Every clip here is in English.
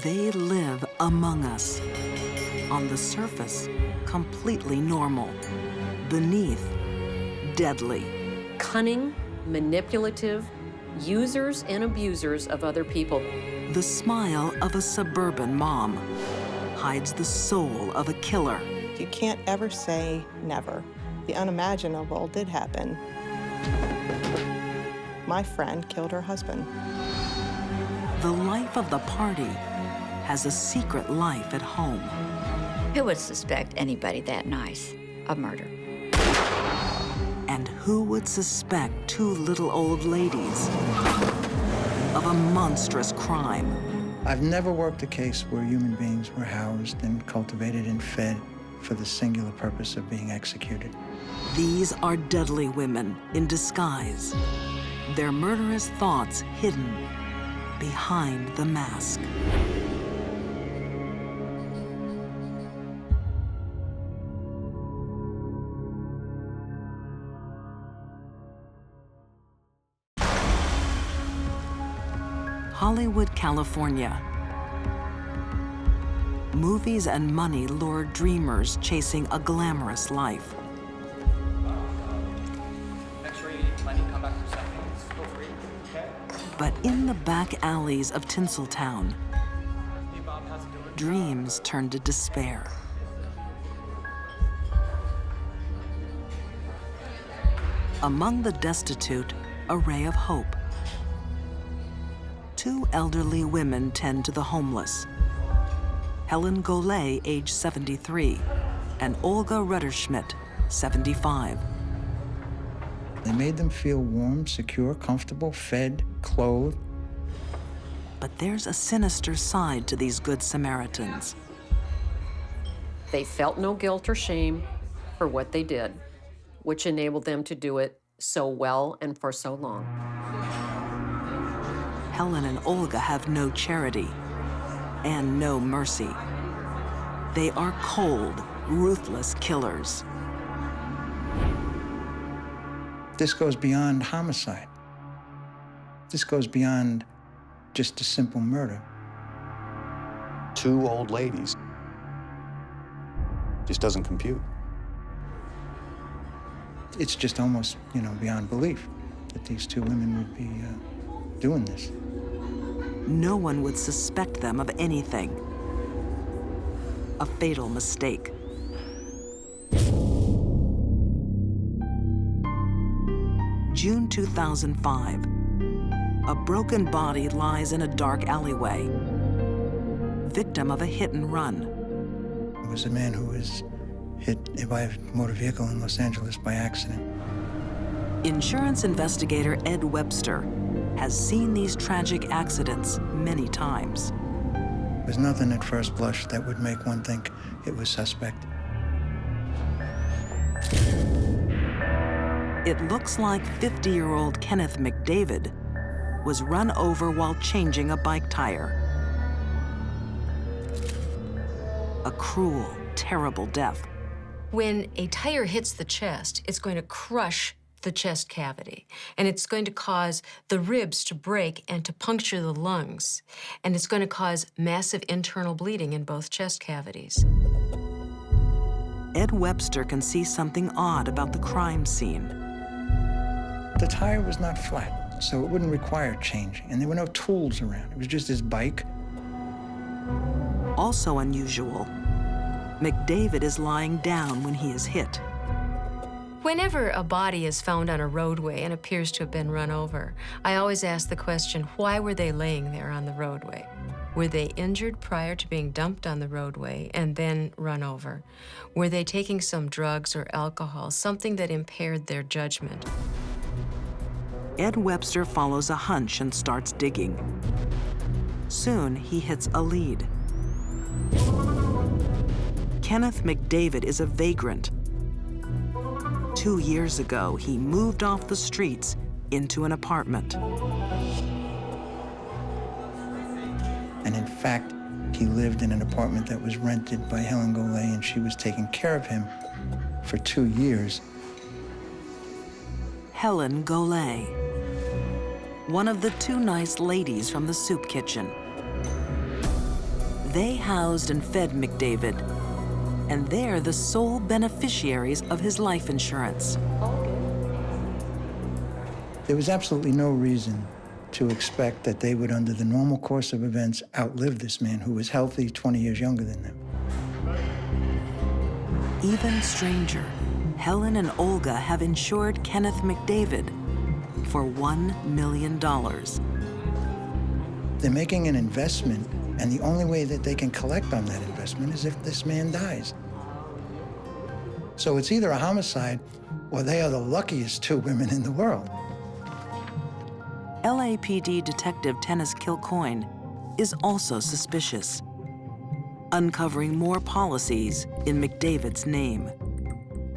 They live among us. On the surface, completely normal. Beneath, deadly. Cunning, manipulative, users and abusers of other people. The smile of a suburban mom hides the soul of a killer. You can't ever say never. The unimaginable did happen. My friend killed her husband. The life of the party has a secret life at home. Who would suspect anybody that nice of murder? And who would suspect two little old ladies of a monstrous crime? I've never worked a case where human beings were housed and cultivated and fed for the singular purpose of being executed. These are deadly women in disguise, their murderous thoughts hidden behind the mask. Hollywood, California. Movies and money lure dreamers chasing a glamorous life. But in the back alleys of Tinseltown, dreams turn to despair. Among the destitute, a ray of hope. Two elderly women tend to the homeless. Helen Golay, age 73, and Olga Rutterschmidt, 75. They made them feel warm, secure, comfortable, fed, clothed. But there's a sinister side to these good Samaritans. They felt no guilt or shame for what they did, which enabled them to do it so well and for so long. Helen and Olga have no charity and no mercy. They are cold, ruthless killers. This goes beyond homicide. This goes beyond just a simple murder. Two old ladies. Just doesn't compute. It's just almost, beyond belief that these two women would be doing this. No one would suspect them of anything. A fatal mistake. June 2005. A broken body lies in a dark alleyway, victim of a hit and run. It was a man who was hit by a motor vehicle in Los Angeles by accident. Insurance investigator Ed Webster has seen these tragic accidents many times. There's nothing at first blush that would make one think it was suspect. It looks like 50-year-old Kenneth McDavid was run over while changing a bike tire. A cruel, terrible death. When a tire hits the chest, it's going to crush the chest cavity, and it's going to cause the ribs to break and to puncture the lungs, and it's going to cause massive internal bleeding in both chest cavities. Ed Webster can see something odd about the crime scene. The tire was not flat, so it wouldn't require changing, and there were no tools around. It was just his bike. Also unusual, McDavid is lying down when he is hit. Whenever a body is found on a roadway and appears to have been run over, I always ask the question, why were they laying there on the roadway? Were they injured prior to being dumped on the roadway and then run over? Were they taking some drugs or alcohol, something that impaired their judgment? Ed Webster follows a hunch and starts digging. Soon, he hits a lead. Kenneth McDavid is a vagrant. 2 years ago, he moved off the streets into an apartment. And in fact, he lived in an apartment that was rented by Helen Golay, and she was taking care of him for 2 years. Helen Golay, one of the two nice ladies from the soup kitchen. They housed and fed McDavid, and they're the sole beneficiaries of his life insurance. There was absolutely no reason to expect that they would, under the normal course of events, outlive this man who was healthy, 20 years younger than them. Even stranger, Helen and Olga have insured Kenneth McDavid for $1 million. They're making an investment, and the only way that they can collect on that investment is if this man dies. So it's either a homicide or they are the luckiest two women in the world. LAPD Detective Tennis Kilcoyne is also suspicious, uncovering more policies in McDavid's name.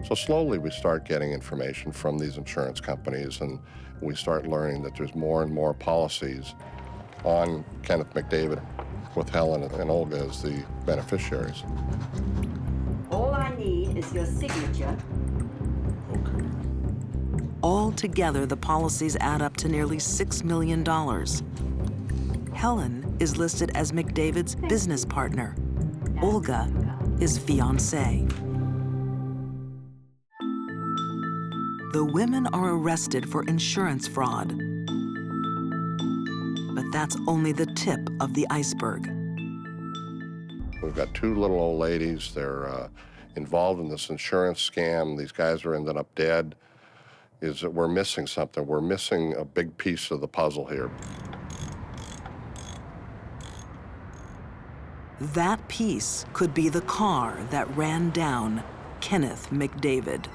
So slowly we start getting information from these insurance companies, and we start learning that there's more and more policies on Kenneth McDavid, with Helen and Olga as the beneficiaries. All I need is your signature. Altogether, the policies add up to nearly $6 million. Helen is listed as McDavid's business partner. Olga is fiancée. The women are arrested for insurance fraud. But that's only the tip of the iceberg. We've got two little old ladies. They're involved in this insurance scam. These guys are ended up dead. Is that we're missing something. We're missing a big piece of the puzzle here. That piece could be the car that ran down Kenneth McDavid.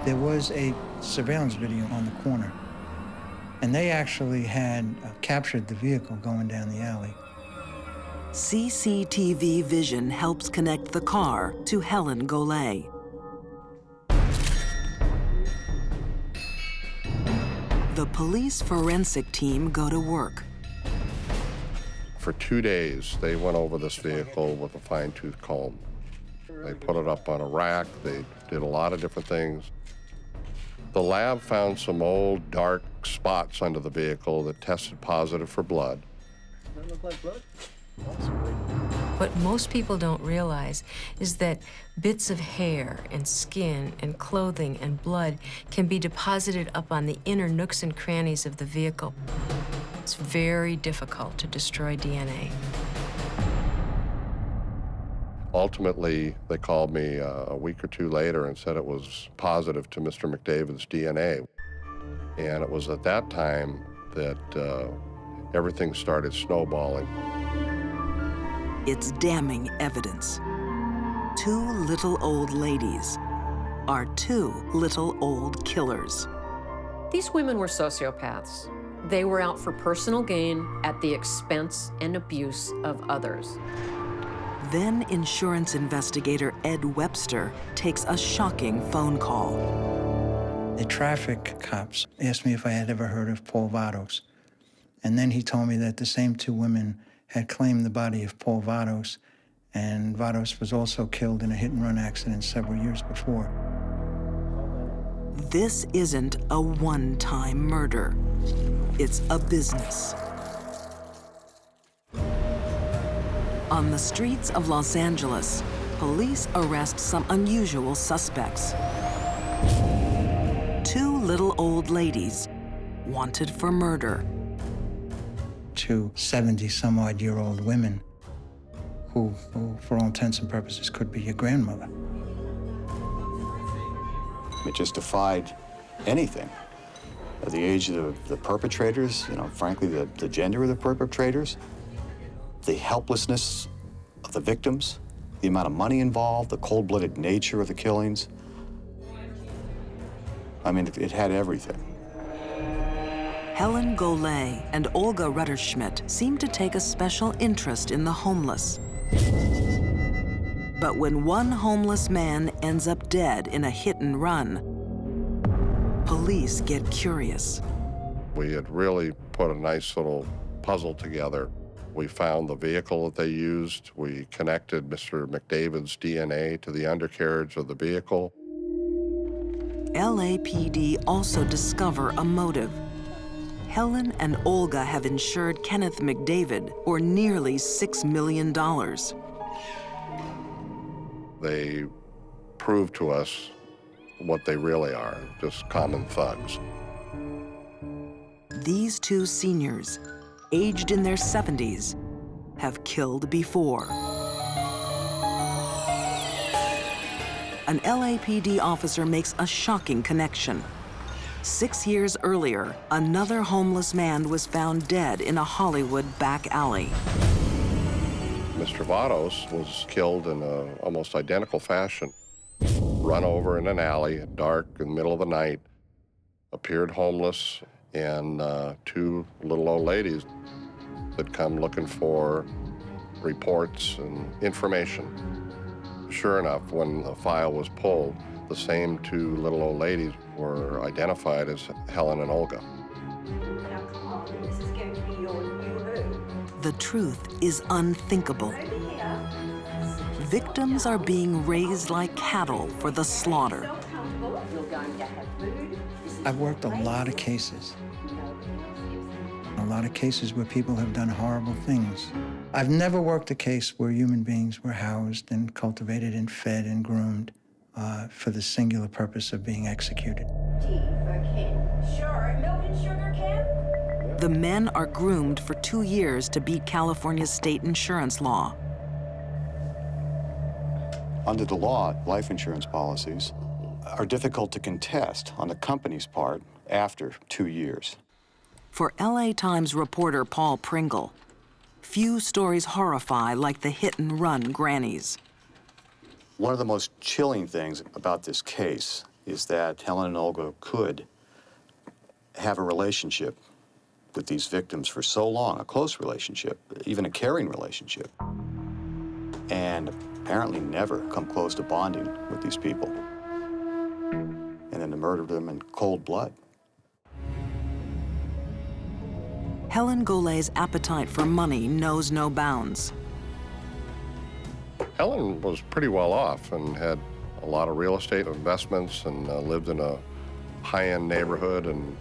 There was a surveillance video on the corner, and they actually had captured the vehicle going down the alley. CCTV vision helps connect the car to Helen Golay. The police forensic team go to work. For 2 days, they went over this vehicle with a fine-tooth comb. They put it up on a rack. They did a lot of different things. The lab found some old, dark spots under the vehicle that tested positive for blood. Does that look like blood? What most people don't realize is that bits of hair and skin and clothing and blood can be deposited up on the inner nooks and crannies of the vehicle. It's very difficult to destroy DNA. Ultimately, they called me a week or two later and said it was positive to Mr. McDavid's DNA. And it was at that time that everything started snowballing. It's damning evidence. Two little old ladies are two little old killers. These women were sociopaths. They were out for personal gain at the expense and abuse of others. Then insurance investigator Ed Webster takes a shocking phone call. The traffic cops asked me if I had ever heard of Paul Vados. And then he told me that the same two women had claimed the body of Paul Vados, and Vados was also killed in a hit-and-run accident several years before. This isn't a one-time murder. It's a business. On the streets of Los Angeles, police arrest some unusual suspects. Two little old ladies wanted for murder. Two 70-some-odd-year-old women who, for all intents and purposes, could be your grandmother. It just defied anything. At the age of the perpetrators, frankly, the gender of the perpetrators, the helplessness of the victims, the amount of money involved, the cold-blooded nature of the killings. I mean, it had everything. Helen Golay and Olga Rutterschmidt seem to take a special interest in the homeless. But when one homeless man ends up dead in a hit-and-run, police get curious. We had really put a nice little puzzle together. We found the vehicle that they used. We connected Mr. McDavid's DNA to the undercarriage of the vehicle. LAPD also discover a motive. Helen and Olga have insured Kenneth McDavid for nearly $6 million. They proved to us what they really are, just common thugs. These two seniors, aged in their 70s, have killed before. An LAPD officer makes a shocking connection. 6 years earlier, another homeless man was found dead in a Hollywood back alley. Mr. Vados was killed in an almost identical fashion. Run over in an alley, dark, in the middle of the night, appeared homeless, and two little old ladies had come looking for reports and information. Sure enough, when the file was pulled, the same two little old ladies were identified as Helen and Olga. Now come on, this is going to be your new home. The truth is unthinkable. Over here. Victims are being raised like cattle for the slaughter. So comfortable. You're going to have food. This is I've worked a your lot of place. cases. A lot of cases where people have done horrible things. I've never worked a case where human beings were housed and cultivated and fed and groomed for the singular purpose of being executed. Tea for Ken. Sure, milk and sugar, Ken? The men are groomed for 2 years to beat California's state insurance law. Under the law, life insurance policies are difficult to contest on the company's part after 2 years. For LA Times reporter Paul Pringle, few stories horrify like the hit-and-run grannies. One of the most chilling things about this case is that Helen and Olga could have a relationship with these victims for so long, a close relationship, even a caring relationship, and apparently never come close to bonding with these people, and then to murder them in cold blood. Helen Golay's appetite for money knows no bounds. Helen was pretty well off and had a lot of real estate investments and lived in a high-end neighborhood and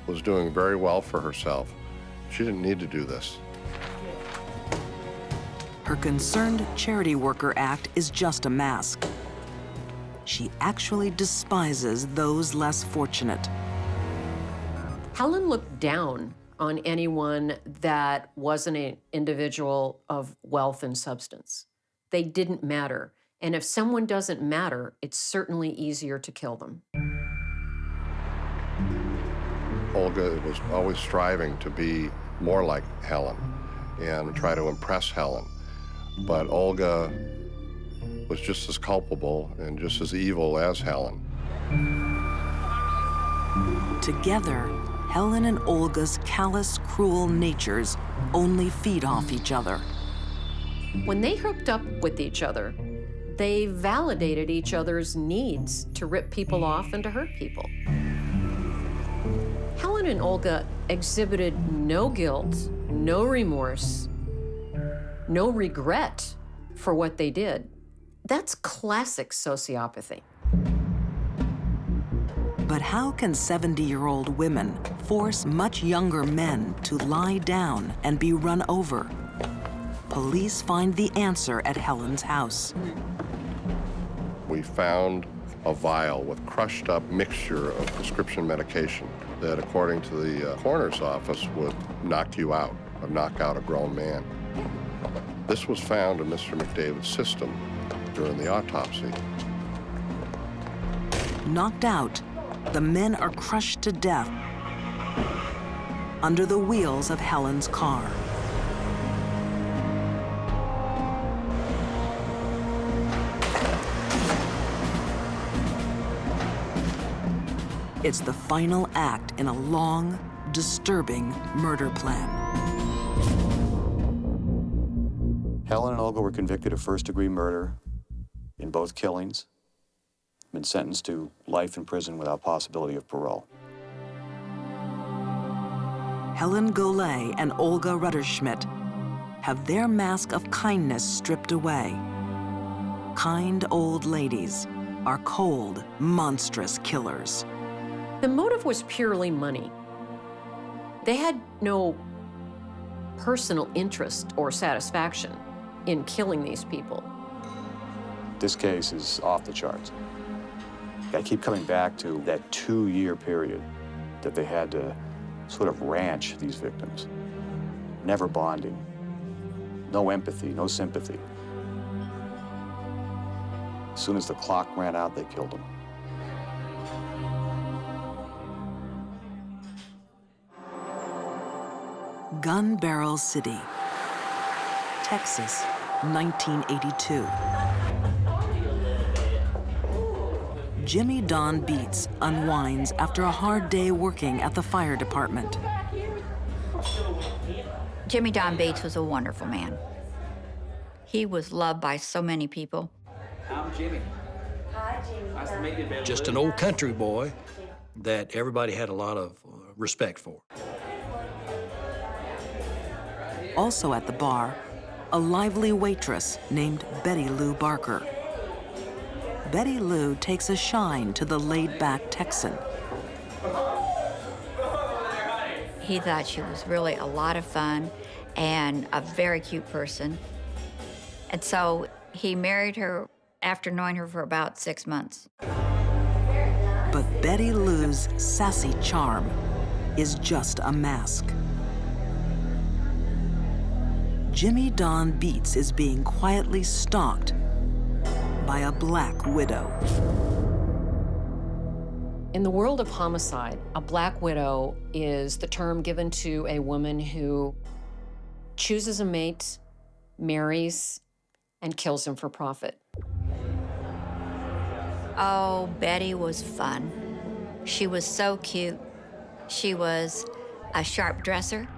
was doing very well for herself. She didn't need to do this. Her concerned charity worker act is just a mask. She actually despises those less fortunate. Helen looked down on anyone that wasn't an individual of wealth and substance. They didn't matter. And if someone doesn't matter, it's certainly easier to kill them. Olga was always striving to be more like Helen and try to impress Helen. But Olga was just as culpable and just as evil as Helen. Together, Helen and Olga's callous, cruel natures only feed off each other. When they hooked up with each other, they validated each other's needs to rip people off and to hurt people. Helen and Olga exhibited no guilt, no remorse, no regret for what they did. That's classic sociopathy. But how can 70-year-old women force much younger men to lie down and be run over? Police find the answer at Helen's house. We found a vial with crushed up mixture of prescription medication that, according to the coroner's office, would knock you out, or knock out a grown man. This was found in Mr. McDavid's system during the autopsy. Knocked out, the men are crushed to death under the wheels of Helen's car. It's the final act in a long, disturbing murder plan. Helen and Olga were convicted of first-degree murder in both killings, been sentenced to life in prison without possibility of parole. Helen Golay and Olga Rutterschmidt have their mask of kindness stripped away. Kind old ladies, are cold, monstrous killers. The motive was purely money. They had no personal interest or satisfaction in killing these people. This case is off the charts. I keep coming back to that 2-year period that they had to sort of ranch these victims. Never bonding, no empathy, no sympathy. As soon as the clock ran out, they killed them. Gun Barrel City, Texas, 1982. Jimmy Don Beets unwinds after a hard day working at the fire department. Jimmy Don Beets was a wonderful man. He was loved by so many people. I'm Jimmy. Hi, Jimmy. Nice to meet you, Billy. Just an old country boy that everybody had a lot of respect for. Also at the bar, a lively waitress named Betty Lou Barker. Betty Lou takes a shine to the laid-back Texan. He thought she was really a lot of fun and a very cute person. And so he married her after knowing her for about 6 months. But Betty Lou's sassy charm is just a mask. Jimmy Don Beets is being quietly stalked by a black widow. In the world of homicide, a black widow is the term given to a woman who chooses a mate, marries, and kills him for profit. Oh, Betty was fun. She was so cute. She was a sharp dresser.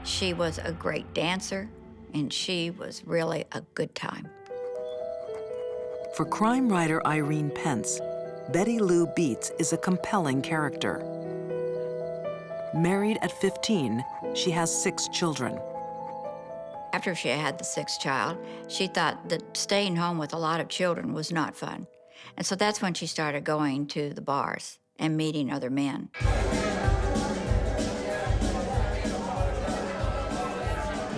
She was a great dancer, and she was really a good time. For crime writer Irene Pence, Betty Lou Beets is a compelling character. Married at 15, she has 6 children. After she had the 6th child, she thought that staying home with a lot of children was not fun. And so that's when she started going to the bars and meeting other men.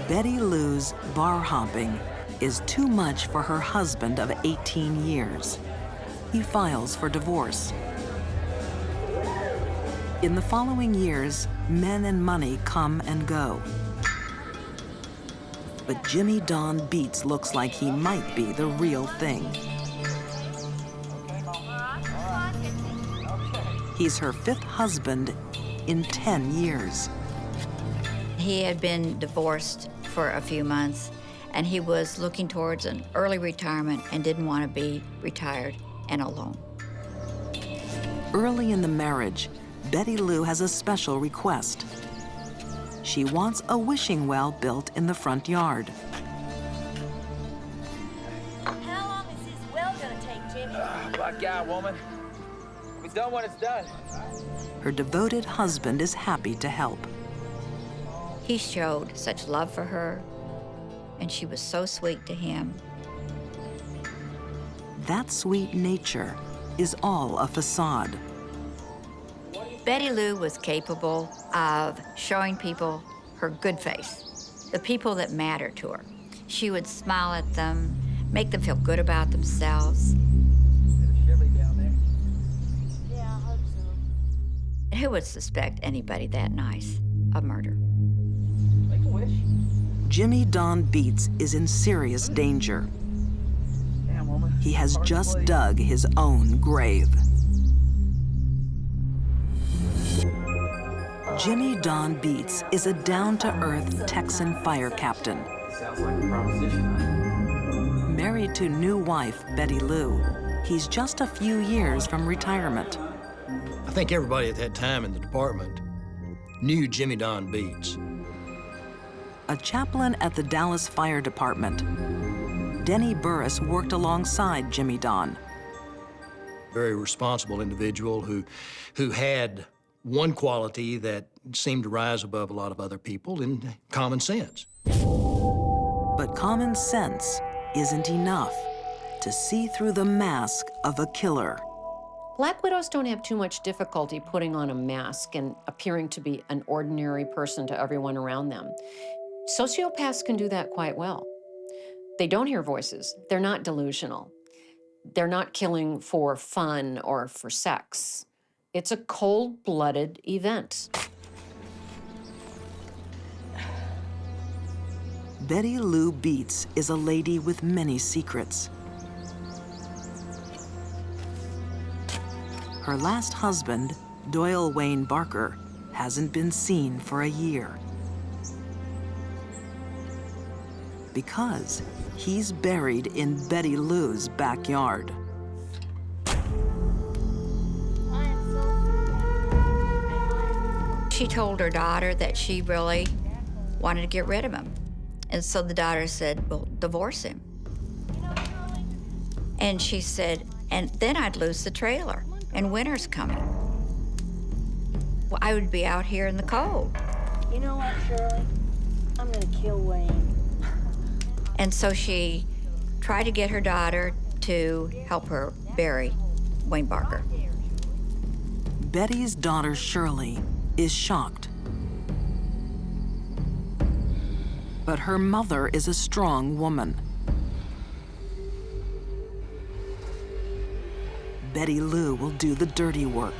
Betty Lou's bar hopping is too much for her husband of 18 years. He files for divorce. In the following years, men and money come and go. But Jimmy Don Beets looks like he might be the real thing. He's her 5th husband in 10 years. He had been divorced for a few months, and he was looking towards an early retirement and didn't want to be retired and alone. Early in the marriage, Betty Lou has a special request. She wants a wishing well built in the front yard. How long is this well gonna take, Jimmy? Black guy, woman. It's done when it's done. Her devoted husband is happy to help. He showed such love for her, and she was so sweet to him. That sweet nature is all a facade. Betty Lou was capable of showing people her good face, the people that mattered to her. She would smile at them, make them feel good about themselves. Yeah, I hope so. Who would suspect anybody that nice of murder? Make a wish. Jimmy Don Beets is in serious danger. Damn, woman. He has just dug his own grave. Jimmy Don Beets is a down-to-earth Texan fire captain. Sounds like a proposition. Married to new wife, Betty Lou, he's just a few years from retirement. I think everybody at that time in the department knew Jimmy Don Beets. A chaplain at the Dallas Fire Department, Denny Burris worked alongside Jimmy Don. Very responsible individual who had one quality that seemed to rise above a lot of other people in common sense. But common sense isn't enough. to see through the mask of a killer. Black widows don't have too much difficulty putting on a mask and appearing to be an ordinary person to everyone around them. Sociopaths can do that quite well. They don't hear voices. They're not delusional. They're not killing for fun or for sex. It's a cold-blooded event. Betty Lou Beets is a lady with many secrets. Her last husband, Doyle Wayne Barker, hasn't been seen for a year. Because he's buried in Betty Lou's backyard. She told her daughter that she really wanted to get rid of him. And so the daughter said, well, divorce him. And she said, and then I'd lose the trailer, and winter's coming. Well, I would be out here in the cold. You know what, Shirley? I'm gonna kill Wayne. And so she tried to get her daughter to help her bury Wayne Barker. Betty's daughter, Shirley, is shocked. But her mother is a strong woman. Betty Lou will do the dirty work.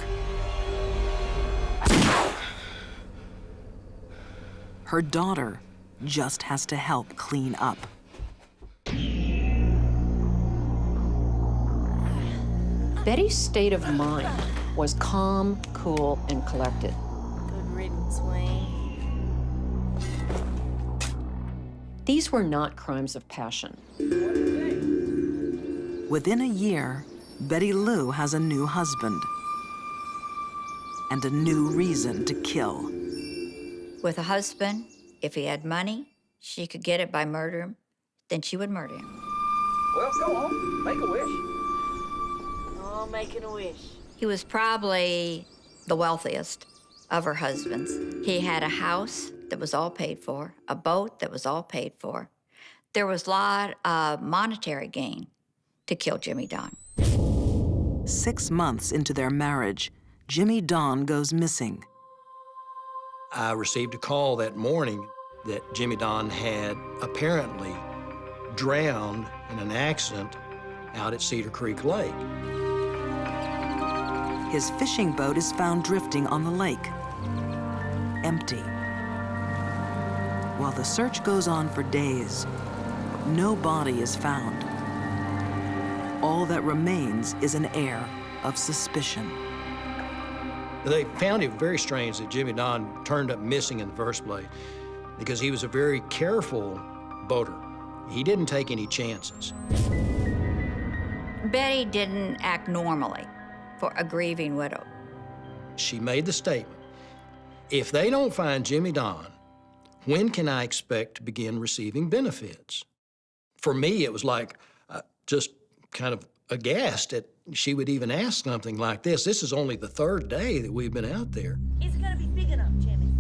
Her daughter just has to help clean up. Betty's state of mind was calm, cool, and collected. Good riddance, Wayne. These were not crimes of passion. Within a year, Betty Lou has a new husband and a new reason to kill. With a husband, if he had money, she could get it by murder him, then she would murder him. Well, go on, make a wish. Oh, making a wish. He was probably the wealthiest of her husbands. He had a house that was all paid for, a boat that was all paid for. There was a lot of monetary gain to kill Jimmy Don. 6 months into their marriage, Jimmy Don goes missing. I received a call that morning that Jimmy Don had apparently drowned in an accident out at Cedar Creek Lake. His fishing boat is found drifting on the lake, empty. While the search goes on for days, no body is found. All that remains is an air of suspicion. They found it very strange that Jimmy Don turned up missing in the first place because he was a very careful boater. He didn't take any chances. Betty didn't act normally for a grieving widow. She made the statement, if they don't find Jimmy Don, when can I expect to begin receiving benefits? For me, it was like just kind of aghast that she would even ask something like this. This is only the third day that we've been out there. Is it gonna be big enough, Jimmy?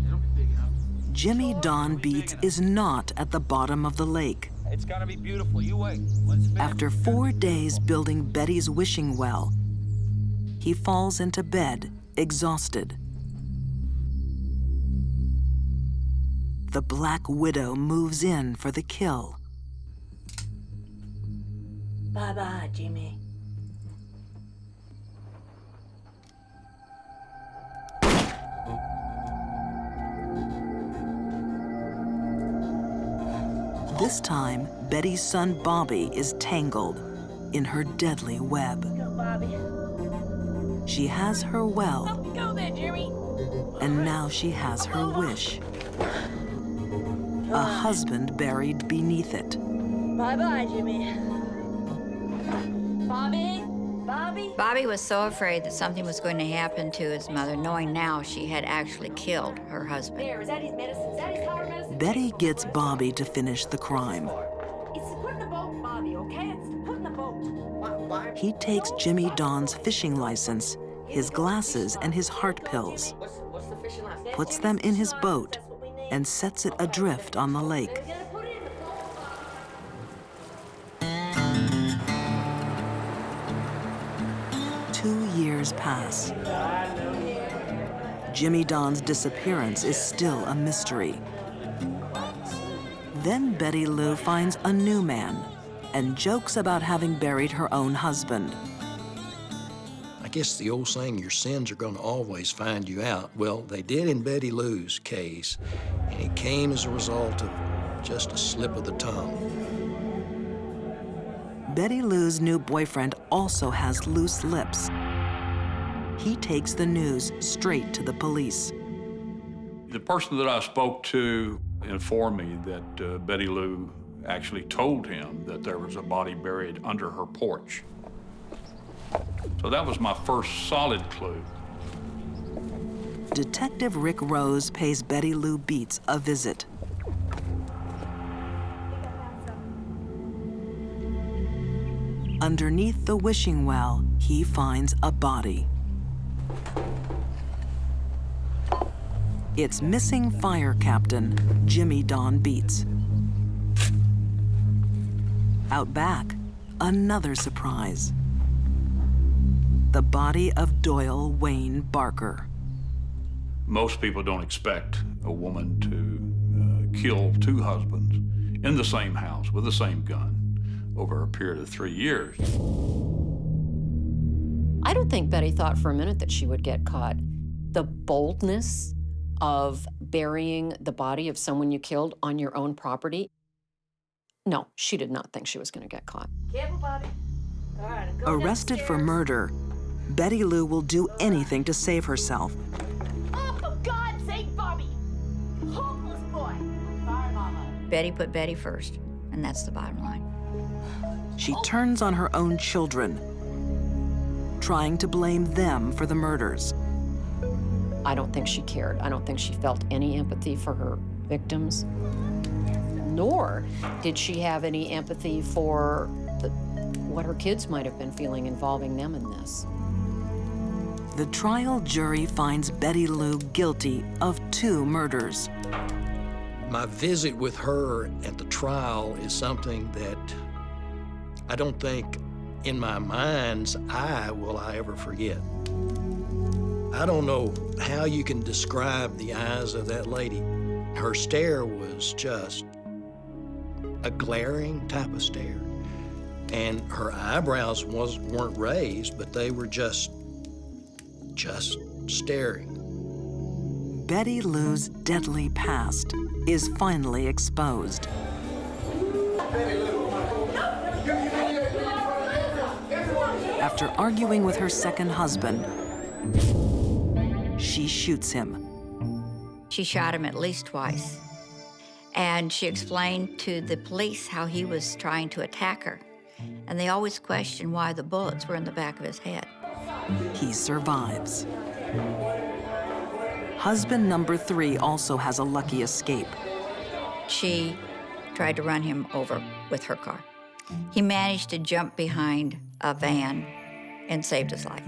It'll be big enough. Jimmy Don Beets is not at the bottom of the lake. It's gonna be beautiful. You wait. When it's finished, After 4 days building Betty's wishing well, he falls into bed, exhausted. The Black Widow moves in for the kill. Bye-bye, Jimmy. This time, Betty's son Bobby is tangled in her deadly web. Go, Bobby. She has her well, Go there, Jimmy. and now she has her wish. A husband buried beneath it. Bye-bye, Jimmy. Bobby? Bobby? Bobby was so afraid that something was going to happen to his mother, knowing now she had actually killed her husband. There, is that his medicine? Is that his collar medicine? Betty gets Bobby to finish the crime. It's to put in the boat, Bobby, okay? It's to put in the boat. He takes Jimmy Don's fishing license, his glasses, and his heart pills, What's the fishing line? puts them in his boat, and sets it adrift on the lake. years pass. Jimmy Don's disappearance is still a mystery. Then Betty Lou finds a new man and jokes about having buried her own husband. I guess the old saying, your sins are going to always find you out. Well, they did in Betty Lou's case, and it came as a result of just a slip of the tongue. Betty Lou's new boyfriend also has loose lips. He takes the news straight to the police. The person that I spoke to informed me that Betty Lou actually told him that there was a body buried under her porch. So that was my first solid clue. Detective Rick Rose pays Betty Lou Beets a visit. Underneath the wishing well, he finds a body. It's missing fire captain Jimmy Don Beets. Out back, another surprise. The body of Doyle Wayne Barker. Most people don't expect a woman to kill two husbands in the same house with the same gun over a period of 3 years. I don't think Betty thought for a minute that she would get caught. The boldness of burying the body of someone you killed on your own property, no, she did not think she was going to get caught. Careful, Bobby. All right, go Arrested for murder, Betty Lou will do anything to save herself. Oh, for God's sake, Bobby! Hopeless boy. Sorry, Mama. Betty put Betty first, and that's the bottom line. She turns on her own children, trying to blame them for the murders. I don't think she cared. I don't think she felt any empathy for her victims, nor did she have any empathy for what her kids might have been feeling involving them in this. The trial jury finds Betty Lou guilty of 2 murders. My visit with her at the trial is something that I don't think in my mind's eye will I ever forget. I don't know how you can describe the eyes of that lady. Her stare was just a glaring type of stare. And her eyebrows weren't raised, but they were just staring. Betty Lou's deadly past is finally exposed. After arguing with her second husband, she shoots him. She shot him at least twice. And she explained to the police how he was trying to attack her. And they always questioned why the bullets were in the back of his head. He survives. Husband number 3 also has a lucky escape. She tried to run him over with her car. He managed to jump behind a van and saved his life.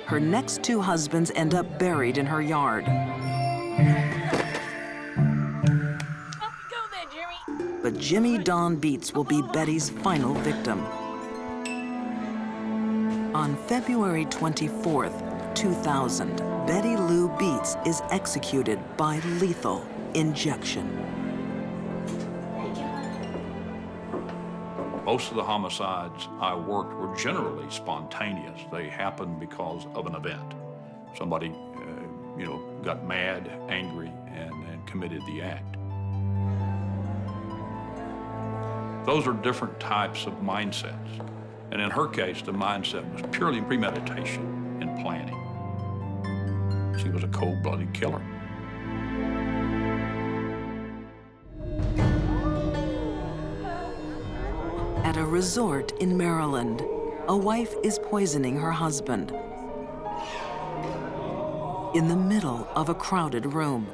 Her next 2 husbands end up buried in her yard. Go there, Jimmy. But Jimmy Don Beets will be Betty's final victim. On February 24th, 2000, Betty Lou Beets is executed by lethal injection. Most of the homicides I worked were generally spontaneous. They happened because of an event. Somebody, got mad, angry, and committed the act. Those are different types of mindsets. And in her case, the mindset was purely premeditation and planning. She was a cold-blooded killer. At a resort in Maryland, a wife is poisoning her husband. In the middle of a crowded room.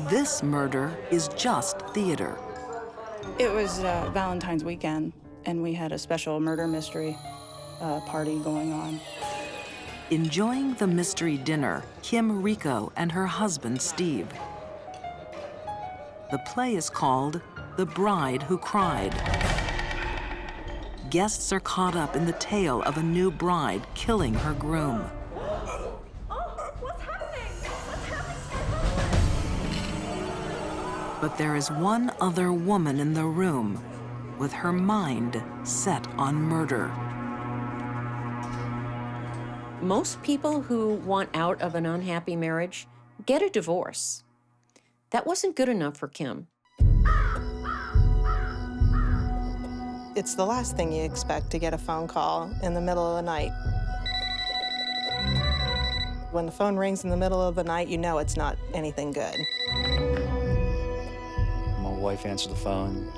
This murder is just theater. It was Valentine's weekend, and we had a special murder mystery party going on. Enjoying the mystery dinner, Kim Rico and her husband, Steve. The play is called The Bride Who Cried. guests are caught up in the tale of a new bride killing her groom. What's happening? But there is one other woman in the room with her mind set on murder. Most people who want out of an unhappy marriage get a divorce. That wasn't good enough for Kim. It's the last thing you expect to get a phone call in the middle of the night. When the phone rings in the middle of the night, you know it's not anything good. My wife answered the phone,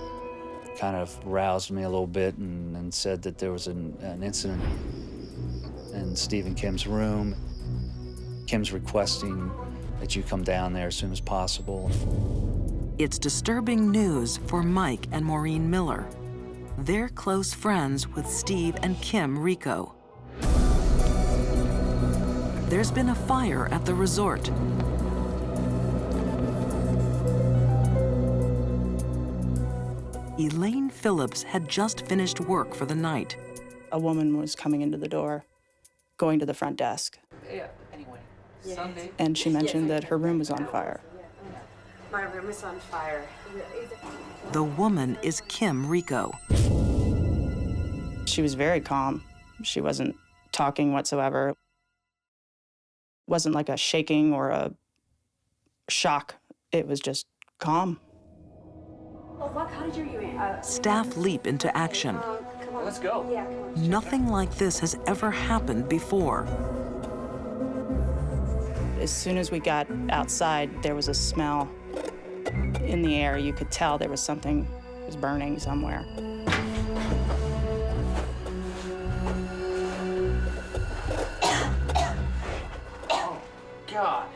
kind of roused me a little bit, and said that there was an incident in Steve and Kim's room. Kim's requesting that you come down there as soon as possible. It's disturbing news for Mike and Maureen Miller. They're close friends with Steve and Kim Rico. There's been a fire at the resort. Elaine Phillips had just finished work for the night. A woman was coming into the door, going to the front desk. Yeah, anyway. Sunday. And she mentioned that her room was on fire. My room is on fire. The woman is Kim Rico. She was very calm. She wasn't talking whatsoever. It wasn't like a shaking or a shock. It was just calm. Oh, what cottage are you in? Staff leap into action. Come on. Let's go. Yeah, come on. Nothing like this has ever happened before. As soon as we got outside, there was a smell in the air. You could tell there was something was burning somewhere. Oh, God.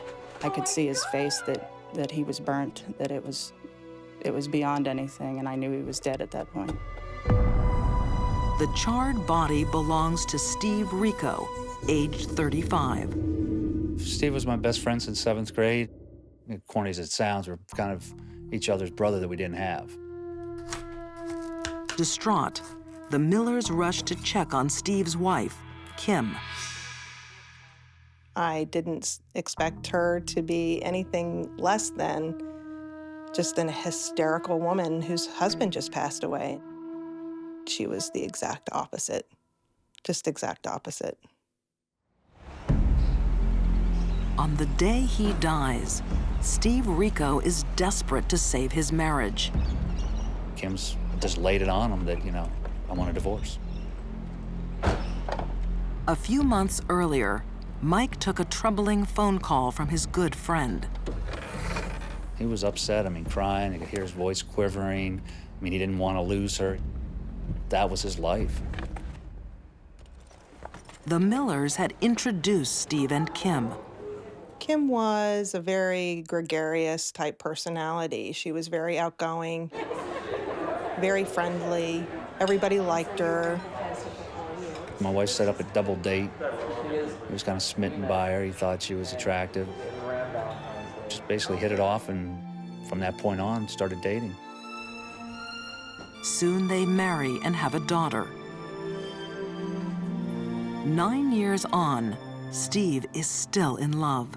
I could see his face that he was burnt, that it was beyond anything, and I knew he was dead at that point. The charred body belongs to Steve Rico, aged 35. Steve was my best friend since 7th grade. Corny as it sounds, we're kind of each other's brother that we didn't have. Distraught, the Millers rushed to check on Steve's wife, Kim. I didn't expect her to be anything less than just an hysterical woman whose husband just passed away. She was the exact opposite, just exact opposite. On the day he dies, Steve Rico is desperate to save his marriage. Kim's just laid it on him that, I want a divorce. A few months earlier, Mike took a troubling phone call from his good friend. He was upset, crying. I could hear his voice quivering. He didn't want to lose her. That was his life. The Millers had introduced Steve and Kim. Kim was a very gregarious type personality. She was very outgoing, very friendly. Everybody liked her. My wife set up a double date. He was kind of smitten by her. He thought she was attractive. Just basically hit it off, and from that point on, started dating. Soon they marry and have a daughter. 9 years on, Steve is still in love.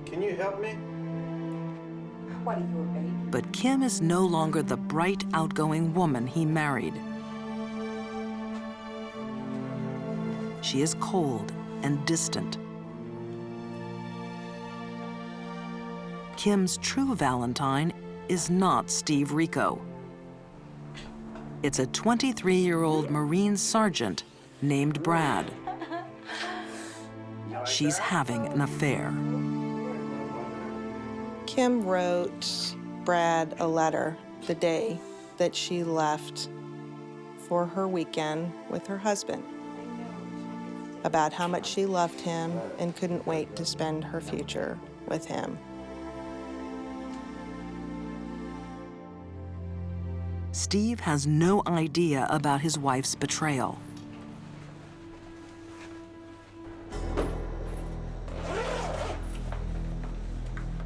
Can you help me? What are you, a baby? But Kim is no longer the bright, outgoing woman he married. She is cold and distant. Kim's true Valentine is not Steve Rico. It's a 23-year-old Marine sergeant named Brad. She's having an affair. Kim wrote Brad a letter the day that she left for her weekend with her husband about how much she loved him and couldn't wait to spend her future with him. Steve has no idea about his wife's betrayal.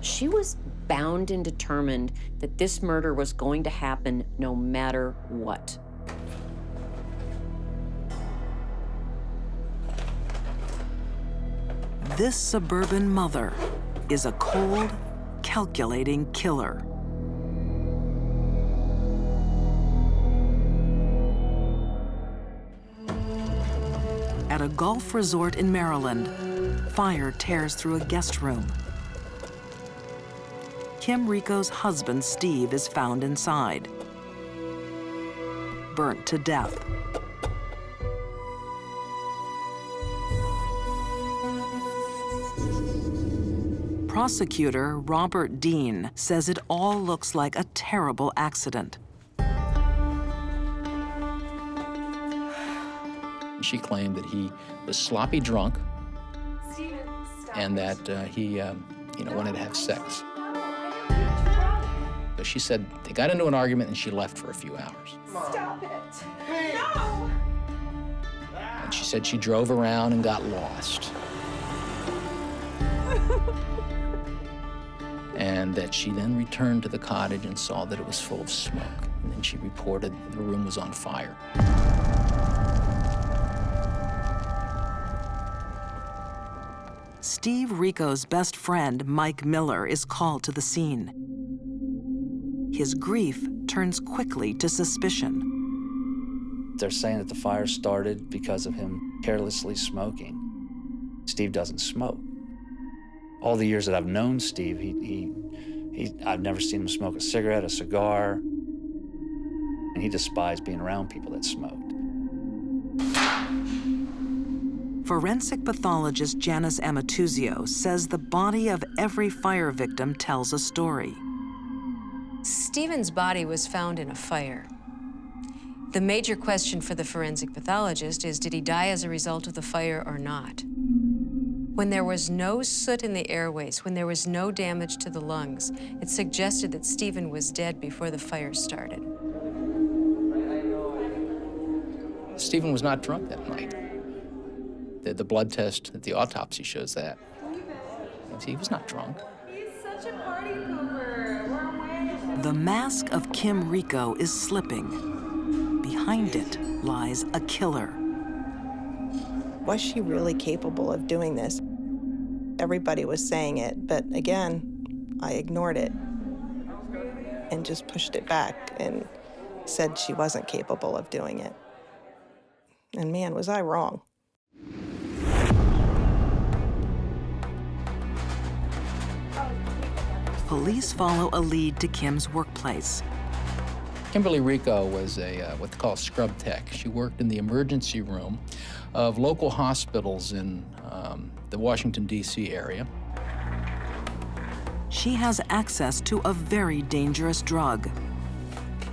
She was bound and determined that this murder was going to happen no matter what. This suburban mother is a cold, calculating killer. At a golf resort in Maryland, fire tears through a guest room. Kim Rico's husband, Steve, is found inside, burnt to death. Prosecutor Robert Dean says it all looks like a terrible accident. She claimed that he was sloppy drunk and that he wanted to have sex. So she said they got into an argument and she left for a few hours. Stop it! No! And she said she drove around and got lost. And that she then returned to the cottage and saw that it was full of smoke. And then she reported the room was on fire. Steve Rico's best friend, Mike Miller, is called to the scene. His grief turns quickly to suspicion. They're saying that the fire started because of him carelessly smoking. Steve doesn't smoke. All the years that I've known Steve, I've never seen him smoke a cigarette, a cigar, and he despised being around people that smoked. Forensic pathologist Janice Amatuzio says the body of every fire victim tells a story. Stephen's body was found in a fire. The major question for the forensic pathologist is, did he die as a result of the fire or not? When there was no soot in the airways, when there was no damage to the lungs, it suggested that Stephen was dead before the fire started. Stephen was not drunk that night. The blood test at the autopsy shows that. He was not drunk. He's such a party pooper. We're away. The mask of Kim Rico is slipping. Behind it lies a killer. Was she really capable of doing this? Everybody was saying it, but again, I ignored it and just pushed it back and said she wasn't capable of doing it. And man, was I wrong. Police follow a lead to Kim's workplace. Kimberly Rico was what they call a scrub tech. She worked in the emergency room of local hospitals in the Washington, D.C. area. She has access to a very dangerous drug.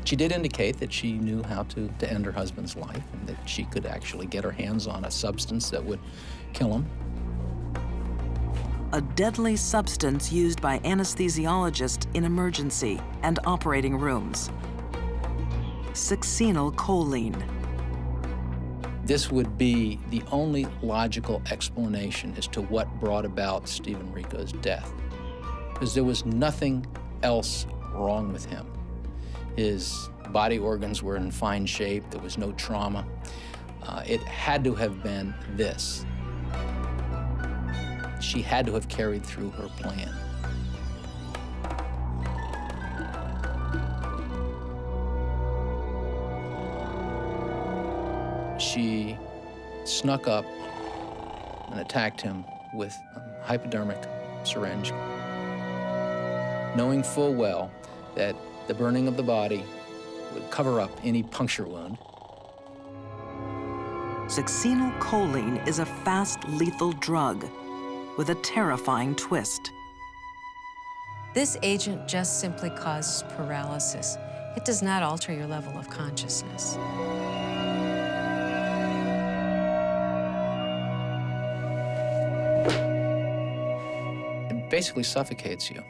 She did indicate that she knew how to end her husband's life and that she could actually get her hands on a substance that would kill him. A deadly substance used by anesthesiologists in emergency and operating rooms. Succinylcholine. This would be the only logical explanation as to what brought about Stephen Rico's death, because there was nothing else wrong with him. His body organs were in fine shape, there was no trauma. It had to have been this. She had to have carried through her plan. She snuck up and attacked him with a hypodermic syringe, knowing full well that the burning of the body would cover up any puncture wound. Succinylcholine is a fast, lethal drug with a terrifying twist. This agent just simply causes paralysis. It does not alter your level of consciousness. It basically suffocates you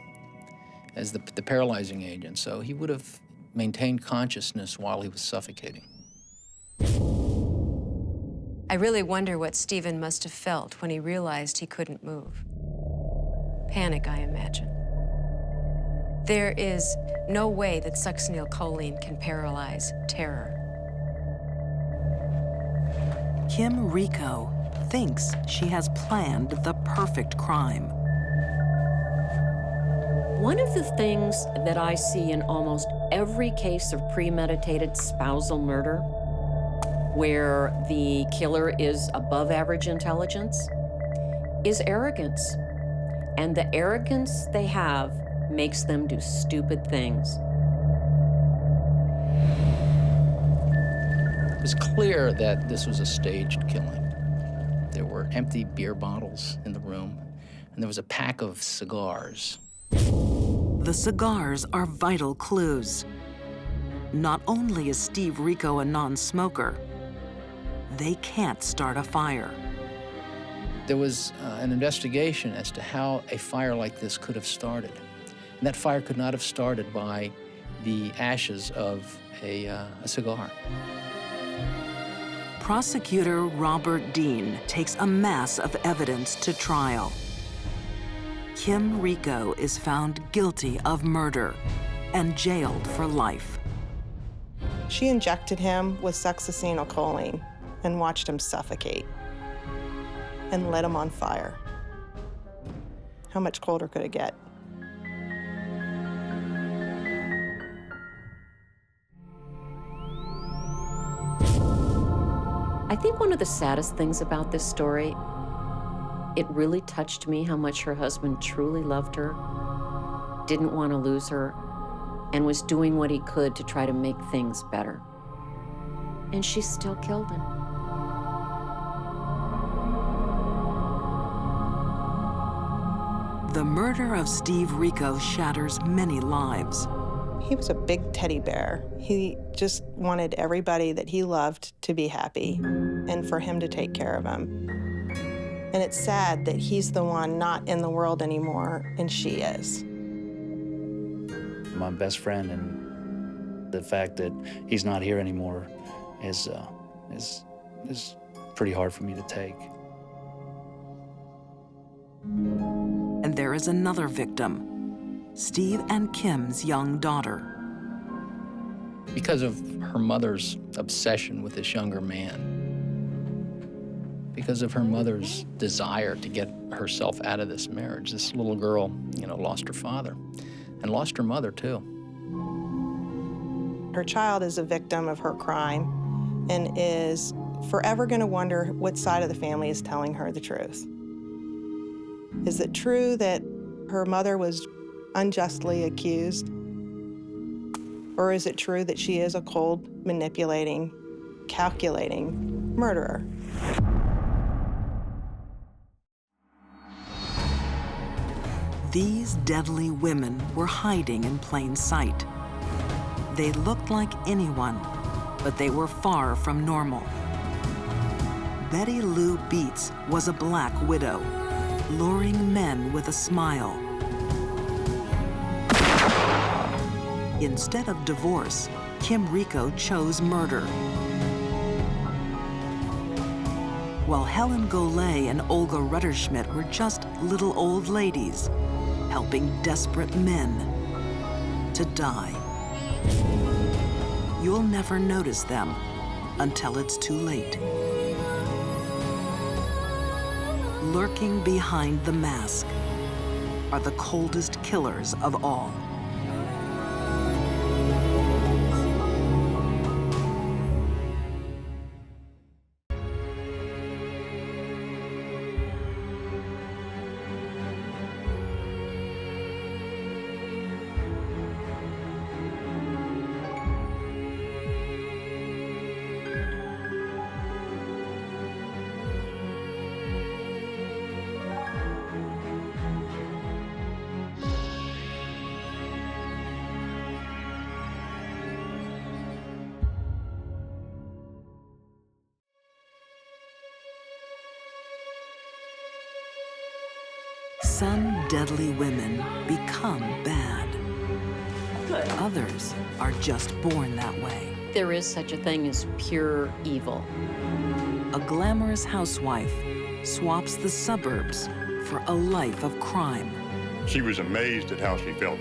as the paralyzing agent, so he would have maintained consciousness while he was suffocating. I really wonder what Stephen must have felt when he realized he couldn't move. Panic, I imagine. There is no way that succinylcholine can paralyze terror. Kim Rico thinks she has planned the perfect crime. One of the things that I see in almost every case of premeditated spousal murder, where the killer is above average intelligence, is arrogance. And the arrogance they have makes them do stupid things. It was clear that this was a staged killing. There were empty beer bottles in the room, and there was a pack of cigars. The cigars are vital clues. Not only is Steve Rico a non-smoker, they can't start a fire. There was an investigation as to how a fire like this could have started. And that fire could not have started by the ashes of a cigar. Prosecutor Robert Dean takes a mass of evidence to trial. Kim Rico is found guilty of murder and jailed for life. She injected him with succinylcholine and watched him suffocate and lit him on fire. How much colder could it get? I think one of the saddest things about this story, it really touched me how much her husband truly loved her, didn't want to lose her, and was doing what he could to try to make things better. And she still killed him. The murder of Steve Rico shatters many lives. He was a big teddy bear. He just wanted everybody that he loved to be happy and for him to take care of him. And it's sad that he's the one not in the world anymore, and she is. My best friend, and the fact that he's not here anymore is pretty hard for me to take. And there is another victim, Steve and Kim's young daughter. Because of her mother's obsession with this younger man, because of her mother's desire to get herself out of this marriage, this little girl, lost her father and lost her mother too. Her child is a victim of her crime and is forever going to wonder what side of the family is telling her the truth. Is it true that her mother was unjustly accused? Or is it true that she is a cold, manipulating, calculating murderer? These deadly women were hiding in plain sight. They looked like anyone, but they were far from normal. Betty Lou Beets was a black widow, luring men with a smile. Instead of divorce, Kim Rico chose murder. While Helen Golay and Olga Rutterschmidt were just little old ladies, helping desperate men to die. You'll never notice them until it's too late. Lurking behind the mask are the coldest killers of all. Some deadly women become bad. Others are just born that way. There is such a thing as pure evil. A glamorous housewife swaps the suburbs for a life of crime. She was amazed at how she felt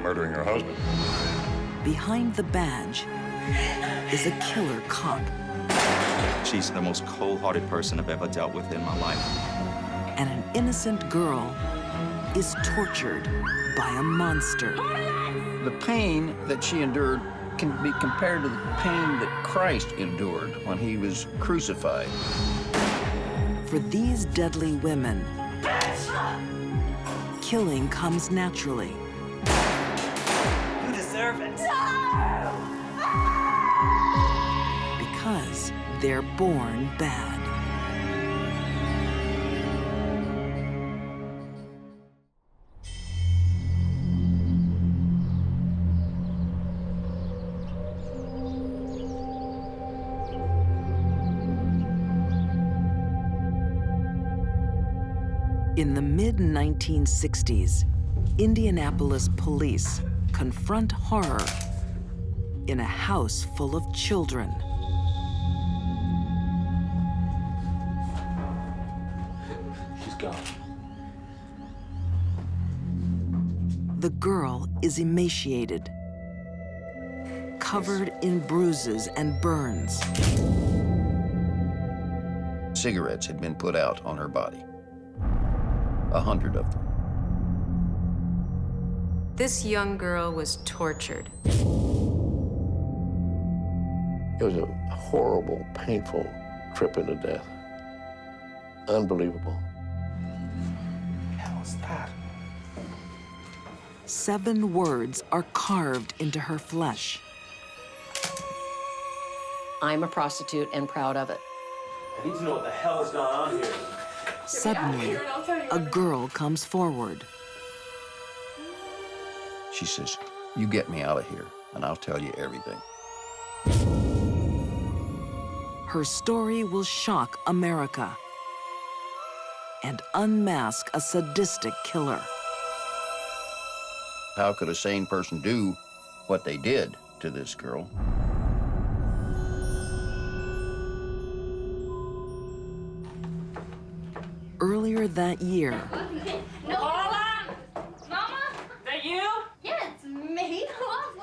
murdering her husband. Behind the badge is a killer cop. She's the most cold-hearted person I've ever dealt with in my life. And an innocent girl is tortured by a monster. The pain that she endured can be compared to the pain that Christ endured when he was crucified. For these deadly women, killing comes naturally. You deserve it. Because they're born bad. In the mid-1960s, Indianapolis police confront horror in a house full of children. She's gone. The girl is emaciated, covered in bruises and burns. Cigarettes had been put out on her body. 100 of them. This young girl was tortured. It was a horrible, painful trip into death. Unbelievable. Hell was that? 7 words are carved into her flesh. I'm a prostitute and proud of it. I need to know what the hell has gone on here. Suddenly, a girl comes forward. She says, "You get me out of here, and I'll tell you everything." Her story will shock America and unmask a sadistic killer. How could a sane person do what they did to this girl? Earlier that year, Paula? Mama? That you? Yeah, it's me.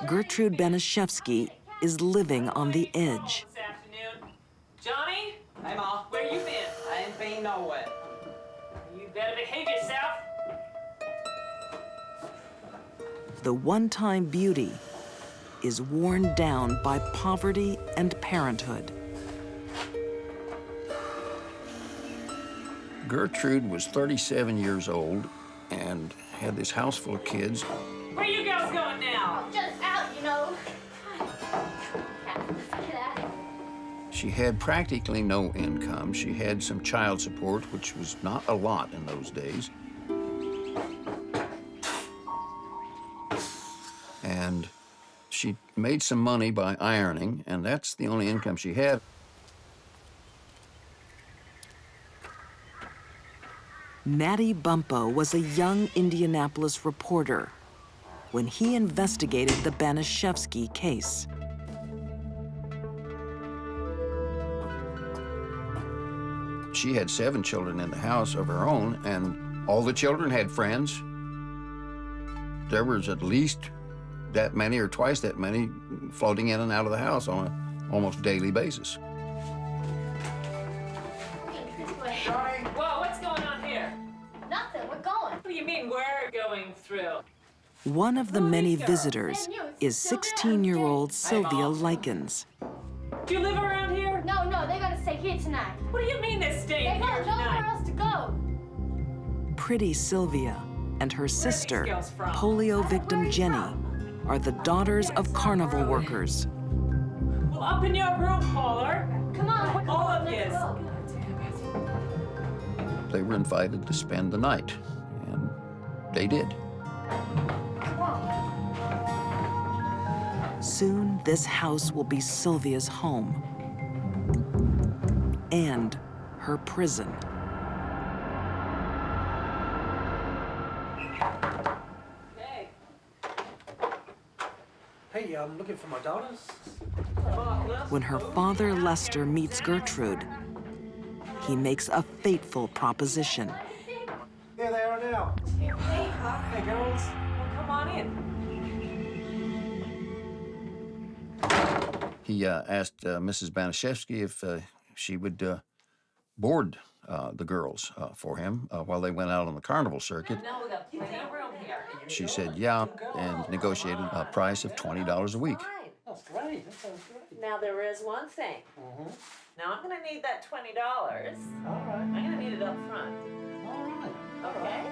Gertrude Baniszewski is living on the edge. This afternoon. Johnny? Hey, Ma. Where you been? I ain't been nowhere. You better behave yourself. The one-time beauty is worn down by poverty and parenthood. Gertrude was 37 years old and had this house full of kids. Where you girls going now? Just out, you know. She had practically no income. She had some child support, which was not a lot in those days. And she made some money by ironing, and that's the only income she had. Natty Bumpo was a young Indianapolis reporter when he investigated the Baniszewski case. She had 7 children in the house of her own, and all the children had friends. There was at least that many or twice that many floating in and out of the house on an almost daily basis. Whoa, what's going on here? Nothing, we're going. What do you mean we're going through? One of the many visitors is 16-year-old Sylvia Likens. Do you live around here? No, they're gonna stay here tonight. What do you mean they're staying They here got nowhere tonight? else to go. Pretty Sylvia and her sister, girls from? polio victim Jenny, are the daughters of carnival workers. Well, up in your room, Paula. Come on, All of let's yous. go. They were invited to spend the night, and they did. Soon, this house will be Sylvia's home and her prison. Hey, I'm looking for my daughters. When her father, Lester, meets Gertrude, he makes a fateful proposition. Here they are now. Hey, girls. Well, come on in. He asked Mrs. Baniszewski if she would board the girls for him while they went out on the carnival circuit. Now we got plenty of room here. She said yeah, and negotiated a price of $20 a week. That's great. That sounds great. Now there is one thing. Now I'm gonna need that $20. All right. I'm gonna need it up front. All right. Okay.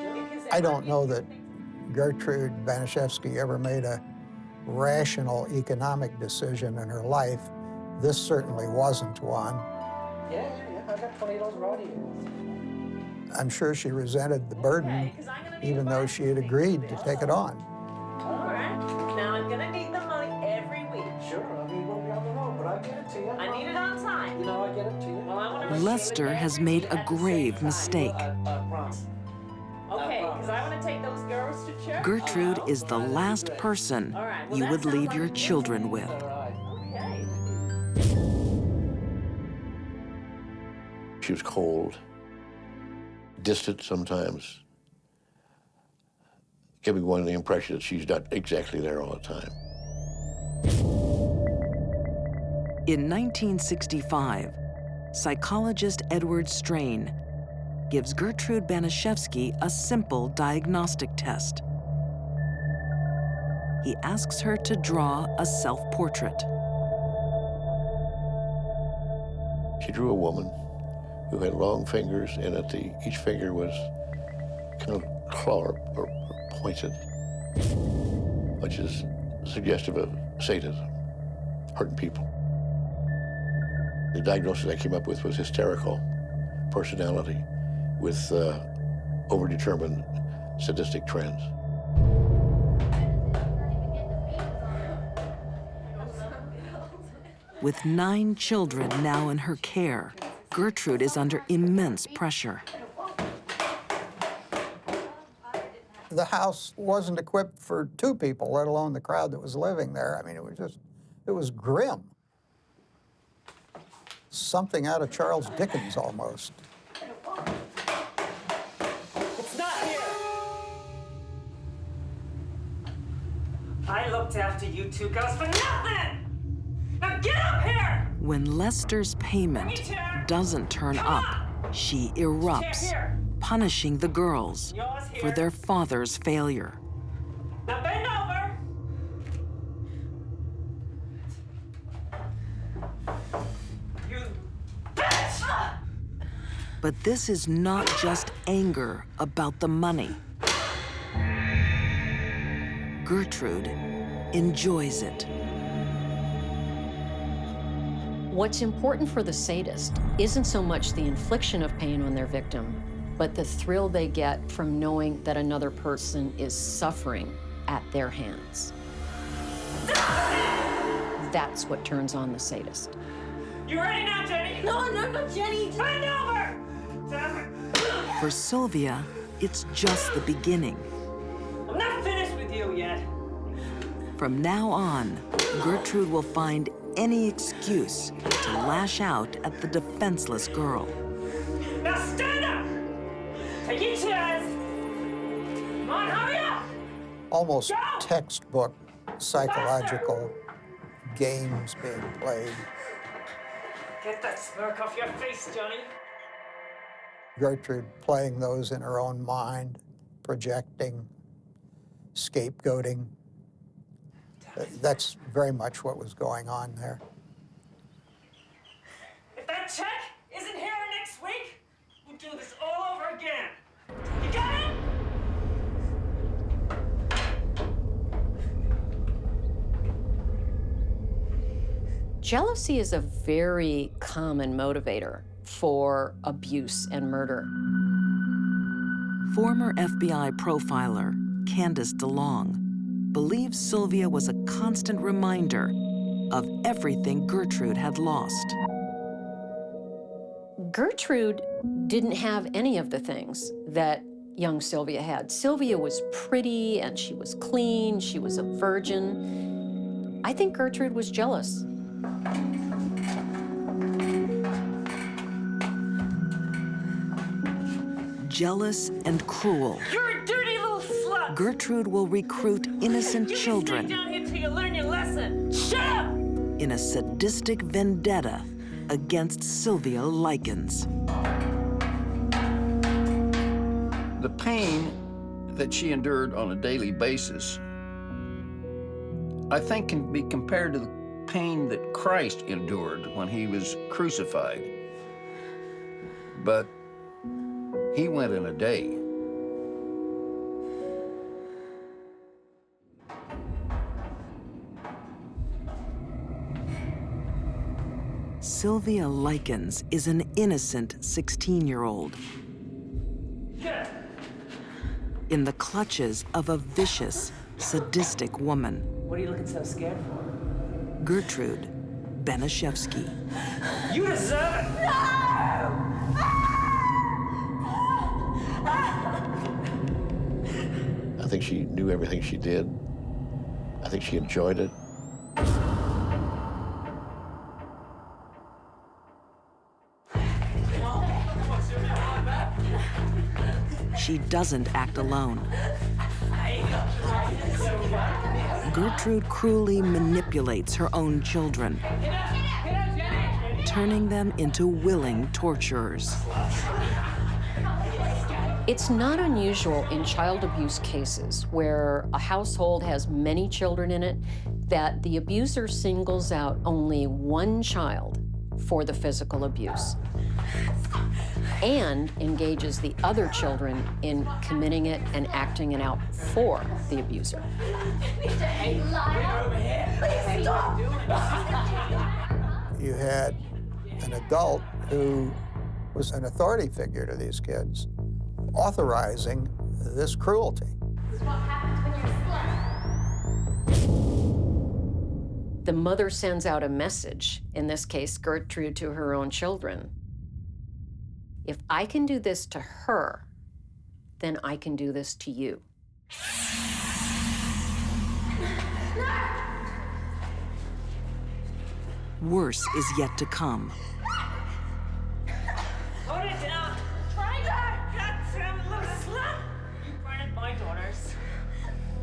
Sure. I don't know that Gertrude Baniszewski ever made a rational economic decision in her life. This certainly wasn't one. Yeah, I got $20 right here. I'm sure she resented the burden, even though she had agreed to take it on. All right. Now I'm gonna need the money every week. Sure, I mean, we'll be on the road, but I get it to you. I need it on time. You know, I get it to you. Well, I want to Lester has made a grave mistake. Okay, because I want to take those girls to church. Gertrude is the last person you would leave your children with. Okay. She was cold, distant sometimes, giving one the impression that she's not exactly there all the time. In 1965, psychologist Edward Strain gives Gertrude Baniszewski a simple diagnostic test. He asks her to draw a self-portrait. She drew a woman who had long fingers, and at each finger was kind of clawed or pointed, which is suggestive of sadism, hurting people. The diagnosis I came up with was hysterical personality with overdetermined sadistic trends. With 9 children now in her care, Gertrude is under immense pressure. The house wasn't equipped for 2 people, let alone the crowd that was living there. I mean, it was grim. Something out of Charles Dickens almost. It's not here. I looked after you 2 girls for nothing. Now get up here. When Lester's payment doesn't turn up, she erupts, punishing the girls for their father's failure. Now bend over. You bitch! But this is not just anger about the money. Gertrude enjoys it. What's important for the sadist isn't so much the infliction of pain on their victim, but the thrill they get from knowing that another person is suffering at their hands. That's what turns on the sadist. You ready now, Jenny? No, Jenny. Just bend over. For Sylvia, it's just the beginning. I'm not finished with you yet. From now on, Gertrude will find any excuse to lash out at the defenseless girl. Now stand up. Take your chairs. Come on, hurry up. Almost textbook psychological games being played. Get that smirk off your face, Johnny. Gertrude playing those in her own mind, projecting, scapegoating. That's very much what was going on there. If that check isn't here next week, we'll do this all over again. You got it? Jealousy is a very common motivator for abuse and murder. Former FBI profiler Candace DeLong believes Sylvia was a constant reminder of everything Gertrude had lost. Gertrude didn't have any of the things that young Sylvia had. Sylvia was pretty and she was clean, she was a virgin. I think Gertrude was jealous. Jealous and cruel, You're a dirty little slut. Gertrude will recruit innocent children Stay down here till you learn your lesson. Shut up. in a sadistic vendetta against Sylvia Likens. The pain that she endured on a daily basis, I think, can be compared to the pain that Christ endured when he was crucified. But he went in a day. Sylvia Likens is an innocent 16-year-old in the clutches of a vicious, sadistic woman. What are you looking so scared for? Gertrude Baniszewski. You deserve it! I think she knew everything she did. I think she enjoyed it. She doesn't act alone. Gertrude cruelly manipulates her own children, turning them into willing torturers. It's not unusual in child abuse cases where a household has many children in it that the abuser singles out only one child for the physical abuse and engages the other children in committing it and acting it out for the abuser. You had an adult who was an authority figure to these kids, authorizing this cruelty. The mother sends out a message, in this case, Gertrude to her own children. If I can do this to her, then I can do this to you. Worse is yet to come. Put it down! Try that! Goddamn little slut! You burned my daughters.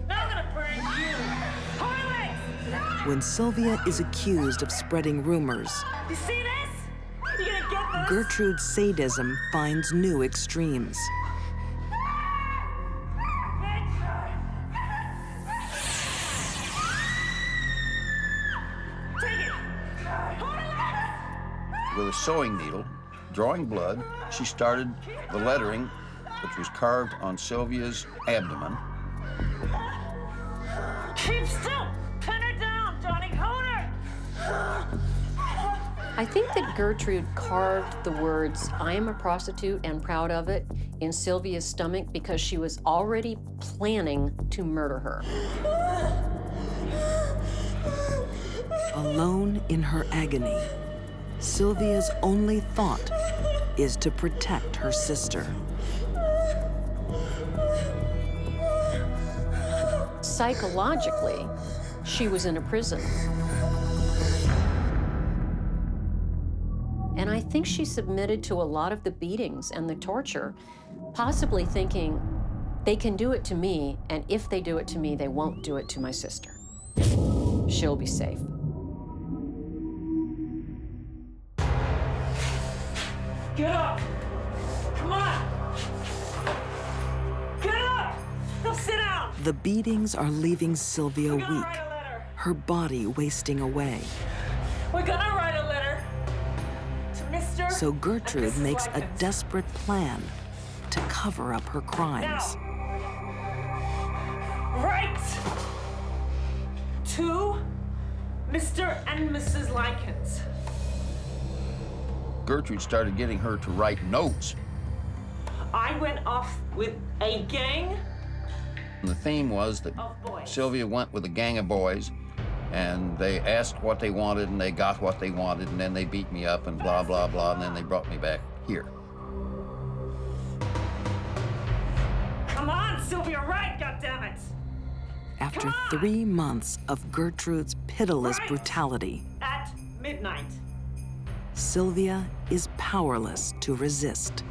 Now I'm gonna burn you! Harley! When Sylvia is accused of spreading rumors, You see this? You gonna get this? Gertrude's sadism finds new extremes. With a sewing needle, drawing blood, she started the lettering, which was carved on Sylvia's abdomen. Keep still! Pin her down, Johnny! Hold her! I think that Gertrude carved the words, "I am a prostitute and proud of it," in Sylvia's stomach because she was already planning to murder her. Alone in her agony, Sylvia's only thought is to protect her sister. Psychologically, she was in a prison. And I think she submitted to a lot of the beatings and the torture, possibly thinking, they can do it to me, and if they do it to me, they won't do it to my sister. She'll be safe. Get up! Come on! Get up! Now sit down! The beatings are leaving Sylvia weak, her body wasting away. We're gonna write a letter to Mr. So Gertrude makes a desperate plan to cover up her crimes. Right to Mr. and Mrs. Likens. Gertrude started getting her to write notes. I went off with a gang. And the theme was that Sylvia went with a gang of boys, and they asked what they wanted, and they got what they wanted, and then they beat me up, and blah, blah, blah, and then they brought me back here. Come on, Sylvia, right, goddammit! After 3 months of Gertrude's pitiless brutality, At midnight. Sylvia is powerless to resist.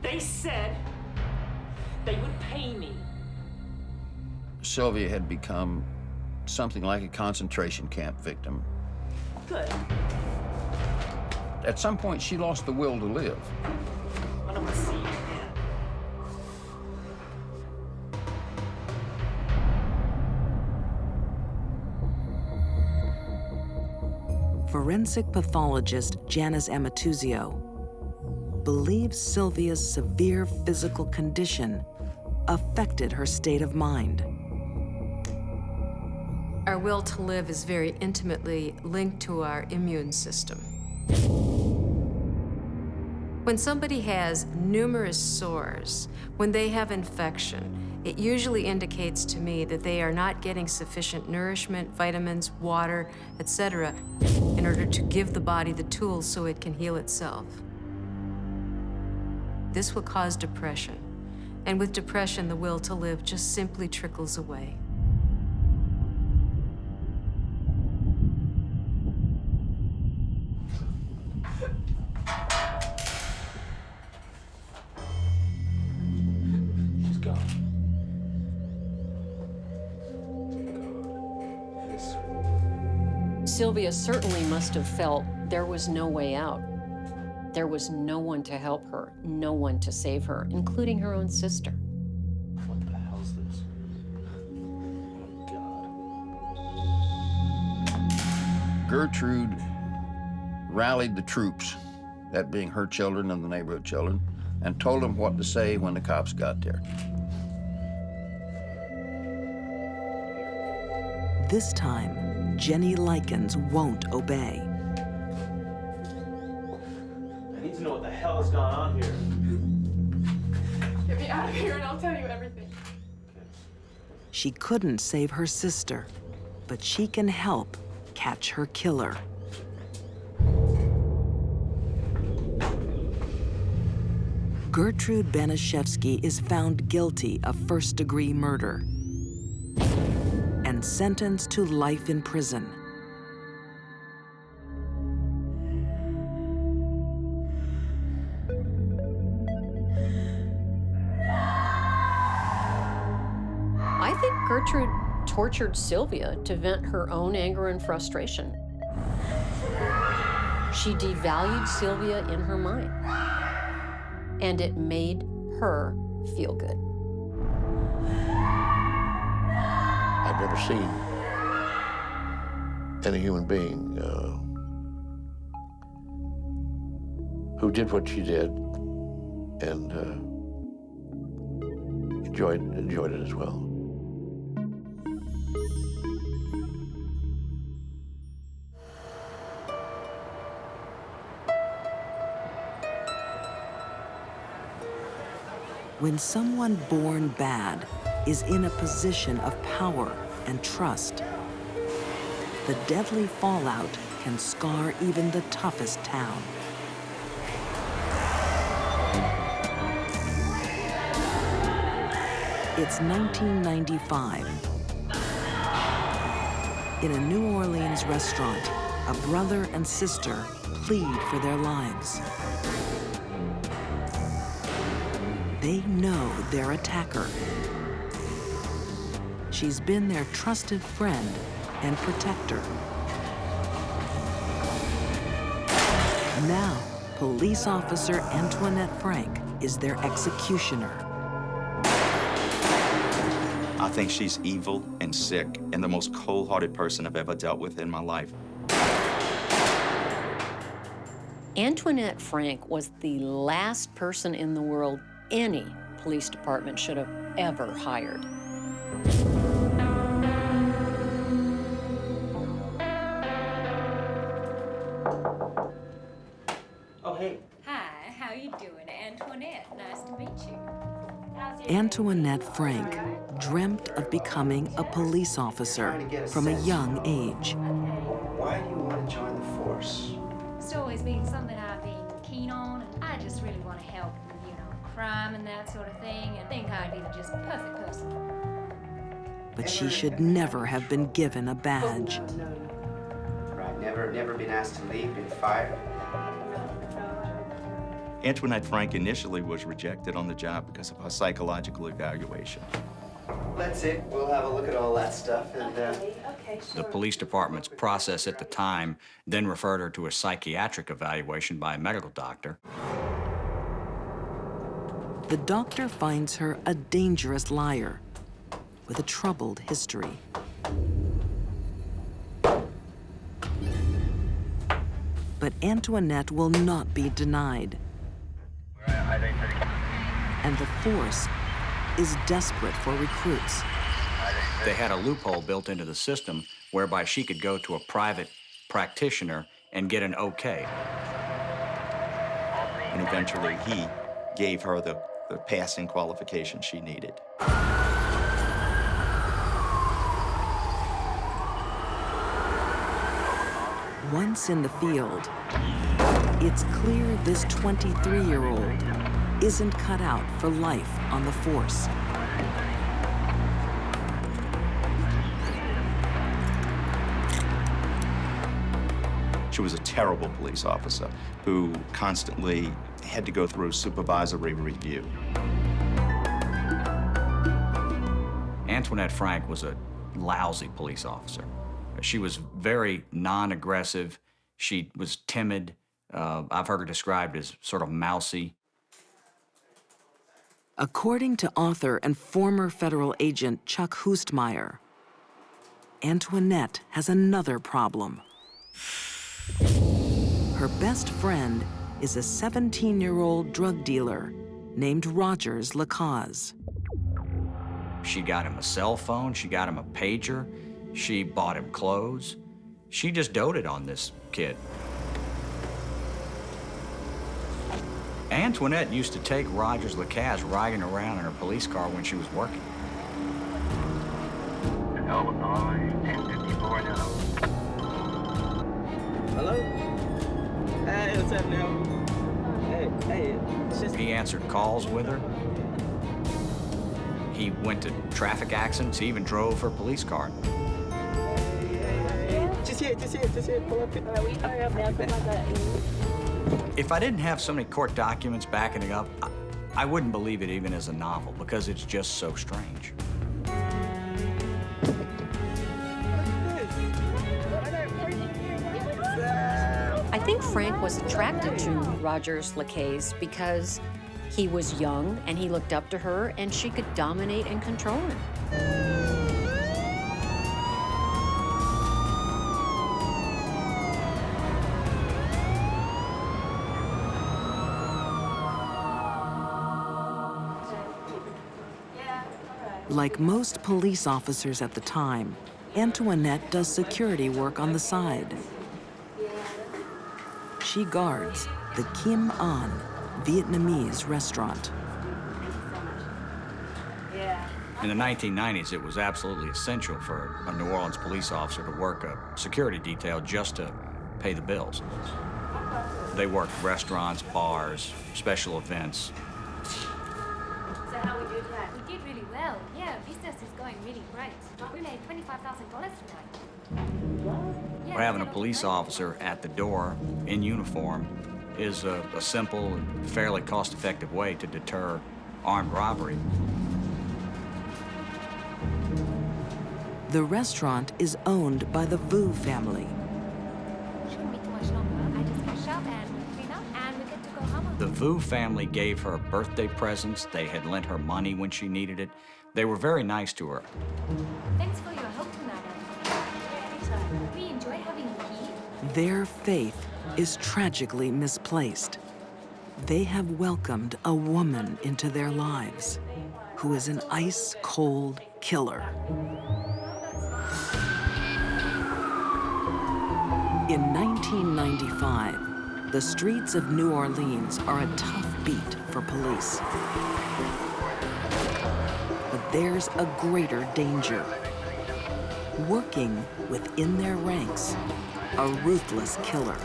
They said they would pay me. Sylvia had become something like a concentration camp victim. Good. At some point, she lost the will to live. I don't want to see you again. Forensic pathologist Janice Amatuzio believes Sylvia's severe physical condition affected her state of mind. Our will to live is very intimately linked to our immune system. When somebody has numerous sores, when they have infection, it usually indicates to me that they are not getting sufficient nourishment, vitamins, water, etc., in order to give the body the tools so it can heal itself. This will cause depression, and with depression, the will to live just simply trickles away. She's gone. Sylvia certainly must have felt there was no way out. There was no one to help her, no one to save her, including her own sister. What the hell's this? Oh, God. Gertrude rallied the troops, that being her children and the neighborhood children, and told them what to say when the cops got there. This time, Jenny Likens won't obey. I need to know what the hell has gone on here. Get me out of here and I'll tell you everything. She couldn't save her sister, but she can help catch her killer. Gertrude Baniszewski is found guilty of first-degree murder and sentenced to life in prison. I think Gertrude tortured Sylvia to vent her own anger and frustration. She devalued Sylvia in her mind, and it made her feel good. I've never seen any human being who did what she did and enjoyed it as well. When someone born bad is in a position of power and trust, the deadly fallout can scar even the toughest town. It's 1995. In a New Orleans restaurant, a brother and sister plead for their lives. They know their attacker. She's been their trusted friend and protector. Now, police officer Antoinette Frank is their executioner. I think she's evil and sick and the most cold-hearted person I've ever dealt with in my life. Antoinette Frank was the last person in the world any police department should have ever hired. Oh, hey. Hi, how you doing? Antoinette, nice to meet you. Antoinette Frank dreamt of becoming a police officer from a young age. Why do you want to join the force? It's always been something I've been keen on, and I just really want to help with, crime and that sort of thing, and think I'd be just the perfect person. But she should never have been given a badge. Right, never been asked to leave, been fired? Antoinette Frank initially was rejected on the job because of her psychological evaluation. That's it. We'll have a look at all that stuff and The police department's process at the time then referred her to a psychiatric evaluation by a medical doctor. The doctor finds her a dangerous liar with a troubled history. But Antoinette will not be denied. And the force is desperate for recruits. They had a loophole built into the system whereby she could go to a private practitioner and get an okay. And eventually he gave her the passing qualification she needed. Once in the field, it's clear this 23-year-old isn't cut out for life on the force. She was a terrible police officer who constantly had to go through supervisory review. Antoinette Frank was a lousy police officer. She was very non-aggressive. She was timid. I've heard her described as sort of mousy. According to author and former federal agent Chuck Hoostmeyer, Antoinette has another problem. Her best friend is a 17-year-old drug dealer named Rogers Lacaze. She got him a cell phone. She got him a pager. She bought him clothes. She just doted on this kid. Antoinette used to take Rogers Lacaze riding around in her police car when she was working. Illinois, 1054 now. Hello? Hey, what's up now? Hey, it's just... He answered calls with her. He went to traffic accidents. He even drove her police car. Just here, pull up. We hurry up now, If I didn't have so many court documents backing it up, I wouldn't believe it even as a novel because it's just so strange. I think Frank was attracted to Rogers Lacaze because he was young and he looked up to her and she could dominate and control him. Like most police officers at the time, Antoinette does security work on the side. She guards the Kim An Vietnamese restaurant. In the 1990s, it was absolutely essential for a New Orleans police officer to work a security detail just to pay the bills. They worked restaurants, bars, special events. So how we do that? We did really well. Yeah, business is going really great. We made $25,000 tonight. Or having a police officer at the door in uniform is a simple and fairly cost-effective way to deter armed robbery. The restaurant is owned by the Vu family. Shouldn't be too much longer. I just finish up and clean up and we get to go home. The Vu family gave her birthday presents. They had lent her money when she needed it. They were very nice to her. Thanks for your help, madam. We enjoy having you here. Their faith is tragically misplaced. They have welcomed a woman into their lives who is an ice-cold killer. In 1995, the streets of New Orleans are a tough beat for police. But there's a greater danger. Working within their ranks, a ruthless killer.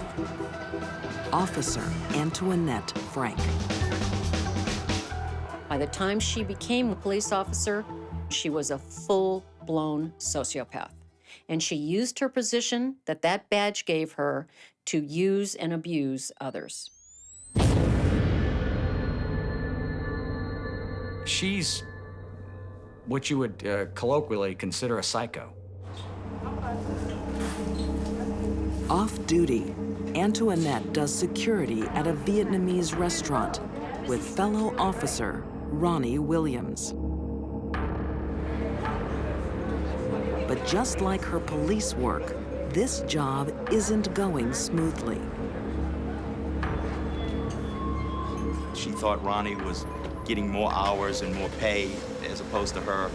Officer Antoinette Frank. By the time she became a police officer, she was a full-blown sociopath. And she used her position that badge gave her to use and abuse others. She's what you would colloquially consider a psycho. Off duty, Antoinette does security at a Vietnamese restaurant with fellow officer Ronnie Williams. But just like her police work, this job isn't going smoothly. She thought Ronnie was getting more hours and more pay as opposed to her.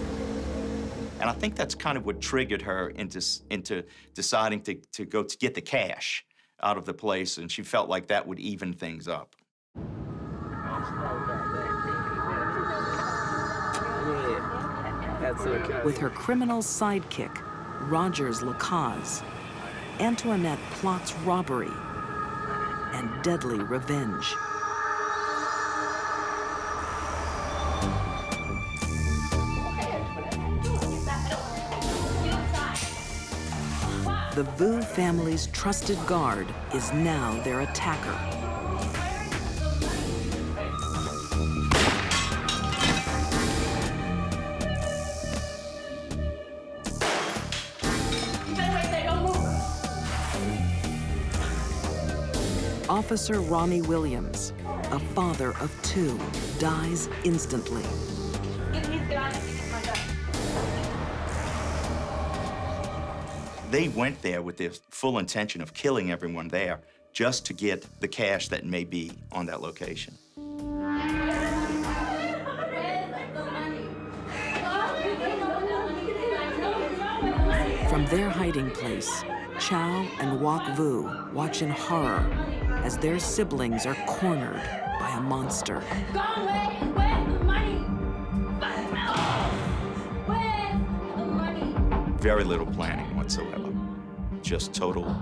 And I think that's kind of what triggered her into deciding to go to get the cash out of the place, and she felt like that would even things up. That's okay. With her criminal sidekick, Rogers Lacaze, Antoinette plots robbery and deadly revenge. The Vu family's trusted guard is now their attacker. Officer Ronnie Williams, a father of 2, dies instantly. They went there with the full intention of killing everyone there just to get the cash that may be on that location. From their hiding place, Chow and Wok Vu watch in horror as their siblings are cornered by a monster. Very little planning whatsoever. Just total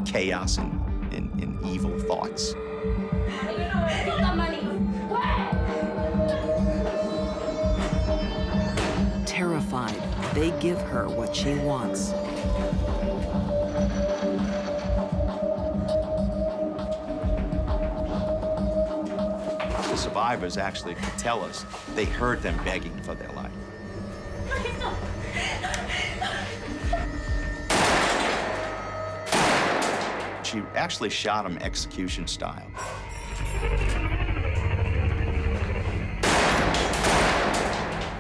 chaos and evil thoughts. Terrified, they give her what she wants. The survivors actually could tell us they heard them begging for their life. She actually shot him execution style.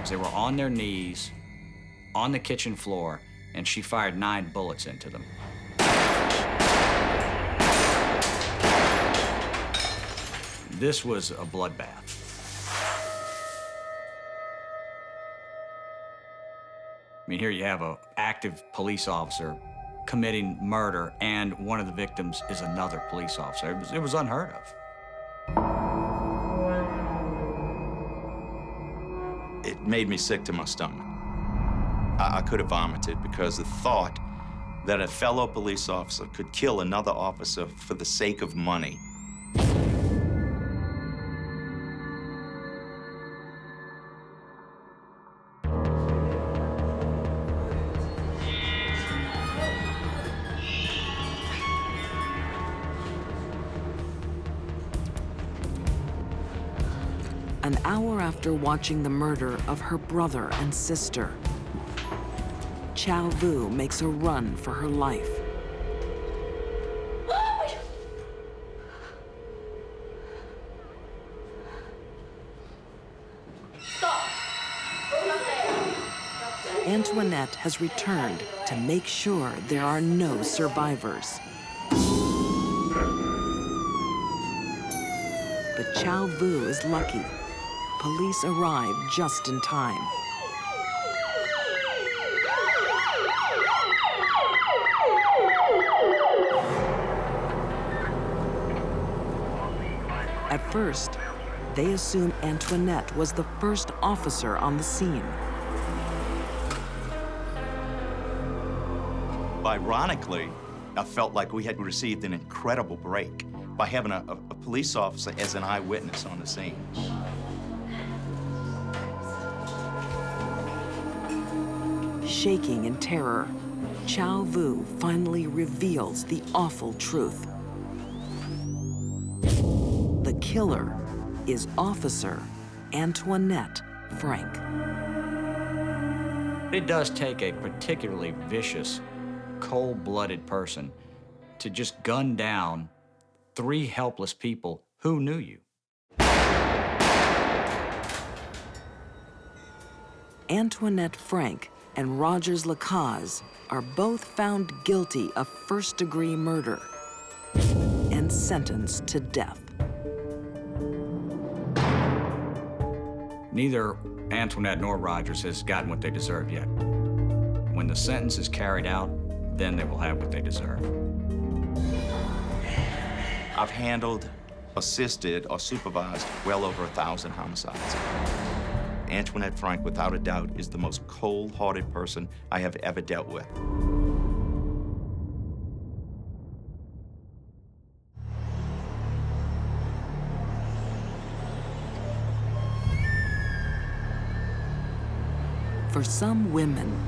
They were on their knees, on the kitchen floor, and she fired 9 bullets into them. This was a bloodbath. I mean, here you have an active police officer committing murder, and one of the victims is another police officer. It was unheard of. It made me sick to my stomach. I could have vomited because the thought that a fellow police officer could kill another officer for the sake of money. An hour after watching the murder of her brother and sister, Chow Vu makes a run for her life. Antoinette has returned to make sure there are no survivors. But Chow Vu is lucky. Police arrive just in time. At first, they assume Antoinette was the first officer on the scene. Ironically, I felt like we had received an incredible break by having a police officer as an eyewitness on the scene. Shaking in terror, Chow Vu finally reveals the awful truth. The killer is Officer Antoinette Frank. It does take a particularly vicious, cold-blooded person to just gun down 3 helpless people who knew you. Antoinette Frank and Rogers Lacaze are both found guilty of first-degree murder and sentenced to death. Neither Antoinette nor Rogers has gotten what they deserve yet. When the sentence is carried out, then they will have what they deserve. I've handled, assisted, or supervised well over 1,000 homicides. Antoinette Frank, without a doubt, is the most cold-hearted person I have ever dealt with. For some women,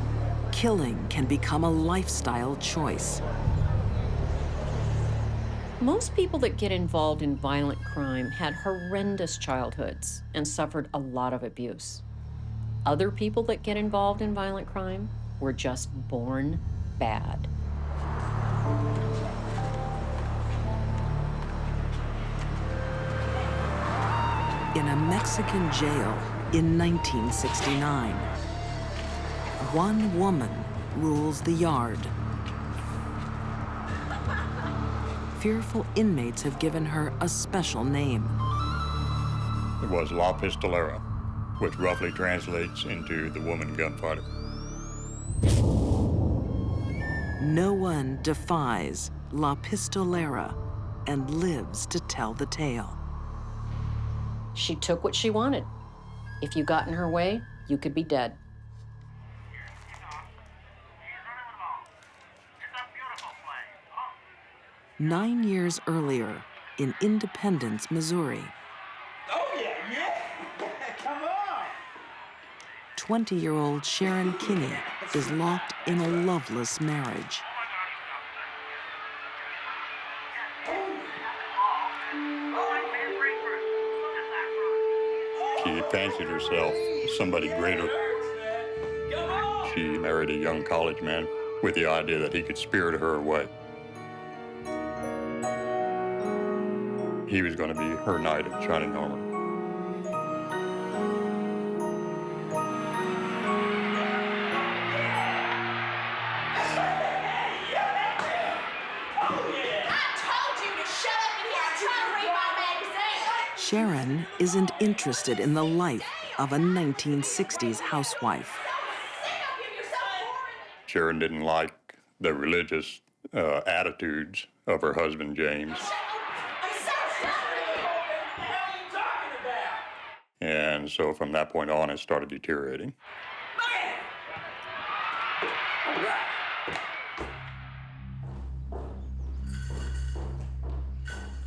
killing can become a lifestyle choice. Most people that get involved in violent crime had horrendous childhoods and suffered a lot of abuse. Other people that get involved in violent crime were just born bad. In a Mexican jail in 1969, one woman rules the yard. Fearful inmates have given her a special name. It was La Pistolera, which roughly translates into the woman gunfighter. No one defies La Pistolera and lives to tell the tale. She took what she wanted. If you got in her way, you could be dead. Nine years earlier, in Independence, Missouri, Oh, yeah. Come on. 20-year-old Sharon Kenny is locked in a loveless marriage. She fancied herself somebody greater. She married a young college man with the idea that he could spirit her away. He was going to be her knight in shining armor. Sharon isn't interested in the life of a 1960s housewife. Sharon didn't like the religious attitudes of her husband, James. And so from that point on, it started deteriorating.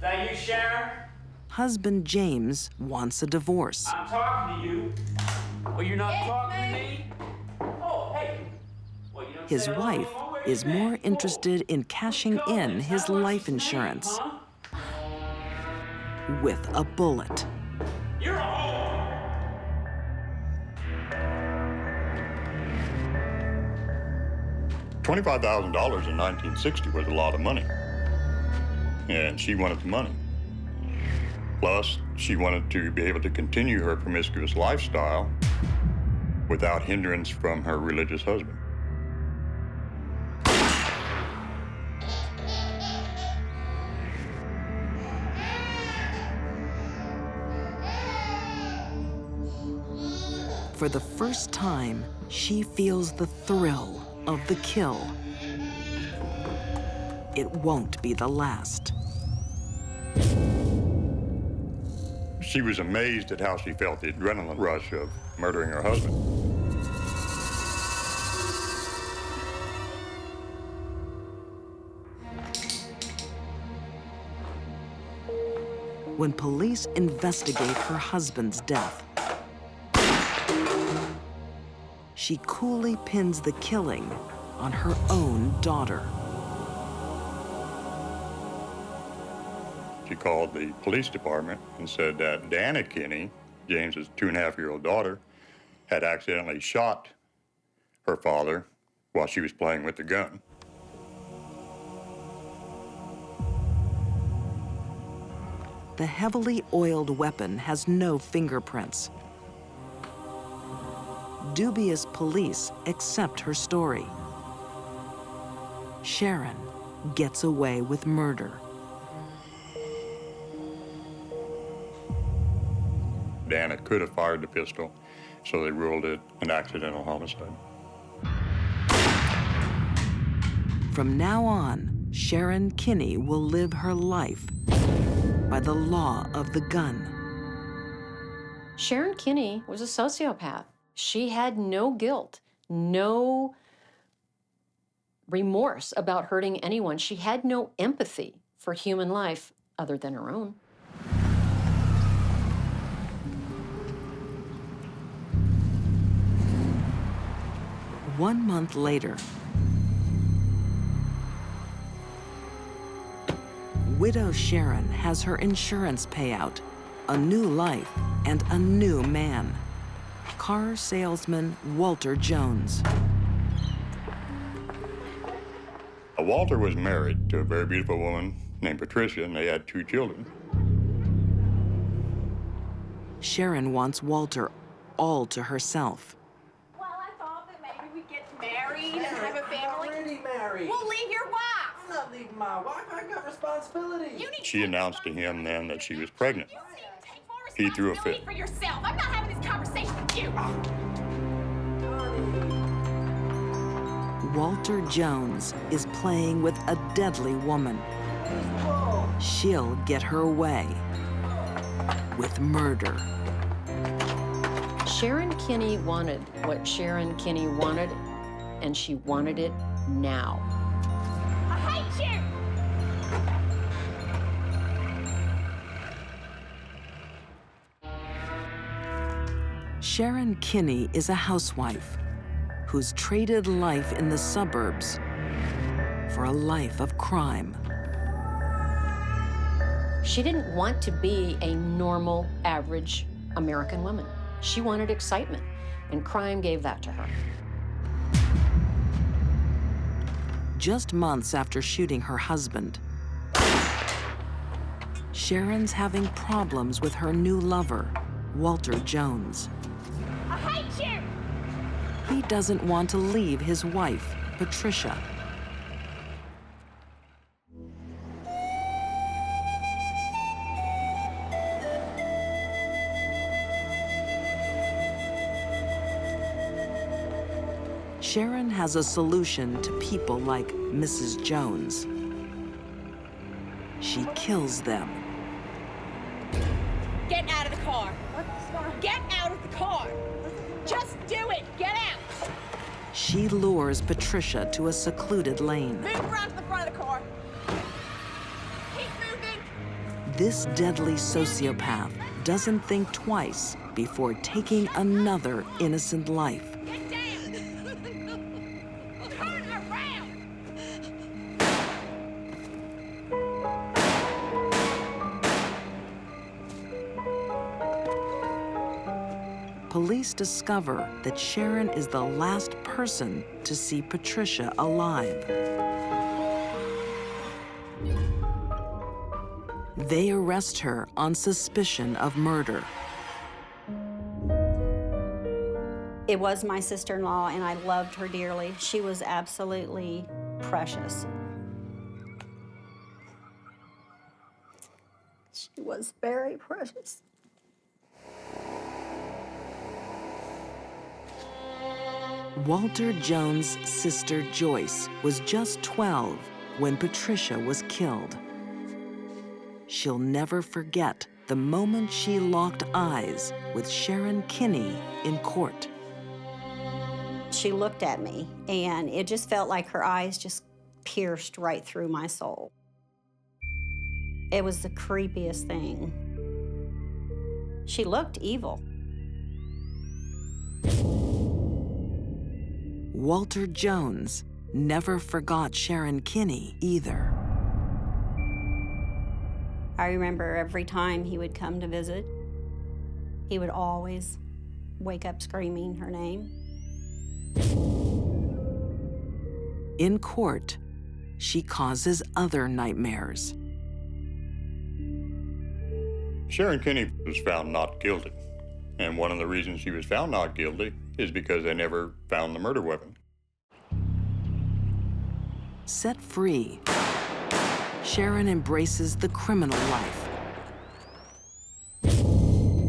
That you, Sharon? Husband James wants a divorce. I'm talking to you. Well, you're not talking to me? Oh, hey. Well, you don't His say wife is more interested in cashing in his life insurance with a bullet. You're a whore. $25,000 in 1960 was a lot of money. And she wanted the money. Plus, she wanted to be able to continue her promiscuous lifestyle without hindrance from her religious husband. For the first time, she feels the thrill of the kill. It won't be the last. She was amazed at how she felt the adrenaline rush of murdering her husband. When police investigate her husband's death, she coolly pins the killing on her own daughter. She called the police department and said that Dana Kenny, James's 2.5-year-old daughter, had accidentally shot her father while she was playing with the gun. The heavily oiled weapon has no fingerprints. Dubious police accept her story. Sharon gets away with murder. Dana could have fired the pistol, so they ruled it an accidental homicide. From now on, Sharon Kenny will live her life by the law of the gun. Sharon Kenny was a sociopath. She had no guilt, no remorse about hurting anyone. She had no empathy for human life other than her own. One month later, widow Sharon has her insurance payout, a new life, and a new man. Car salesman Walter Jones. Walter was married to a very beautiful woman named Patricia, and they had 2 children. Sharon wants Walter all to herself. Well, I thought that maybe we'd get married and have a family. I'm already married. Well, leave your wife. I'm not leaving my wife. I got responsibilities. She announced to him then that she was pregnant. He threw a fit. For yourself. I'm not having this conversation with you. Walter Jones is playing with a deadly woman. She'll get her way with murder. Sharon Kenny wanted what Sharon Kenny wanted, and she wanted it now. I hate you. Sharon Kenny is a housewife who's traded life in the suburbs for a life of crime. She didn't want to be a normal, average American woman. She wanted excitement, and crime gave that to her. Just months after shooting her husband, Sharon's having problems with her new lover, Walter Jones. I hate you. He doesn't want to leave his wife, Patricia. Sharon has a solution to people like Mrs. Jones. She kills them. Get out of the car. Get out of the car. Just do it. Get out. She lures Patricia to a secluded lane. Move around to the front of the car. Keep moving. This deadly sociopath doesn't think twice before taking another innocent life. Get down. Turn around. Police discover that Sharon is the last person to see Patricia alive. They arrest her on suspicion of murder. It was my sister-in-law, and I loved her dearly. She was absolutely precious. She was very precious. Walter Jones' sister Joyce was just 12 when Patricia was killed. She'll never forget the moment she locked eyes with Sharon Kenny in court. She looked at me, and it just felt like her eyes just pierced right through my soul. It was the creepiest thing. She looked evil. Walter Jones never forgot Sharon Kenny either. I remember every time he would come to visit, he would always wake up screaming her name. In court, she causes other nightmares. Sharon Kenny was found not guilty. And one of the reasons she was found not guilty is because they never found the murder weapon. Set free, Sharon embraces the criminal life,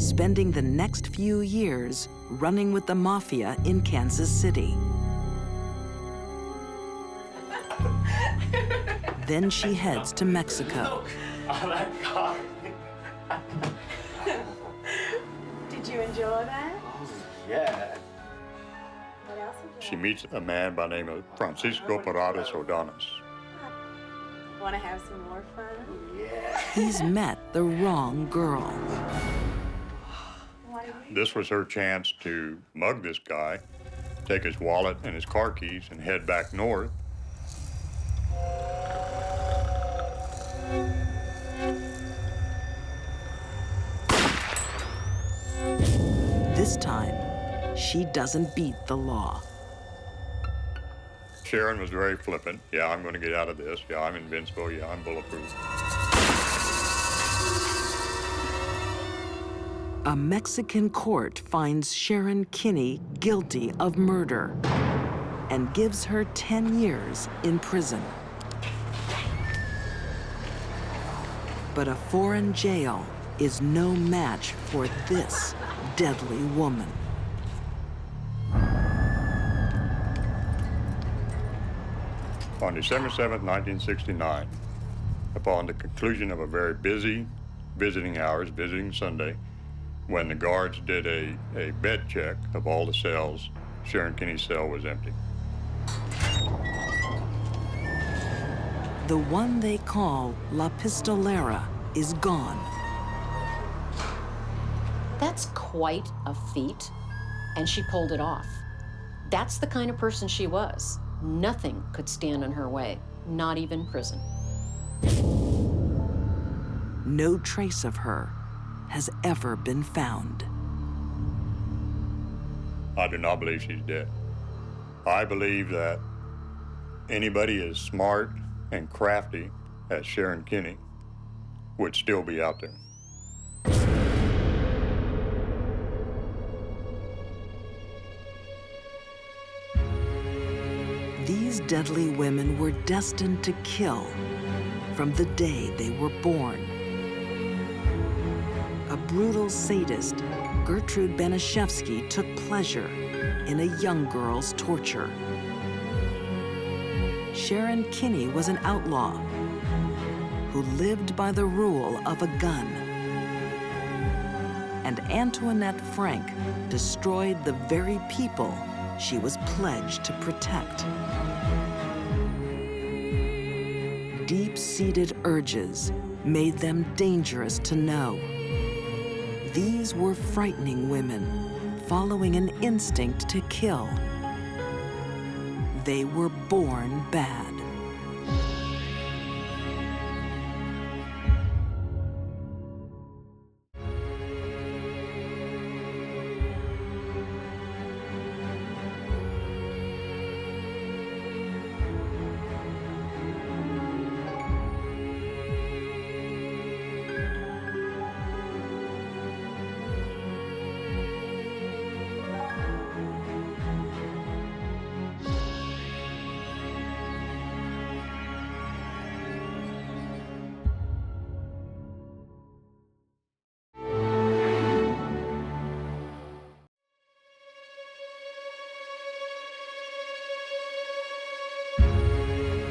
spending the next few years running with the mafia in Kansas City. Then she heads to Mexico. Oh my God. Did you enjoy that? Yeah. What else did you She meets a man by the name of Francisco Paredes Ordonez. want to have some more fun? Yeah. He's met the wrong girl. This was her chance to mug this guy, take his wallet and his car keys, and head back north. This time, she doesn't beat the law. Sharon was very flippant. Yeah, I'm going to get out of this. Yeah, I'm invincible. Yeah, I'm bulletproof. A Mexican court finds Sharon Kenny guilty of murder and gives her 10 years in prison. But a foreign jail is no match for this deadly woman. On December 7th, 1969, upon the conclusion of a very busy visiting hours, visiting Sunday, when the guards did a bed check of all the cells, Sharon Kenny's cell was empty. The one they call La Pistolera is gone. That's quite a feat, and she pulled it off. That's the kind of person she was. Nothing could stand in her way, not even prison. No trace of her has ever been found. I do not believe she's dead. I believe that anybody as smart and crafty as Sharon Kenny would still be out there. These deadly women were destined to kill from the day they were born. A brutal sadist, Gertrude Baniszewski took pleasure in a young girl's torture. Sharon Kenny was an outlaw who lived by the rule of a gun. And Antoinette Frank destroyed the very people she was pledged to protect. Deep-seated urges made them dangerous to know. These were frightening women, following an instinct to kill. They were born bad.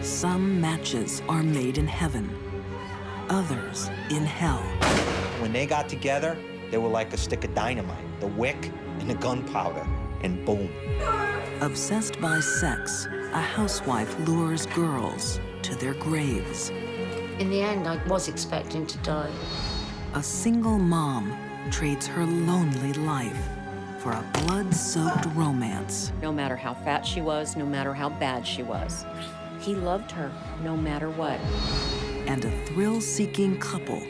Some matches are made in heaven, others in hell. When they got together, they were like a stick of dynamite, the wick and the gunpowder, and boom. Obsessed by sex, a housewife lures girls to their graves. In the end, I was expecting to die. A single mom trades her lonely life for a blood-soaked romance. No matter how fat she was, no matter how bad she was, he loved her no matter what. And a thrill-seeking couple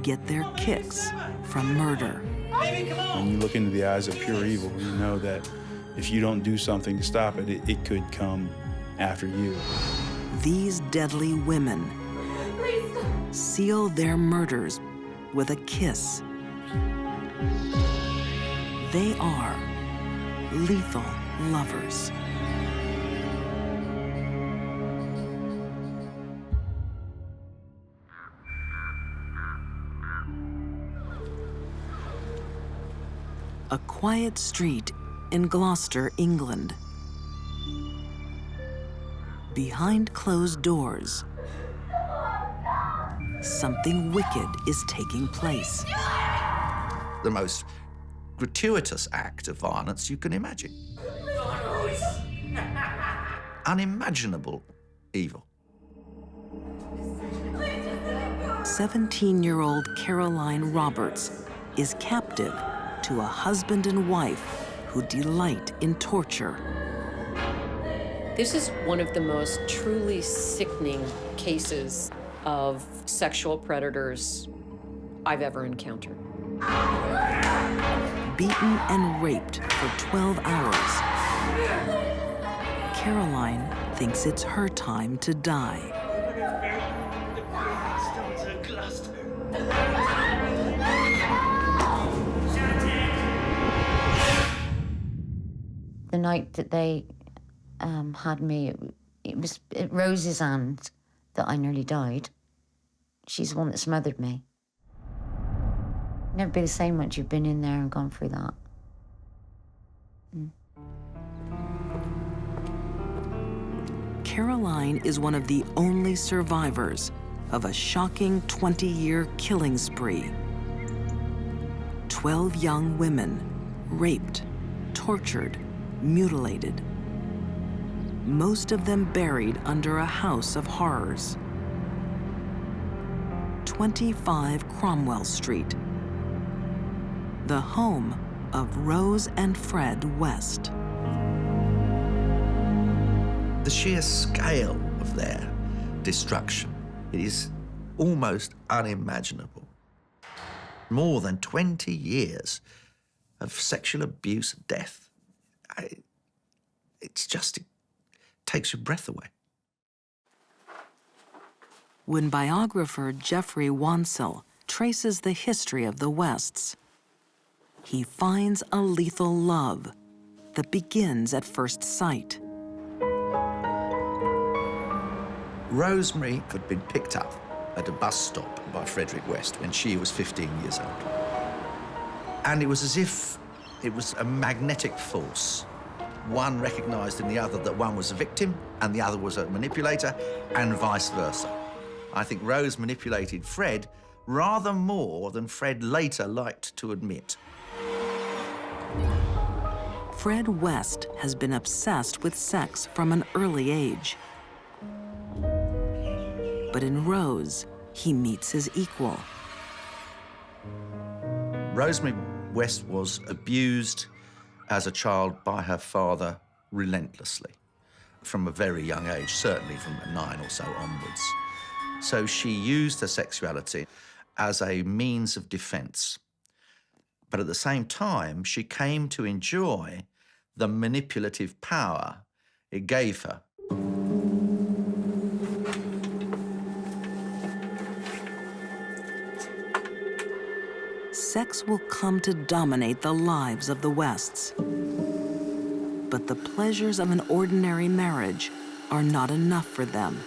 get their kicks from murder. When you look into the eyes of pure evil, you know that if you don't do something to stop it, it could come after you. These deadly women seal their murders with a kiss. They are lethal lovers. A quiet street in Gloucester, England. Behind closed doors, something wicked is taking place. The most gratuitous act of violence you can imagine. Unimaginable evil. 17-year-old Caroline Roberts is captive to a husband and wife who delight in torture. This is one of the most truly sickening cases of sexual predators I've ever encountered. Beaten and raped for 12 hours, Caroline thinks it's her time to die. The night that they had me, it was at Rose's hand that I nearly died. She's the one that smothered me. Never be the same once you've been in there and gone through that. Caroline is one of the only survivors of a shocking 20-year killing spree. 12 young women raped, tortured, mutilated. Most of them buried under a house of horrors. 25 Cromwell Street, the home of Rose and Fred West. The sheer scale of their destruction, it is almost unimaginable. More than 20 years of sexual abuse and death. It takes your breath away. When biographer Jeffrey Wansell traces the history of the Wests, he finds a lethal love that begins at first sight. Rosemary had been picked up at a bus stop by Frederick West when she was 15 years old. And it was as if it was a magnetic force. One recognized in the other that one was a victim and the other was a manipulator, and vice versa. I think Rose manipulated Fred rather more than Fred later liked to admit. Fred West has been obsessed with sex from an early age. But in Rose, he meets his equal. Rosemary West was abused as a child by her father relentlessly from a very young age, certainly from 9 or so onwards. So she used her sexuality as a means of defense. But at the same time, she came to enjoy the manipulative power it gave her. Sex will come to dominate the lives of the Wests. But the pleasures of an ordinary marriage are not enough for them.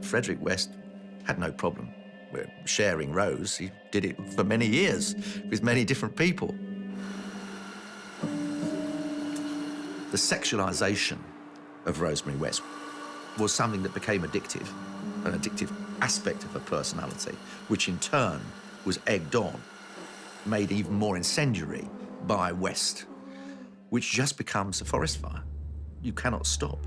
Frederick West had no problem with sharing Rose. He did it for many years with many different people. The sexualization of Rosemary West was something that became addictive, an addictive aspect of her personality, which in turn was egged on, made even more incendiary by West, which just becomes a forest fire. You cannot stop.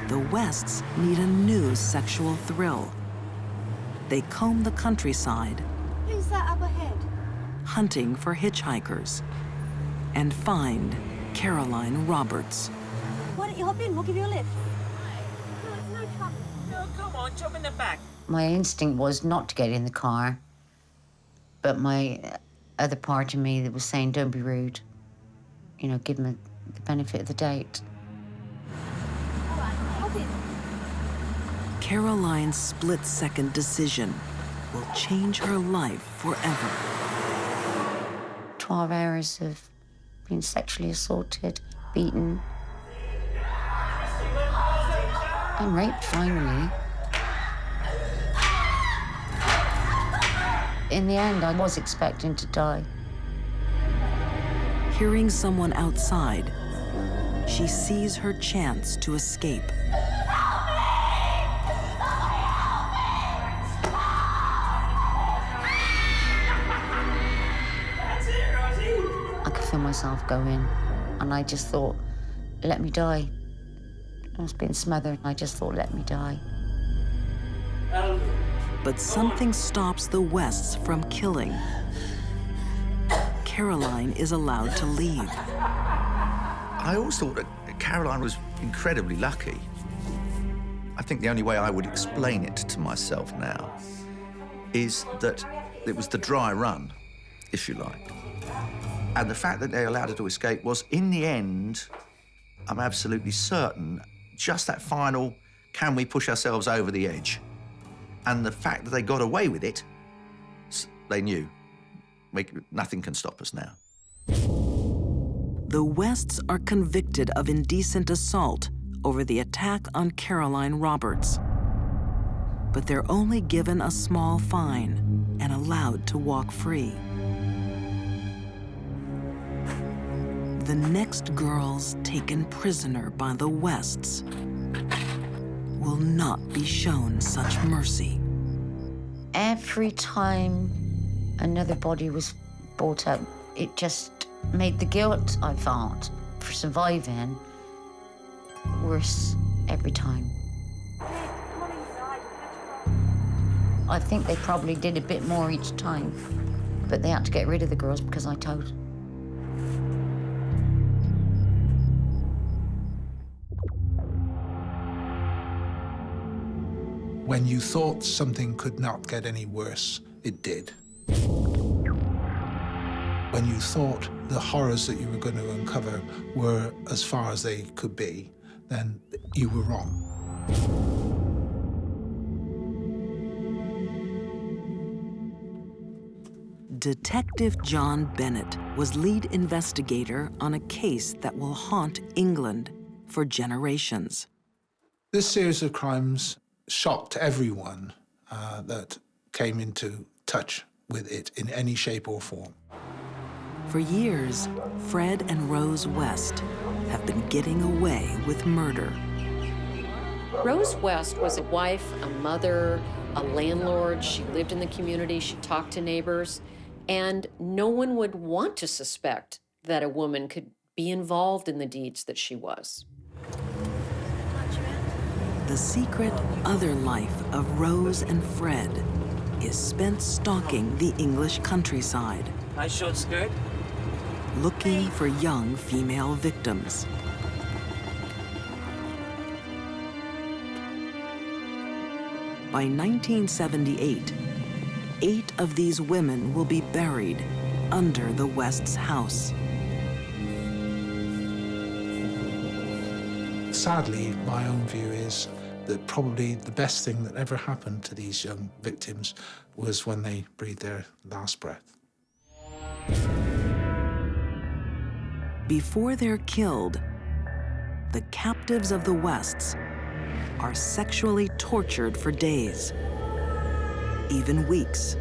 The Wests need a new sexual thrill. They comb the countryside, Who's that up ahead? hunting for hitchhikers, and find Caroline Roberts. Why don't you hop in? We'll give you a lift. No, come on, jump in the back. My instinct was not to get in the car, but my other part of me that was saying, don't be rude. You know, give them the benefit of the doubt. Caroline's split-second decision will change her life forever. 12 hours of being sexually assaulted, beaten, and raped, finally. In the end, I was expecting to die. Hearing someone outside, she sees her chance to escape. I could feel myself go in, and I just thought, let me die. I was being smothered, and I just thought, let me die. But something stops the Wests from killing. Caroline is allowed to leave. I always thought that Caroline was incredibly lucky. I think the only way I would explain it to myself now is that it was the dry run, if you like. And the fact that they allowed her to escape was, in the end, I'm absolutely certain, just that final, can we push ourselves over the edge? And the fact that they got away with it, they knew, nothing can stop us now. The Wests are convicted of indecent assault over the attack on Caroline Roberts. But they're only given a small fine and allowed to walk free. The next girls taken prisoner by the Wests will not be shown such mercy. Every time another body was brought up, it just made the guilt I felt for surviving worse every time. I think they probably did a bit more each time, but they had to get rid of the girls because I told. When you thought something could not get any worse, it did. When you thought the horrors that you were going to uncover were as far as they could be, then you were wrong. Detective John Bennett was lead investigator on a case that will haunt England for generations. This series of crimes shocked everyone that came into touch with it in any shape or form. For years, Fred and Rose West have been getting away with murder. Rose West was a wife, a mother, a landlord. She lived in the community. She talked to neighbors. And no one would want to suspect that a woman could be involved in the deeds that she was. The secret other life of Rose and Fred is spent stalking the English countryside. Nice short skirt. Looking for young female victims. By 1978, 8 of these women will be buried under the West's house. Sadly, my own view is that probably the best thing that ever happened to these young victims was when they breathed their last breath. Before they're killed, the captives of the Wests are sexually tortured for days, even weeks.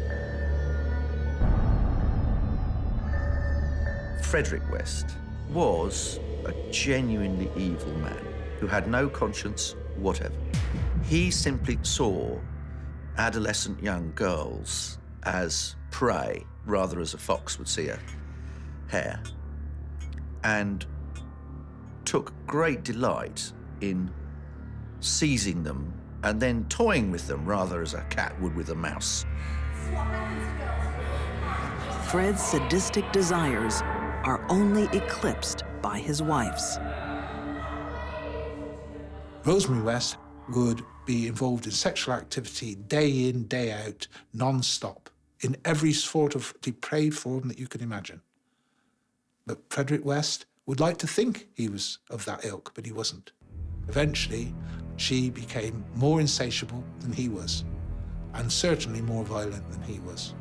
Frederick West was a genuinely evil man who had no conscience whatever. He simply saw adolescent young girls as prey, rather as a fox would see a hare, and took great delight in seizing them and then toying with them, rather as a cat would with a mouse. Fred's sadistic desires are only eclipsed by his wife's. Rosemary West would be involved in sexual activity day in, day out, non-stop, in every sort of depraved form that you can imagine. But Frederick West would like to think he was of that ilk, but he wasn't. Eventually, she became more insatiable than he was, and certainly more violent than he was.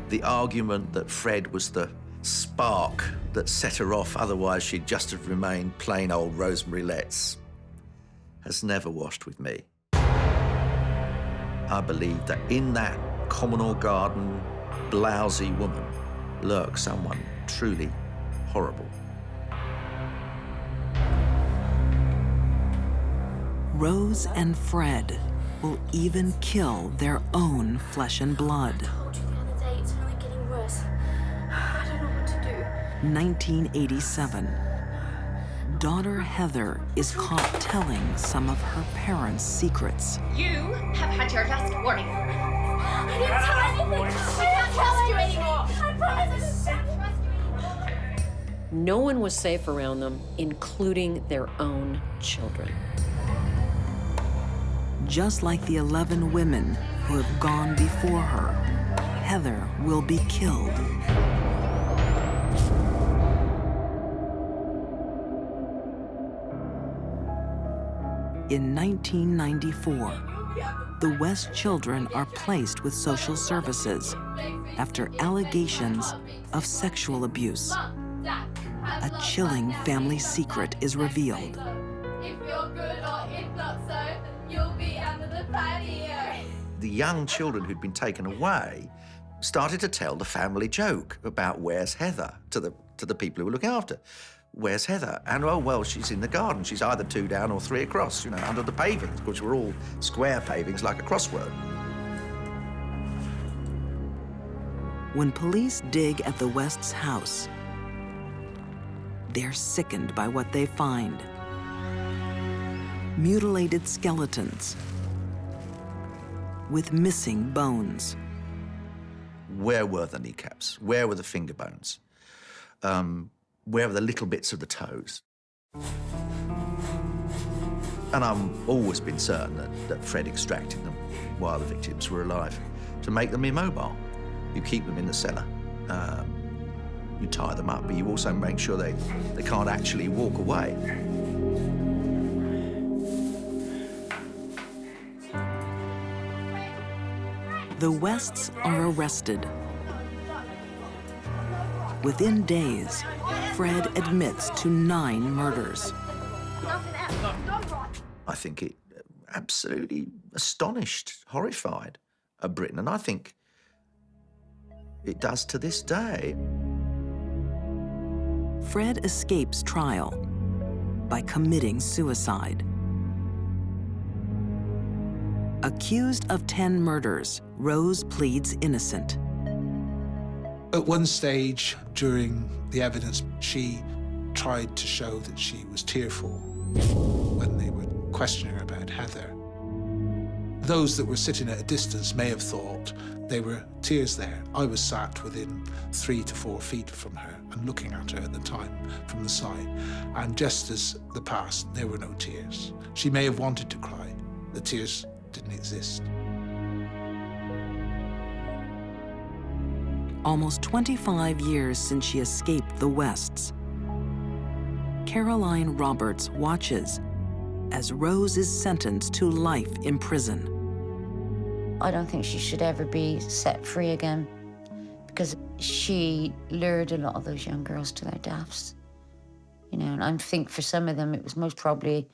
The argument that Fred was the spark that set her off, otherwise she'd just have remained plain old Rosemary Letts, has never washed with me. I believe that in that Commodore Garden blousy woman lurks someone truly horrible. Rose and Fred will even kill their own flesh and blood. I told you the other day, it's only getting worse. I don't know what to do. 1987. Daughter Heather is caught telling some of her parents' secrets. You have had your last warning. I didn't tell anything. I can't trust you anymore. I promise I can't trust you anymore. No one was safe around them, including their own children. Just like the 11 women who have gone before her, Heather will be killed. In 1994, the West children are placed with social services after allegations of sexual abuse. A chilling family secret is revealed. If you're good or if not so, you'll be under the patio. The young children who'd been taken away started to tell the family joke about where's Heather to the people who were looking after. Where's Heather? And, oh, well, she's in the garden. She's either 2 down or 3 across, you know, under the pavings, which were all square pavings like a crossword. When police dig at the West's house, they're sickened by what they find. Mutilated skeletons with missing bones. Where were the kneecaps? Where were the finger bones? Where were the little bits of the toes? And I've always been certain that Fred extracted them while the victims were alive to make them immobile. You keep them in the cellar. You tie them up, but you also make sure they can't actually walk away. The Wests are arrested. Within days, Fred admits to 9 murders. I think it absolutely astonished, horrified Britain, and I think it does to this day. Fred escapes trial by committing suicide. Accused of 10 murders, Rose pleads innocent. At one stage during the evidence, she tried to show that she was tearful when they were questioning her about Heather. Those that were sitting at a distance may have thought there were tears there. I was sat within 3 to 4 feet from her and looking at her at the time from the side. And just as the past, there were no tears. She may have wanted to cry. The tears didn't exist. Almost 25 years since she escaped the Wests, Caroline Roberts watches as Rose is sentenced to life in prison. I don't think she should ever be set free again because she lured a lot of those young girls to their deaths. You know, and I think for some of them it was most probably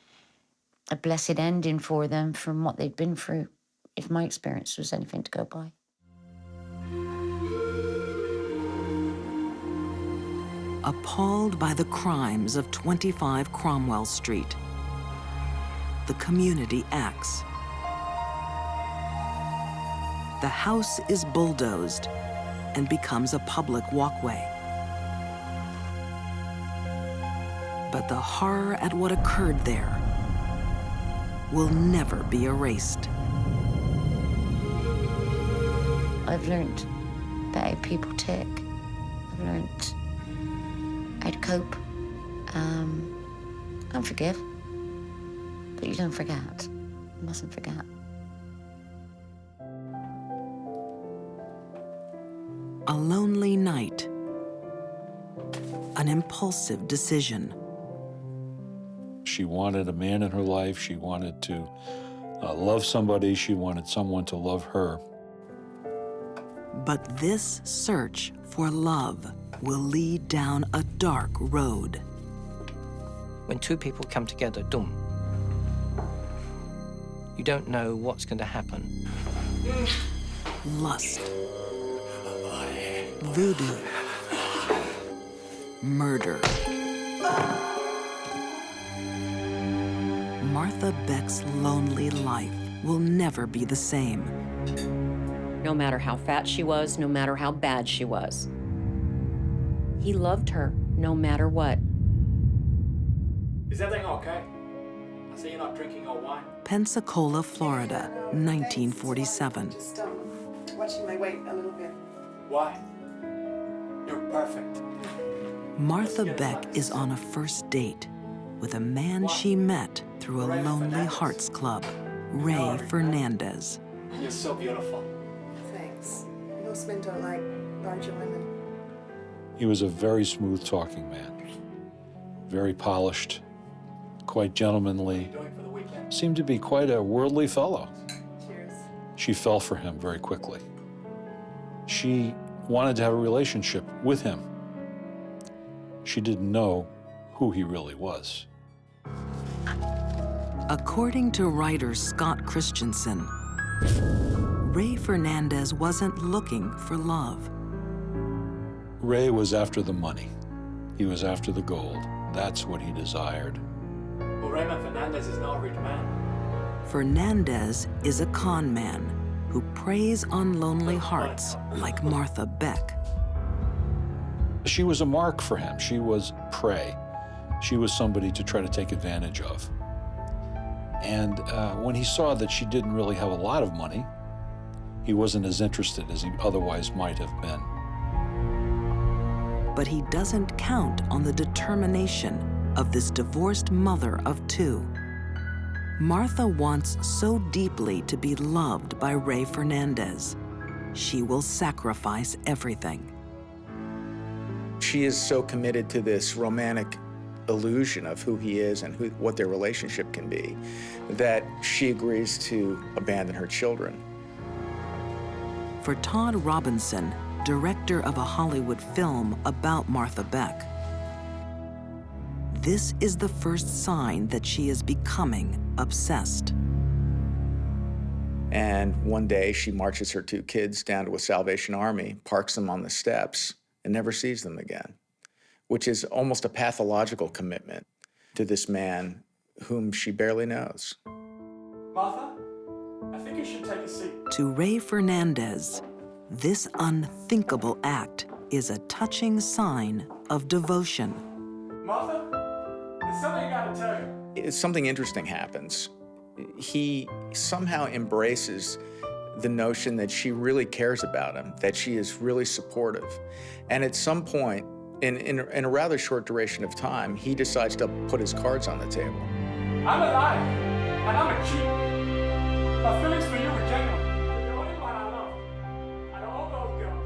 a blessed ending for them from what they'd been through, if my experience was anything to go by. Appalled by the crimes of 25 Cromwell Street, the community acts. The house is bulldozed and becomes a public walkway. But the horror at what occurred there will never be erased. I've learned about how people tick. I've learned how to cope and forgive. But you don't forget. You mustn't forget. A lonely night. An impulsive decision. She wanted a man in her life. She wanted to love somebody. She wanted someone to love her. But this search for love will lead down a dark road. When two people come together, you don't know what's going to happen. Lust, voodoo, murder. Martha Beck's lonely life will never be the same. No matter how fat she was, no matter how bad she was. He loved her no matter what. Is everything okay? I see you're not drinking your wine. Pensacola, Florida, 1947. Just watching my weight a little bit. Why? You're perfect. Martha Beck is on a first date with a man she met through a Lonely Hearts Club, Ray Fernandez. You're so beautiful. Thanks. Most men don't like larger women. He was a very smooth-talking man, very polished, quite gentlemanly, seemed to be quite a worldly fellow. Cheers. She fell for him very quickly. She wanted to have a relationship with him. She didn't know who he really was. According to writer Scott Christensen, Ray Fernandez wasn't looking for love. Ray was after the money. He was after the gold. That's what he desired. Well, Raymond Fernandez is not a rich man. Fernandez is a con man who preys on lonely hearts like Martha Beck. She was a mark for him. She was prey. She was somebody to try to take advantage of. And when he saw that she didn't really have a lot of money, he wasn't as interested as he otherwise might have been. But he doesn't count on the determination of this divorced mother of two. Martha wants so deeply to be loved by Ray Fernandez, she will sacrifice everything. She is so committed to this romantic illusion of who he is and what their relationship can be, that she agrees to abandon her children. For Todd Robinson, director of a Hollywood film about Martha Beck, this is the first sign that she is becoming obsessed. And one day she marches her two kids down to a Salvation Army, parks them on the steps, and never sees them again, which is almost a pathological commitment to this man whom she barely knows. Martha, I think you should take a seat. To Ray Fernandez, this unthinkable act is a touching sign of devotion. Martha, there's something I gotta tell you. Something interesting happens. He somehow embraces the notion that she really cares about him, that she is really supportive. And at some point, in a rather short duration of time, he decides to put his cards on the table. I'm alive, and I'm a cheat. My feelings for you were genuine. You're the only one I love. Out of all those girls.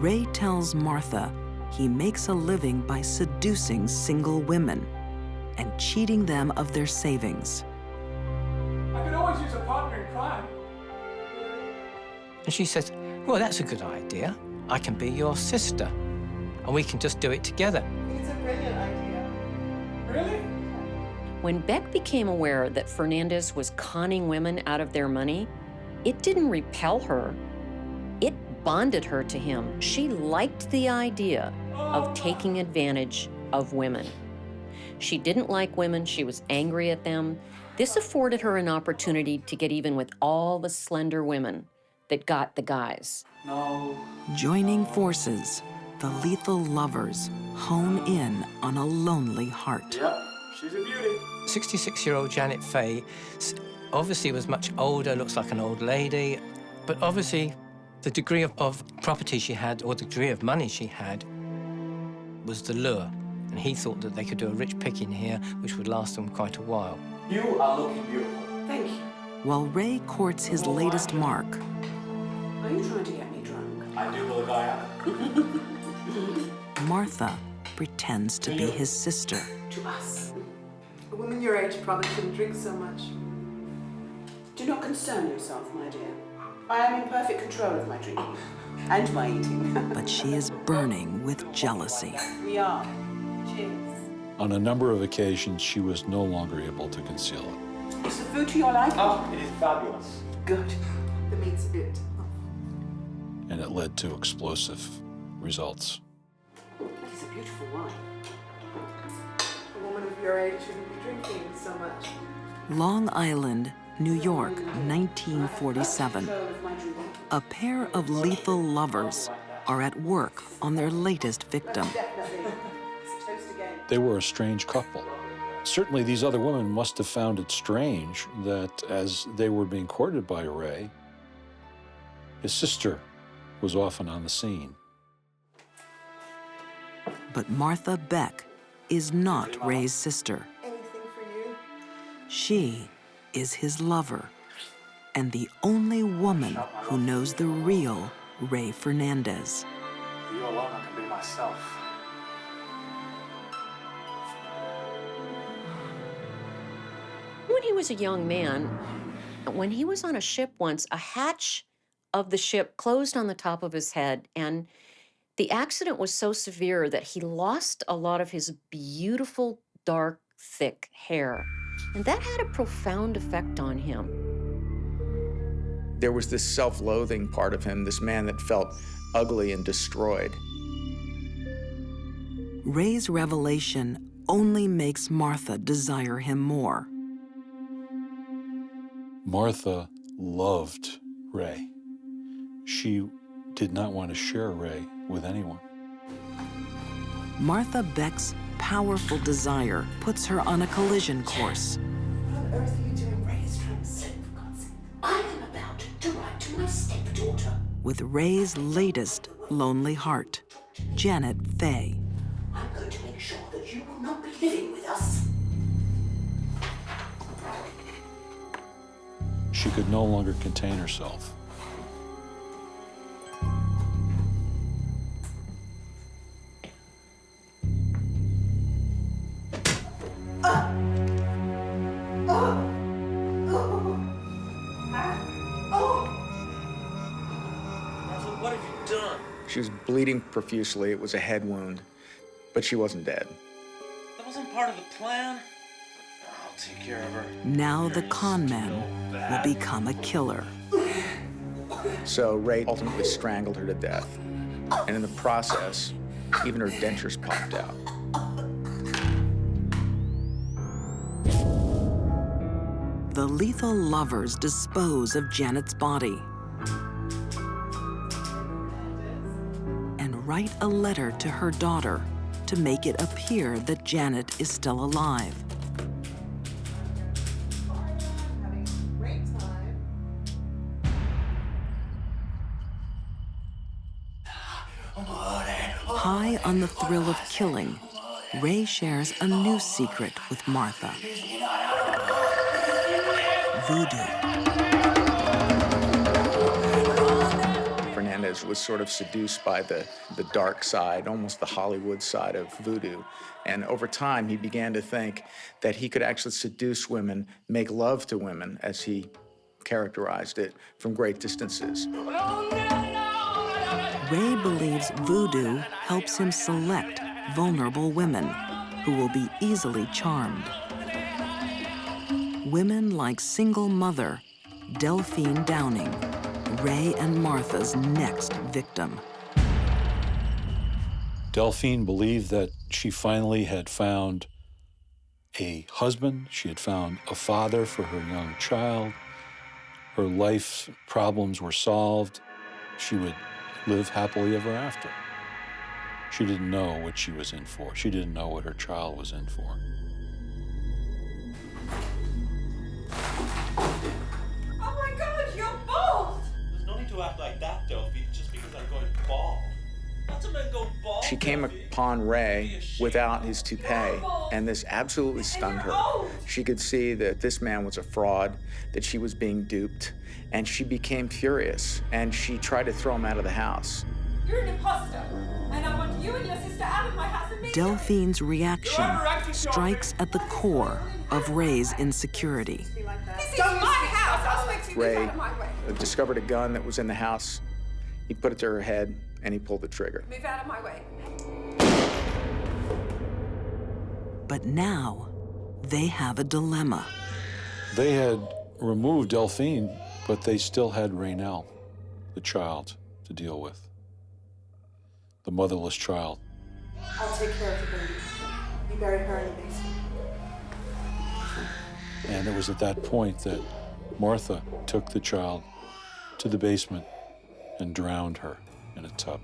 Ray tells Martha he makes a living by seducing single women and cheating them of their savings. I could always use a partner in crime. And she says, well, that's a good idea. I can be your sister, and we can just do it together. It's a brilliant idea. Really? When Beck became aware that Fernandez was conning women out of their money, it didn't repel her. It bonded her to him. She liked the idea of taking advantage of women. She didn't like women. She was angry at them. This afforded her an opportunity to get even with all the slender women that got the guys. No. Joining forces, the lethal lovers hone in on a lonely heart. Yep, she's a beauty. 66-year-old Janet Faye obviously was much older, looks like an old lady, but obviously the degree of property she had, or the degree of money she had, was the lure. And he thought that they could do a rich picking here, which would last them quite a while. You are looking beautiful. Thank you. While Ray courts his latest mark, Are you trying to get me drunk? I do believe I am. Martha pretends to be his sister. To us. woman your age probably shouldn't drink so much. Do not concern yourself, my dear. I am in perfect control of my drinking and my eating. But she is burning with jealousy. We are. Cheers. On a number of occasions, she was no longer able to conceal it. Is the food to your liking? Oh, it is fabulous. Good. The meat's a bit tough. And it led to explosive results. It is a beautiful wine. A woman of your age shouldn't be drinking so much. Long Island, New York, 1947. A pair of lethal lovers are at work on their latest victim. They were a strange couple. Certainly these other women must have found it strange that as they were being courted by Ray, his sister was often on the scene. But Martha Beck is not Ray's sister. Anything for you? She is his lover, and the only woman who knows the real Ray Fernandez. For you alone, I can be myself. When he was a young man, when he was on a ship once, a hatch of the ship closed on the top of his head, and the accident was so severe that he lost a lot of his beautiful, dark, thick hair. And that had a profound effect on him. There was this self-loathing part of him, this man that felt ugly and destroyed. Ray's revelation only makes Martha desire him more. Martha loved Ray. She did not want to share Ray with anyone. Martha Beck's powerful desire puts her on a collision course. What on earth are you doing? Ray is trying to save, for God's sake. I am about to write to my stepdaughter. With Ray's latest lonely heart, Janet Fay. I'm going to make sure that you will not be living with us. She could no longer contain herself. What have you done? She was bleeding profusely. It was a head wound, but she wasn't dead. That wasn't part of the plan. I'll take care of her. Now the con man will become a killer. So Ray ultimately strangled her to death. And in the process, even her dentures popped out. The lethal lovers dispose of Janet's body and write a letter to her daughter to make it appear that Janet is still alive. High on the thrill of killing, Ray shares a new secret with Martha. Voodoo. Fernandez was sort of seduced by the dark side, almost the Hollywood side of voodoo. And over time, he began to think that he could actually seduce women, make love to women, as he characterized it, from great distances. Ray believes voodoo helps him select vulnerable women who will be easily charmed. Women like single mother Delphine Downing, Ray and Martha's next victim. Delphine believed that she finally had found a husband, she had found a father for her young child, her life's problems were solved, she would live happily ever after. She didn't know what she was in for. She didn't know what her child was in for. Oh my God, you're bald! There's no need to act like that, Delphine, just because I'm going bald. Lots of men go bald. She came upon Ray without his toupee, and this absolutely stunned her. She could see that this man was a fraud, that she was being duped, and she became furious, and she tried to throw him out of the house. You're an imposter, and I want you and your sister out of my house immediately. Delphine's reaction strikes at the core of Ray's insecurity. This is my house. I'll speak to you. Ray Get out of my way. discovered a gun that was in the house. He put it to her head, and he pulled the trigger. Move out of my way. But now, they have a dilemma. They had removed Delphine, but they still had Raynell, the child, to deal with. The motherless child. I'll take care of the baby. You bury her in the basement. And it was at that point that Martha took the child to the basement and drowned her in a tub.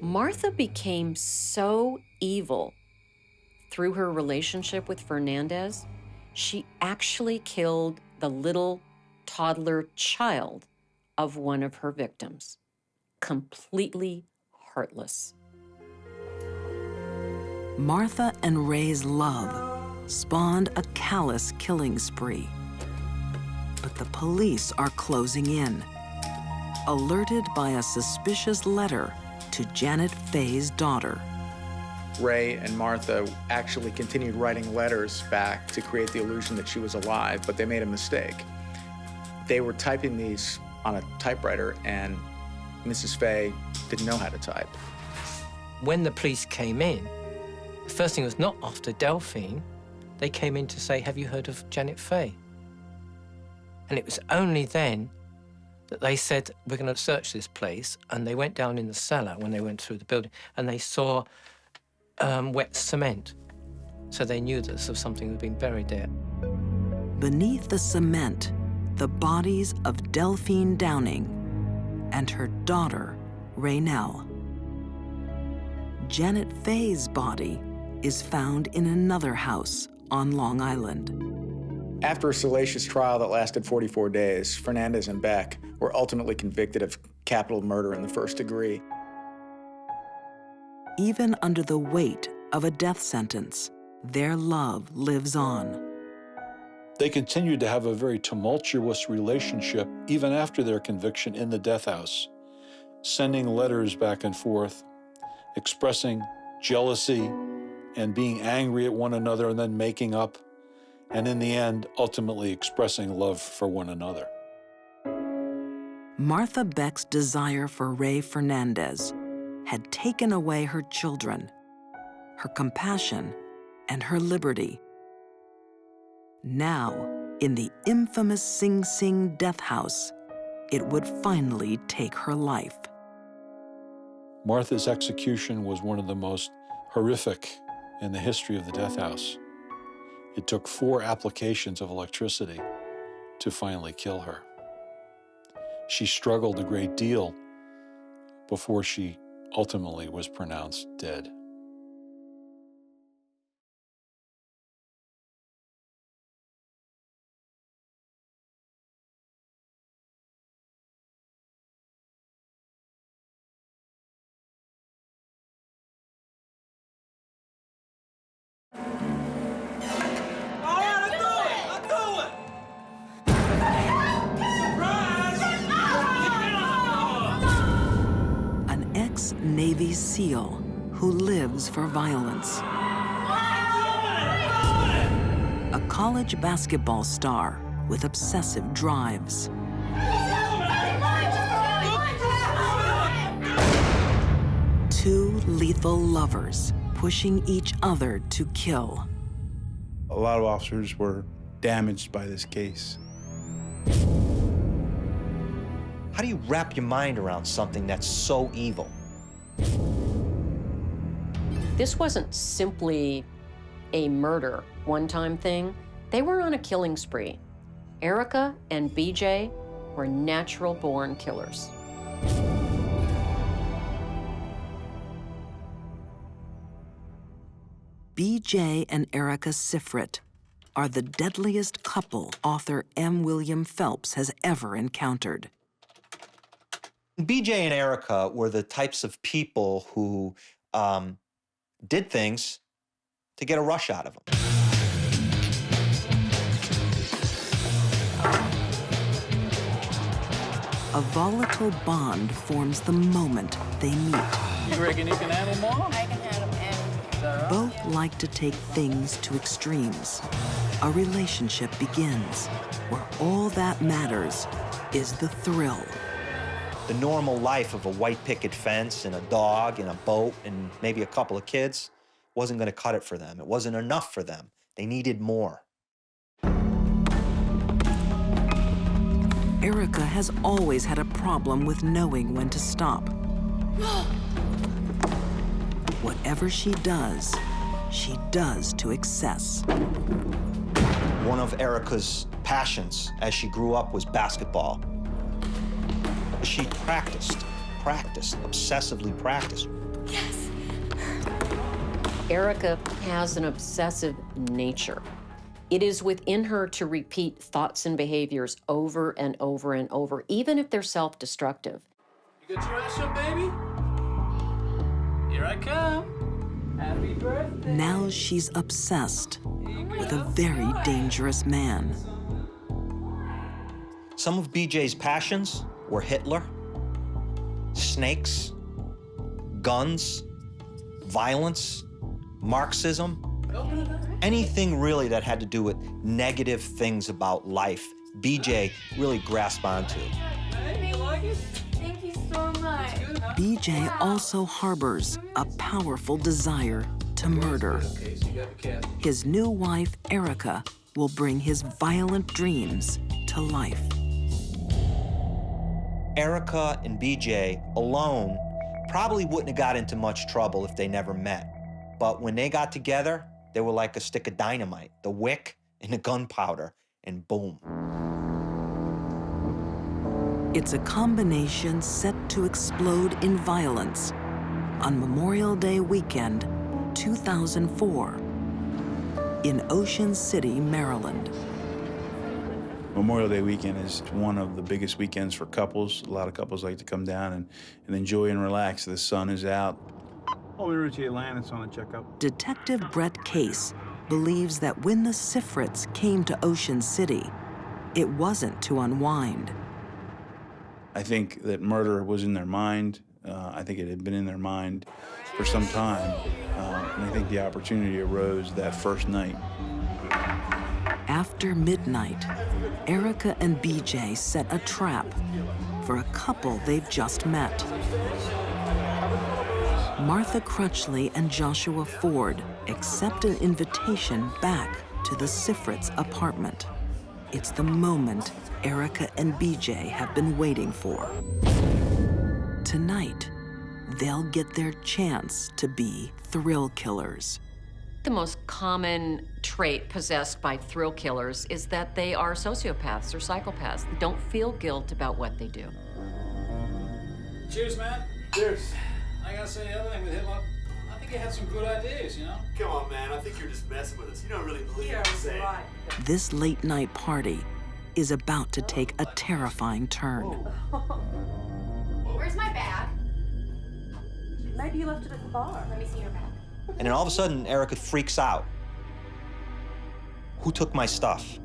Martha became so evil through her relationship with Fernandez, she actually killed the little toddler child of one of her victims. Completely heartless. Martha and Ray's love spawned a callous killing spree. But the police are closing in, alerted by a suspicious letter to Janet Faye's daughter. Ray and Martha actually continued writing letters back to create the illusion that she was alive, but they made a mistake. They were typing these on a typewriter, and Mrs. Faye didn't know how to type. When the police came in, the first thing was not after Delphine. They came in to say, have you heard of Janet Faye? And it was only then that they said, we're going to search this place. And they went down in the cellar when they went through the building, and they saw wet cement. So they knew that something had been buried there. Beneath the cement, the bodies of Delphine Downing and her daughter, Raynell. Janet Faye's body is found in another house on Long Island. After a salacious trial that lasted 44 days, Fernandez and Beck were ultimately convicted of capital murder in the first degree. Even under the weight of a death sentence, their love lives on. They continued to have a very tumultuous relationship even after their conviction in the death house, sending letters back and forth, expressing jealousy and being angry at one another and then making up, and in the end, ultimately expressing love for one another. Martha Beck's desire for Ray Fernandez had taken away her children, her compassion, and her liberty. Now, in the infamous Sing Sing death house, it would finally take her life. Martha's execution was one of the most horrific in the history of the death house. It took 4 applications of electricity to finally kill her. She struggled a great deal before she ultimately was pronounced dead. Navy SEAL who lives for violence. A college basketball star with obsessive drives. Two lethal lovers pushing each other to kill. A lot of officers were damaged by this case. How do you wrap your mind around something that's so evil? This wasn't simply a murder, one-time thing. They were on a killing spree. Erica and BJ were natural-born killers. BJ and Erica Sifrit are the deadliest couple author M. William Phelps has ever encountered. BJ and Erica were the types of people who did things to get a rush out of them. A volatile bond forms the moment they meet. You reckon you can handle more? I can handle anything. Both like to take things to extremes. A relationship begins where all that matters is the thrill. The normal life of a white picket fence and a dog and a boat and maybe a couple of kids wasn't going to cut it for them. It wasn't enough for them. They needed more. Erica has always had a problem with knowing when to stop. Whatever she does to excess. One of Erica's passions as she grew up was basketball. She practiced, obsessively practiced. Yes. Erica has an obsessive nature. It is within her to repeat thoughts and behaviors over and over and over, even if they're self-destructive. You got your ass up, baby? Here I come. Happy birthday. Now she's obsessed with a very dangerous man. Some of BJ's passions were Hitler, snakes, guns, violence, Marxism, anything really that had to do with negative things about life, BJ really grasped onto. Thank you so much. BJ also harbors a powerful desire to murder. His new wife, Erica, will bring his violent dreams to life. Erica and BJ alone probably wouldn't have got into much trouble if they never met. But when they got together, they were like a stick of dynamite, the wick and the gunpowder, and boom. It's a combination set to explode in violence on Memorial Day weekend, 2004, in Ocean City, Maryland. Memorial Day weekend is one of the biggest weekends for couples. A lot of couples like to come down and enjoy and relax. The sun is out. Holy Ritchie Atlantis on a checkup. Detective Brett Case believes that when the Sifrits came to Ocean City, it wasn't to unwind. I think that murder was in their mind. I think it had been in their mind for some time. And I think the opportunity arose that first night. After midnight, Erica and BJ set a trap for a couple they've just met. Martha Crutchley and Joshua Ford accept an invitation back to the Sifrits' apartment. It's the moment Erica and BJ have been waiting for. Tonight, they'll get their chance to be thrill killers. The most common trait possessed by thrill killers is that they are sociopaths or psychopaths. They don't feel guilt about what they do. Cheers, man. Cheers. I gotta say the other thing with him, I think he had some good ideas, you know? Come on, man. I think you're just messing with us. You don't really believe what you're saying. This late night party is about to take a terrifying turn. Where's my bag? Maybe you left it at the bar. Let me see your bag. And then all of a sudden, Erica freaks out. Who took my stuff?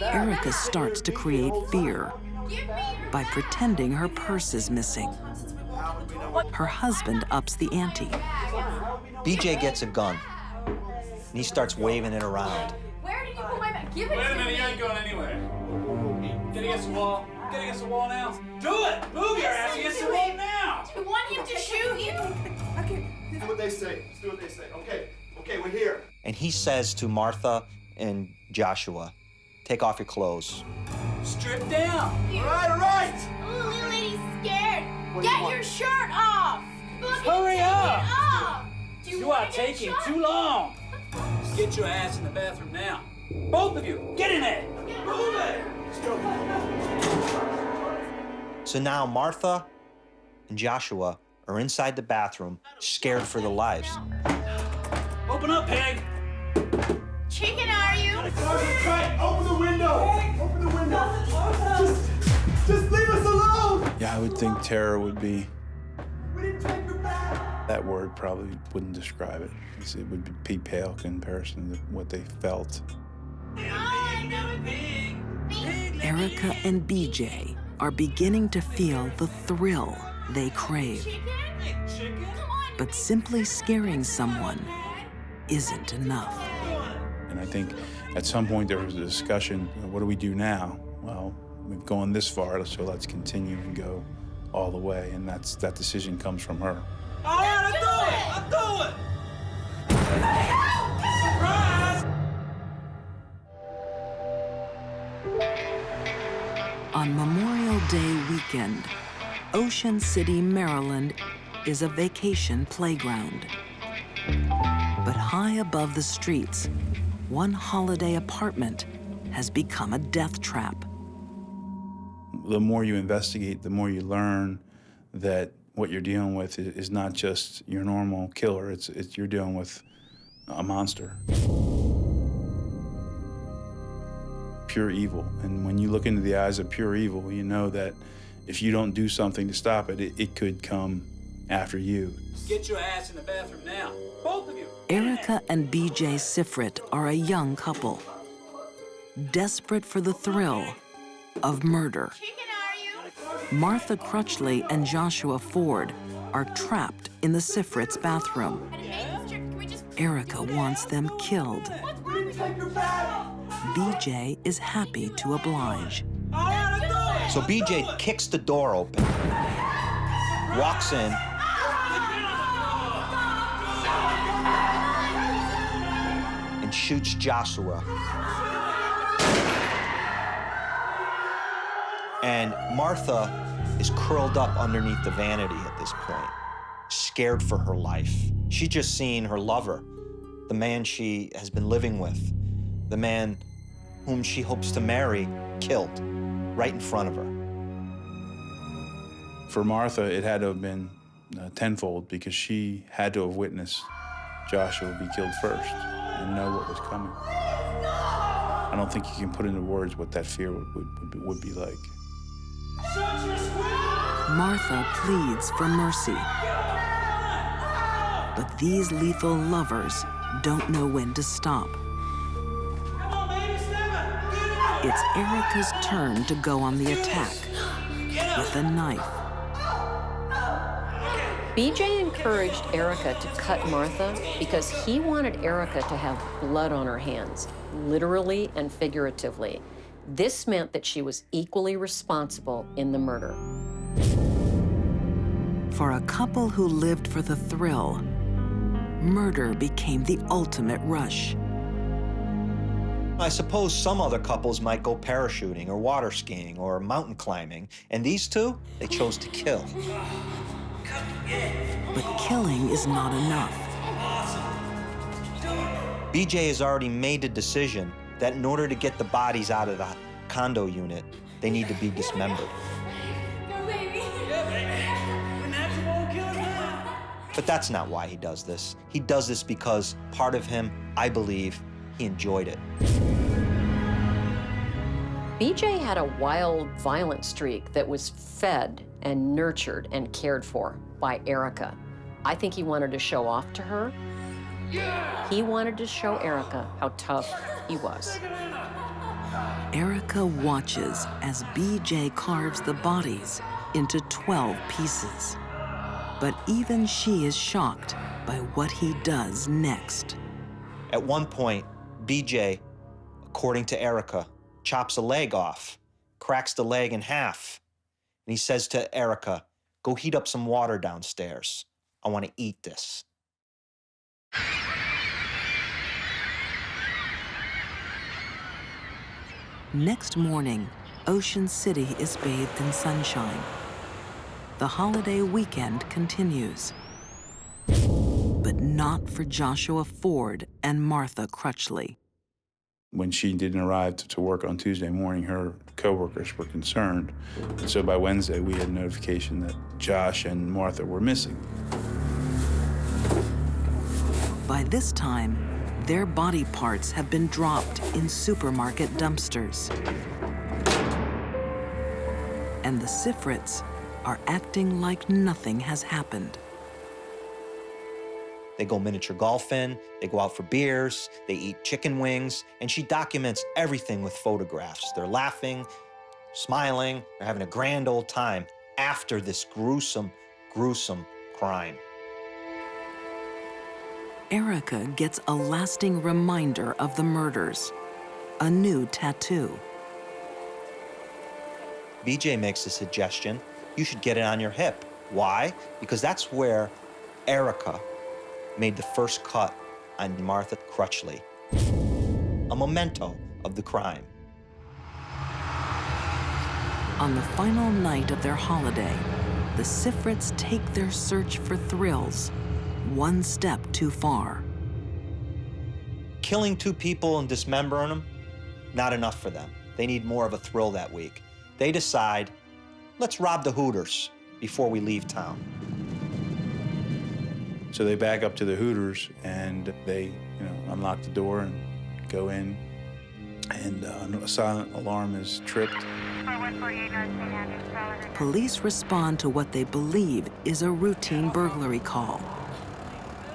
Erica starts to create fear by pretending her purse is missing. Her husband ups the ante. BJ gets a gun, and he starts waving it around. Where did you put my bag? Give it Wait a to minute, me. you ain't going anywhere. Get against the wall. Get against the wall now. Do it! Move your ass against the wall now! Do you want him to shoot you? Do what they say. Just do what they say. Okay, we're here. And he says to Martha and Joshua, take off your clothes. Strip down. All right. Oh, little lady's scared. Get your shirt off. Look, Hurry take up. it off. Do You want are to get taking shot? too long. Just get your ass in the bathroom now. Both of you, get in there. Move it. Let's go. So now Martha and Joshua are inside the bathroom, scared for their lives. Open up, pig. Chicken, are you? Open the window. Open the window. Just leave us alone. Yeah, I would think terror would be... That word probably wouldn't describe it. It would be pale in comparison to what they felt. Erica and BJ are beginning to feel the thrill they crave. But simply scaring someone isn't enough. And I think at some point there was a discussion, what do we do now? Well, we've gone this far, so let's continue and go all the way. And that decision comes from her. All right, I'll do it! Surprise! On Memorial Day weekend, Ocean City, Maryland is a vacation playground. But high above the streets, one holiday apartment has become a death trap. The more you investigate, the more you learn that what you're dealing with is not just your normal killer, it's you're dealing with a monster. Pure evil. And when you look into the eyes of pure evil, you know that if you don't do something to stop it, it could come after you. Get your ass in the bathroom now. Both of you. Erica and BJ Sifrit are a young couple, desperate for the thrill of murder. Martha Crutchley and Joshua Ford are trapped in the Sifrits' bathroom. Erica wants them killed. BJ is happy to oblige. So BJ kicks the door open, walks in, and shoots Joshua. And Martha is curled up underneath the vanity at this point, scared for her life. She's just seen her lover, the man she has been living with, the man whom she hopes to marry, killed right in front of her. For Martha, it had to have been tenfold because she had to have witnessed Joshua be killed first and know what was coming. I don't think you can put into words what that fear would be like. Martha pleads for mercy. But these lethal lovers don't know when to stop. It's Erica's turn to go on the attack with a knife. BJ encouraged Erica to cut Martha because he wanted Erica to have blood on her hands, literally and figuratively. This meant that she was equally responsible in the murder. For a couple who lived for the thrill, murder became the ultimate rush. I suppose some other couples might go parachuting or water skiing or mountain climbing, and these two, they chose to kill. But killing is not enough. BJ has already made a decision that in order to get the bodies out of the condo unit, they need to be dismembered. But that's not why he does this. He does this because part of him, I believe, he enjoyed it. BJ had a wild, violent streak that was fed and nurtured and cared for by Erica. I think he wanted to show off to her. He wanted to show Erica how tough he was. Erica watches as BJ carves the bodies into 12 pieces. But even she is shocked by what he does next. At one point, BJ, according to Erica, chops a leg off, cracks the leg in half, and he says to Erica, "Go heat up some water downstairs. I want to eat this." Next morning, Ocean City is bathed in sunshine. The holiday weekend continues. But not for Joshua Ford and Martha Crutchley. When she didn't arrive to work on Tuesday morning, her coworkers were concerned. And so by Wednesday, we had notification that Josh and Martha were missing. By this time, their body parts have been dropped in supermarket dumpsters. And the Sifrits are acting like nothing has happened. They go miniature golfing, they go out for beers, they eat chicken wings, and she documents everything with photographs. They're laughing, smiling, they're having a grand old time after this gruesome gruesome crime. Erica gets a lasting reminder of the murders, a new tattoo. BJ makes a suggestion. You should get it on your hip. Why? Because that's where Erica made the first cut on Martha Crutchley, a memento of the crime. On the final night of their holiday, the Sifrits take their search for thrills one step too far. Killing 2 people and dismembering them, not enough for them. They need more of a thrill that week. They decide, let's rob the Hooters before we leave town. So they back up to the Hooters and they, unlock the door and go in, and a silent alarm is tripped. Police respond to what they believe is a routine burglary call.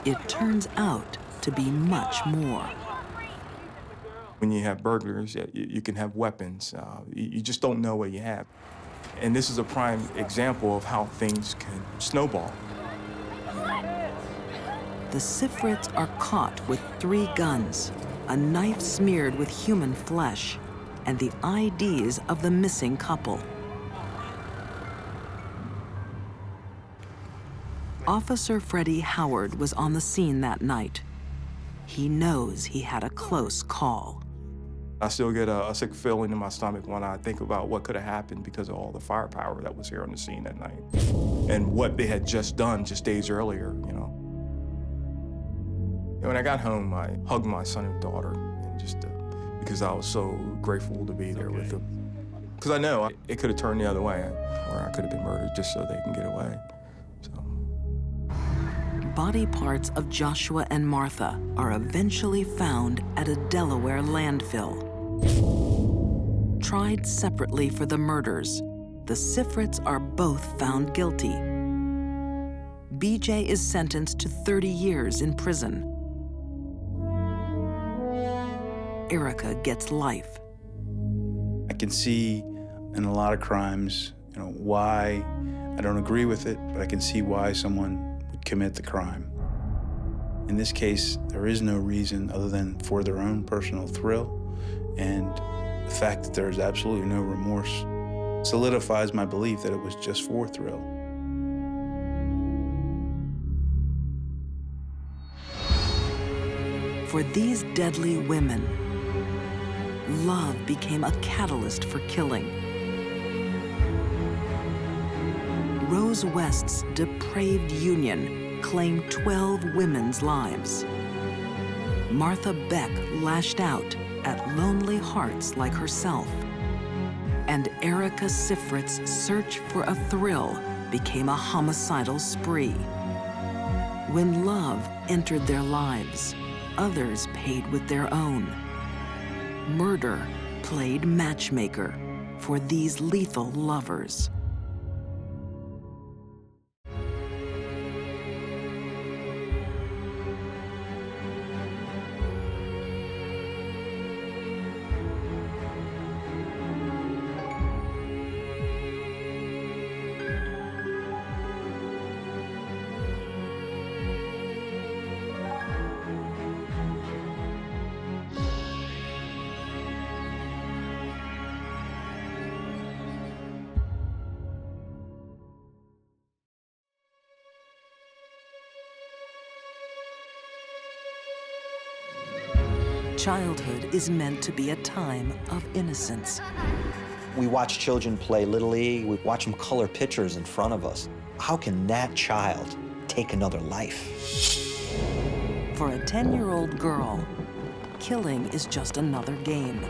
It turns out to be much more. When you have burglars, you can have weapons. You just don't know what you have. And this is a prime example of how things can snowball. The Sifrits are caught with 3 guns, a knife smeared with human flesh, and the IDs of the missing couple. Officer Freddie Howard was on the scene that night. He knows he had a close call. I still get a sick feeling in my stomach when I think about what could have happened because of all the firepower that was here on the scene that night and what they had just done just days earlier, When I got home, I hugged my son and daughter, and just because I was so grateful to be there with them. Because I know it could have turned the other way, or I could have been murdered just so they can get away. Body parts of Joshua and Martha are eventually found at a Delaware landfill. Tried separately for the murders, the Sifrits are both found guilty. BJ is sentenced to 30 years in prison. Erica gets life. I can see in a lot of crimes, why I don't agree with it, but I can see why someone would commit the crime. In this case, there is no reason other than for their own personal thrill, and the fact that there is absolutely no remorse solidifies my belief that it was just for thrill. For these deadly women, love became a catalyst for killing. Rose West's depraved union claimed 12 women's lives. Martha Beck lashed out at lonely hearts like herself. And Erica Sifrit's search for a thrill became a homicidal spree. When love entered their lives, others paid with their own. Murder played matchmaker for these lethal lovers. Childhood is meant to be a time of innocence. We watch children play Little League, we watch them color pictures in front of us. How can that child take another life? For a 10-year-old girl, killing is just another game.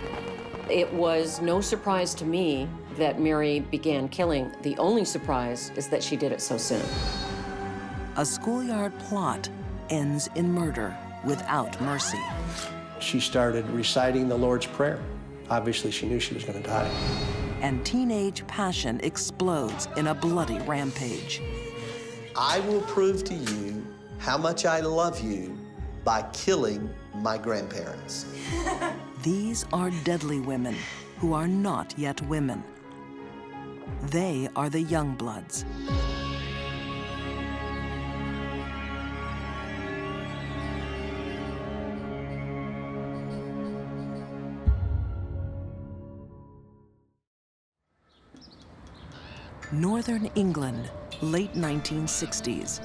It was no surprise to me that Mary began killing. The only surprise is that she did it so soon. A schoolyard plot ends in murder without mercy. She started reciting the Lord's Prayer. Obviously, she knew she was going to die. And teenage passion explodes in a bloody rampage. I will prove to you how much I love you by killing my grandparents. These are deadly women who are not yet women. They are the Youngbloods. Northern England, late 1960s.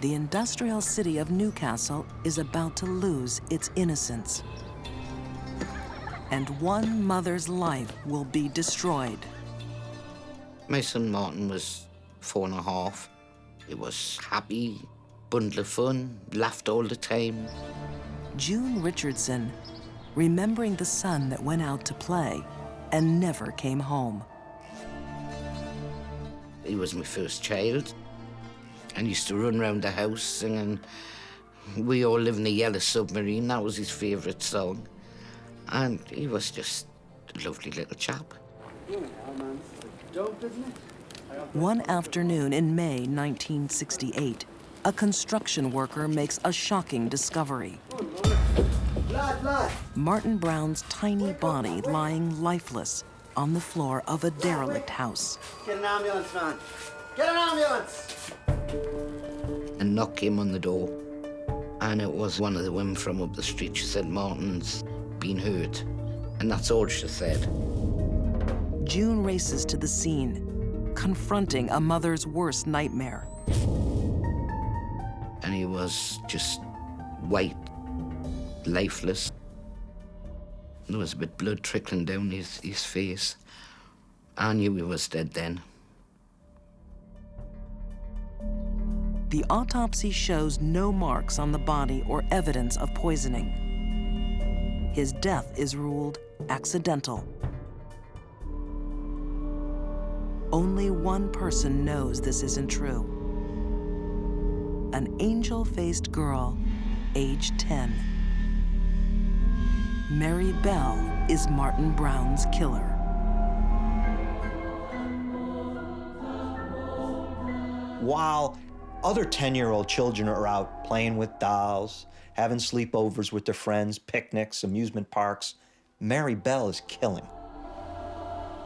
The industrial city of Newcastle is about to lose its innocence. And one mother's life will be destroyed. My son Martin was 4.5. He was happy, bundle of fun, laughed all the time. June Richardson, remembering the son that went out to play and never came home. He was my first child, and he used to run around the house singing "We All Live in a Yellow Submarine." That was his favourite song. And he was just a lovely little chap. One afternoon in May 1968, a construction worker makes a shocking discovery. Martin Brown's tiny body lying lifeless on the floor of a derelict house. Get an ambulance, man. Get an ambulance! A knock came on the door, and it was one of the women from up the street. She said, "Martin's been hurt," and that's all she said. June races to the scene, confronting a mother's worst nightmare. And he was just white, lifeless. There was a bit of blood trickling down his face. I knew he was dead then. The autopsy shows no marks on the body or evidence of poisoning. His death is ruled accidental. Only one person knows this isn't true. An angel-faced girl, age 10. Mary Bell is Martin Brown's killer. While other 10-year-old children are out playing with dolls, having sleepovers with their friends, picnics, amusement parks, Mary Bell is killing.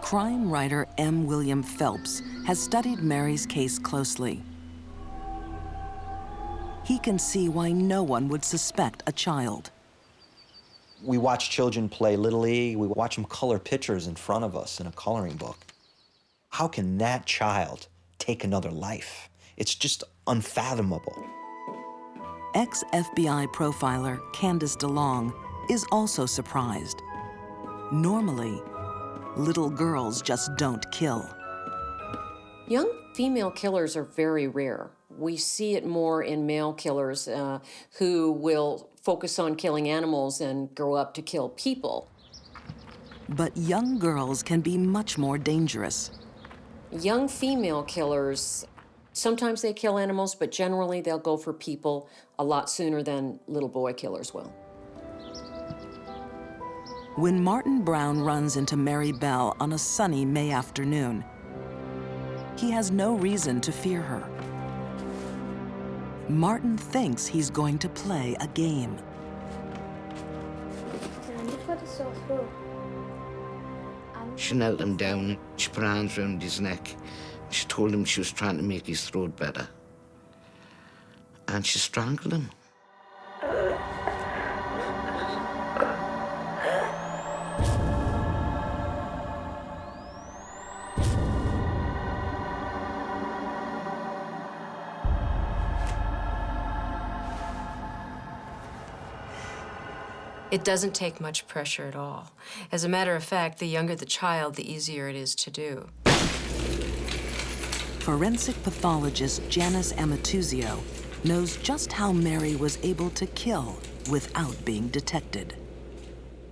Crime writer M. William Phelps has studied Mary's case closely. He can see why no one would suspect a child. We watch children play Little League. We watch them color pictures in front of us in a coloring book. How can that child take another life? It's just unfathomable. Ex-FBI profiler Candace DeLong is also surprised. Normally, little girls just don't kill. Young female killers are very rare. We see it more in male killers who will focus on killing animals and grow up to kill people. But young girls can be much more dangerous. Young female killers, sometimes they kill animals, but generally they'll go for people a lot sooner than little boy killers will. When Martin Brown runs into Mary Bell on a sunny May afternoon, he has no reason to fear her. Martin thinks he's going to play a game. She knelt him down and she put her hands around his neck. She told him she was trying to make his throat better. And she strangled him. It doesn't take much pressure at all. As a matter of fact, the younger the child, the easier it is to do. Forensic pathologist Janice Amatuzio knows just how Mary was able to kill without being detected.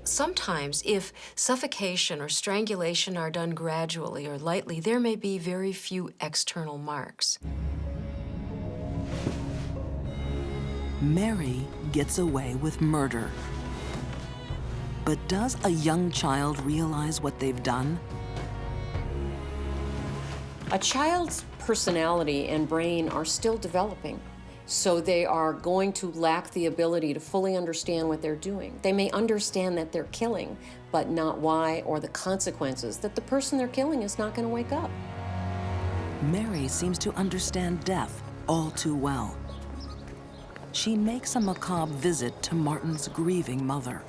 Sometimes, if suffocation or strangulation are done gradually or lightly, there may be very few external marks. Mary gets away with murder. But does a young child realize what they've done? A child's personality and brain are still developing, so they are going to lack the ability to fully understand what they're doing. They may understand that they're killing, but not why or the consequences, that the person they're killing is not going to wake up. Mary seems to understand death all too well. She makes a macabre visit to Martin's grieving mother.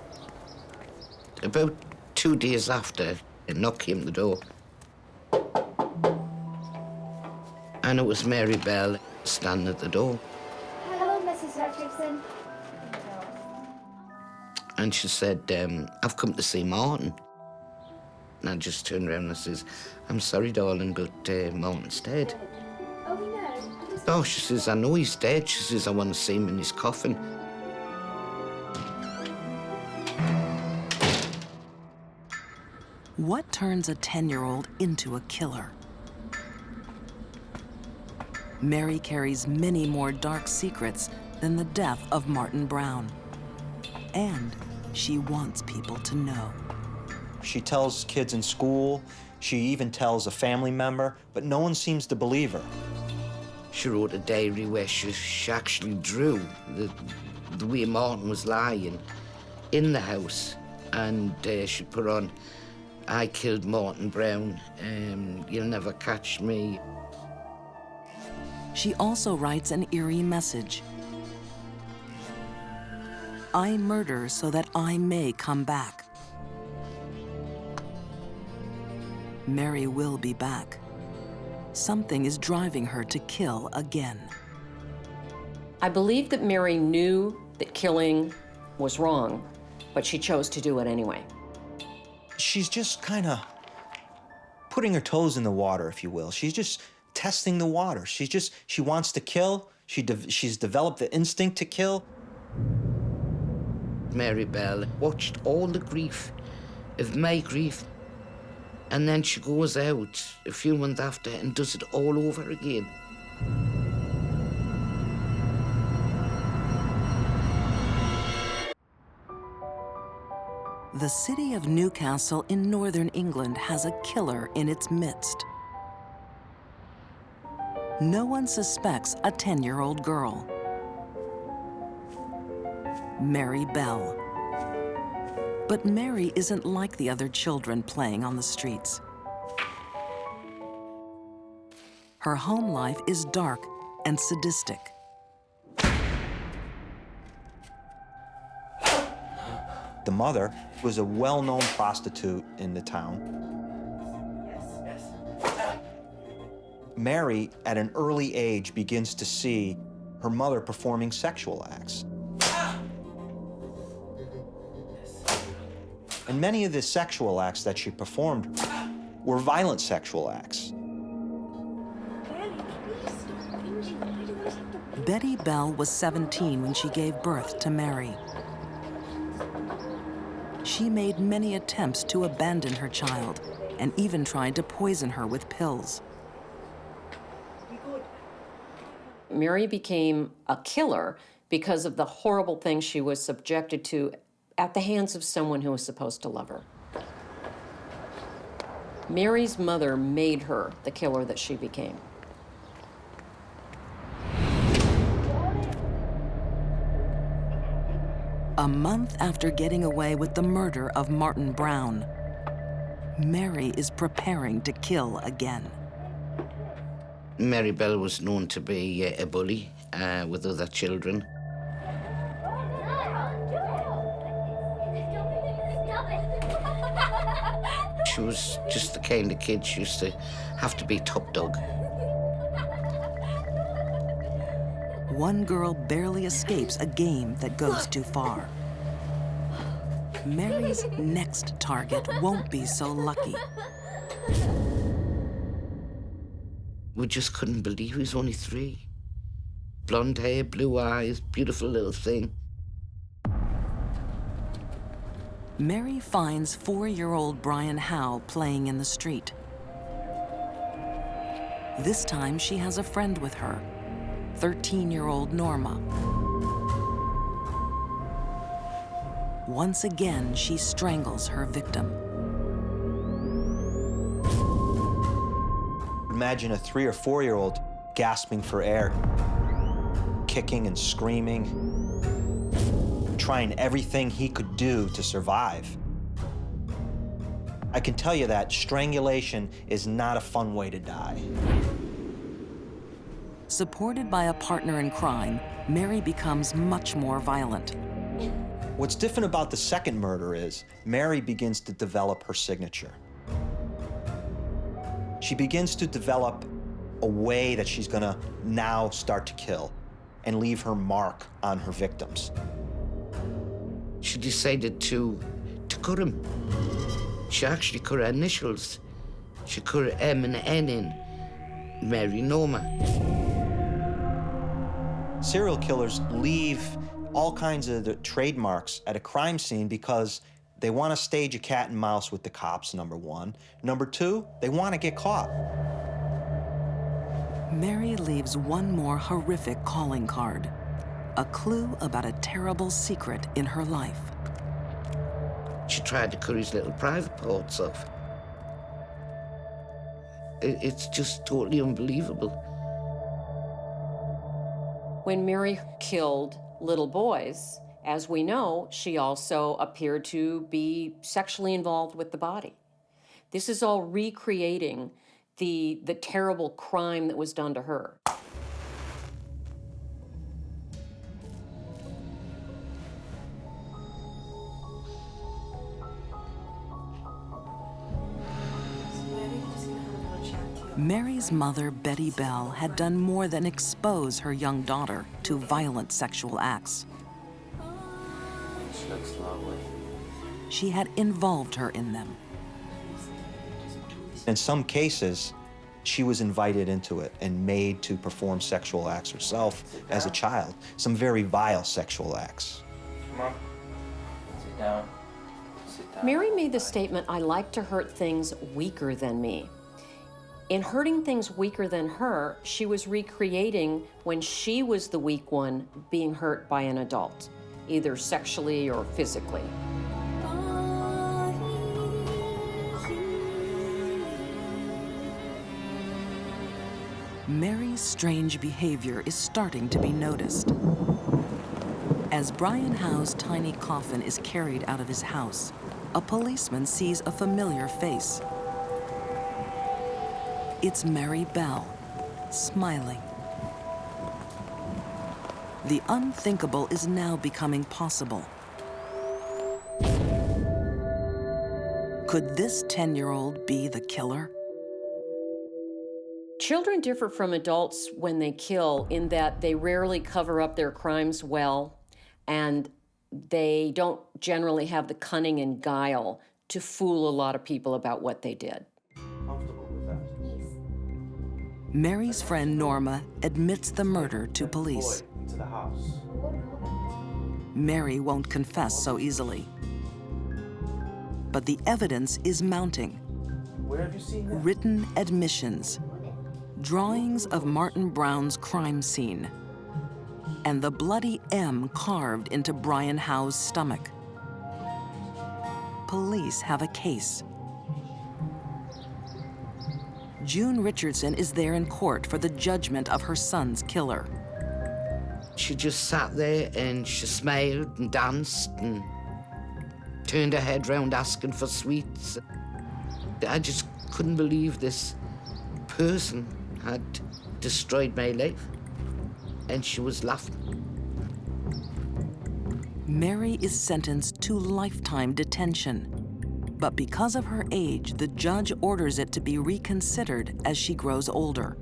About 2 days after, a knock came at the door. And it was Mary Bell standing at the door. Hello, Mrs. Richardson. And she said, I've come to see Martin. And I just turned around and says, I'm sorry, darling, but Martin's dead. Oh, no. Oh, she says, I know he's dead. She says, I want to see him in his coffin. What turns a 10-year-old into a killer? Mary carries many more dark secrets than the death of Martin Brown. And she wants people to know. She tells kids in school, she even tells a family member, but no one seems to believe her. She wrote a diary where she actually drew the way Martin was lying in the house. And she put on, I killed Martin Brown, you'll never catch me. She also writes an eerie message. I murder so that I may come back. Mary will be back. Something is driving her to kill again. I believe that Mary knew that killing was wrong, but she chose to do it anyway. She's just kind of putting her toes in the water, if you will. She's just testing the water. She wants to kill. She's developed the instinct to kill. Mary Bell watched all the grief of my grief, and then she goes out a few months after and does it all over again. The city of Newcastle in northern England has a killer in its midst. No one suspects a 10-year-old girl, Mary Bell. But Mary isn't like the other children playing on the streets. Her home life is dark and sadistic. The mother was a well-known prostitute in the town. Mary, at an early age, begins to see her mother performing sexual acts. And many of the sexual acts that she performed were violent sexual acts. Betty Bell was 17 when she gave birth to Mary. She made many attempts to abandon her child and even tried to poison her with pills. Mary became a killer because of the horrible things she was subjected to at the hands of someone who was supposed to love her. Mary's mother made her the killer that she became. A month after getting away with the murder of Martin Brown, Mary is preparing to kill again. Mary Bell was known to be a bully with other children. She was just the kind of kid she used to have to be top dog. One girl barely escapes a game that goes too far. Mary's next target won't be so lucky. We just couldn't believe he was only 3. Blonde hair, blue eyes, beautiful little thing. Mary finds 4-year-old Brian Howe playing in the street. This time she has a friend with her, 13-year-old Norma. Once again, she strangles her victim. Imagine a 3 or 4-year-old gasping for air, kicking and screaming, trying everything he could do to survive. I can tell you that strangulation is not a fun way to die. Supported by a partner in crime, Mary becomes much more violent. What's different about the second murder is Mary begins to develop her signature. she begins to develop a way that she's gonna now start to kill and leave her mark on her victims. She decided to cut him. She actually cut her initials. She cut her M and N in, Mary Norma. Serial killers leave all kinds of the trademarks at a crime scene because they want to stage a cat and mouse with the cops, number one. Number two, they want to get caught. Mary leaves one more horrific calling card, a clue about a terrible secret in her life. She tried to cut his little private parts off. It's just totally unbelievable. When Mary killed little boys, as we know, she also appeared to be sexually involved with the body. This is all recreating the terrible crime that was done to her. Mary's mother, Betty Bell, had done more than expose her young daughter to violent sexual acts. She looks lovely. She had involved her in them. In some cases, she was invited into it and made to perform sexual acts herself as a child, some very vile sexual acts. Come on. Sit down. Sit down. Mary made the statement, "I like to hurt things weaker than me." In hurting things weaker than her, she was recreating when she was the weak one being hurt by an adult, either sexually or physically. Mary's strange behavior is starting to be noticed. As Brian Howe's tiny coffin is carried out of his house, a policeman sees a familiar face. It's Mary Bell, smiling. The unthinkable is now becoming possible. Could this 10-year-old be the killer? Children differ from adults when they kill in that they rarely cover up their crimes well, and they don't generally have the cunning and guile to fool a lot of people about what they did. Mary's friend Norma admits the murder to police. Into the house. Mary won't confess so easily. But the evidence is mounting. Where have you seen that? Written admissions, drawings of Martin Brown's crime scene, and the bloody M carved into Brian Howe's stomach. Police have a case. June Richardson is there in court for the judgment of her son's killer. She just sat there and she smiled and danced and turned her head round asking for sweets. I just couldn't believe this person had destroyed my life, and she was laughing. Mary is sentenced to lifetime detention. But because of her age, the judge orders it to be reconsidered as she grows older.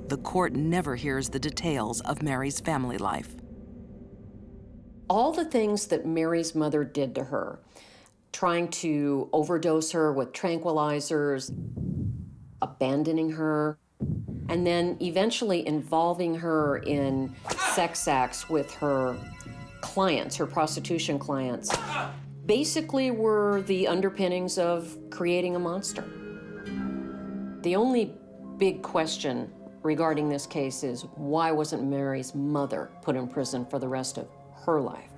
The court never hears the details of Mary's family life. All the things that Mary's mother did to her, trying to overdose her with tranquilizers, abandoning her, and then eventually involving her in sex acts with her clients, her prostitution clients, basically were the underpinnings of creating a monster. The only big question regarding this case is, why wasn't Mary's mother put in prison for the rest of her life?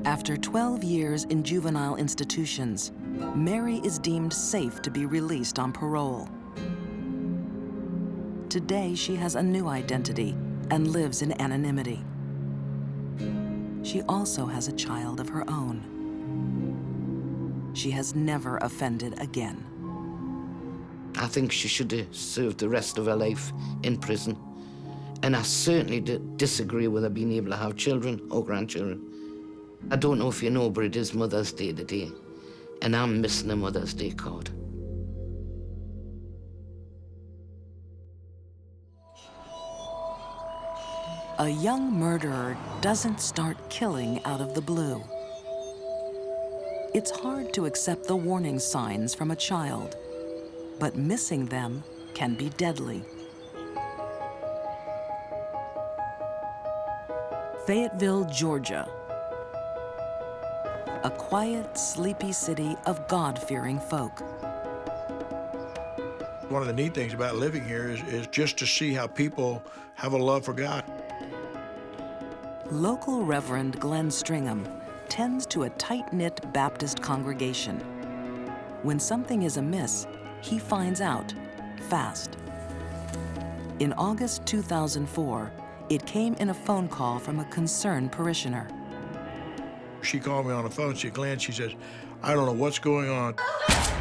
After 12 years in juvenile institutions, Mary is deemed safe to be released on parole. Today, she has a new identity and lives in anonymity. She also has a child of her own. She has never offended again. I think she should have served the rest of her life in prison. And I certainly disagree with her being able to have children or grandchildren. I don't know if you know, but it is Mother's Day today. And I'm missing the Mother's Day card. A young murderer doesn't start killing out of the blue. It's hard to accept the warning signs from a child, but missing them can be deadly. Fayetteville, Georgia. A quiet, sleepy city of God-fearing folk. One of the neat things about living here is just to see how people have a love for God. Local Reverend Glenn Stringham tends to a tight-knit Baptist congregation. When something is amiss, he finds out fast. In August 2004, it came in a phone call from a concerned parishioner. She called me on the phone, she said, Glenn, she says, I don't know what's going on,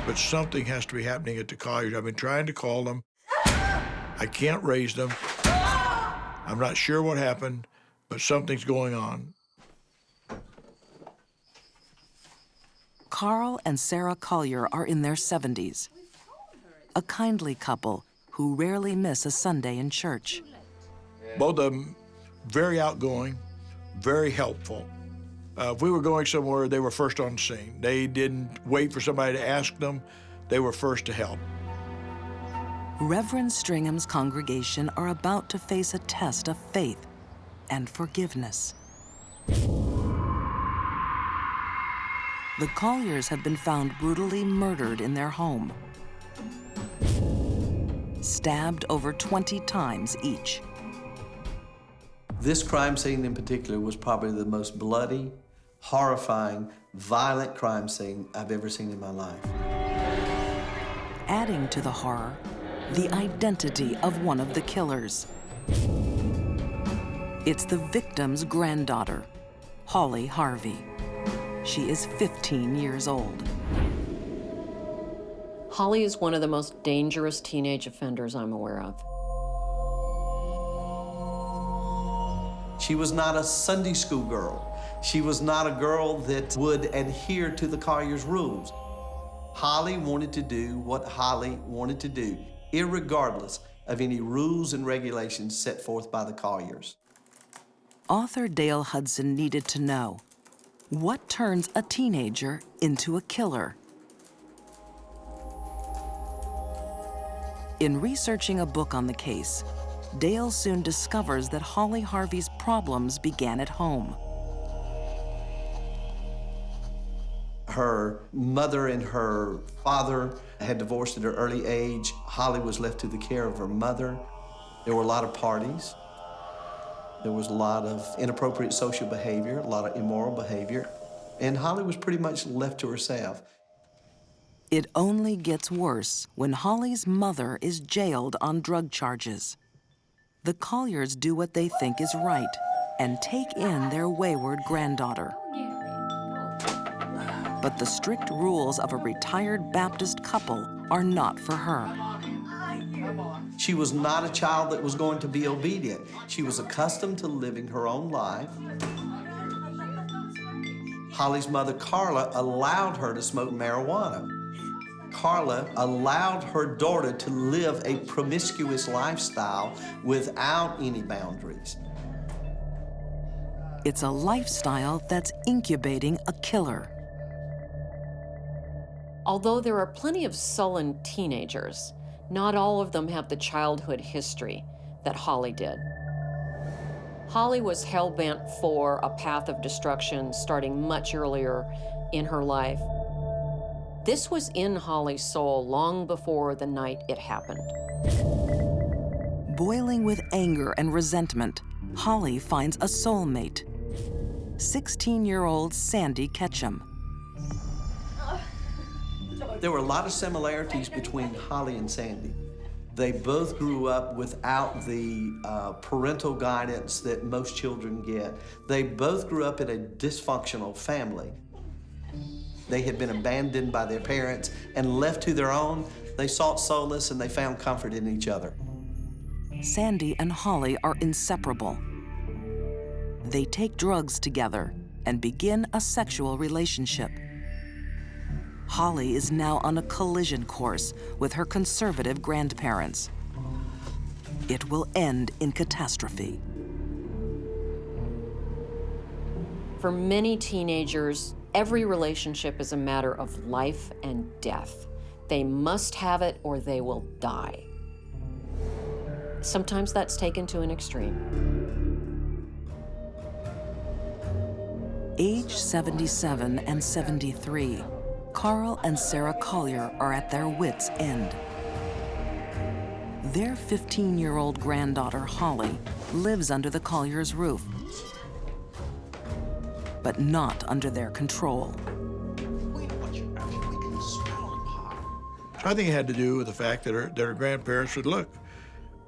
but something has to be happening at the Colliers. I've been trying to call them. I can't raise them. I'm not sure what happened, but something's going on. Carl and Sarah Collier are in their 70s, a kindly couple who rarely miss a Sunday in church. Both of them very outgoing, very helpful. If we were going somewhere, they were first on the scene. They didn't wait for somebody to ask them. They were first to help. Reverend Stringham's congregation are about to face a test of faith and forgiveness. The Colliers have been found brutally murdered in their home, stabbed over 20 times each. This crime scene in particular was probably the most bloody, horrifying, violent crime scene I've ever seen in my life. Adding to the horror, the identity of one of the killers. It's the victim's granddaughter, Holly Harvey. She is 15 years old. Holly is one of the most dangerous teenage offenders I'm aware of. She was not a Sunday school girl. She was not a girl that would adhere to the Collier's rules. Holly wanted to do what Holly wanted to do, irregardless of any rules and regulations set forth by the Colliers. Author Dale Hudson needed to know, what turns a teenager into a killer? In researching a book on the case, Dale soon discovers that Holly Harvey's problems began at home. Her mother and her father had divorced at an early age. Holly was left to the care of her mother. There were a lot of parties. There was a lot of inappropriate social behavior, a lot of immoral behavior, and Holly was pretty much left to herself. It only gets worse when Holly's mother is jailed on drug charges. The Colliers do what they think is right and take in their wayward granddaughter. But the strict rules of a retired Baptist couple are not for her. She was not a child that was going to be obedient. She was accustomed to living her own life. Holly's mother, Carla, allowed her to smoke marijuana. Carla allowed her daughter to live a promiscuous lifestyle without any boundaries. It's a lifestyle that's incubating a killer. Although there are plenty of sullen teenagers, not all of them have the childhood history that Holly did. Holly was hell-bent for a path of destruction starting much earlier in her life. This was in Holly's soul long before the night it happened. Boiling with anger and resentment, Holly finds a soulmate, 16-year-old Sandy Ketchum. There were a lot of similarities between Holly and Sandy. They both grew up without the parental guidance that most children get. They both grew up in a dysfunctional family. They had been abandoned by their parents and left to their own. They sought solace and they found comfort in each other. Sandy and Holly are inseparable. They take drugs together and begin a sexual relationship. Holly is now on a collision course with her conservative grandparents. It will end in catastrophe. For many teenagers, every relationship is a matter of life and death. They must have it or they will die. Sometimes that's taken to an extreme. Age 77 and 73, Carl and Sarah Collier are at their wits' end. Their 15-year-old granddaughter, Holly, lives under the Colliers' roof, but not under their control. I think it had to do with the fact that her grandparents said, look,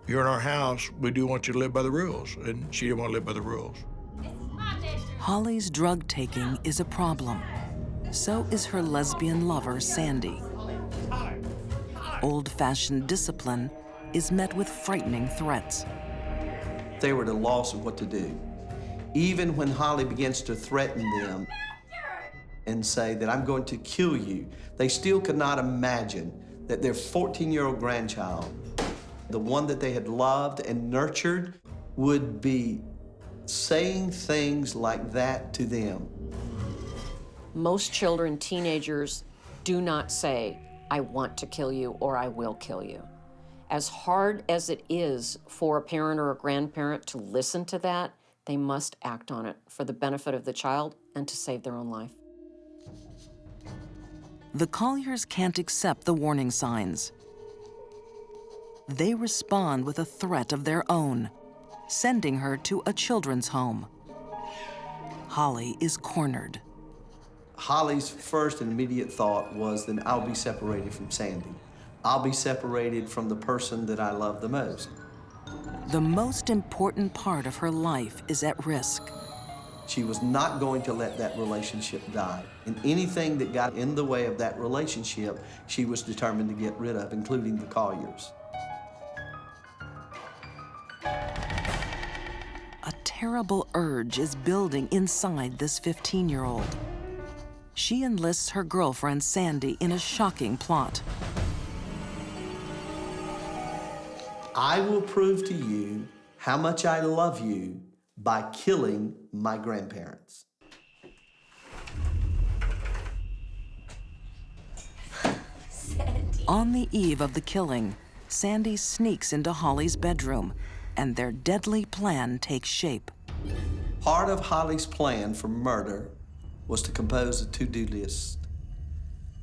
you're in our house, we do want you to live by the rules, and she didn't want to live by the rules. Holly's drug taking is a problem. So is her lesbian lover, Sandy. Old-fashioned discipline is met with frightening threats. They were at a loss of what to do. Even when Holly begins to threaten them and say that I'm going to kill you, they still could not imagine that their 14-year-old grandchild, the one that they had loved and nurtured, would be saying things like that to them. Most children, teenagers, do not say, I want to kill you or I will kill you. As hard as it is for a parent or a grandparent to listen to that, they must act on it for the benefit of the child and to save their own life. The Colliers can't accept the warning signs. They respond with a threat of their own, sending her to a children's home. Holly is cornered. Holly's first and immediate thought was that I'll be separated from Sandy. I'll be separated from the person that I love the most. The most important part of her life is at risk. She was not going to let that relationship die. And anything that got in the way of that relationship, she was determined to get rid of, including the Colliers. A terrible urge is building inside this 15-year-old. She enlists her girlfriend, Sandy, in a shocking plot. I will prove to you how much I love you by killing my grandparents. On the eve of the killing, Sandy sneaks into Holly's bedroom, and their deadly plan takes shape. Part of Holly's plan for murder was to compose a to-do list.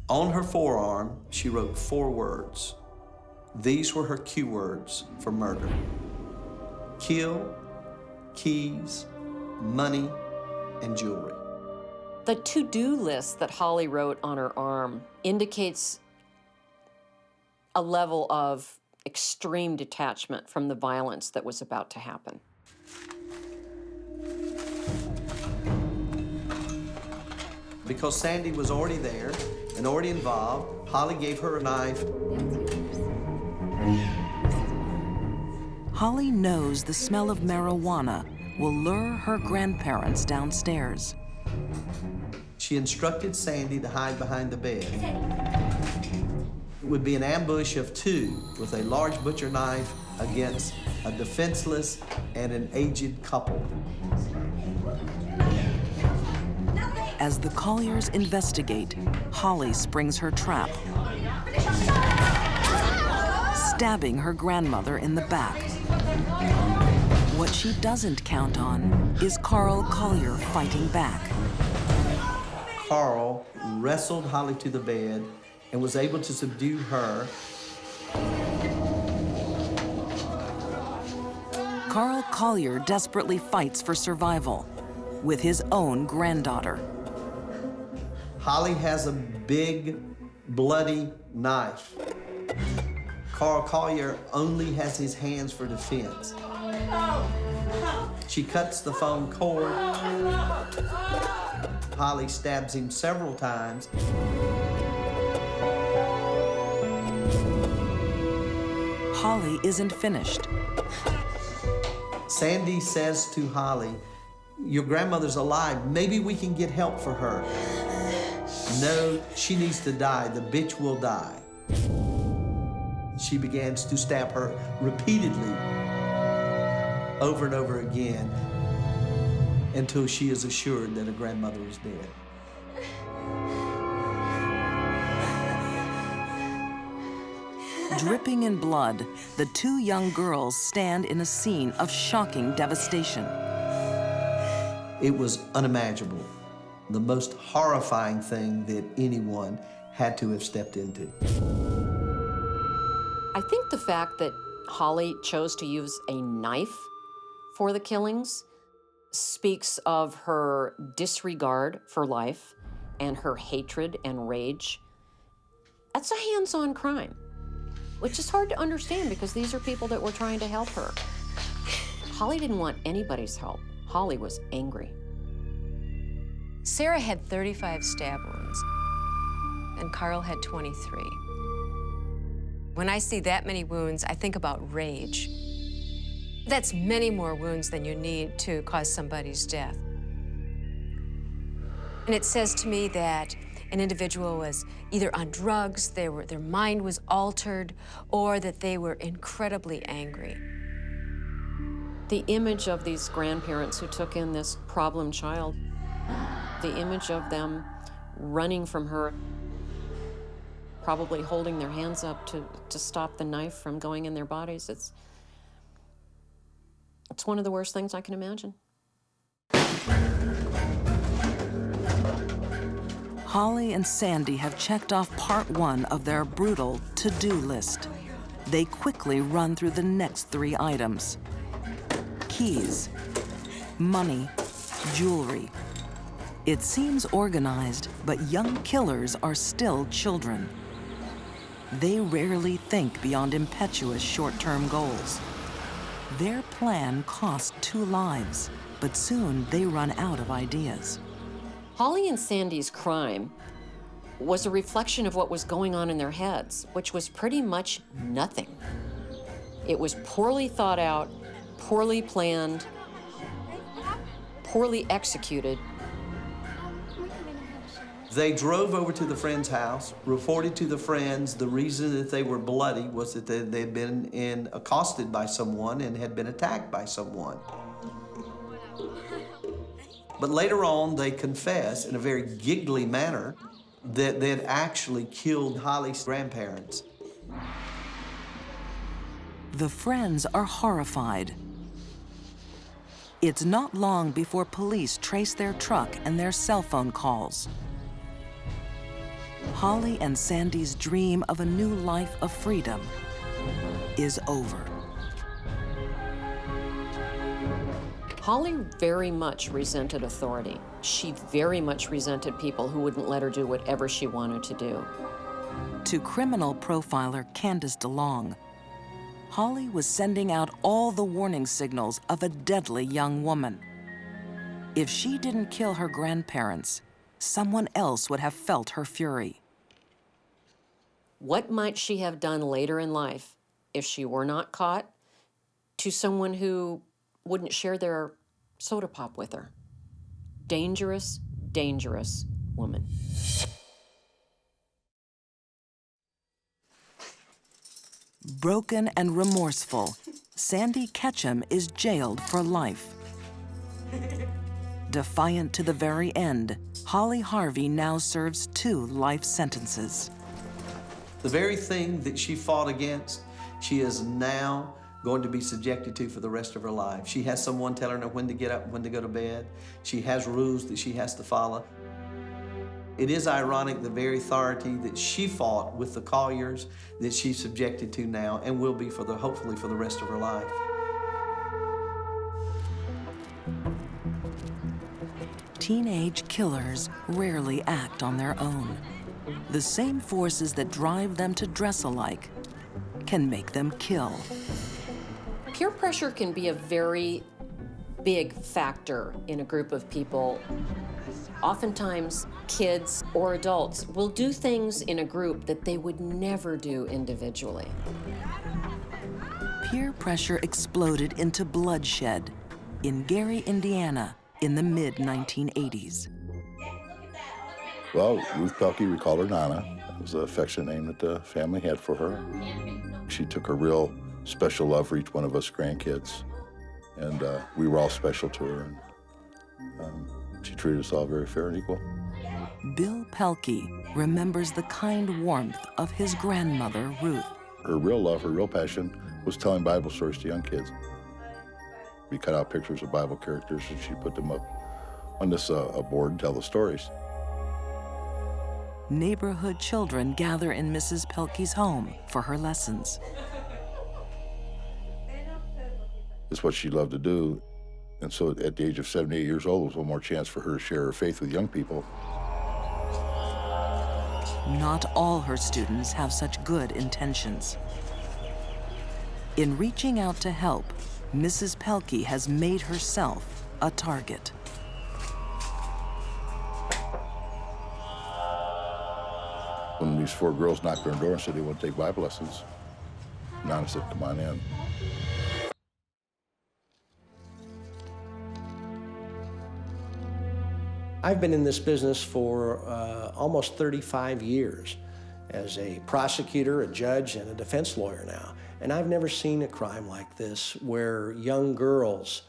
On her forearm, she wrote 4 words. These were her cue words for murder: kill, keys, money, and jewelry. The to-do list that Holly wrote on her arm indicates a level of extreme detachment from the violence that was about to happen. Because Sandy was already there and already involved, Holly gave her a knife. Holly knows the smell of marijuana will lure her grandparents downstairs. She instructed Sandy to hide behind the bed. It would be an ambush of 2 with a large butcher knife against a defenseless and an aged couple. As the Colliers investigate, Holly springs her trap, stabbing her grandmother in the back. What she doesn't count on is Carl Collier fighting back. Carl wrestled Holly to the bed and was able to subdue her. Carl Collier desperately fights for survival with his own granddaughter. Holly has a big, bloody knife. Carl Collier only has his hands for defense. She cuts the phone cord. Holly stabs him several times. Holly isn't finished. Sandy says to Holly, your grandmother's alive. Maybe we can get help for her. No, she needs to die. The bitch will die. She begins to stab her repeatedly, over and over again, until she is assured that her grandmother is dead. Dripping in blood, the two young girls stand in a scene of shocking devastation. It was unimaginable, the most horrifying thing that anyone had to have stepped into. I think the fact that Holly chose to use a knife for the killings speaks of her disregard for life and her hatred and rage. That's a hands-on crime, which is hard to understand because these are people that were trying to help her. Holly didn't want anybody's help. Holly was angry. Sarah had 35 stab wounds, and Carl had 23. When I see that many wounds, I think about rage. That's many more wounds than you need to cause somebody's death. And it says to me that an individual was either on drugs, their mind was altered, or that they were incredibly angry. The image of these grandparents who took in this problem child, the image of them running from her, probably holding their hands up to stop the knife from going in their bodies, it's one of the worst things I can imagine. Holly and Sandy have checked off part 1 of their brutal to-do list. They quickly run through the next 3 items: keys, money, jewelry. It seems organized, but young killers are still children. They rarely think beyond impetuous short-term goals. Their plan cost 2 lives, but soon they run out of ideas. Holly and Sandy's crime was a reflection of what was going on in their heads, which was pretty much nothing. It was poorly thought out, poorly planned, poorly executed. They drove over to the friend's house, reported to the friends the reason that they were bloody was that they had been accosted by someone and had been attacked by someone. But later on, they confessed in a very giggly manner that they had actually killed Holly's grandparents. The friends are horrified. It's not long before police trace their truck and their cell phone calls. Holly and Sandy's dream of a new life of freedom is over. Holly very much resented authority. She very much resented people who wouldn't let her do whatever she wanted to do. To criminal profiler Candace DeLong, Holly was sending out all the warning signals of a deadly young woman. If she didn't kill her grandparents, someone else would have felt her fury. What might she have done later in life if she were not caught to someone who wouldn't share their soda pop with her? Dangerous, dangerous woman. Broken and remorseful, Sandy Ketchum is jailed for life. Defiant to the very end, Holly Harvey now serves 2 life sentences. The very thing that she fought against, she is now going to be subjected to for the rest of her life. She has someone telling her when to get up, when to go to bed. She has rules that she has to follow. It is ironic, the very authority that she fought with the Colliers that she's subjected to now and will be hopefully for the rest of her life. Teenage killers rarely act on their own. The same forces that drive them to dress alike can make them kill. Peer pressure can be a very big factor in a group of people. Oftentimes, kids or adults will do things in a group that they would never do individually. Peer pressure exploded into bloodshed in Gary, Indiana, in the mid-1980s. Well, Ruth Pelkey, we called her Nana. That was the affectionate name that the family had for her. She took a real special love for each one of us grandkids, and we were all special to her. And, she treated us all very fair and equal. Bill Pelkey remembers the kind warmth of his grandmother, Ruth. Her real love, her real passion was telling Bible stories to young kids. We cut out pictures of Bible characters and she put them up on this a board and tell the stories. Neighborhood children gather in Mrs. Pelkey's home for her lessons. It's what she loved to do. And so at the age of 78 years old, it was one more chance for her to share her faith with young people. Not all her students have such good intentions. In reaching out to help, Mrs. Pelkey has made herself a target. When these 4 girls knocked on her door and said they want to take Bible lessons, Nana said, come on in. I've been in this business for almost 35 years as a prosecutor, a judge, and a defense lawyer now. And I've never seen a crime like this where young girls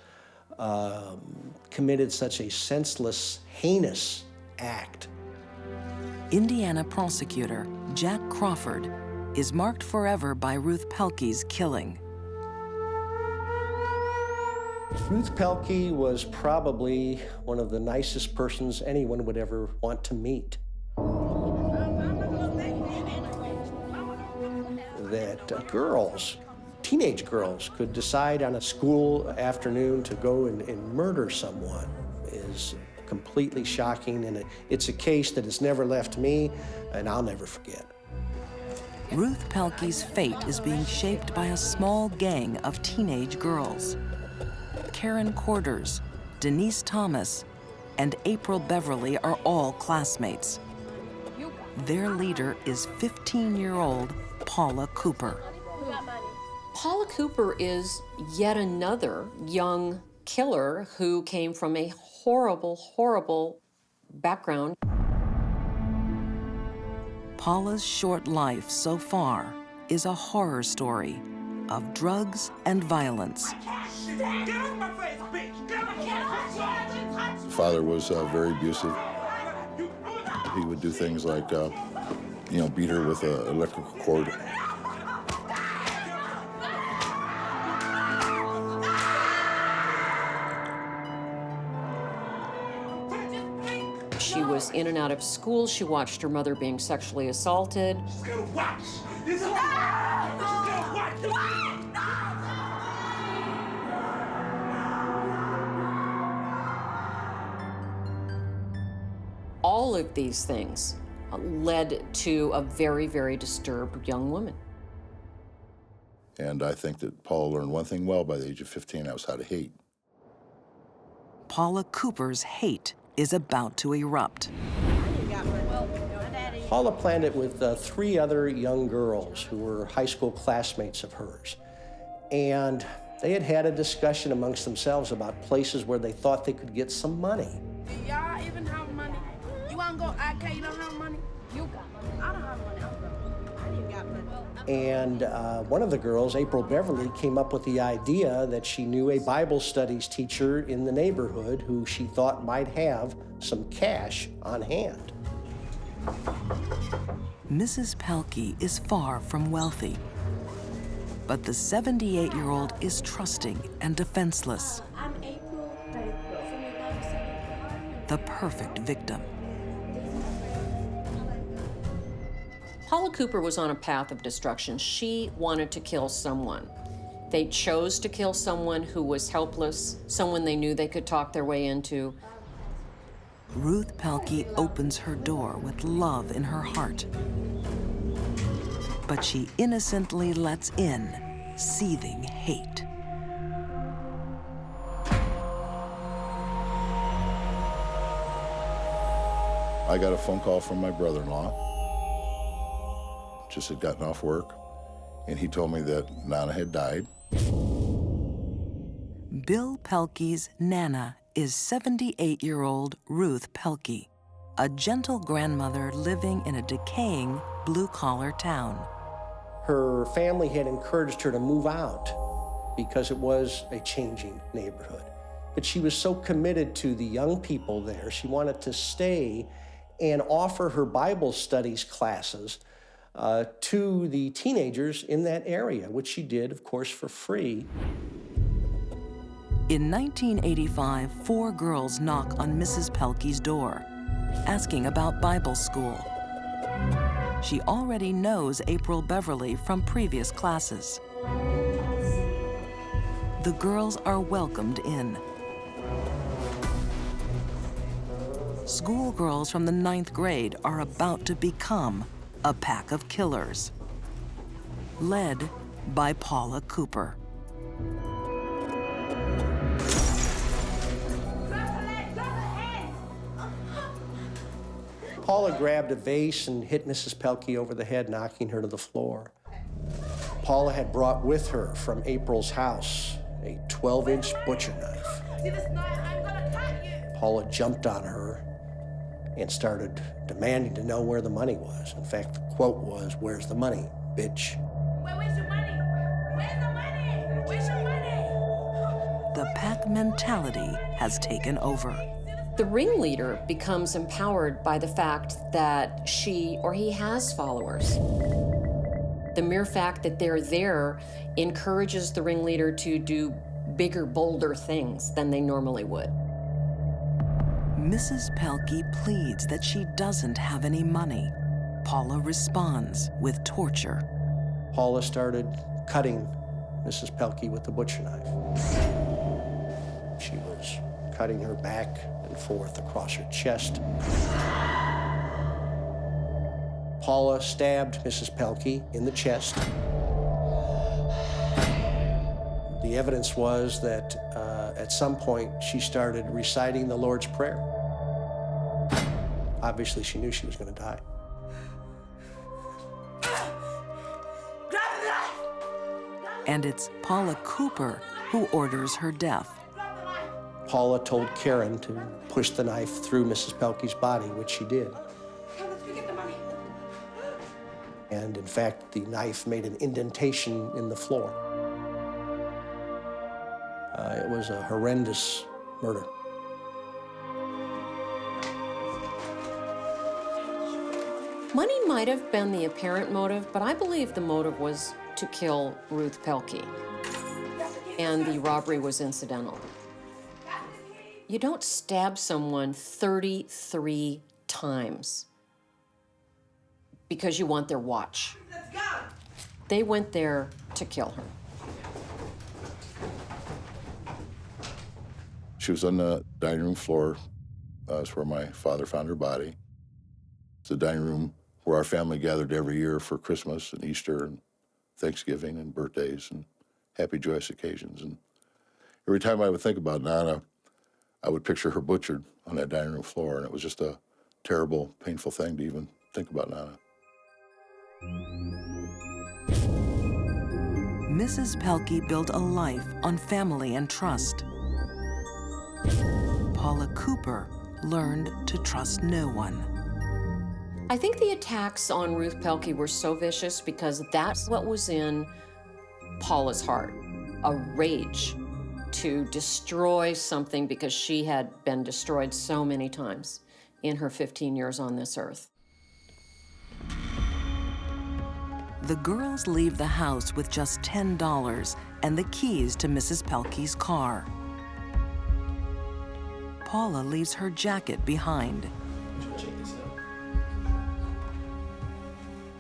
committed such a senseless, heinous act. Indiana prosecutor Jack Crawford is marked forever by Ruth Pelkey's killing. Ruth Pelkey was probably one of the nicest persons anyone would ever want to meet. That girls, teenage girls, could decide on a school afternoon to go and murder someone is completely shocking, and it's a case that has never left me, and I'll never forget. Ruth Pelkey's fate is being shaped by a small gang of teenage girls. Karen Corders, Denise Thomas, and April Beverly are all classmates. Their leader is 15-year-old Paula Cooper. Paula Cooper is yet another young killer who came from a horrible, horrible background. Paula's short life so far is a horror story of drugs and violence. Father was very abusive. He would do things like, beat her with an electrical cord. She was in and out of school. She watched her mother being sexually assaulted. She's gonna watch. She's gonna watch. All of these things led to a very, very disturbed young woman. And I think that Paula learned one thing well by the age of 15, that was how to hate. Paula Cooper's hate is about to erupt. Paula planned it with 3 other young girls who were high school classmates of hers. And they had had a discussion amongst themselves about places where they thought they could get some money. Do y'all even have money? You want to go IK, you don't have money? You got money. I don't have money. I didn't got money. And one of the girls, April Beverly, came up with the idea that she knew a Bible studies teacher in the neighborhood who she thought might have some cash on hand. Mrs. Pelkey is far from wealthy, but the 78-year-old is trusting and defenseless. I'm April. The perfect victim. Paula Cooper was on a path of destruction. She wanted to kill someone. They chose to kill someone who was helpless, someone they knew they could talk their way into. Ruth Pelkey opens her door with love in her heart. But she innocently lets in seething hate. I got a phone call from my brother-in-law. Just had gotten off work, and he told me that Nana had died. Bill Pelkey's Nana is 78-year-old Ruth Pelkey, a gentle grandmother living in a decaying blue-collar town. Her family had encouraged her to move out because it was a changing neighborhood. But she was so committed to the young people there, she wanted to stay and offer her Bible studies classes to the teenagers in that area, which she did, of course, for free. In 1985, 4 girls knock on Mrs. Pelkey's door, asking about Bible school. She already knows April Beverly from previous classes. The girls are welcomed in. Schoolgirls from the 9th grade are about to become a pack of killers, led by Paula Cooper. Paula grabbed a vase and hit Mrs. Pelkey over the head, knocking her to the floor. Paula had brought with her from April's house a 12-inch butcher knife. See this knife? I'm gonna cut you. Paula jumped on her and started demanding to know where the money was. In fact, the quote was, "Where's the money, bitch?" Where's your money? Where's the money? Where's your money? The pack mentality has taken over. The ringleader becomes empowered by the fact that she or he has followers. The mere fact that they're there encourages the ringleader to do bigger, bolder things than they normally would. Mrs. Pelkey pleads that she doesn't have any money. Paula responds with torture. Paula started cutting Mrs. Pelkey with the butcher knife. She was cutting her back and forth across her chest. Paula stabbed Mrs. Pelkey in the chest. The evidence was that at some point she started reciting the Lord's Prayer. Obviously, she knew she was going to die. And it's Paula Cooper who orders her death. Paula told Karen to push the knife through Mrs. Pelkey's body, which she did. And in fact, the knife made an indentation in the floor. It was a horrendous murder. Money might have been the apparent motive, but I believe the motive was to kill Ruth Pelkey, and the robbery was incidental. You don't stab someone 33 times because you want their watch. They went there to kill her. She was on the dining room floor. That's where my father found her body. It's the dining room where our family gathered every year for Christmas and Easter and Thanksgiving and birthdays and happy, joyous occasions. And every time I would think about Nana, I would picture her butchered on that dining room floor, and it was just a terrible, painful thing to even think about Nana. Mrs. Pelkey built a life on family and trust. Paula Cooper learned to trust no one. I think the attacks on Ruth Pelkey were so vicious because that's what was in Paula's heart, a rage to destroy something because she had been destroyed so many times in her 15 years on this earth. The girls leave the house with just $10 and the keys to Mrs. Pelkey's car. Paula leaves her jacket behind.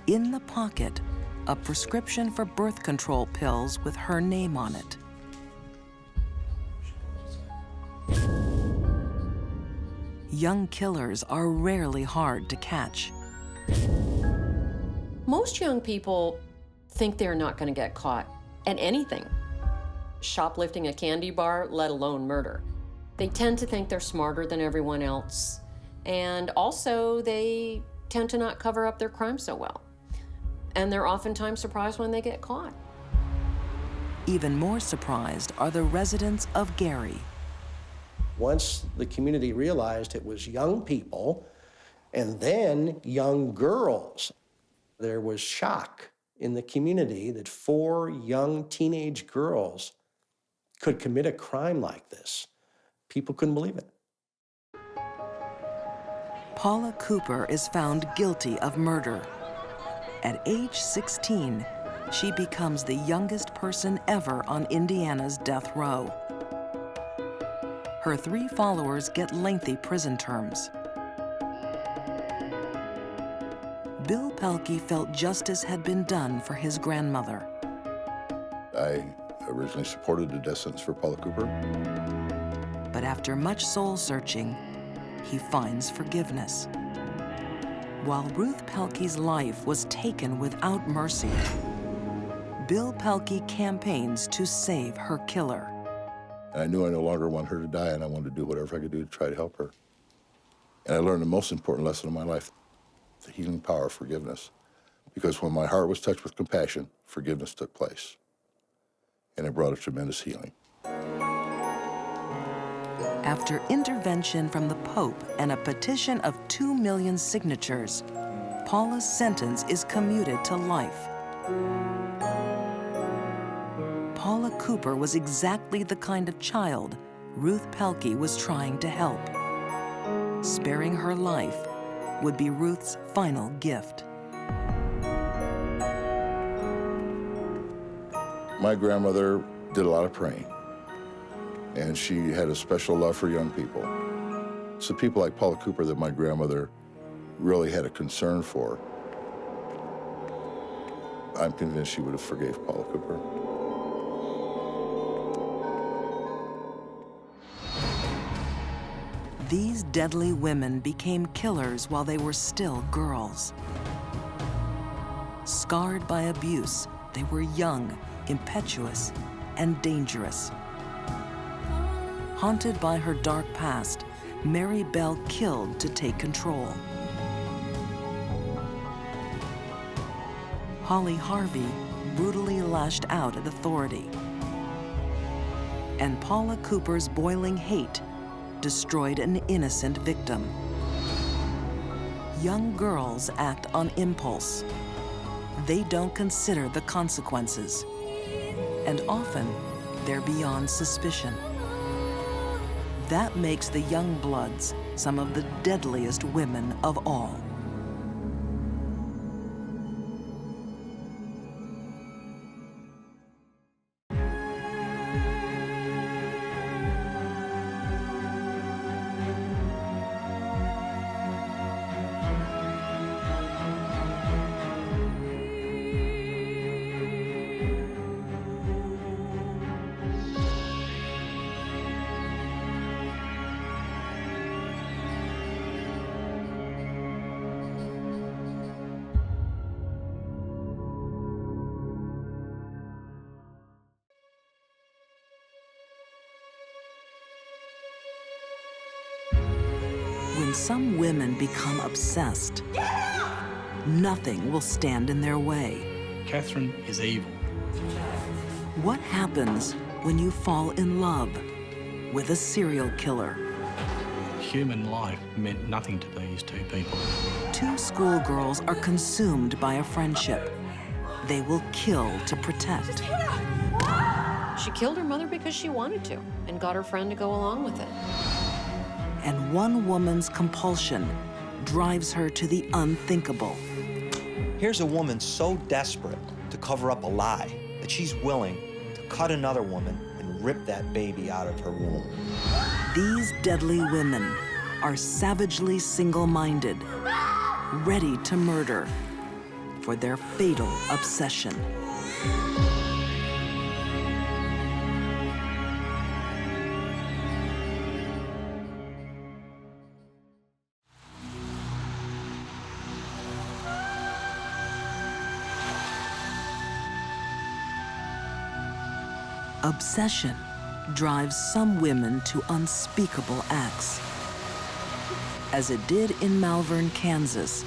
In the pocket, a prescription for birth control pills with her name on it. Young killers are rarely hard to catch. Most young people think they're not going to get caught at anything. Shoplifting a candy bar, let alone murder. They tend to think they're smarter than everyone else, and also they tend to not cover up their crime so well. And they're oftentimes surprised when they get caught. Even more surprised are the residents of Gary. Once the community realized it was young people And then young girls. There was shock in the community that 4 young teenage girls could commit a crime like this. People couldn't believe it. Paula Cooper is found guilty of murder. At age 16, she becomes the youngest person ever on Indiana's death row. Her 3 followers get lengthy prison terms. Bill Pelkey felt justice had been done for his grandmother. I originally supported the death sentence for Paula Cooper. But after much soul-searching, he finds forgiveness. While Ruth Pelkey's life was taken without mercy, Bill Pelkey campaigns to save her killer. And I knew I no longer wanted her to die, and I wanted to do whatever I could do to try to help her. And I learned the most important lesson of my life, the healing power of forgiveness. Because when my heart was touched with compassion, forgiveness took place. And it brought a tremendous healing. After intervention from the Pope and a petition of 2 million signatures, Paula's sentence is commuted to life. Paula Cooper was exactly the kind of child Ruth Pelkey was trying to help. Sparing her life would be Ruth's final gift. My grandmother did a lot of praying, and she had a special love for young people. So people like Paula Cooper that my grandmother really had a concern for. I'm convinced she would have forgave Paula Cooper. These deadly women became killers while they were still girls. Scarred by abuse, they were young, impetuous, and dangerous. Haunted by her dark past, Mary Bell killed to take control. Holly Harvey brutally lashed out at authority. And Paula Cooper's boiling hate destroyed an innocent victim. Young girls act on impulse. They don't consider the consequences. And often, they're beyond suspicion. That makes the young bloods some of the deadliest women of all. When some women become obsessed, nothing will stand in their way. Catherine is evil. What happens when you fall in love with a serial killer? Human life meant nothing to these 2 people. 2 schoolgirls are consumed by a friendship. They will kill to protect. She killed her mother because she wanted to and got her friend to go along with it. And one woman's compulsion drives her to the unthinkable. Here's a woman so desperate to cover up a lie that she's willing to cut another woman and rip that baby out of her womb. These deadly women are savagely single-minded, ready to murder for their fatal obsession. Obsession drives some women to unspeakable acts, as it did in Malvern, Kansas,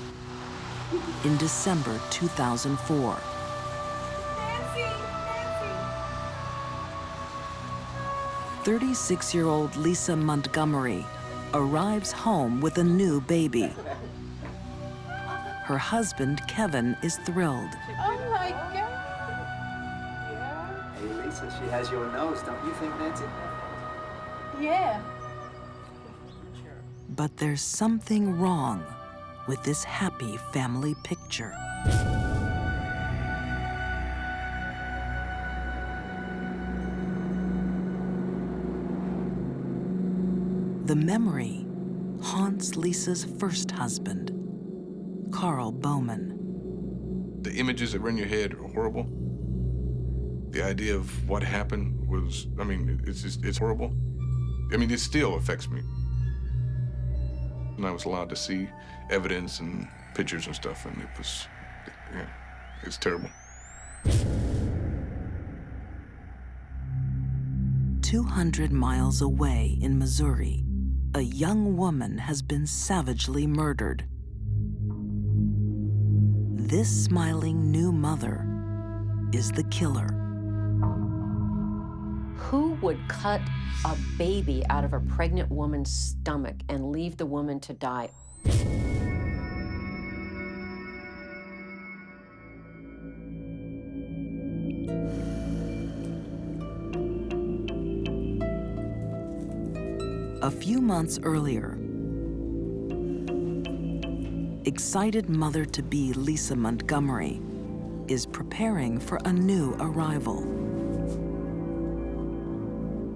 in December 2004. 36-year-old Lisa Montgomery arrives home with a new baby. her husband, Kevin, is thrilled. Oh my God. Hey, Lisa, she has your nose, don't you think, Nancy? Yeah. But there's something wrong with this happy family picture. The memory haunts Lisa's first husband, Carl Bowman. The images that were in your head are horrible. The idea of what happened was, I mean, it's horrible. I mean, it still affects me. And I was allowed to see evidence and pictures and stuff, and it's terrible. 200 miles away in Missouri, a young woman has been savagely murdered. This smiling new mother is the killer. Who would cut a baby out of a pregnant woman's stomach and leave the woman to die? A few months earlier, excited mother-to-be Lisa Montgomery is preparing for a new arrival.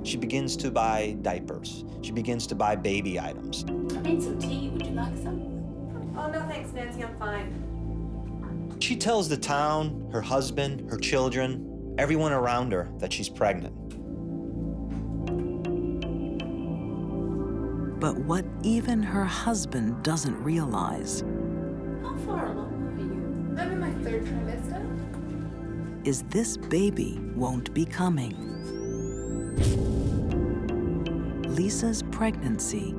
She begins to buy diapers. She begins to buy baby items. I made some tea. Would you like some? Oh, no thanks, Nancy. I'm fine. She tells the town, her husband, her children, everyone around her that she's pregnant. But what even her husband doesn't realize How far along are you? I'm in my 3rd trimester. is this baby won't be coming. Lisa's pregnancy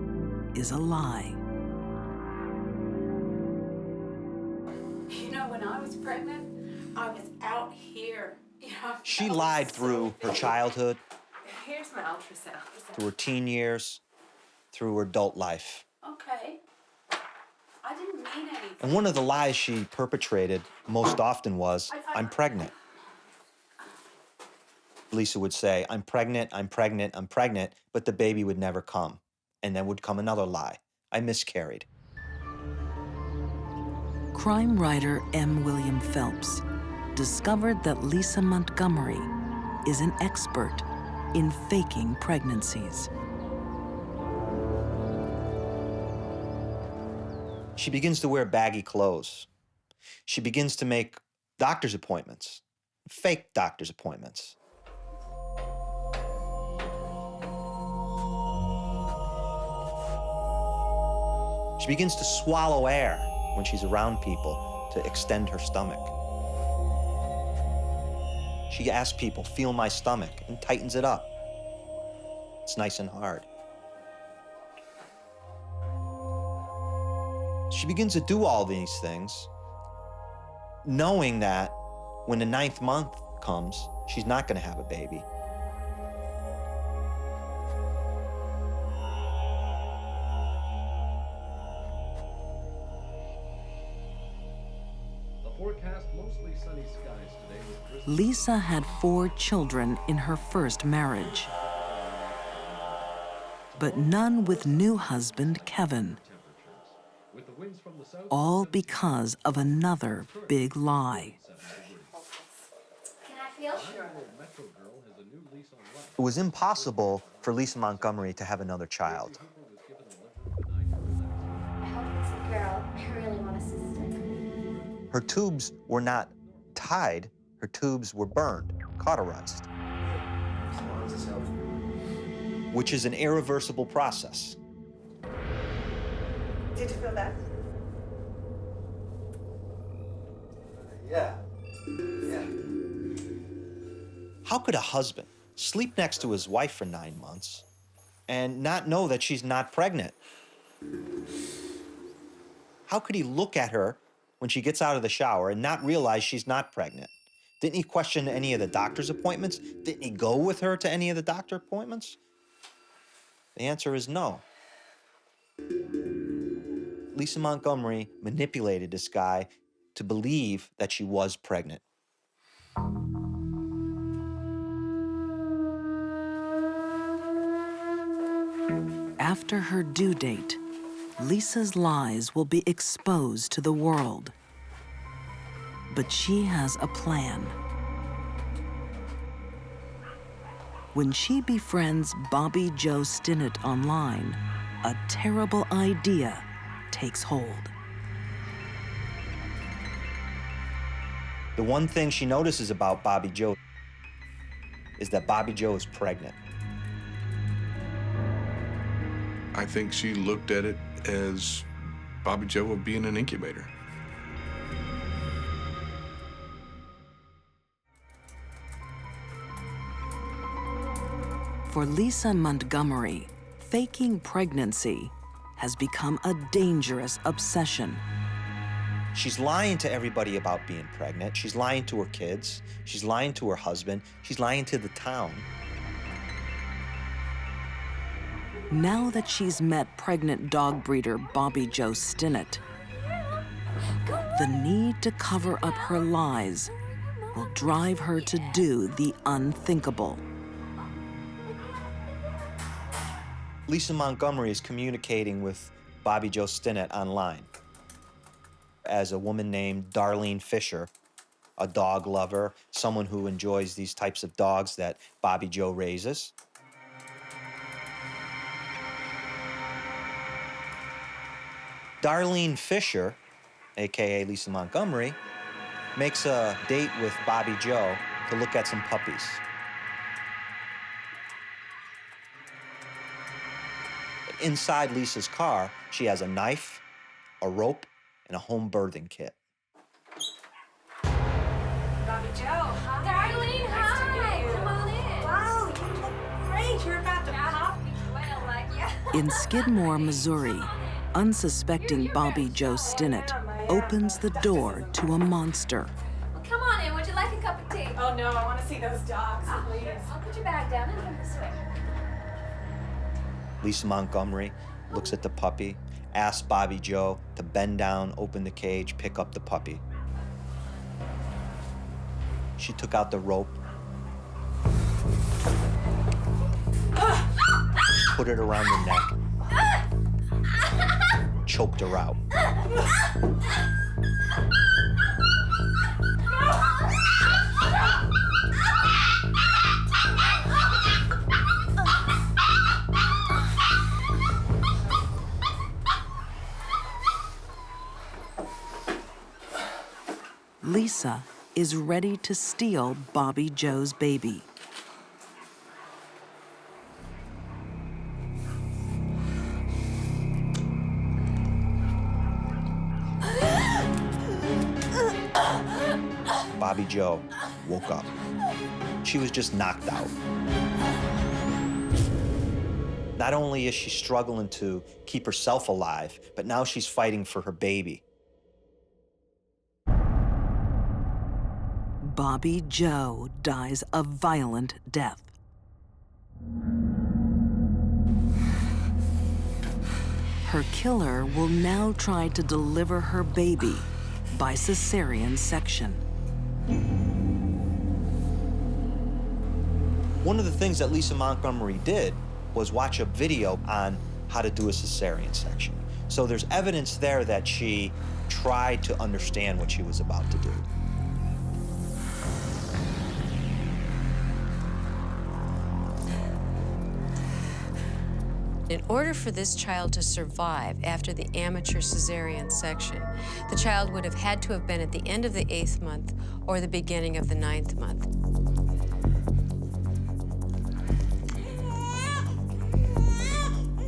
is a lie. You know, when I was pregnant, I was out here. You know, She lied through her childhood, Here's my ultrasound. through her teen years, through her adult life. Okay. I didn't mean anything. And one of the lies she perpetrated most often was, I'm pregnant. Lisa would say, I'm pregnant, I'm pregnant, I'm pregnant, but the baby would never come. And then would come another lie. I miscarried. Crime writer M. William Phelps discovered that Lisa Montgomery is an expert in faking pregnancies. She begins to wear baggy clothes. She begins to make doctor's appointments, fake doctor's appointments. She begins to swallow air when she's around people to extend her stomach. She asks people, feel my stomach, and tightens it up. It's nice and hard. She begins to do all these things, knowing that when the 9th month comes, she's not going to have a baby. Lisa had 4 children in her first marriage, but none with new husband Kevin. All because of another big lie. Can I feel? It was impossible for Lisa Montgomery to have another child. I hope it's a girl. I really want a sister. Her tubes were not tied, her tubes were burned, cauterized, which is an irreversible process. Did you feel that? Yeah. Yeah. How could a husband sleep next to his wife for 9 months and not know that she's not pregnant? How could he look at her when she gets out of the shower and not realize she's not pregnant? Didn't he question any of the doctor's appointments? Didn't he go with her to any of the doctor appointments? The answer is no. Lisa Montgomery manipulated this guy to believe that she was pregnant. After her due date, Lisa's lies will be exposed to the world. But she has a plan. When she befriends Bobby Joe Stinnett online, a terrible idea takes hold. The one thing she notices about Bobby Joe is that Bobby Joe is pregnant. I think she looked at it as Bobby Joe of being an incubator. For Lisa Montgomery, faking pregnancy has become a dangerous obsession. She's lying to everybody about being pregnant. She's lying to her kids. She's lying to her husband. She's lying to the town. Now that she's met pregnant dog breeder Bobby Joe Stinnett, the need to cover up her lies will drive her to do the unthinkable. Lisa Montgomery is communicating with Bobby Joe Stinnett online as a woman named Darlene Fisher, a dog lover, someone who enjoys these types of dogs that Bobby Joe raises. Darlene Fisher, AKA Lisa Montgomery, makes a date with Bobby Joe to look at some puppies. Inside Lisa's car, she has a knife, a rope, and a home birthing kit. Bobby Joe, hi. Darlene, hi. Come on in. Wow, you look great. You're about to pop. Well, like ya. In Skidmore, Missouri, unsuspecting Bobby Joe Stinnett opens the door to a monster. Well, come on in. Would you like a cup of tea? Oh, no, I want to see those dogs, please. I'll put your bag down and come this way. Lisa Montgomery looks at the puppy, asks Bobby Joe to bend down, open the cage, pick up the puppy. She took out the rope, put it around the neck, choked her out. Lisa is ready to steal Bobby Joe's baby. Bobby Joe woke up. She was just knocked out. Not only is she struggling to keep herself alive, but now she's fighting for her baby. Bobby Joe dies a violent death. Her killer will now try to deliver her baby by cesarean section. One of the things that Lisa Montgomery did was watch a video on how to do a cesarean section. So there's evidence there that she tried to understand what she was about to do. In order for this child to survive after the amateur cesarean section, the child would have had to have been at the end of the 8th month or the beginning of the 9th month.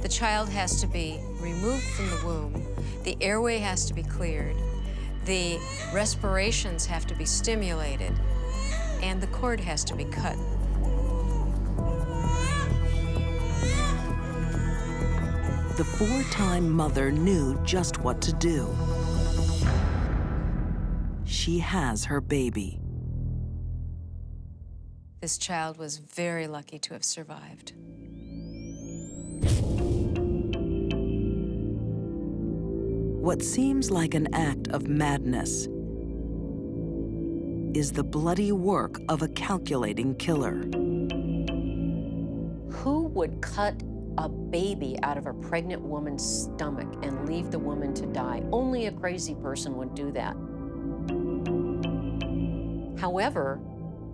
The child has to be removed from the womb, the airway has to be cleared, the respirations have to be stimulated, and the cord has to be cut. The 4-time mother knew just what to do. She has her baby. This child was very lucky to have survived. What seems like an act of madness is the bloody work of a calculating killer. Who would cut a baby out of a pregnant woman's stomach and leave the woman to die? Only a crazy person would do that. However,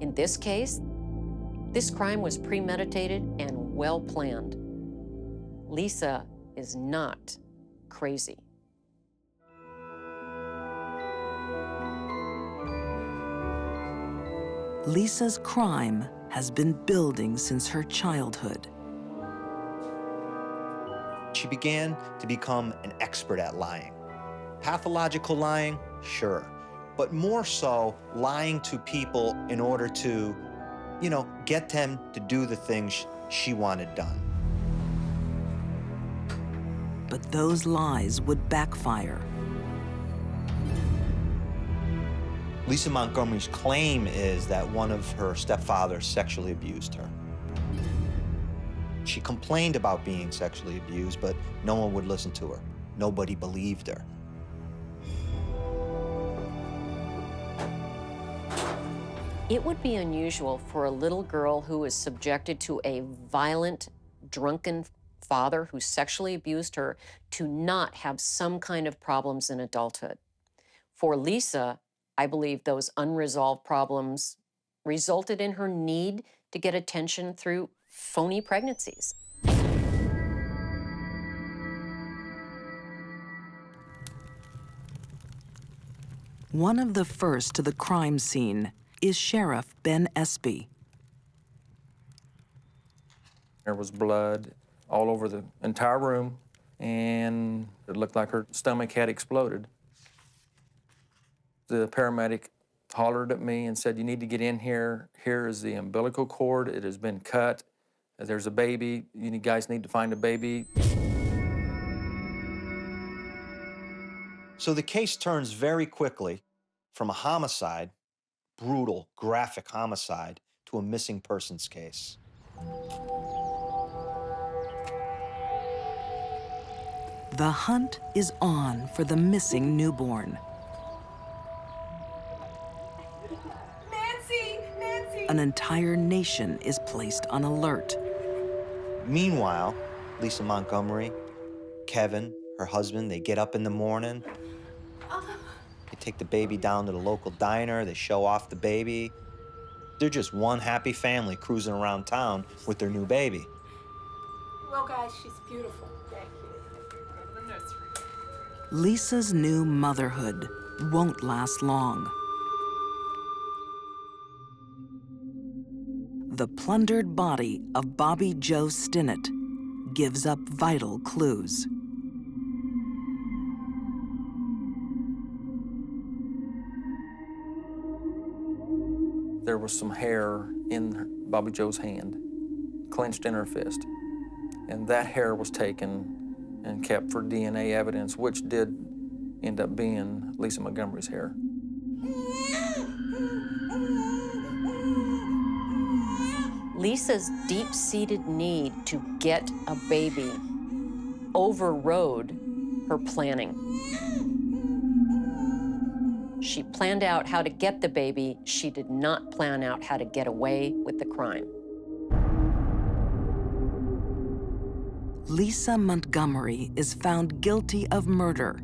in this case, this crime was premeditated and well planned. Lisa is not crazy. Lisa's crime has been building since her childhood. She began to become an expert at lying. Pathological lying, sure, but more so lying to people in order to, get them to do the things she wanted done. But those lies would backfire. Lisa Montgomery's claim is that one of her stepfathers sexually abused her. She complained about being sexually abused, but no one would listen to her. Nobody believed her. It would be unusual for a little girl who is subjected to a violent, drunken father who sexually abused her to not have some kind of problems in adulthood. For Lisa, I believe those unresolved problems resulted in her need to get attention through phony pregnancies. One of the first to the crime scene is Sheriff Ben Espy. There was blood all over the entire room, and it looked like her stomach had exploded. The paramedic hollered at me and said, "You need to get in here. Here is the umbilical cord. It has been cut. There's a baby. You guys need to find a baby." So the case turns very quickly from a homicide, brutal, graphic homicide, to a missing persons case. The hunt is on for the missing newborn. Nancy! An entire nation is placed on alert. Meanwhile, Lisa Montgomery, Kevin, her husband, they get up in the morning. They take the baby down to the local diner. They show off the baby. They're just one happy family cruising around town with their new baby. Well, guys, she's beautiful. Thank you. Go to the nursery. Lisa's new motherhood won't last long. The plundered body of Bobby Joe Stinnett gives up vital clues. There was some hair in Bobby Joe's hand, clenched in her fist. And that hair was taken and kept for DNA evidence, which did end up being Lisa Montgomery's hair. Lisa's deep-seated need to get a baby overrode her planning. She planned out how to get the baby. She did not plan out how to get away with the crime. Lisa Montgomery is found guilty of murder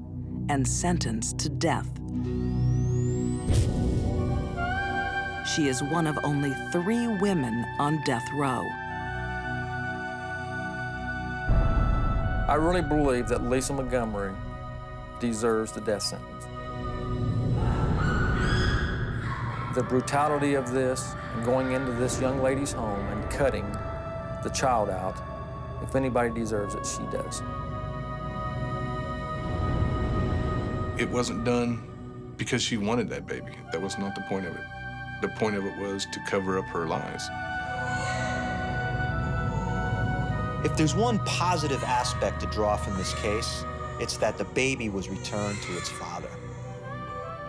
and sentenced to death. She is one of only 3 women on death row. I really believe that Lisa Montgomery deserves the death sentence. The brutality of this, going into this young lady's home and cutting the child out, if anybody deserves it, she does. It wasn't done because she wanted that baby. That was not the point of it. The point of it was to cover up her lies. If there's one positive aspect to draw from this case, it's that the baby was returned to its father.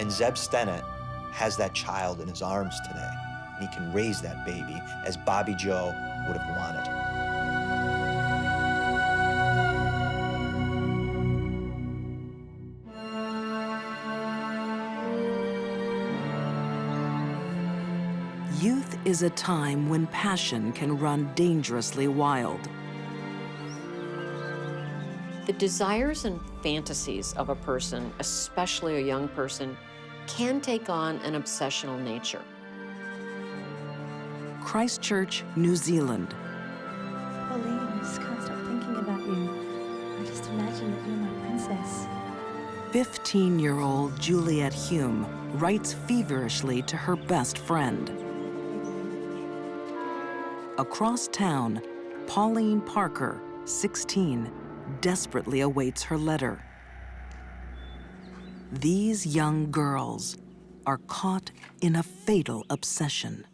And Zeb Stinnett has that child in his arms today, and he can raise that baby as Bobby Joe would have wanted. Youth is a time when passion can run dangerously wild. The desires and fantasies of a person, especially a young person, can take on an obsessional nature. Christchurch, New Zealand. Pauline, I just can't stop thinking about you. I just imagine that you're my princess. 15-year-old Juliet Hume writes feverishly to her best friend. Across town, Pauline Parker, 16, desperately awaits her letter. These young girls are caught in a fatal obsession.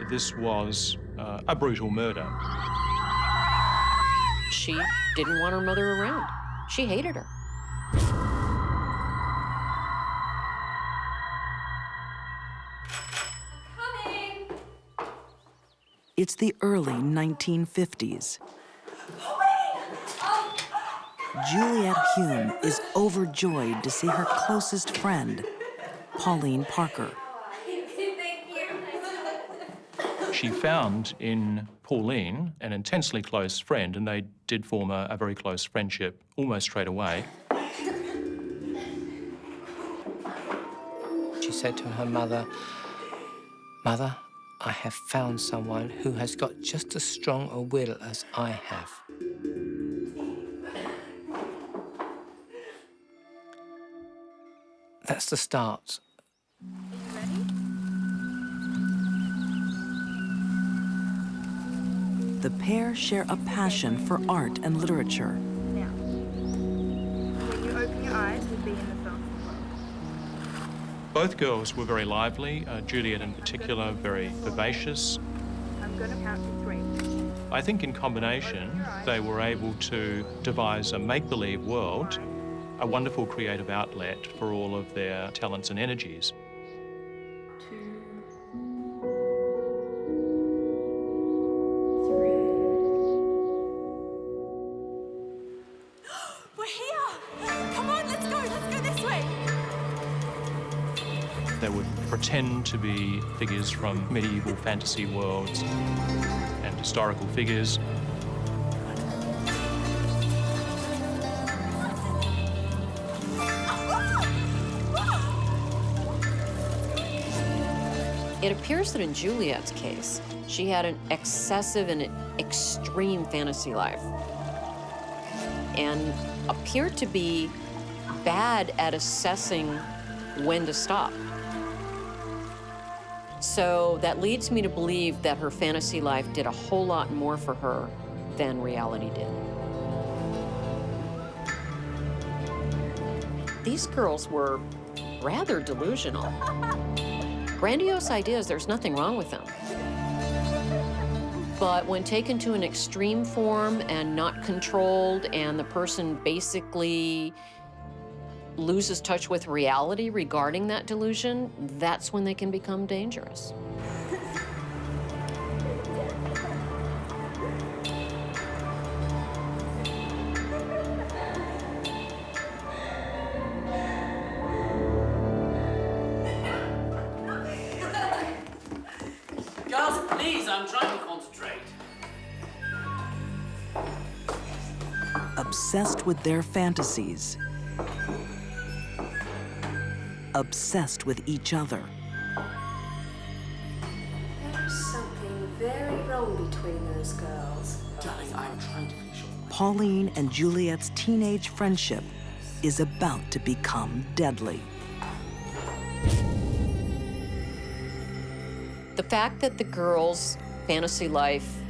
This was a brutal murder. She didn't want her mother around. She hated her. Coming! It's the early 1950s. Juliet Hume is overjoyed to see her closest friend, Pauline Parker. She found in Pauline an intensely close friend, and they did form a very close friendship almost straight away. She said to her mother, "Mother, I have found someone who has got just as strong a will as I have." That's the start. The pair share a passion for art and literature. Now, when you open your eyes, we'll be in the film. Both girls were very lively, Juliet in particular, very vivacious. I'm going to count to 3. I think in combination, they were able to devise a make-believe world, a wonderful creative outlet for all of their talents and energies. 2, 3. We're here! Come on, let's go this way! They would pretend to be figures from medieval fantasy worlds and historical figures. It appears that in Juliet's case, she had an excessive and extreme fantasy life and appeared to be bad at assessing when to stop. So that leads me to believe that her fantasy life did a whole lot more for her than reality did. These girls were rather delusional. Grandiose ideas, there's nothing wrong with them. But when taken to an extreme form and not controlled, and the person basically loses touch with reality regarding that delusion, that's when they can become dangerous. Girls, please, I'm trying to concentrate. Obsessed with their fantasies. Obsessed with each other. There's something very wrong between those girls. Darling, I'm trying to finish off. Pauline and Juliet's teenage friendship is about to become deadly. The fact that the girls' fantasy life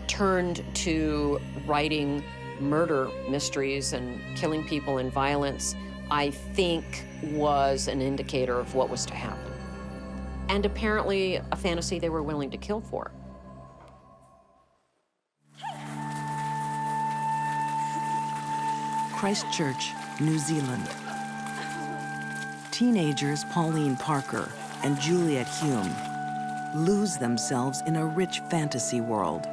turned to writing murder mysteries and killing people in violence, I think was an indicator of what was to happen. And apparently a fantasy they were willing to kill for. Christchurch, New Zealand. Teenagers Pauline Parker and Juliet Hume lose themselves in a rich fantasy world.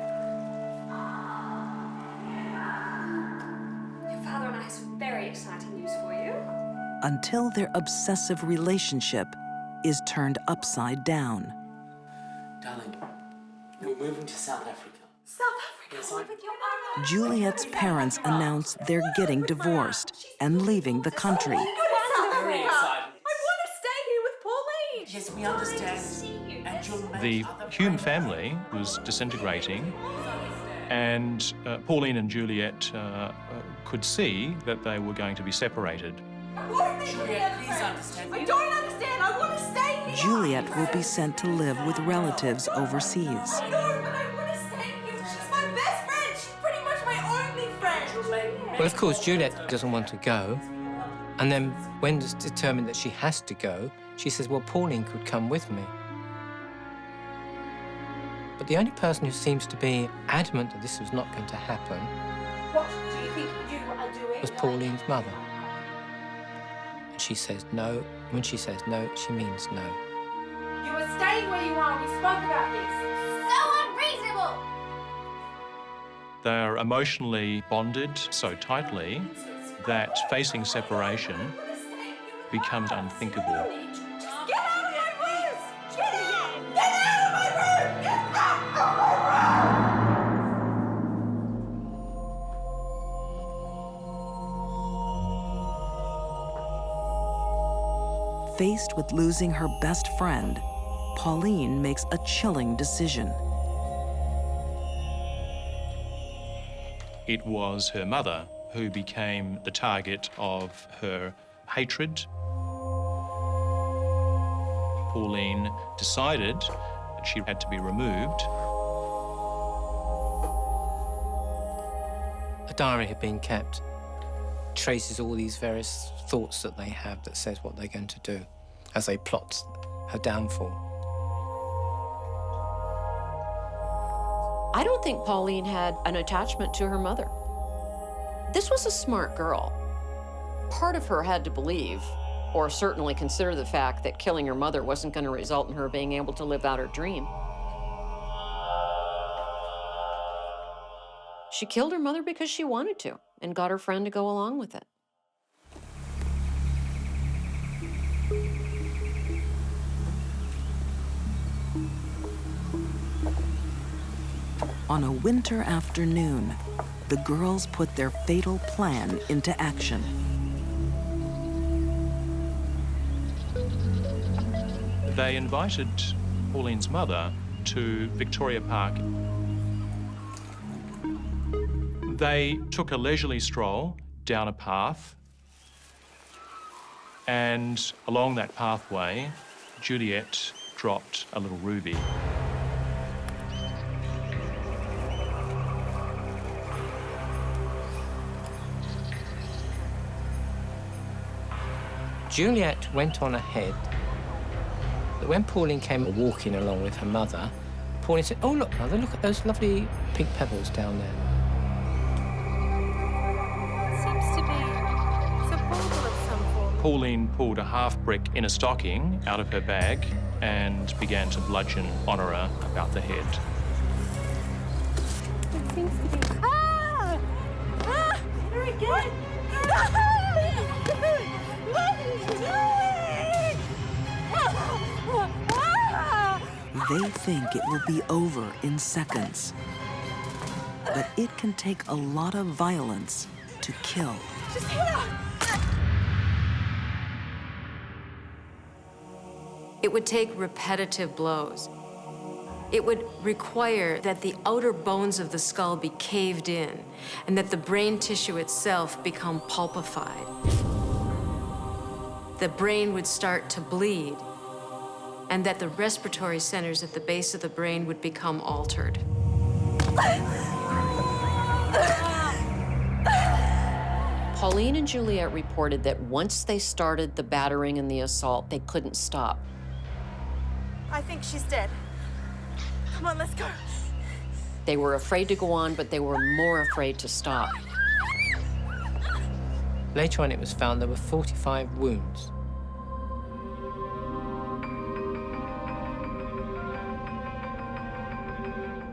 Your father and I have some very exciting news for you. until their obsessive relationship is turned upside down. Darling, we're moving to South Africa. South Africa? With your mother? Juliet's parents announce they're getting divorced and leaving the country. Very excited. I want to stay here with Pauline. Yes, we understand. And you'll make The other Hume family was disintegrating, and Pauline and Juliet could see that they were going to be separated. Juliet, please understand. I don't understand. I want to stay here. Juliet will be sent to live with relatives overseas. I know, but I want to stay here. She's my best friend. She's pretty much my only friend. Well, of course, Juliet doesn't want to go. And then when it's determined that she has to go, she says, well, Pauline could come with me. But the only person who seems to be adamant that this was not going to happen What do you think you are doing? was Pauline's mother. And she says no. When she says no, she means no. You are staying where you are. We spoke about this. So unreasonable! They're emotionally bonded so tightly that facing separation becomes unthinkable. Get out of my room! Get out! Get out of my room! Get out of my room! Faced with losing her best friend, Pauline makes a chilling decision. It was her mother who became the target of her hatred. Pauline decided that she had to be removed. A diary had been kept, traces all these various thoughts that they have that says what they're going to do as they plot her downfall. I don't think Pauline had an attachment to her mother. This was a smart girl. Part of her had to believe, or certainly consider the fact that killing her mother wasn't going to result in her being able to live out her dream. She killed her mother because she wanted to, and got her friend to go along with it. On a winter afternoon, the girls put their fatal plan into action. They invited Pauline's mother to Victoria Park. They took a leisurely stroll down a path, and along that pathway, Juliet dropped a little ruby. Juliet went on ahead. But when Pauline came walking along with her mother, Pauline said, "Oh, look, Mother, look at those lovely pink pebbles down there." Seems to be it's a bauble of some form. Pauline pulled a half-brick inner stocking out of her bag and began to bludgeon Honora about the head. It seems to be. Ah! Ah! Very good. They think it will be over in seconds. But it can take a lot of violence to kill. Just hit her! It would take repetitive blows. It would require that the outer bones of the skull be caved in and that the brain tissue itself become pulpified. The brain would start to bleed, and that the respiratory centers at the base of the brain would become altered. Pauline and Juliet reported that once they started the battering and the assault, they couldn't stop. I think she's dead. Come on, let's go. They were afraid to go on, but they were more afraid to stop. Later on, it was found there were 45 wounds.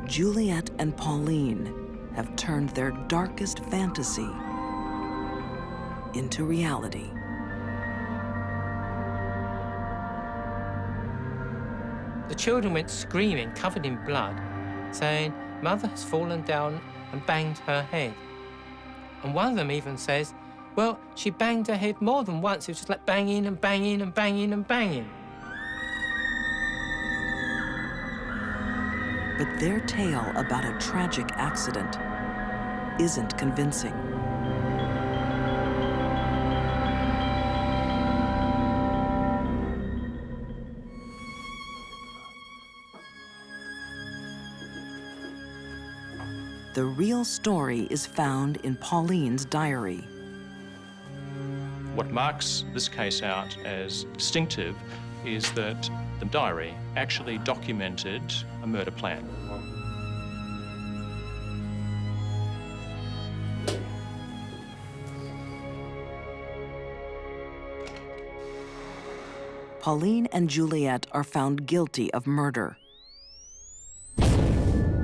Juliet and Pauline have turned their darkest fantasy into reality. The children went screaming, covered in blood, saying, "Mother has fallen down and banged her head." And one of them even says, "Well, she banged her head more than once. It was just like banging and banging and banging and banging." But their tale about a tragic accident isn't convincing. The real story is found in Pauline's diary. What marks this case out as distinctive is that the diary actually documented a murder plan. Pauline and Juliet are found guilty of murder.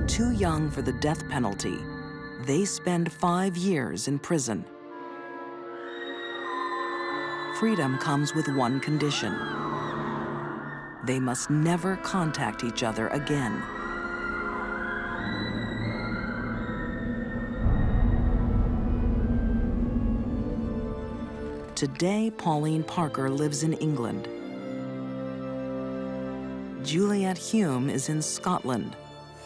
Too young for the death penalty, they spend 5 years in prison. Freedom comes with one condition. They must never contact each other again. Today, Pauline Parker lives in England. Juliet Hume is in Scotland,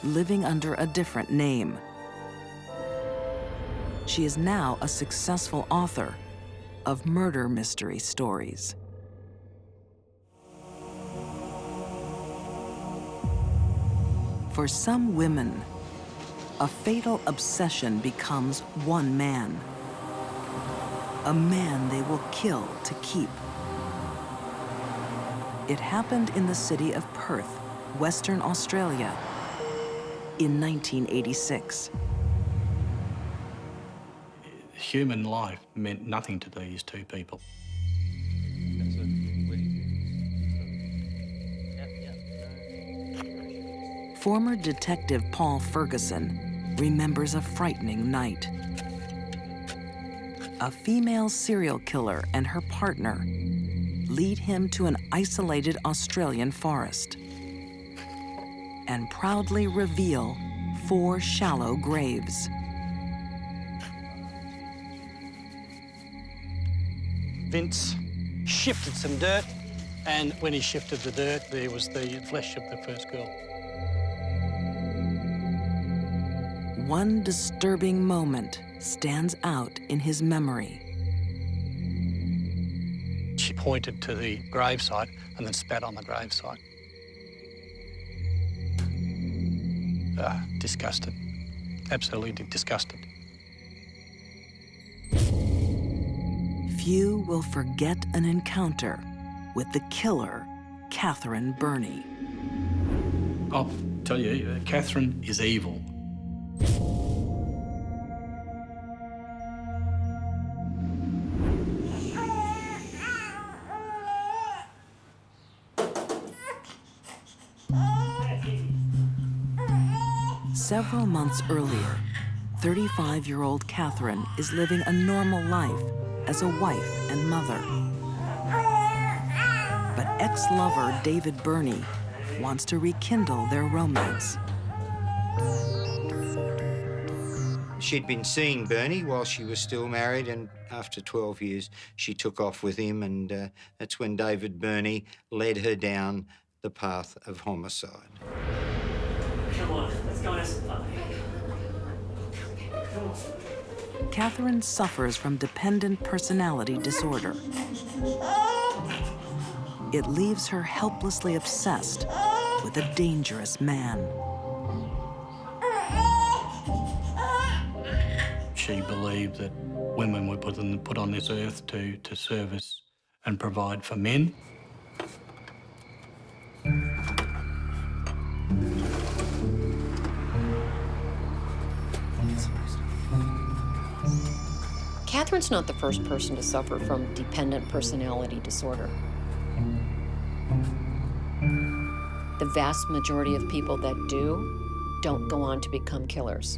living under a different name. She is now a successful author of murder mystery stories. For some women, a fatal obsession becomes one man. A man they will kill to keep. It happened in the city of Perth, Western Australia, in 1986. Human life meant nothing to these two people. Former detective Paul Ferguson remembers a frightening night. A female serial killer and her partner lead him to an isolated Australian forest and proudly reveal 4 shallow graves. Vince shifted some dirt, and when he shifted the dirt, there was the flesh of the first girl. One disturbing moment stands out in his memory. She pointed to the gravesite and then spat on the gravesite. Disgusted. Absolutely disgusted. Few will forget an encounter with the killer, Catherine Burney. I'll tell you, Catherine is evil. Several months earlier, 35-year-old Catherine is living a normal life as a wife and mother. But ex-lover David Burney wants to rekindle their romance. She'd been seeing Bernie while she was still married, and after 12 years, she took off with him, and that's when David Burney led her down the path of homicide. Come on, let's go and have some fun. Catherine suffers from dependent personality disorder. It leaves her helplessly obsessed with a dangerous man. She believed that women were put on this earth to service and provide for men. Catherine's not the first person to suffer from dependent personality disorder. The vast majority of people that do don't go on to become killers.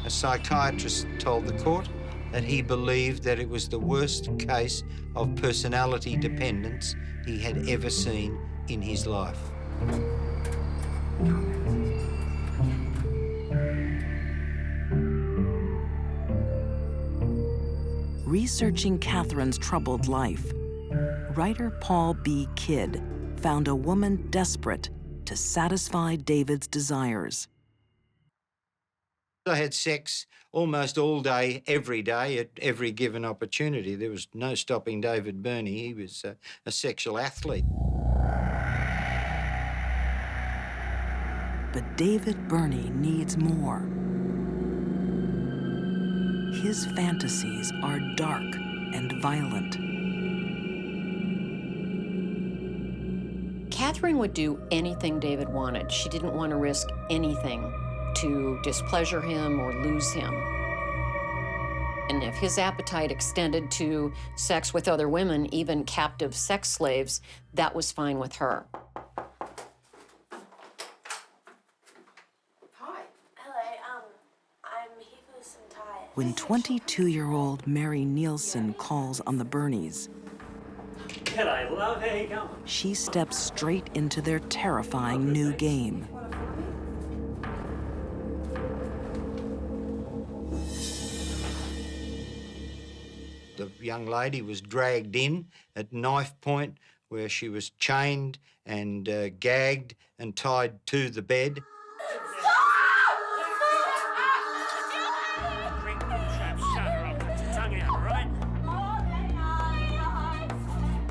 A psychiatrist told the court that he believed that it was the worst case of personality dependence he had ever seen in his life. Researching Catherine's troubled life, writer Paul B. Kidd found a woman desperate to satisfy David's desires. I had sex almost all day, every day, at every given opportunity. There was no stopping David Burney. He was a sexual athlete. But David Burney needs more. His fantasies are dark and violent. Catherine would do anything David wanted. She didn't want to risk anything to displeasure him or lose him. And if his appetite extended to sex with other women, even captive sex slaves, that was fine with her. When 22-year-old Mary Nielsen calls on the Burneys, G'day, love. How you going? she steps straight into their terrifying new game. The young lady was dragged in at knife point, where she was chained and gagged and tied to the bed.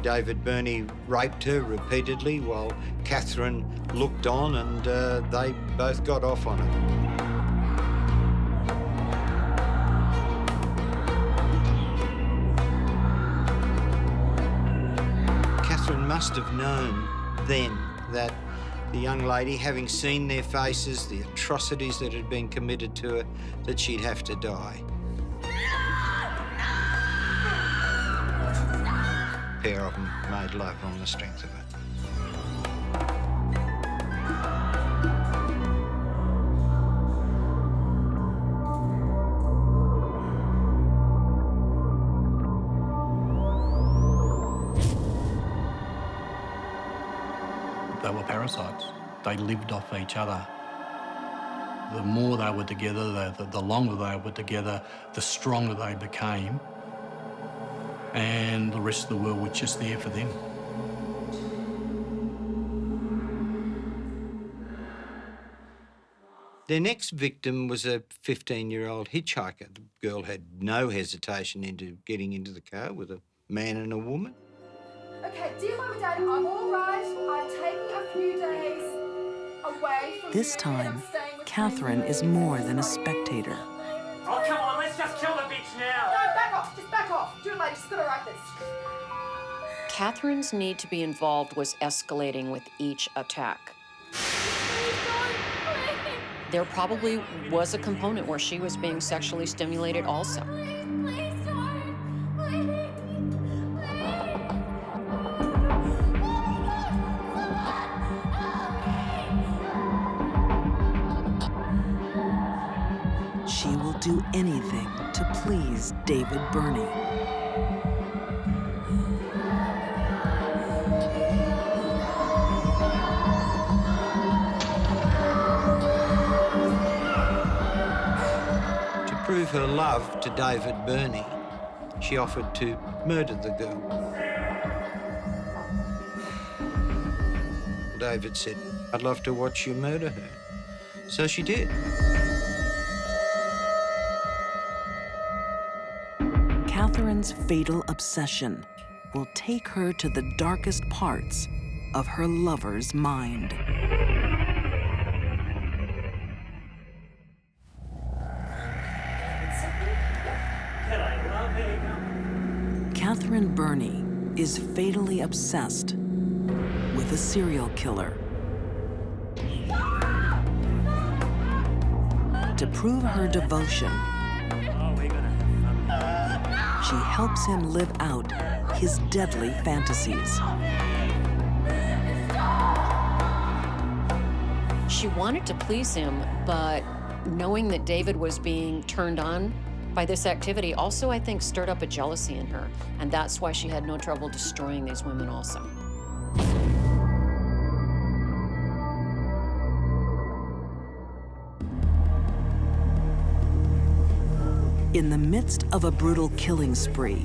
David Burney raped her repeatedly while Catherine looked on, and they both got off on it. Catherine must have known then that the young lady, having seen their faces, the atrocities that had been committed to her, that she'd have to die. A pair of them made love on the strength of it. They were parasites. They lived off each other. The more they were together, the longer they were together, the stronger they became. And the rest of the world was just there for them. Their next victim was a 15-year-old hitchhiker. The girl had no hesitation into getting into the car with a man and a woman. Okay, dear Mum and Dad, I'm all right. I'm taking a few days away from This you, time, and I'm staying with Catherine you. is more than a spectator. Oh, come on, let's just kill the bitch now. No, back off. Just back off. Do it, lady. Just gotta write this. Catherine's need to be involved was escalating with each attack. There probably was a component where she was being sexually stimulated also. She will do anything to please David Burney. To prove her love to David Burney, she offered to murder the girl. David said, "I'd love to watch you murder her." So she did. Catherine's fatal obsession will take her to the darkest parts of her lover's mind. G'day, love. How you going? Catherine Burney is fatally obsessed with a serial killer. To prove her devotion, she helps him live out his deadly fantasies. She wanted to please him, but knowing that David was being turned on by this activity also, I think, stirred up a jealousy in her, and that's why she had no trouble destroying these women also. In the midst of a brutal killing spree,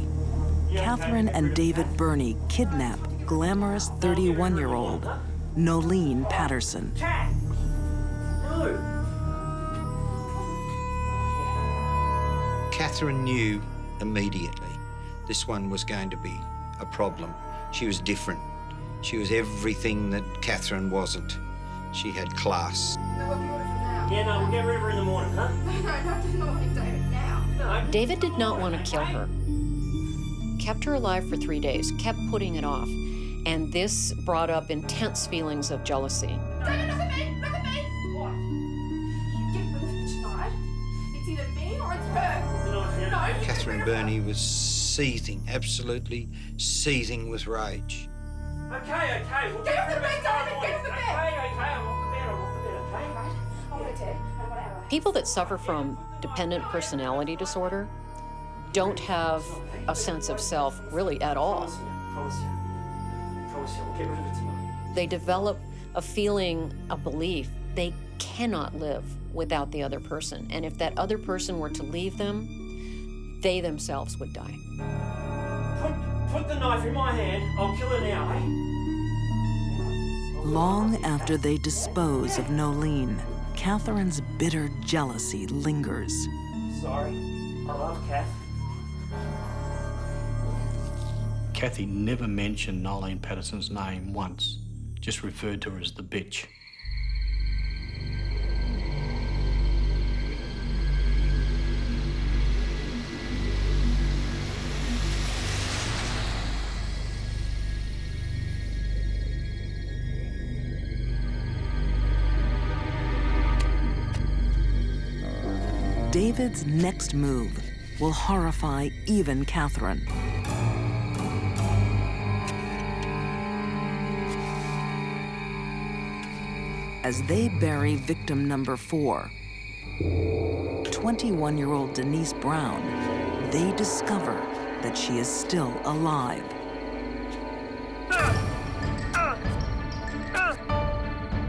Catherine and David Burney kidnap glamorous 31-year-old Nolene Patterson. Catherine knew immediately this one was going to be a problem. She was different. She was everything that Catherine wasn't. She had class. Yeah, no, we'll get rid of her in the morning, huh? No, not David now. No. David did not want to kill her. Kept her alive for 3 days, kept putting it off. And this brought up intense feelings of jealousy. David, look at me! Look at me! What? You get rid of her tonight. It's either me or it's her. No. Catherine Burney was seething, absolutely seething with rage. Okay. We'll Get off the bed, David! Get off the bed! Okay, I'm off the bed, okay? I want it dead. I don't want to have People that suffer from dependent personality disorder don't have a sense of self really at all. Promise you, we'll get rid of it tonight. They develop a feeling, a belief, they cannot live without the other person. And if that other person were to leave them, they themselves would die. Put the knife in my hand. I'll kill her now, eh? Long after they dispose of Nolene, Catherine's bitter jealousy lingers. Sorry. I love Kath. Kathy never mentioned Nolene Patterson's name once, just referred to her as the bitch. David's next move will horrify even Catherine. As they bury victim number 4, 21-year-old Denise Brown, they discover that she is still alive.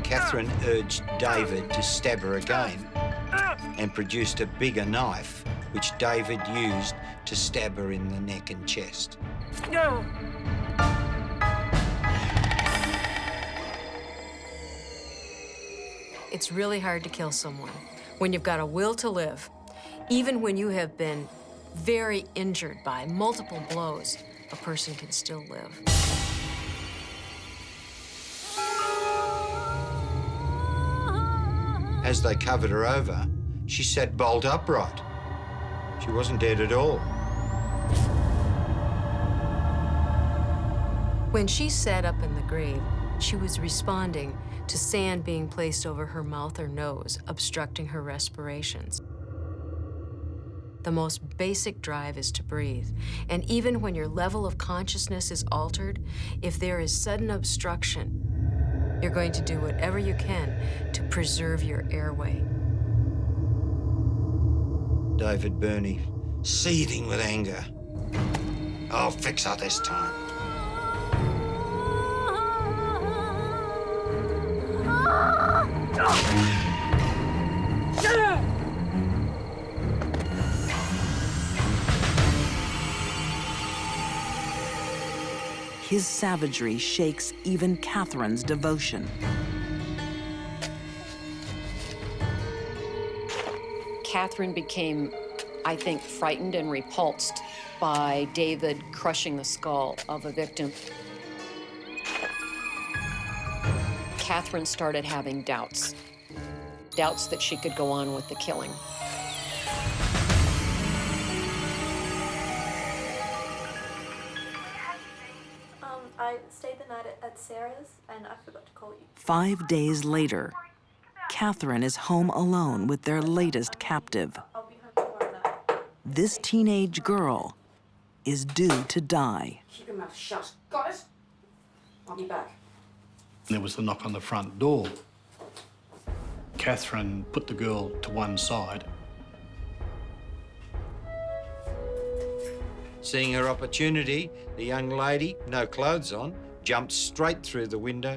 Catherine urged David to stab her again and produced a bigger knife, which David used to stab her in the neck and chest. No. It's really hard to kill someone when you've got a will to live. Even when you have been very injured by multiple blows, a person can still live. As they covered her over, she sat bolt upright. She wasn't dead at all. When she sat up in the grave, she was responding to sand being placed over her mouth or nose, obstructing her respirations. The most basic drive is to breathe. And even when your level of consciousness is altered, if there is sudden obstruction, you're going to do whatever you can to preserve your airway. David Burney, seething with anger. I'll fix her this time. His savagery shakes even Catherine's devotion. Catherine became, I think, frightened and repulsed by David crushing the skull of a victim. Catherine started having doubts that she could go on with the killing. I stayed the night at Sarah's and I forgot to call you. 5 days later, Catherine is home alone with their latest captive. I'll be home tomorrow night. This teenage girl is due to die. Keep your mouth shut. Got it? I'll be back. There was the knock on the front door. Catherine put the girl to one side Seeing her opportunity, the young lady, no clothes on, jumped straight through the window.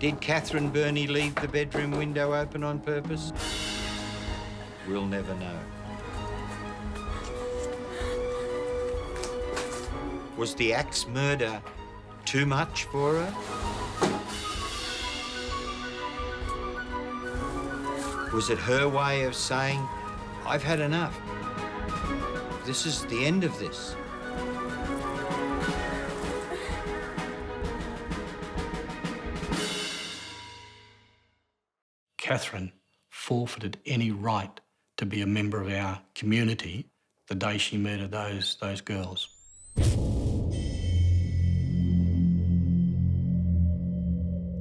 Did Catherine Burney leave the bedroom window open on purpose? We'll never know. Was the axe murder too much for her? Was it her way of saying, I've had enough? This is the end of this. Catherine forfeited any right to be a member of our community the day she murdered those girls.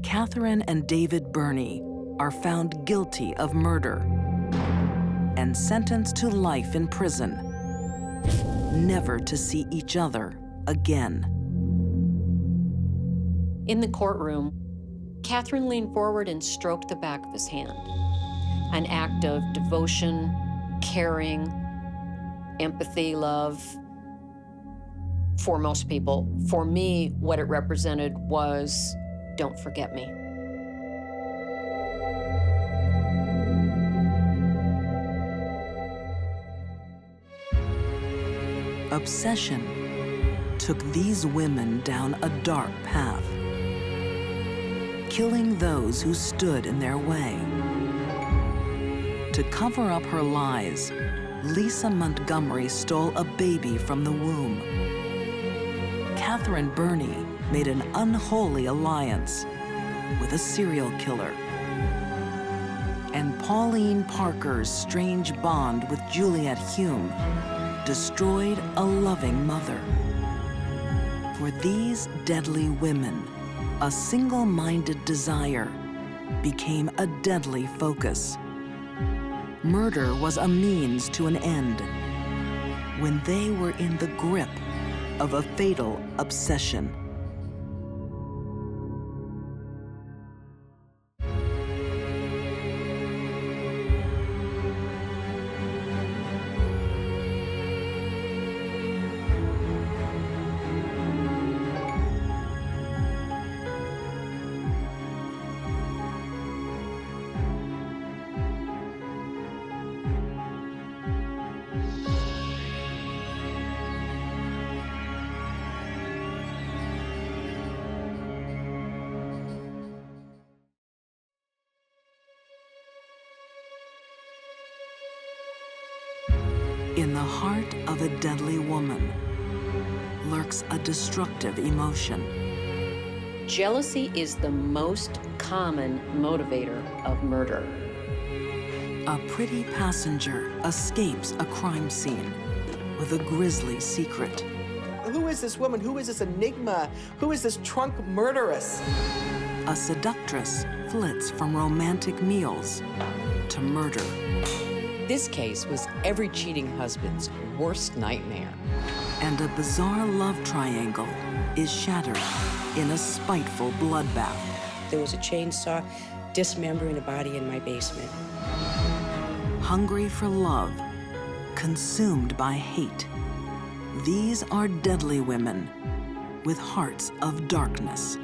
Catherine and David Burney are found guilty of murder and sentenced to life in prison, never to see each other again. In the courtroom, Catherine leaned forward and stroked the back of his hand, an act of devotion, caring, empathy, love. For most people, for me, what it represented was, don't forget me. Obsession took these women down a dark path, killing those who stood in their way. To cover up her lies, Lisa Montgomery stole a baby from the womb. Catherine Burney made an unholy alliance with a serial killer. And Pauline Parker's strange bond with Juliet Hume destroyed a loving mother. For these deadly women, a single-minded desire became a deadly focus. Murder was a means to an end when they were in the grip of a fatal obsession. In the heart of a deadly woman lurks a destructive emotion. Jealousy is the most common motivator of murder. A pretty passenger escapes a crime scene with a grisly secret. Who is this woman? Who is this enigma? Who is this trunk murderess? A seductress flits from romantic meals to murder. This case was every cheating husband's worst nightmare. And a bizarre love triangle is shattered in a spiteful bloodbath. There was a chainsaw dismembering a body in my basement. Hungry for love, consumed by hate. These are deadly women with hearts of darkness.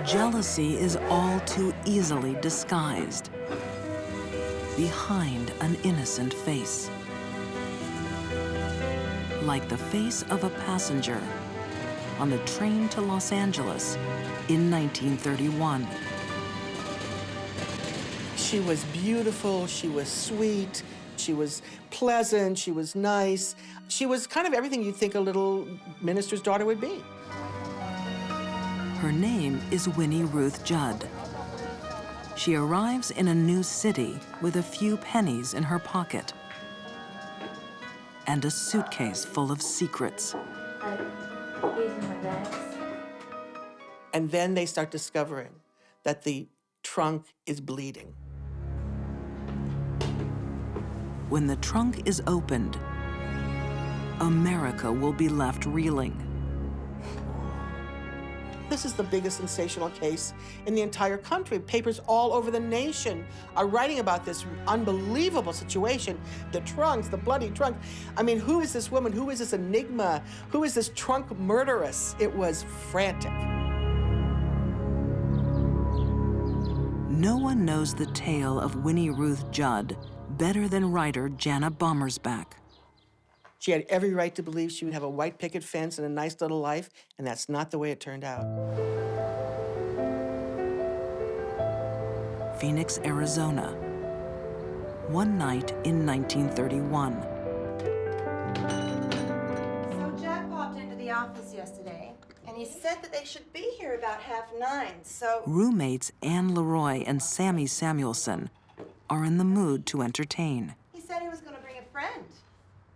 Jealousy is all too easily disguised behind an innocent face. Like the face of a passenger on the train to Los Angeles in 1931. She was beautiful, she was sweet, she was pleasant, she was nice. She was kind of everything you'd think a little minister's daughter would be. Her name is Winnie Ruth Judd. She arrives in a new city with a few pennies in her pocket and a suitcase full of secrets. And then they start discovering that the trunk is bleeding. When the trunk is opened, America will be left reeling. This is the biggest sensational case in the entire country. Papers all over the nation are writing about this unbelievable situation. The trunks, the bloody trunk. I mean, who is this woman? Who is this enigma? Who is this trunk murderess? It was frantic. No one knows the tale of Winnie Ruth Judd better than writer Jana Bommersback. She had every right to believe she would have a white picket fence and a nice little life, and that's not the way it turned out. Phoenix, Arizona. One night in 1931. So Jack popped into the office yesterday, and he said that they should be here about 8:30, so... Roommates Anne Leroy and Sammy Samuelson are in the mood to entertain. He said he was going to bring a friend.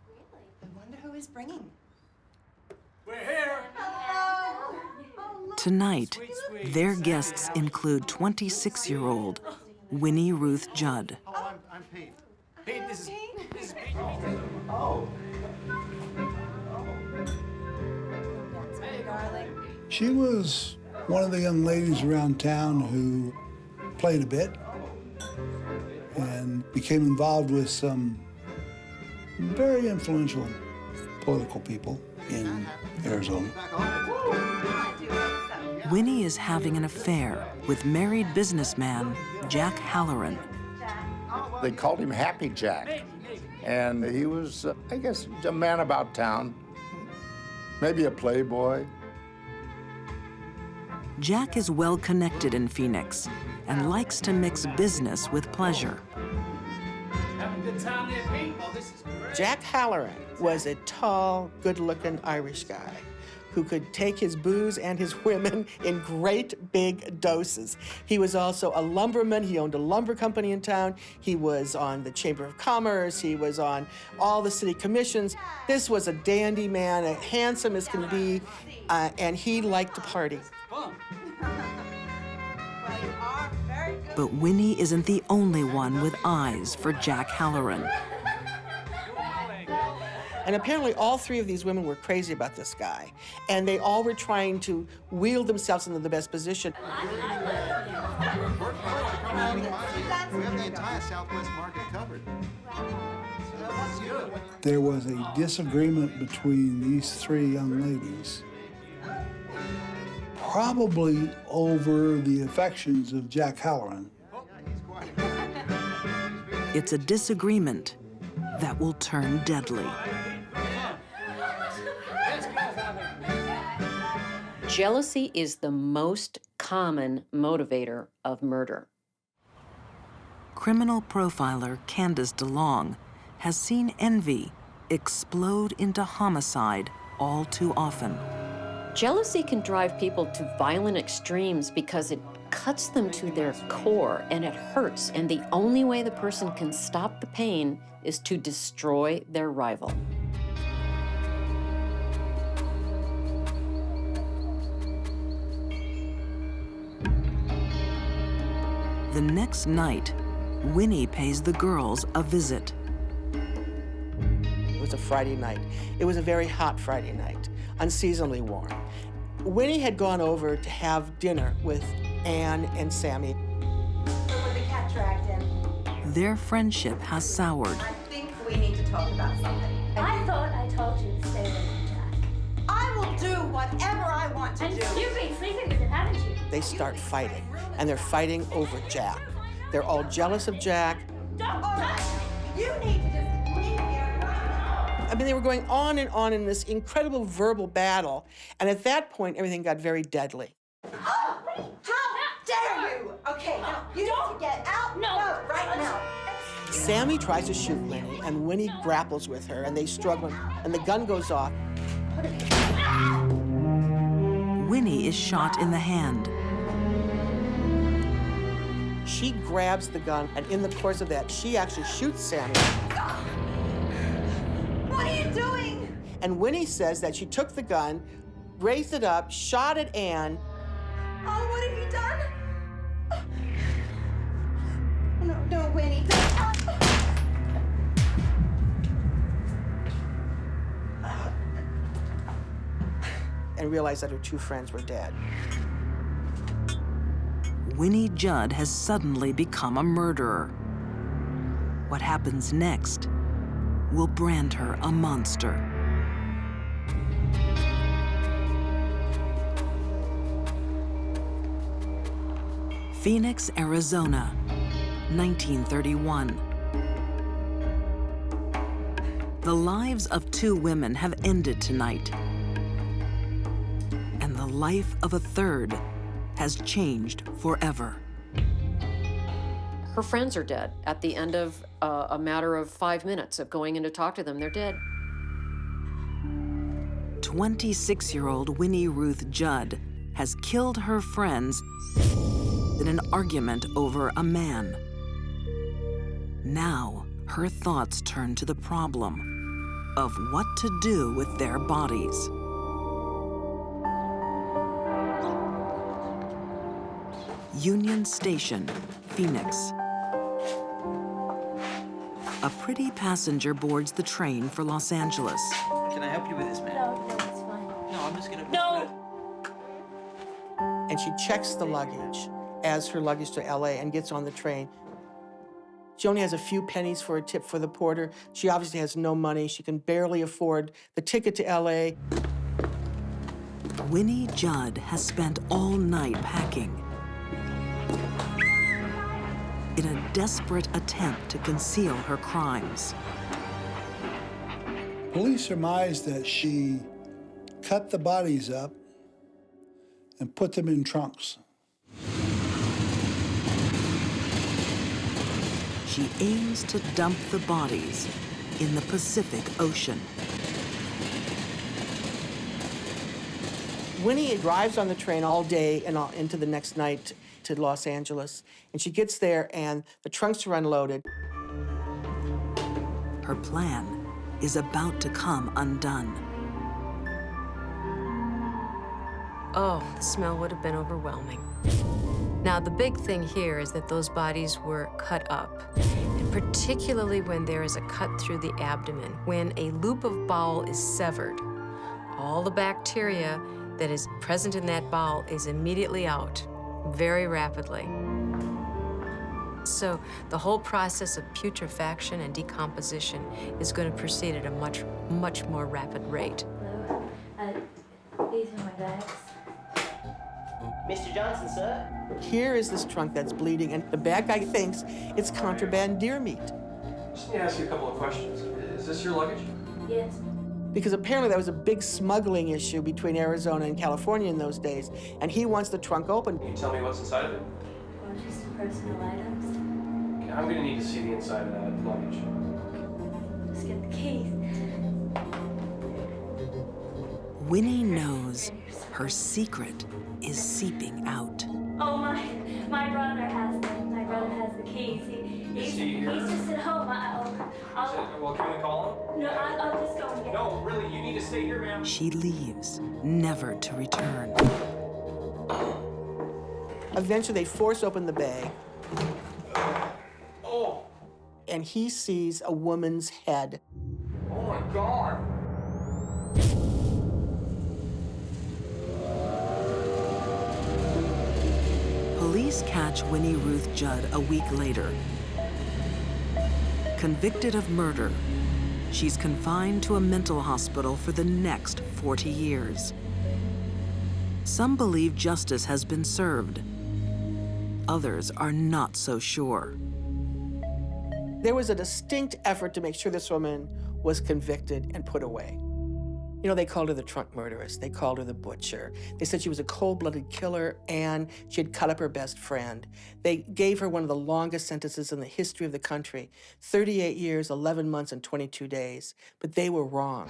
Really? I wonder who he's bringing. We're here. Hello. Tonight, their guests include 26-year-old Winnie Ruth Judd. Oh, I'm Pete. Pete, this is Pete. Oh. That's me, darling. She was one of the young ladies around town who played a bit and became involved with some very influential political people in Arizona. Winnie is having an affair with married businessman Jack Halloran. They called him Happy Jack, and he was, I guess, a man about town, maybe a playboy. Jack is well connected in Phoenix and likes to mix business with pleasure. Having a good time there, Pete? Oh, this is great. Jack Halloran was a tall, good-looking Irish guy who could take his booze and his women in great big doses. He was also a lumberman. He owned a lumber company in town. He was on the Chamber of Commerce. He was on all the city commissions. This was a dandy man, as handsome as can be, and he liked to party. But Winnie isn't the only one with eyes for Jack Halloran. And apparently all three of these women were crazy about this guy, and they all were trying to wheel themselves into the best position. We have the entire Southwest market covered. There was a disagreement between these three young ladies, probably over the affections of Jack Halloran. It's a disagreement that will turn deadly. Jealousy is the most common motivator of murder. Criminal profiler Candace DeLong has seen envy explode into homicide all too often. Jealousy can drive people to violent extremes because it cuts them to their core and it hurts. And the only way the person can stop the pain is to destroy their rival. The next night, Winnie pays the girls a visit. It was a Friday night. It was a very hot Friday night, unseasonably warm. Winnie had gone over to have dinner with Anne and Sammy. With the cat dragged in. Their friendship has soured. I think we need to talk about something. I thought I told you to stay away from Jack. I will do whatever I want to do. And you've been sleeping with him, haven't you? They start fighting, and they're fighting over Jack. They're all jealous of Jack. Don't touch me. You need to just leave here right now. I mean, they were going on and on in this incredible verbal battle, and at that point, everything got very deadly. Oh, how dare you? Okay, now you need to get out. No, right now. Sammy tries to shoot Winnie, and Winnie grapples with her, and they struggle, and the gun goes off. Winnie is shot in the hand. She grabs the gun, and in the course of that, she actually shoots Sammy. What are you doing? And Winnie says that she took the gun, raised it up, shot at Anne. Oh, what have you done? No, Winnie, don't. And realized that her two friends were dead. Winnie Judd has suddenly become a murderer. What happens next will brand her a monster. Phoenix, Arizona, 1931. The lives of two women have ended tonight. And the life of a third has changed forever. Her friends are dead. At the end of a matter of 5 minutes of going in to talk to them, they're dead. 26-year-old Winnie Ruth Judd has killed her friends in an argument over a man. Now, her thoughts turn to the problem of what to do with their bodies. Union Station, Phoenix. A pretty passenger boards the train for Los Angeles. Can I help you with this, man? No, it's fine. No, I'm just gonna... No! And she checks the luggage, adds her luggage to LA, and gets on the train. She only has a few pennies for a tip for the porter. She obviously has no money. She can barely afford the ticket to LA. Winnie Judd has spent all night packing in a desperate attempt to conceal her crimes. Police surmise that she cut the bodies up and put them in trunks. She aims to dump the bodies in the Pacific Ocean. Winnie drives on the train all day and into the next night to Los Angeles. And she gets there and the trunks are unloaded. Her plan is about to come undone. Oh, the smell would have been overwhelming. Now, the big thing here is that those bodies were cut up, and particularly when there is a cut through the abdomen. When a loop of bowel is severed, all the bacteria that is present in that bowel is immediately out, very rapidly. So the whole process of putrefaction and decomposition is going to proceed at a much, much more rapid rate. These are my bags. Mr. Johnson, sir? Here is this trunk that's bleeding, and the bad guy thinks it's contraband deer meat. Just need to ask you a couple of questions. Is this your luggage? Yes. Because apparently there was a big smuggling issue between Arizona and California in those days, and he wants the trunk open. Can you tell me what's inside of it? Well, just personal items. Okay, I'm gonna need to see the inside of that luggage. Just get the keys. Winnie knows her secret is seeping out. Oh, my brother has them. My brother has the keys. He's just at home. Well, can we call him? No, I'll just go and get No, really, you need to stay here, ma'am. She leaves, never to return. Eventually, they force open the bag. Oh! And he sees a woman's head. Oh, my God! Police catch Winnie Ruth Judd a week later. Convicted of murder, she's confined to a mental hospital for the next 40 years. Some believe justice has been served. Others are not so sure. There was a distinct effort to make sure this woman was convicted and put away. You know, they called her the trunk murderess. They called her the butcher. They said she was a cold-blooded killer and she had cut up her best friend. They gave her one of the longest sentences in the history of the country, 38 years, 11 months, and 22 days. But they were wrong.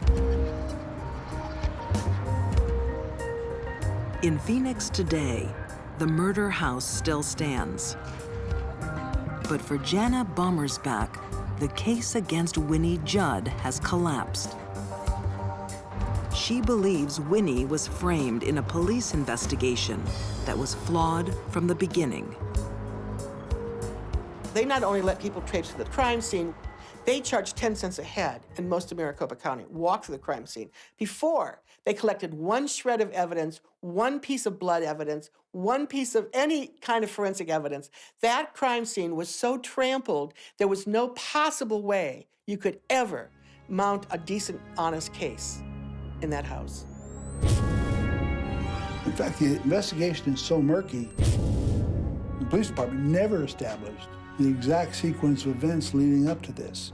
In Phoenix today, the murder house still stands. But for Jana Bommersbach, the case against Winnie Judd has collapsed. She believes Winnie was framed in a police investigation that was flawed from the beginning. They not only let people traipse to the crime scene, they charged 10 cents a head in most of Maricopa County, walk to the crime scene. Before, they collected one shred of evidence, one piece of blood evidence, one piece of any kind of forensic evidence. That crime scene was so trampled, there was no possible way you could ever mount a decent, honest case in that house. In fact, the investigation is so murky, the police department never established the exact sequence of events leading up to this.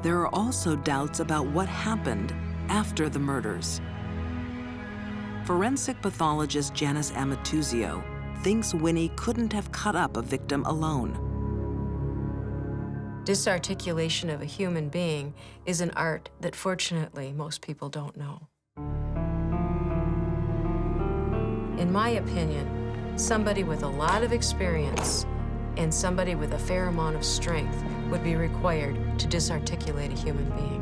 There are also doubts about what happened after the murders. Forensic pathologist Janice Amatuzio thinks Winnie couldn't have cut up a victim alone. Disarticulation of a human being is an art that, fortunately, most people don't know. In my opinion, somebody with a lot of experience and somebody with a fair amount of strength would be required to disarticulate a human being.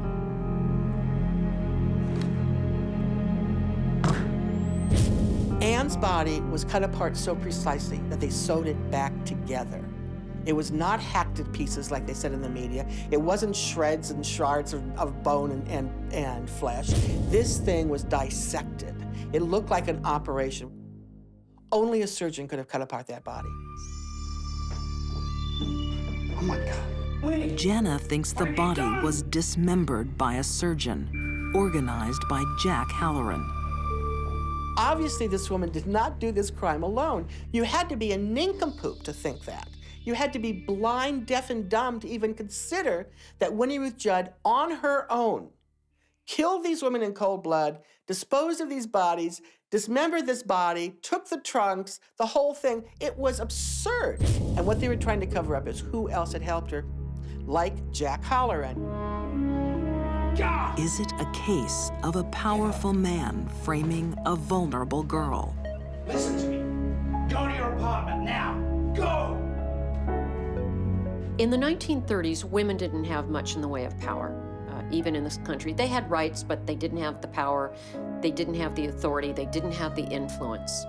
Anne's body was cut apart so precisely that they sewed it back together. It was not hacked to pieces like they said in the media. It wasn't shreds and shards of bone and flesh. This thing was dissected. It looked like an operation. Only a surgeon could have cut apart that body. Oh my God. Jenna thinks the body was dismembered by a surgeon, organized by Jack Halloran. Obviously, this woman did not do this crime alone. You had to be a nincompoop to think that. You had to be blind, deaf, and dumb to even consider that Winnie Ruth Judd, on her own, killed these women in cold blood, disposed of these bodies, dismembered this body, took the trunks, the whole thing. It was absurd. And what they were trying to cover up is who else had helped her, like Jack Halloran. Is it a case of a powerful man framing a vulnerable girl? Listen to me. Go to your apartment now. Go! In the 1930s, women didn't have much in the way of power, even in this country. They had rights, but they didn't have the power. They didn't have the authority. They didn't have the influence.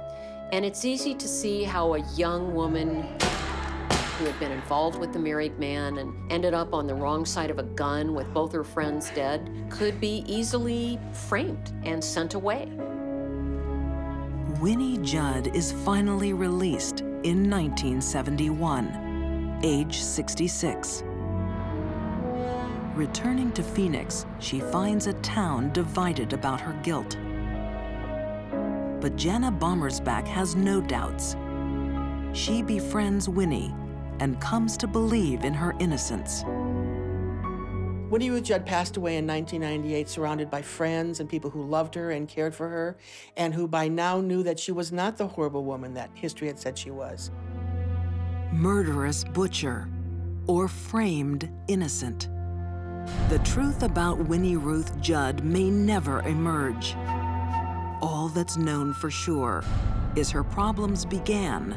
And it's easy to see how a young woman who had been involved with the married man and ended up on the wrong side of a gun with both her friends dead could be easily framed and sent away. Winnie Judd is finally released in 1971, age 66. Returning to Phoenix, she finds a town divided about her guilt. But Jana Bommersback has no doubts. She befriends Winnie and comes to believe in her innocence. Winnie Ruth Judd passed away in 1998, surrounded by friends and people who loved her and cared for her, and who by now knew that she was not the horrible woman that history had said she was. Murderous butcher, or framed innocent. The truth about Winnie Ruth Judd may never emerge. All that's known for sure is her problems began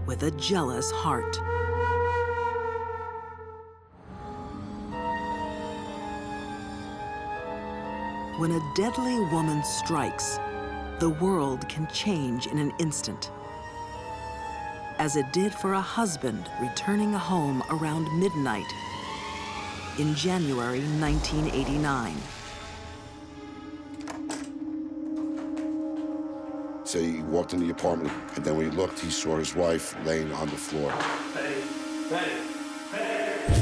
with a jealous heart. When a deadly woman strikes, the world can change in an instant. As it did for a husband returning home around midnight in January 1989. So he walked in the apartment, and then when he looked, he saw his wife laying on the floor. Betty, Betty, Betty!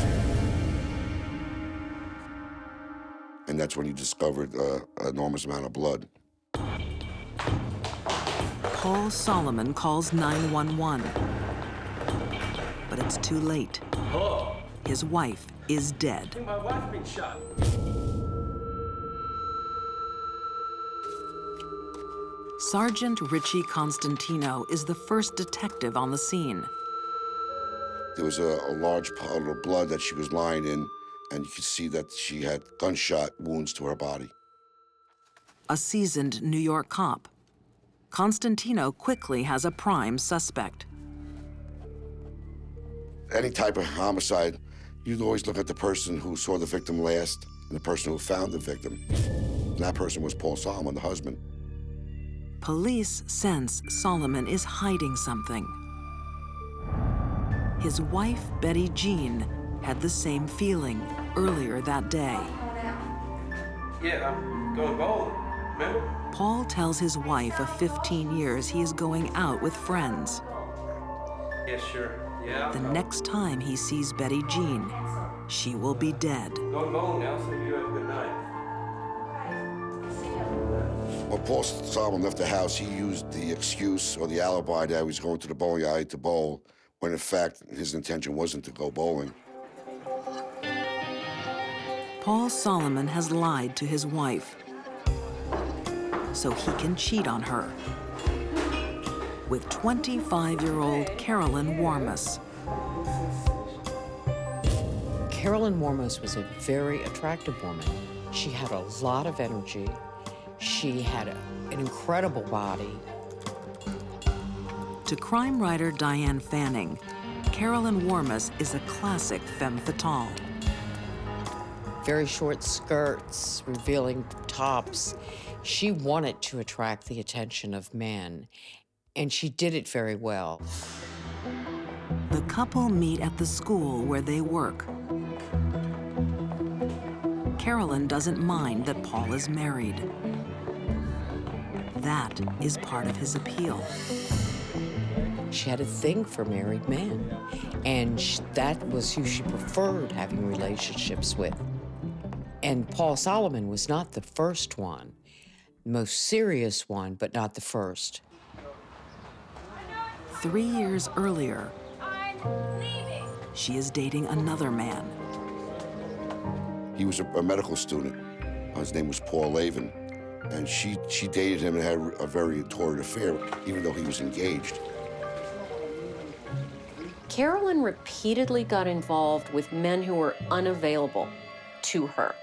And that's when he discovered an enormous amount of blood. Paul Solomon calls 911. But it's too late. Hello? His wife is dead. My wife's been shot. Sergeant Richie Constantino is the first detective on the scene. There was a large puddle of blood that she was lying in, and you could see that she had gunshot wounds to her body. A seasoned New York cop, Constantino quickly has a prime suspect. Any type of homicide, you'd always look at the person who saw the victim last and the person who found the victim. And that person was Paul Solomon, the husband. Police sense Solomon is hiding something. His wife, Betty Jean, had the same feeling earlier that day. Yeah, I'm going bowling. Remember? Paul tells his wife of 15 years he is going out with friends. Yeah, sure. Yeah. The next time he sees Betty Jean, she will be dead. Going bowling now, so you have a good night. When Paul Solomon left the house, he used the excuse or the alibi that he was going to the bowling alley to bowl, when in fact his intention wasn't to go bowling. Paul Solomon has lied to his wife so he can cheat on her with 25-year-old Carolyn Warmus. Carolyn Warmus was a very attractive woman. She had a lot of energy. She had an incredible body. To crime writer Diane Fanning, Carolyn Warmus is a classic femme fatale. Very short skirts, revealing tops. She wanted to attract the attention of men, and she did it very well. The couple meet at the school where they work. Carolyn doesn't mind that Paul is married. That is part of his appeal. She had a thing for married men, and that was who she preferred having relationships with. And Paul Solomon was not the first one, the most serious one, but not the first. 3 years earlier, she is dating another man. He was a medical student. His name was Paul Lavin. And she dated him and had a very torrid affair, even though he was engaged. Carolyn repeatedly got involved with men who were unavailable to her.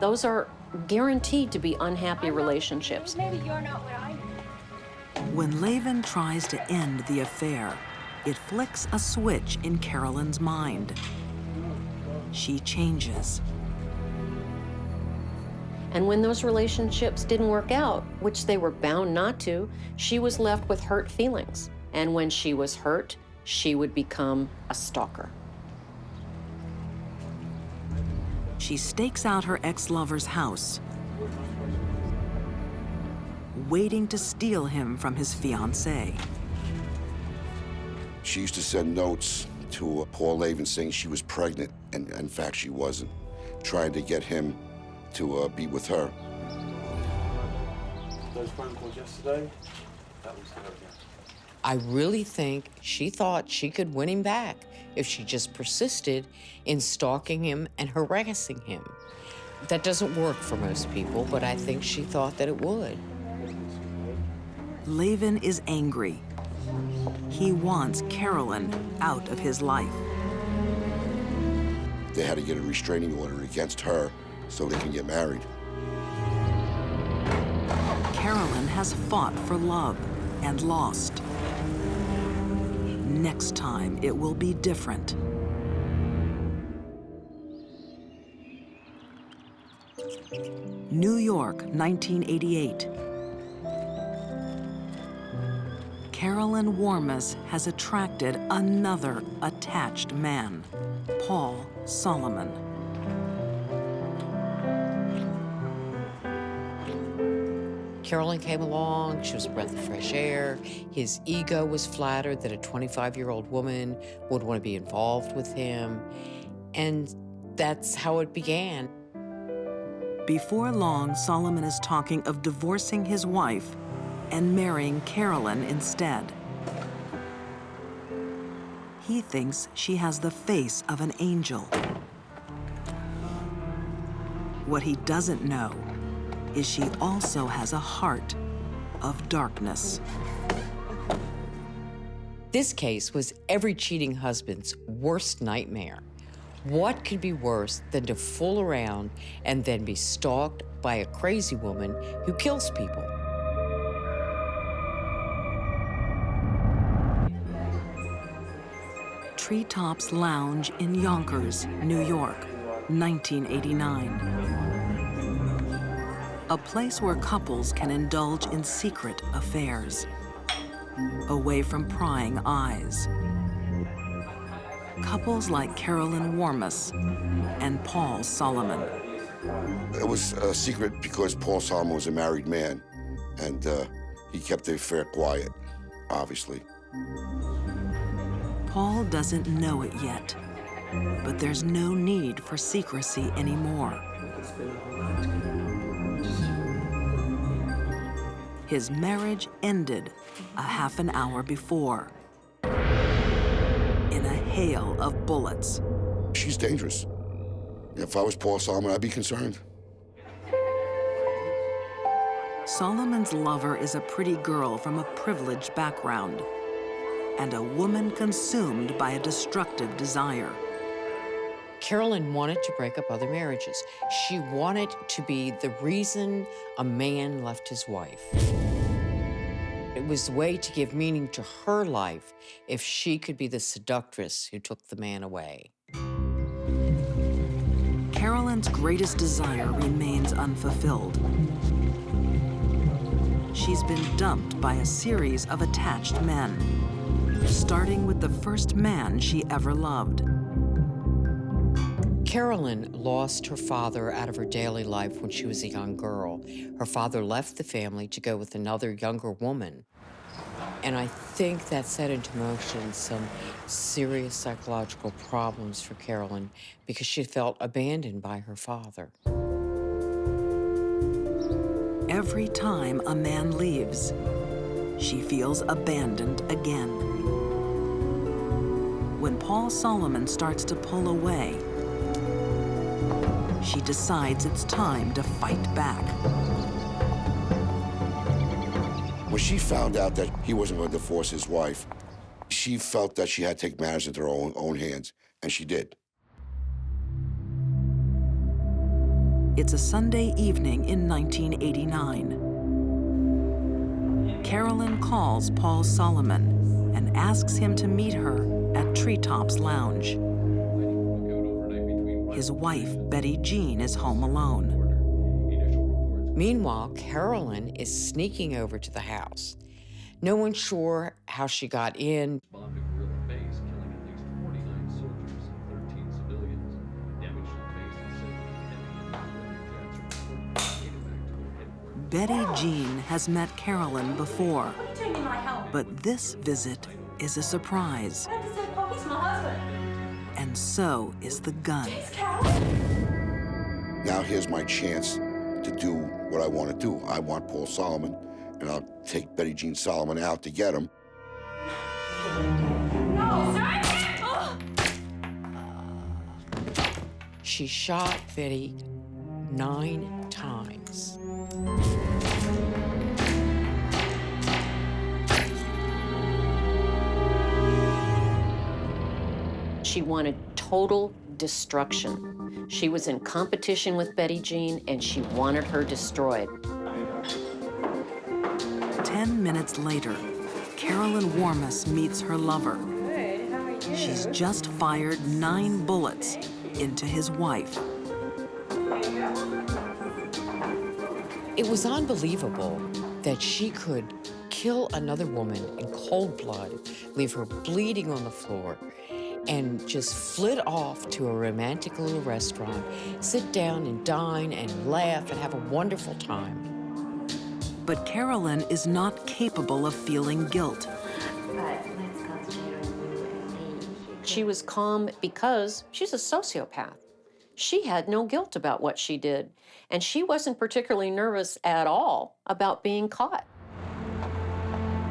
Those are guaranteed to be unhappy relationships. Maybe you're not what I need. When Lavin tries to end the affair, it flicks a switch in Carolyn's mind. She changes. And when those relationships didn't work out, which they were bound not to, she was left with hurt feelings. And when she was hurt, she would become a stalker. She stakes out her ex-lover's house, waiting to steal him from his fiancée. She used to send notes to Paul Lavin saying she was pregnant, and in fact she wasn't, trying to get him to be with her. Those phone calls yesterday, that was her again. I really think she thought she could win him back if she just persisted in stalking him and harassing him. That doesn't work for most people, but I think she thought that it would. Lavin is angry. He wants Carolyn out of his life. They had to get a restraining order against her so they can get married. Carolyn has fought for love and lost. Next time, it will be different. New York, 1988. Carolyn Warmus has attracted another attached man, Paul Solomon. Carolyn came along, she was a breath of fresh air. His ego was flattered that a 25-year-old woman would want to be involved with him. And that's how it began. Before long, Solomon is talking of divorcing his wife and marrying Carolyn instead. He thinks she has the face of an angel. What he doesn't know is she also has a heart of darkness. This case was every cheating husband's worst nightmare. What could be worse than to fool around and then be stalked by a crazy woman who kills people? Treetops Lounge in Yonkers, New York, 1989. A place where couples can indulge in secret affairs, away from prying eyes. couples like Carolyn Warmus and Paul Solomon. It was a secret because Paul Solomon was a married man, and he kept the affair quiet, obviously. Paul doesn't know it yet, but there's no need for secrecy anymore. His marriage ended a half an hour before in a hail of bullets. She's dangerous. If I was Paul Solomon, I'd be concerned. Solomon's lover is a pretty girl from a privileged background and a woman consumed by a destructive desire. Carolyn wanted to break up other marriages. She wanted to be the reason a man left his wife. It was the way to give meaning to her life if she could be the seductress who took the man away. Carolyn's greatest desire remains unfulfilled. She's been dumped by a series of attached men, starting with the first man she ever loved. Carolyn lost her father out of her daily life when she was a young girl. Her father left the family to go with another younger woman. And I think that set into motion some serious psychological problems for Carolyn because she felt abandoned by her father. Every time a man leaves, she feels abandoned again. When Paul Solomon starts to pull away, she decides it's time to fight back. When she found out that he wasn't going to divorce his wife, she felt that she had to take matters into her own hands, and she did. It's a Sunday evening in 1989. Carolyn calls Paul Solomon and asks him to meet her at Treetops Lounge. His wife, Betty Jean, is home alone. Meanwhile, Carolyn is sneaking over to the house. No one's sure how she got in. Betty Jean has met Carolyn before, but this visit is a surprise. And so is the gun. Now here's my chance to do what I want to do. I want Paul Solomon, and I'll take Betty Jean Solomon out to get him. She shot Betty 9 times. She wanted total destruction. She was in competition with Betty Jean, and she wanted her destroyed. 10 minutes later, Carolyn Warmus meets her lover. She's just fired 9 bullets into his wife. It was unbelievable that she could kill another woman in cold blood, leave her bleeding on the floor, and just flit off to a romantic little restaurant, sit down and dine and laugh and have a wonderful time. But Carolyn is not capable of feeling guilt. She was calm because she's a sociopath. She had no guilt about what she did, and she wasn't particularly nervous at all about being caught.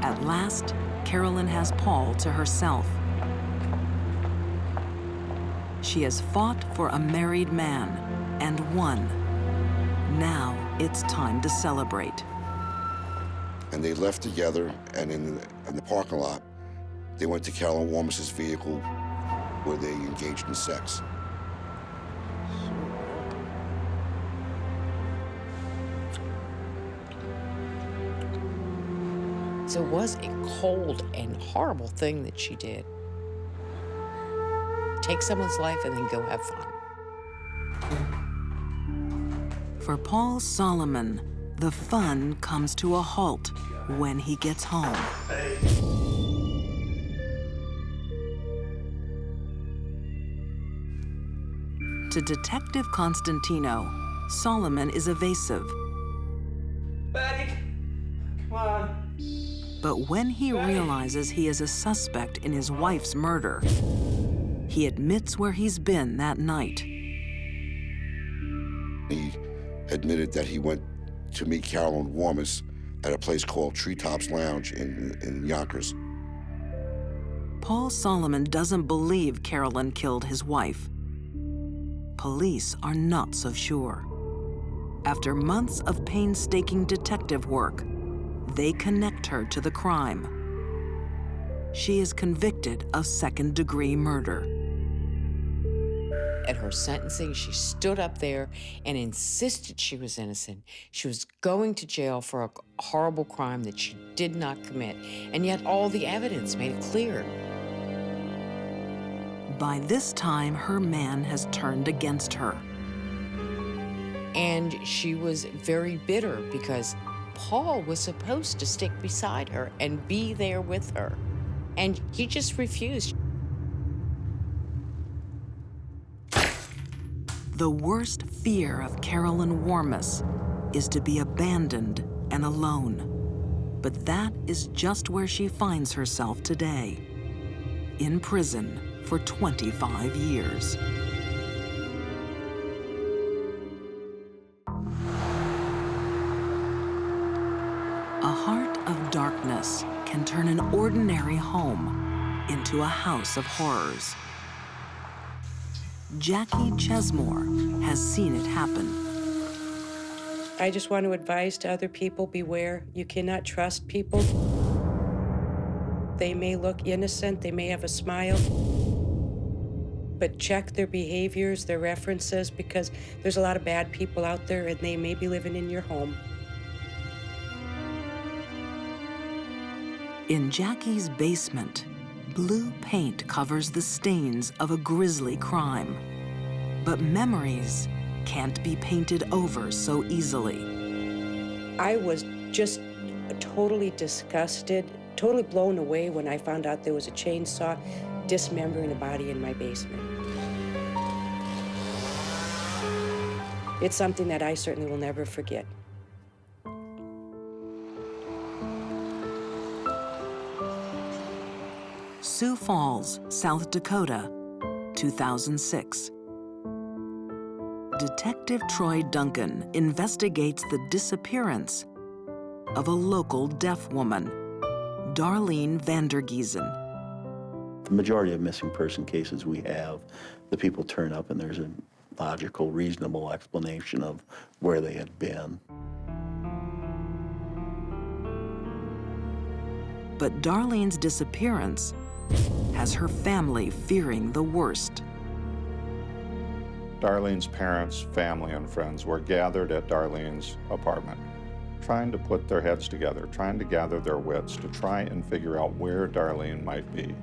At last, Carolyn has Paul to herself. She has fought for a married man and won. Now it's time to celebrate. And they left together, and in the parking lot, they went to Carolyn Warmus's vehicle where they engaged in sex. So it was a cold and horrible thing that she did. Take someone's life and then go have fun. For Paul Solomon, the fun comes to a halt when he gets home. To Detective Constantino, Solomon is evasive. Betty, come on. But when he realizes he is a suspect in his wife's murder, he admits where he's been that night. He admitted that he went to meet Carolyn Warmis at a place called Treetops Lounge in Yonkers. Paul Solomon doesn't believe Carolyn killed his wife. Police are not so sure. After months of painstaking detective work, they connect her to the crime. She is convicted of second-degree murder. At her sentencing, she stood up there and insisted she was innocent. She was going to jail for a horrible crime that she did not commit, and yet all the evidence made it clear. By this time, her man has turned against her. And she was very bitter because Paul was supposed to stick beside her and be there with her, and he just refused. The worst fear of Carolyn Warmis is to be abandoned and alone. But that is just where she finds herself today, in prison for 25 years. A heart of darkness can turn an ordinary home into a house of horrors. Jackie Chesmore has seen it happen. I just want to advise to other people, beware. You cannot trust people. They may look innocent, they may have a smile, but check their behaviors, their references, because there's a lot of bad people out there and they may be living in your home. In Jackie's basement, blue paint covers the stains of a grisly crime. But memories can't be painted over so easily. I was just totally disgusted, totally blown away when I found out there was a chainsaw dismembering a body in my basement. It's something that I certainly will never forget. Sioux Falls, South Dakota, 2006. Detective Troy Duncan investigates the disappearance of a local deaf woman, Darlene Vandergiesen. The majority of missing person cases we have, the people turn up and there's a logical, reasonable explanation of where they had been. But Darlene's disappearance has her family fearing the worst. Darlene's parents, family, and friends were gathered at Darlene's apartment, trying to put their heads together, trying to gather their wits to try and figure out where Darlene might be.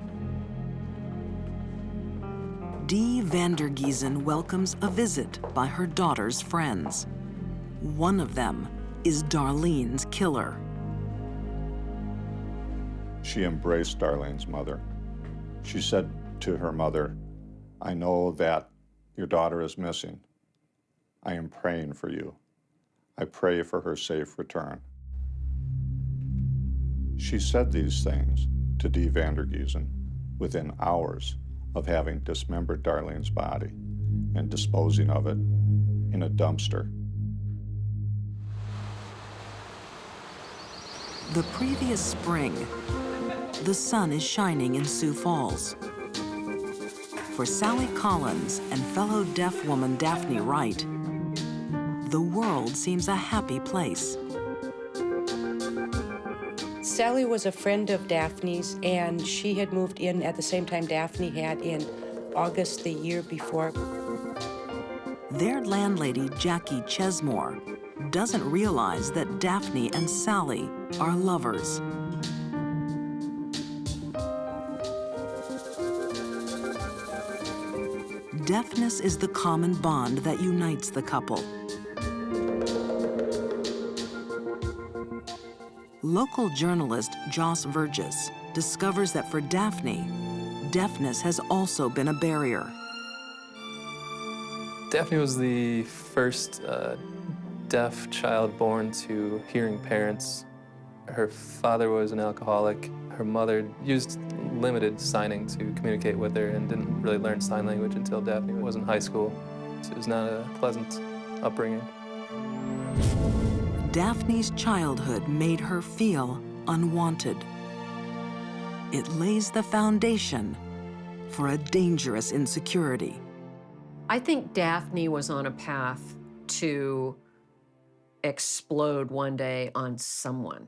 Dee Vandergiesen welcomes a visit by her daughter's friends. One of them is Darlene's killer. She embraced Darlene's mother. She said to her mother, "I know that your daughter is missing. I am praying for you. I pray for her safe return." She said these things to Dee Vandergiesen within hours of having dismembered Darlene's body and disposing of it in a dumpster. The previous spring, the sun is shining in Sioux Falls. For Sally Collins and fellow deaf woman Daphne Wright, the world seems a happy place. Sally was a friend of Daphne's, and she had moved in at the same time Daphne had in August the year before. Their landlady, Jackie Chesmore, doesn't realize that Daphne and Sally are lovers. Deafness is the common bond that unites the couple. Local journalist Joss Vergis discovers that for Daphne, deafness has also been a barrier. Daphne was the first deaf child born to hearing parents. Her father was an alcoholic. Her mother used limited signing to communicate with her and didn't really learn sign language until Daphne was in high school. So it was not a pleasant upbringing. Daphne's childhood made her feel unwanted. It lays the foundation for a dangerous insecurity. I think Daphne was on a path to explode one day on someone.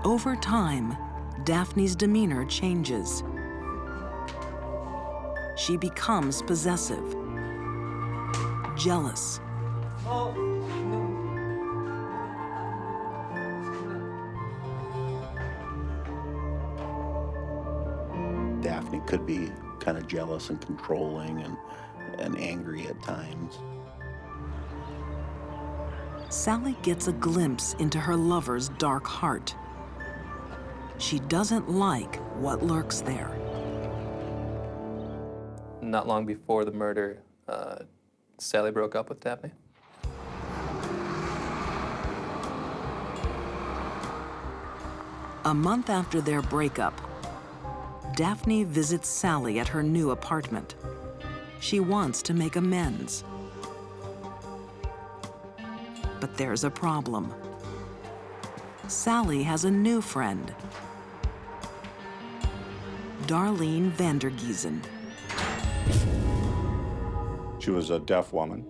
Over time, Daphne's demeanor changes. She becomes possessive, jealous, Daphne could be kind of jealous and controlling and angry at times. Sally gets a glimpse into her lover's dark heart. She doesn't like what lurks there. Not long before the murder, Sally broke up with Daphne. A month after their breakup, Daphne visits Sally at her new apartment. She wants to make amends. But there's a problem. Sally has a new friend, Darlene Vandergiesen. She was a deaf woman.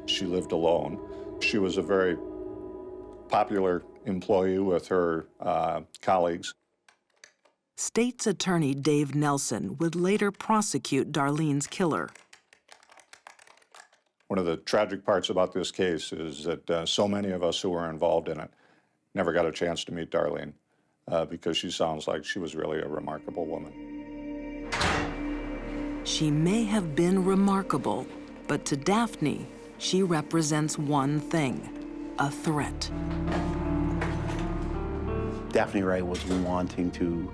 She lived alone. She was a very popular employee with her colleagues. State's Attorney Dave Nelson would later prosecute Darlene's killer. One of the tragic parts about this case is that so many of us who were involved in it never got a chance to meet Darlene because she sounds like she was really a remarkable woman. She may have been remarkable, but to Daphne, she represents one thing: a threat. Daphne Wright was wanting to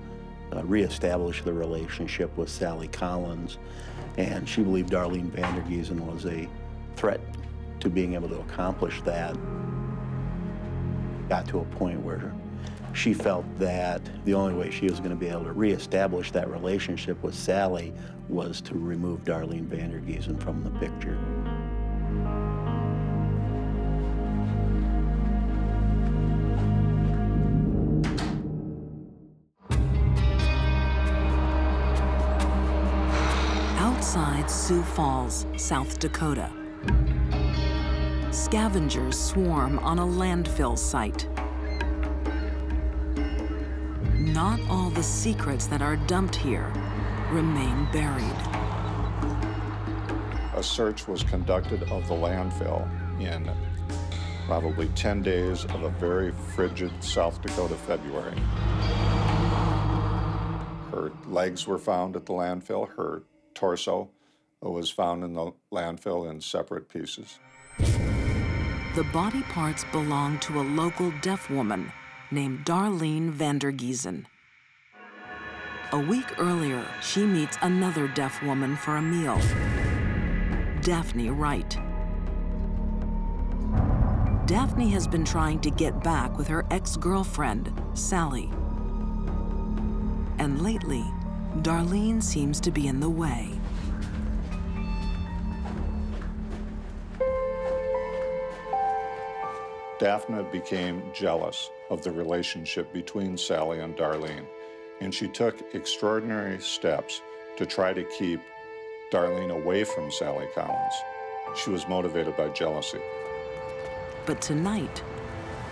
reestablish the relationship with Sally Collins, and she believed Darlene Vandergiesen was a threat to being able to accomplish that. Got to a point where she felt that the only way she was going to be able to reestablish that relationship with Sally was to remove Darlene Vandergiesen from the picture. Outside Sioux Falls, South Dakota, scavengers swarm on a landfill site. Not all the secrets that are dumped here remain buried. A search was conducted of the landfill in probably 10 days of a very frigid South Dakota February. Her legs were found at the landfill. Her torso was found in the landfill in separate pieces. The body parts belong to a local deaf woman named Darlene Vandergiesen. A week earlier, she meets another deaf woman for a meal, Daphne Wright. Daphne has been trying to get back with her ex-girlfriend, Sally. And lately, Darlene seems to be in the way. Daphne became jealous of the relationship between Sally and Darlene, and she took extraordinary steps to try to keep Darlene away from Sally Collins. She was motivated by jealousy. But tonight,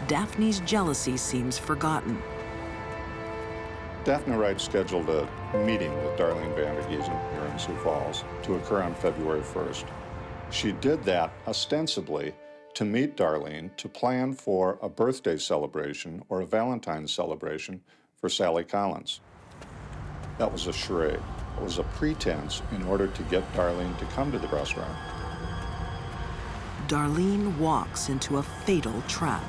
Daphne's jealousy seems forgotten. Daphne Wright scheduled a meeting with Darlene Vandergiesen here in Sioux Falls to occur on February 1st. She did that ostensibly to meet Darlene to plan for a birthday celebration or a Valentine's celebration for Sally Collins. That was a charade. It was a pretense in order to get Darlene to come to the restaurant. Darlene walks into a fatal trap.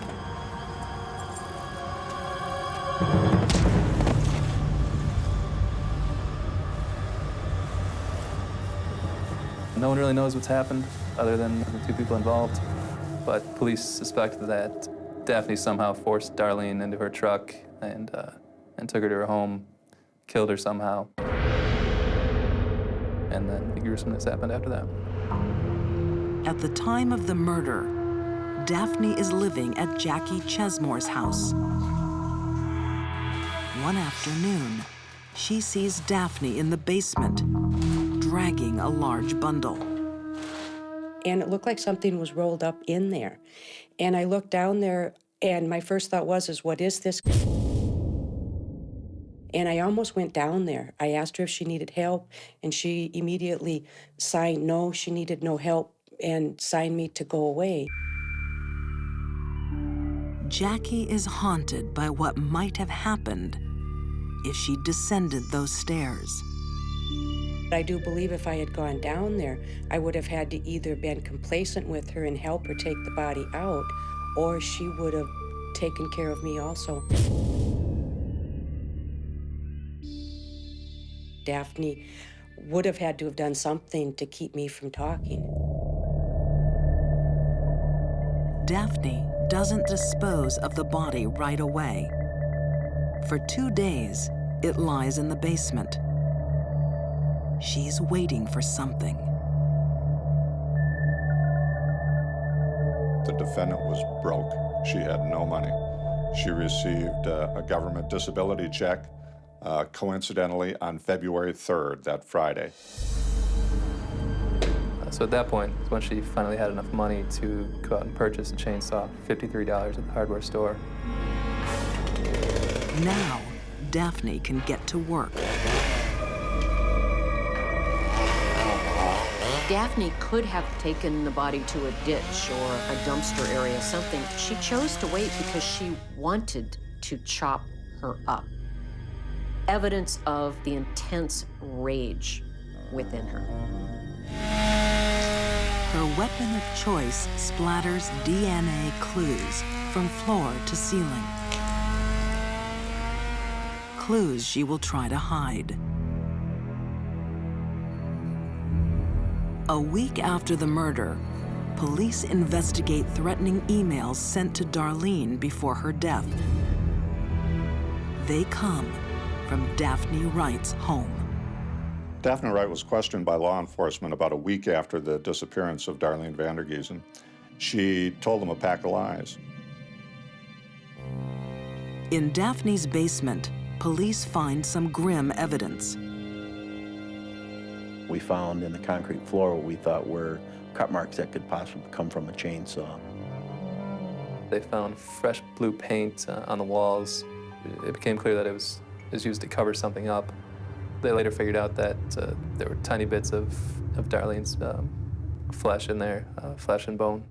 No one really knows what's happened other than the two people involved, but police suspect that Daphne somehow forced Darlene into her truck and took her to her home, killed her somehow, and then the gruesomeness happened after that. At the time of the murder, Daphne is living at Jackie Chesmore's house. One afternoon, she sees Daphne in the basement, dragging a large bundle. And it looked like something was rolled up in there. And I looked down there, and my first thought was, what is this? And I almost went down there. I asked her if she needed help, and she immediately signed no, she needed no help, and signed me to go away. Jackie is haunted by what might have happened if she descended those stairs. I do believe if I had gone down there, I would have had to either been complacent with her and help her take the body out, or she would have taken care of me also. Daphne would have had to have done something to keep me from talking. Daphne doesn't dispose of the body right away. For 2 days, it lies in the basement. She's waiting for something. The defendant was broke. She had no money. She received a government disability check, coincidentally, on February 3rd, that Friday. So at that point, is when she finally had enough money to go out and purchase a chainsaw, $53 at the hardware store. Now, Daphne can get to work. Daphne could have taken the body to a ditch or a dumpster area, something. She chose to wait because she wanted to chop her up. Evidence of the intense rage within her. Her weapon of choice splatters DNA clues from floor to ceiling. Clues she will try to hide. A week after the murder, police investigate threatening emails sent to Darlene before her death. They come from Daphne Wright's home. Daphne Wright was questioned by law enforcement about a week after the disappearance of Darlene Vandergiesen. She told them a pack of lies. In Daphne's basement, police find some grim evidence. We found in the concrete floor what we thought were cut marks that could possibly come from a chainsaw. They found fresh blue paint on the walls. It became clear that it was used to cover something up. They later figured out that there were tiny bits of Darlene's flesh in there, flesh and bone.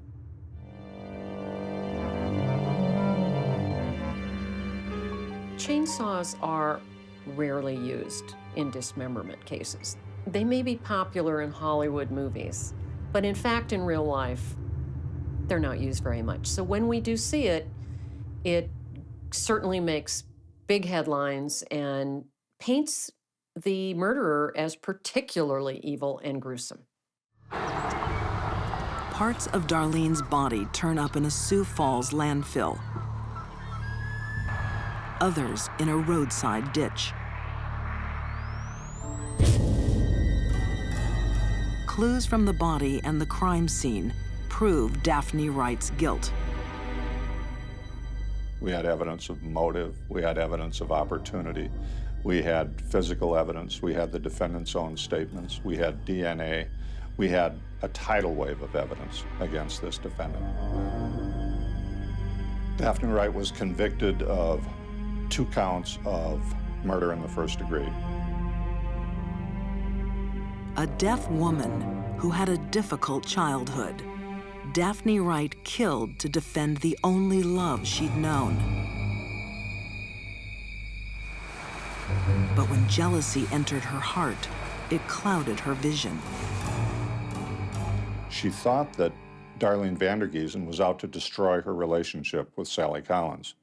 Chainsaws are rarely used in dismemberment cases. They may be popular in Hollywood movies, but in fact, in real life, they're not used very much. So when we do see it, it certainly makes big headlines and paints the murderer as particularly evil and gruesome. Parts of Darlene's body turn up in a Sioux Falls landfill. Others in a roadside ditch. Clues from the body and the crime scene prove Daphne Wright's guilt. We had evidence of motive. We had evidence of opportunity. We had physical evidence. We had the defendant's own statements. We had DNA. We had a tidal wave of evidence against this defendant. Daphne Wright was convicted of 2 counts of murder in the first degree. A deaf woman who had a difficult childhood. Daphne Wright killed to defend the only love she'd known. But when jealousy entered her heart, it clouded her vision. She thought that Darlene Vandergiesen was out to destroy her relationship with Sally Collins.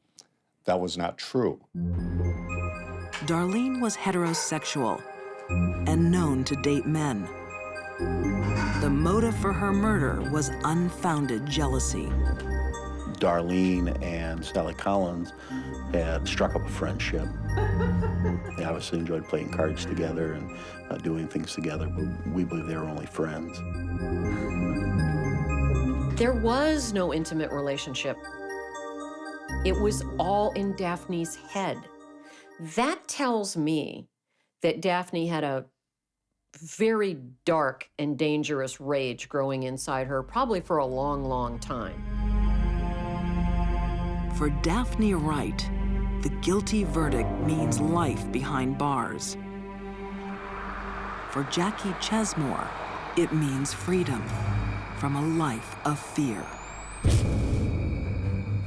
That was not true. Darlene was heterosexual and known to date men. The motive for her murder was unfounded jealousy. Darlene and Sally Collins had struck up a friendship. They obviously enjoyed playing cards together and doing things together, but we believe they were only friends. There was no intimate relationship. It was all in Daphne's head. That tells me that Daphne had a very dark and dangerous rage growing inside her, probably for a long, long time. For Daphne Wright, the guilty verdict means life behind bars. For Jackie Chesmore, it means freedom from a life of fear.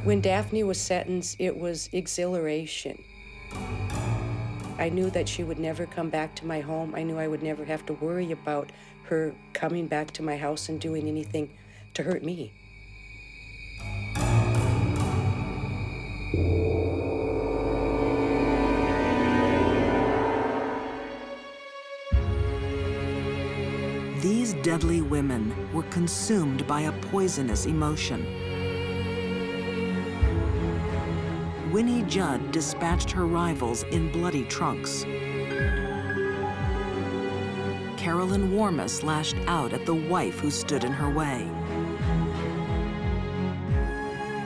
When Daphne was sentenced, it was exhilaration. I knew that she would never come back to my home. I knew I would never have to worry about her coming back to my house and doing anything to hurt me. These deadly women were consumed by a poisonous emotion. Winnie Judd dispatched her rivals in bloody trunks. Carolyn Warmus lashed out at the wife who stood in her way.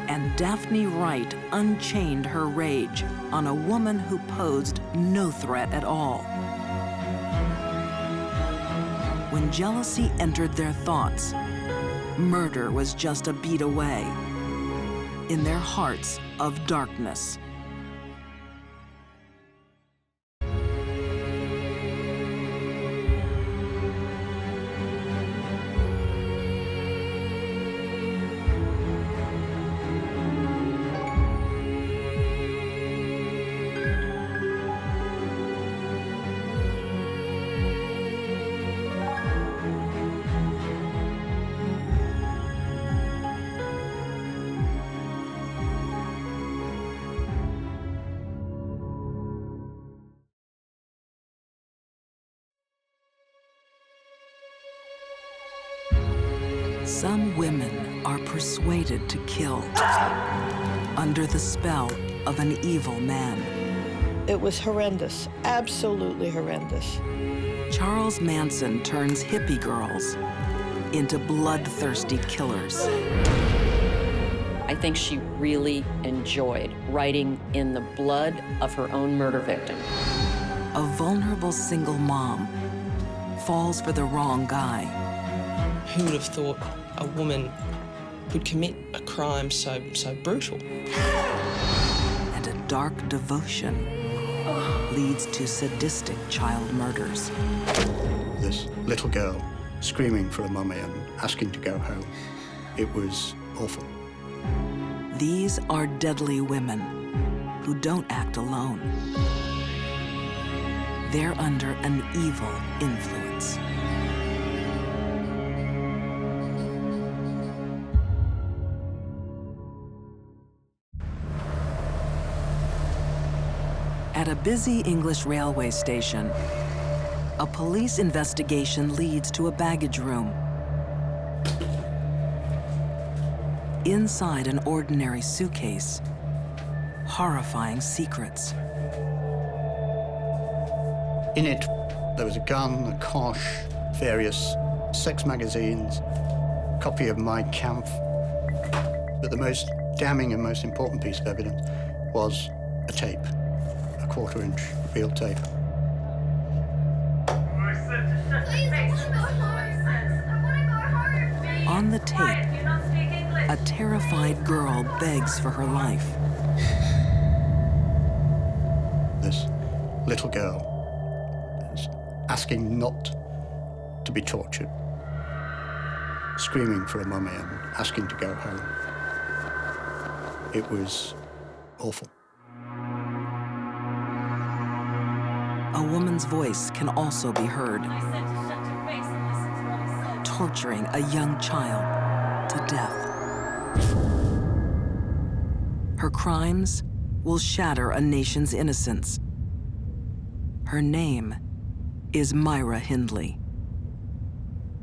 And Daphne Wright unchained her rage on a woman who posed no threat at all. When jealousy entered their thoughts, murder was just a beat away in their hearts of darkness. Some women are persuaded to kill under the spell of an evil man. It was horrendous, absolutely horrendous. Charles Manson turns hippie girls into bloodthirsty killers. I think she really enjoyed writing in the blood of her own murder victim. A vulnerable single mom falls for the wrong guy. Who would have thought a woman could commit a crime so brutal? And a dark devotion leads to sadistic child murders. This little girl screaming for a mummy and asking to go home. It was awful. These are deadly women who don't act alone. They're under an evil influence. At a busy English railway station, a police investigation leads to a baggage room. Inside an ordinary suitcase, horrifying secrets. In it, there was a gun, a kosh, various sex magazines, a copy of Mein Kampf. But the most damning and most important piece of evidence was a tape, a 1/4-inch reel tape. On the tape, a terrified girl begs for her life. This little girl is asking not to be tortured, screaming for a mummy and asking to go home. It was awful. A woman's voice can also be heard, torturing a young child to death. Her crimes will shatter a nation's innocence. Her name is Myra Hindley.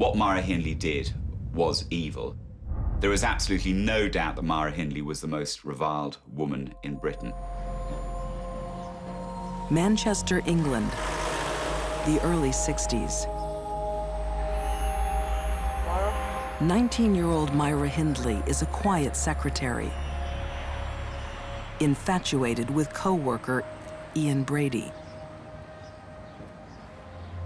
What Myra Hindley did was evil. There is absolutely no doubt that Myra Hindley was the most reviled woman in Britain. Manchester, England, the early 60s. 19-year-old Myra Hindley is a quiet secretary, infatuated with co-worker Ian Brady.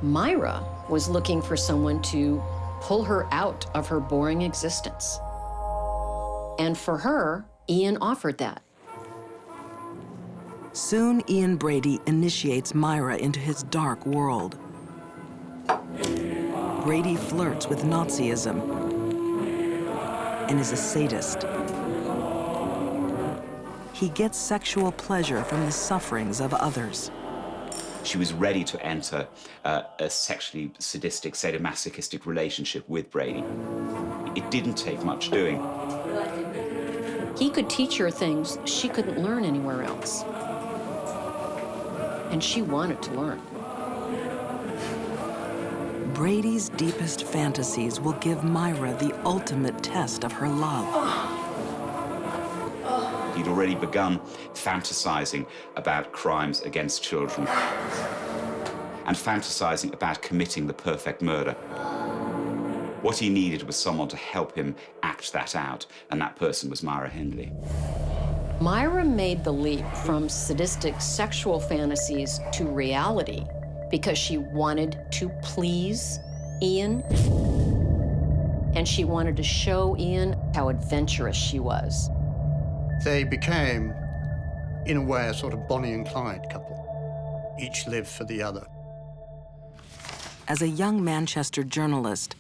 Myra was looking for someone to pull her out of her boring existence. And for her, Ian offered that. Soon, Ian Brady initiates Myra into his dark world. Brady flirts with Nazism and is a sadist. He gets sexual pleasure from the sufferings of others. She was ready to enter a sexually sadistic, sadomasochistic relationship with Brady. It didn't take much doing. He could teach her things she couldn't learn anywhere else. And she wanted to learn. Brady's deepest fantasies will give Myra the ultimate test of her love. He'd already begun fantasizing about crimes against children and fantasizing about committing the perfect murder. What he needed was someone to help him act that out, and that person was Myra Hindley. Myra made the leap from sadistic sexual fantasies to reality because she wanted to please Ian, and she wanted to show Ian how adventurous she was. They became, in a way, a sort of Bonnie and Clyde couple. Each lived for the other. As a young Manchester journalist,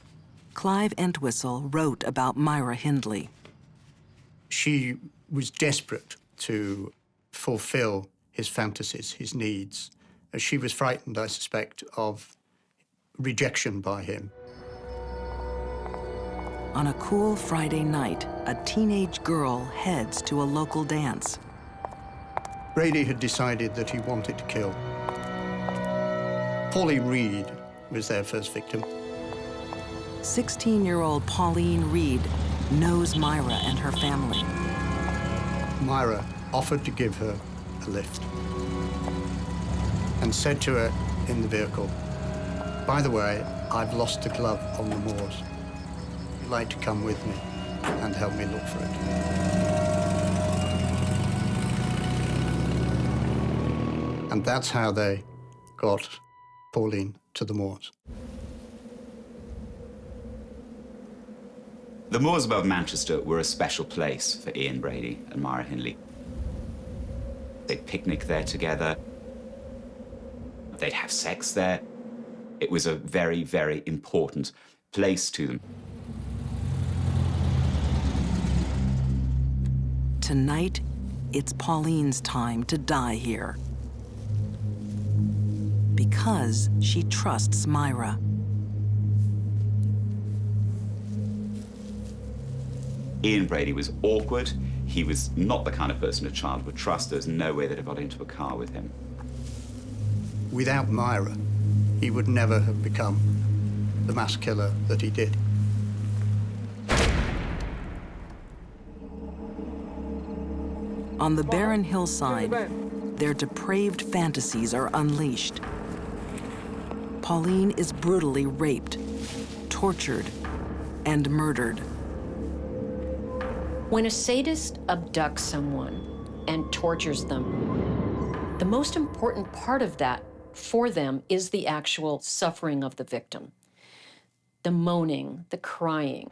Clive Entwistle wrote about Myra Hindley. She was desperate to fulfill his fantasies, his needs. She was frightened, I suspect, of rejection by him. On a cool Friday night, a teenage girl heads to a local dance. Brady had decided that he wanted to kill. Pauline Reed was their first victim. 16-year-old Pauline Reed knows Myra and her family. Myra offered to give her a lift and said to her in the vehicle, "By the way, I've lost the glove on the moors. You'd like to come with me and help me look for it." And that's how they got Pauline to the moors. The moors above Manchester were a special place for Ian Brady and Myra Hindley. They'd picnic there together. They'd have sex there. It was a very, very important place to them. Tonight, it's Pauline's time to die here. Because she trusts Myra. Ian Brady was awkward. He was not the kind of person a child would trust. There's no way they'd have got into a car with him. Without Myra, he would never have become the mass killer that he did. On the barren hillside, their depraved fantasies are unleashed. Pauline is brutally raped, tortured, and murdered. When a sadist abducts someone and tortures them, the most important part of that for them is the actual suffering of the victim. The moaning, the crying.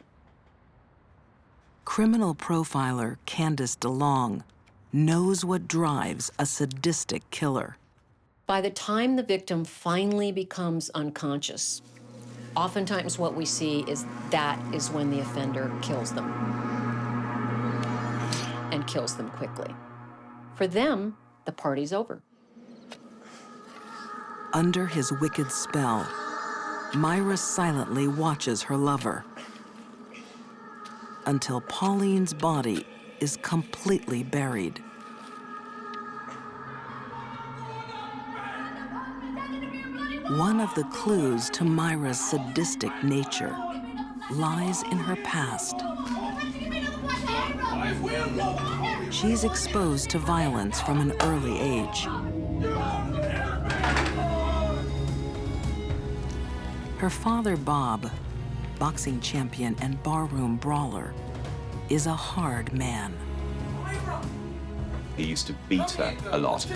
Criminal profiler Candace DeLong knows what drives a sadistic killer. By the time the victim finally becomes unconscious, oftentimes what we see is that is when the offender kills them. And kills them quickly. For them, the party's over. Under his wicked spell, Myra silently watches her lover until Pauline's body is completely buried. One of the clues to Myra's sadistic nature lies in her past. She's exposed to violence from an early age. Her father, Bob, boxing champion and barroom brawler, is a hard man. He used to beat her a lot.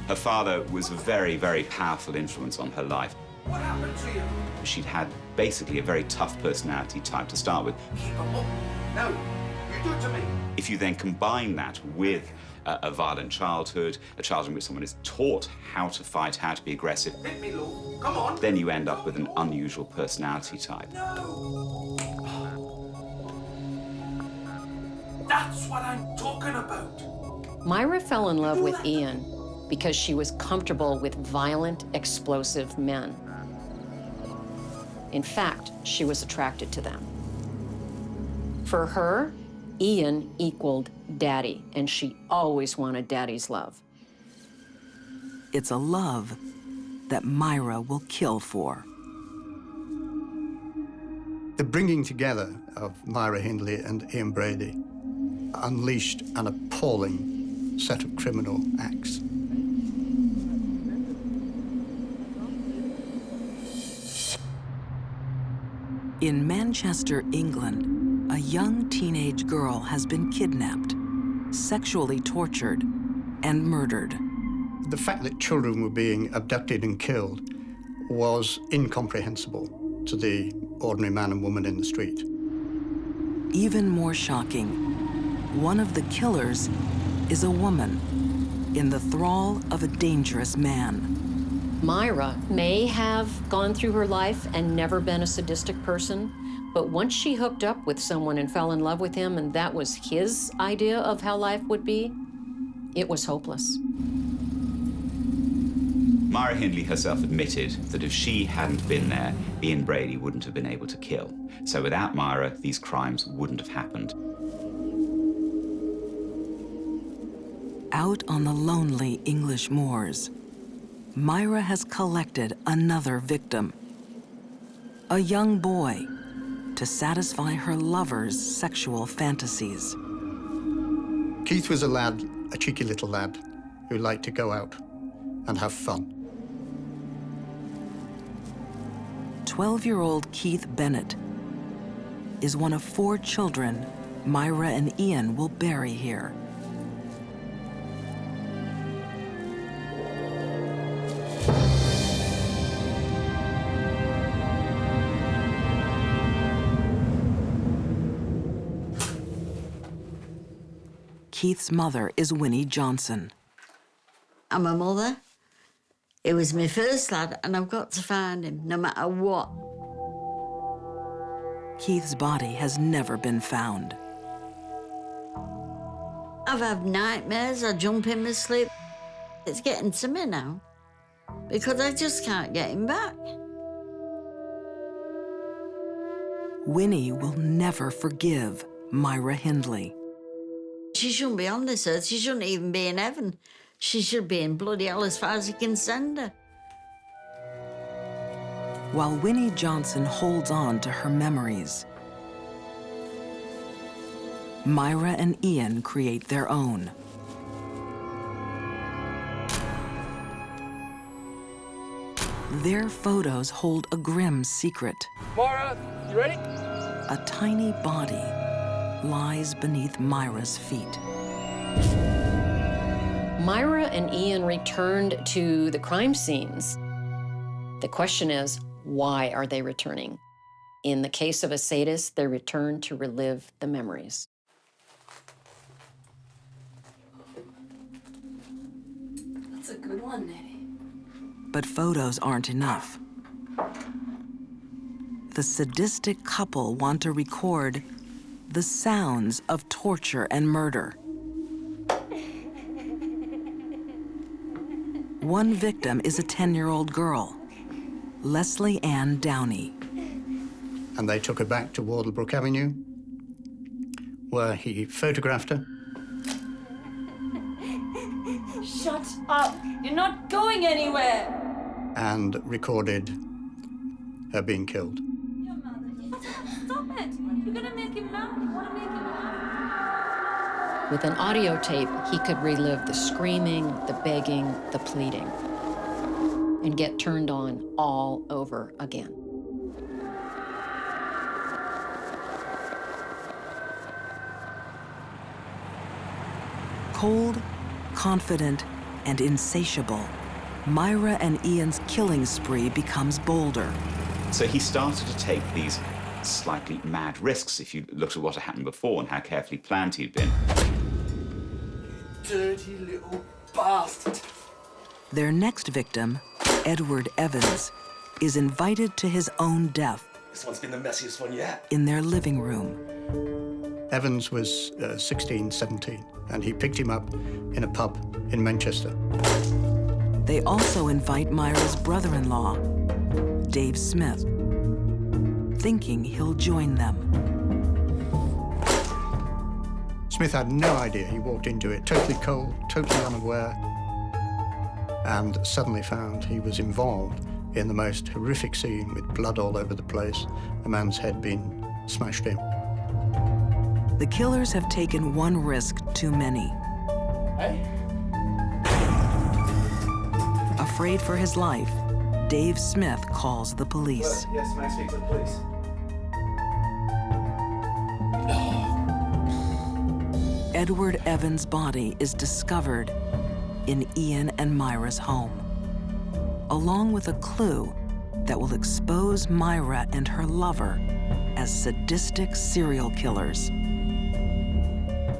Her father was a very, very powerful influence on her life. What happened to you? She'd had basically a very tough personality type to start with. No, you do it to me. If you then combine that with a violent childhood, a childhood in which someone is taught how to fight, how to be aggressive, Hit me, Lou. Come on. then you end up with an unusual personality type. No. That's what I'm talking about. Myra fell in love with Ian because she was comfortable with violent, explosive men. In fact, she was attracted to them. For her, Ian equaled daddy, and she always wanted daddy's love. It's a love that Myra will kill for. The bringing together of Myra Hindley and Ian Brady unleashed an appalling set of criminal acts. In Manchester, England, a young teenage girl has been kidnapped, sexually tortured, and murdered. The fact that children were being abducted and killed was incomprehensible to the ordinary man and woman in the street. Even more shocking, one of the killers is a woman in the thrall of a dangerous man. Myra may have gone through her life and never been a sadistic person, but once she hooked up with someone and fell in love with him, and that was his idea of how life would be, it was hopeless. Myra Hindley herself admitted that if she hadn't been there, Ian Brady wouldn't have been able to kill. So without Myra, these crimes wouldn't have happened. Out on the lonely English moors, Myra has collected another victim, a young boy, to satisfy her lover's sexual fantasies. Keith was a lad, a cheeky little lad, who liked to go out and have fun. 12-year-old Keith Bennett is one of 4 children Myra and Ian will bury here. Keith's mother is Winnie Johnson. I'm a mother. It was my first lad, and I've got to find him, no matter what. Keith's body has never been found. I've had nightmares, I jump in my sleep. It's getting to me now, because I just can't get him back. Winnie will never forgive Myra Hindley. She shouldn't be on this earth. She shouldn't even be in heaven. She should be in bloody hell as far as he can send her. While Winnie Johnson holds on to her memories, Myra and Ian create their own. Their photos hold a grim secret. Myra, you ready? A tiny body lies beneath Myra's feet. Myra and Ian returned to the crime scenes. The question is, why are they returning? In the case of a sadist, they return to relive the memories. That's a good one, Nettie. But photos aren't enough. The sadistic couple want to record the sounds of torture and murder. One victim is a 10-year-old girl, Leslie Ann Downey. And they took her back to Wardlebrook Avenue, where he photographed her. Shut up! You're not going anywhere! and recorded her being killed. Stop it! You're gonna make him mad. You wanna make him mad. With an audio tape, he could relive the screaming, the begging, the pleading, and get turned on all over again. Cold, confident, and insatiable, Myra and Ian's killing spree becomes bolder. So he started to take these slightly mad risks, if you looked at what had happened before and how carefully planned he'd been. Dirty little bastard. Their next victim, Edward Evans, is invited to his own death. This one's been the messiest one yet. In their living room. Evans was 16, 17, and he picked him up in a pub in Manchester. They also invite Myra's brother-in-law, Dave Smith, thinking he'll join them. Smith had no idea. He walked into it totally cold, totally unaware, and suddenly found he was involved in the most horrific scene with blood all over the place, a man's head being smashed in. The killers have taken one risk too many. Hey? Afraid for his life, Dave Smith calls the police. Yes, may I speak to the police? Edward Evans' body is discovered in Ian and Myra's home, along with a clue that will expose Myra and her lover as sadistic serial killers.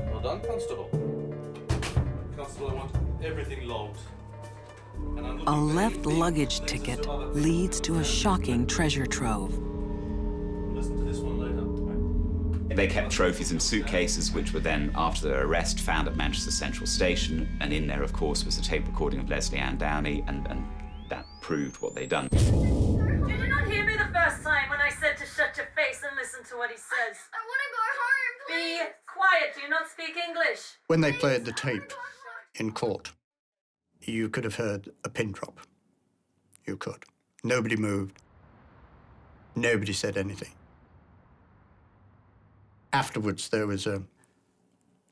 Well done, Constable. Constable, I want everything logged. A left luggage ticket leads to a shocking treasure trove. Listen to this one later. They kept trophies in suitcases, which were then, after their arrest, found at Manchester Central Station. And in there, of course, was a tape recording of Leslie Ann Downey, and that proved what they'd done. Did you not hear me the first time when I said to shut your face and listen to what he says? I want to go home, please. Be quiet. Do you not speak English? When they played the tape in court, you could have heard a pin drop. You could. Nobody moved. Nobody said anything. Afterwards, there was a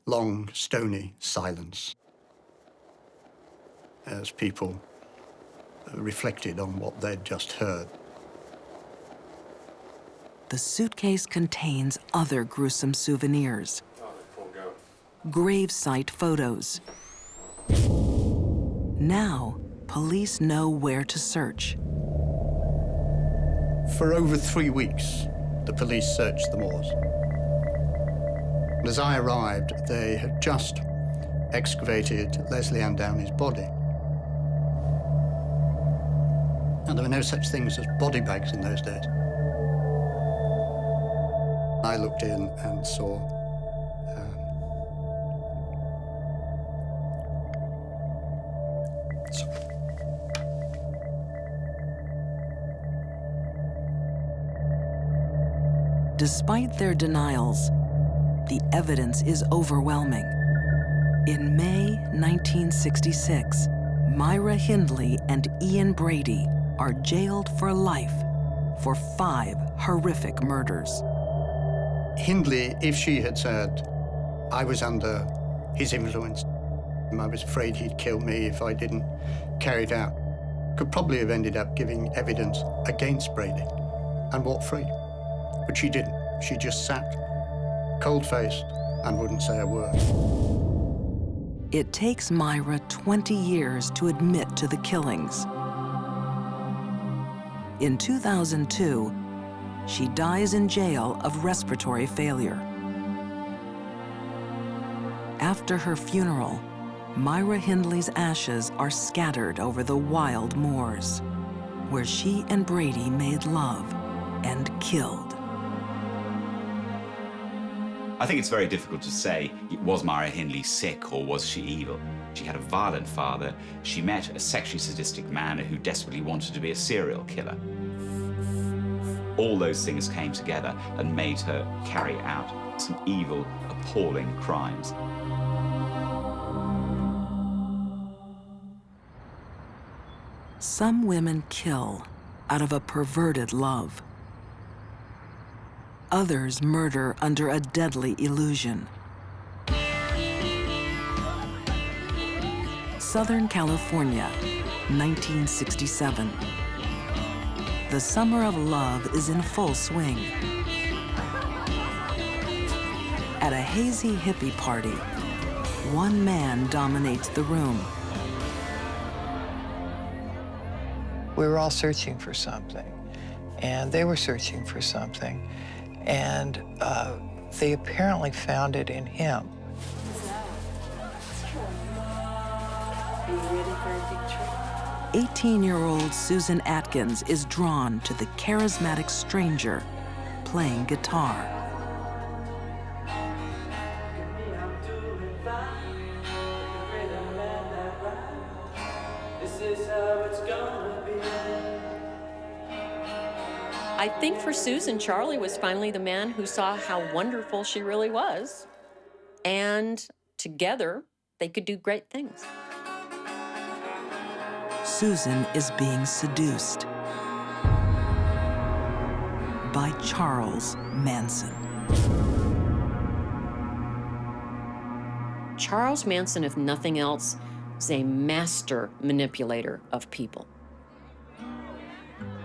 long, stony silence as people reflected on what they'd just heard. The suitcase contains other gruesome souvenirs. Oh, poor girl. Gravesite photos. Now, police know where to search. For over 3 weeks, the police searched the moors. As I arrived, they had just excavated Leslie Ann Downey's body. And there were no such things as body bags in those days. I looked in and saw Despite their denials, the evidence is overwhelming. In May 1966, Myra Hindley and Ian Brady are jailed for life for 5 horrific murders. Hindley, if she had said, I was under his influence, I was afraid he'd kill me if I didn't carry it out, could probably have ended up giving evidence against Brady and walked free. But she didn't. She just sat, cold-faced, and wouldn't say a word. It takes Myra 20 years to admit to the killings. In 2002, she dies in jail of respiratory failure. After her funeral, Myra Hindley's ashes are scattered over the wild moors, where she and Brady made love and killed. I think it's very difficult to say, was Myra Hindley sick or was she evil? She had a violent father. She met a sexually sadistic man who desperately wanted to be a serial killer. All those things came together and made her carry out some evil, appalling crimes. Some women kill out of a perverted love. Others murder under a deadly illusion. Southern California, 1967. The summer of love is in full swing. At a hazy hippie party, one man dominates the room. We were all searching for something, and they were searching for something, and they apparently found it in him. Are you ready for a big trip? 18-year-old Susan Atkins is drawn to the charismatic stranger playing guitar. I think for Susan, Charlie was finally the man who saw how wonderful she really was. And together, they could do great things. Susan is being seduced by Charles Manson. Charles Manson, if nothing else, is a master manipulator of people.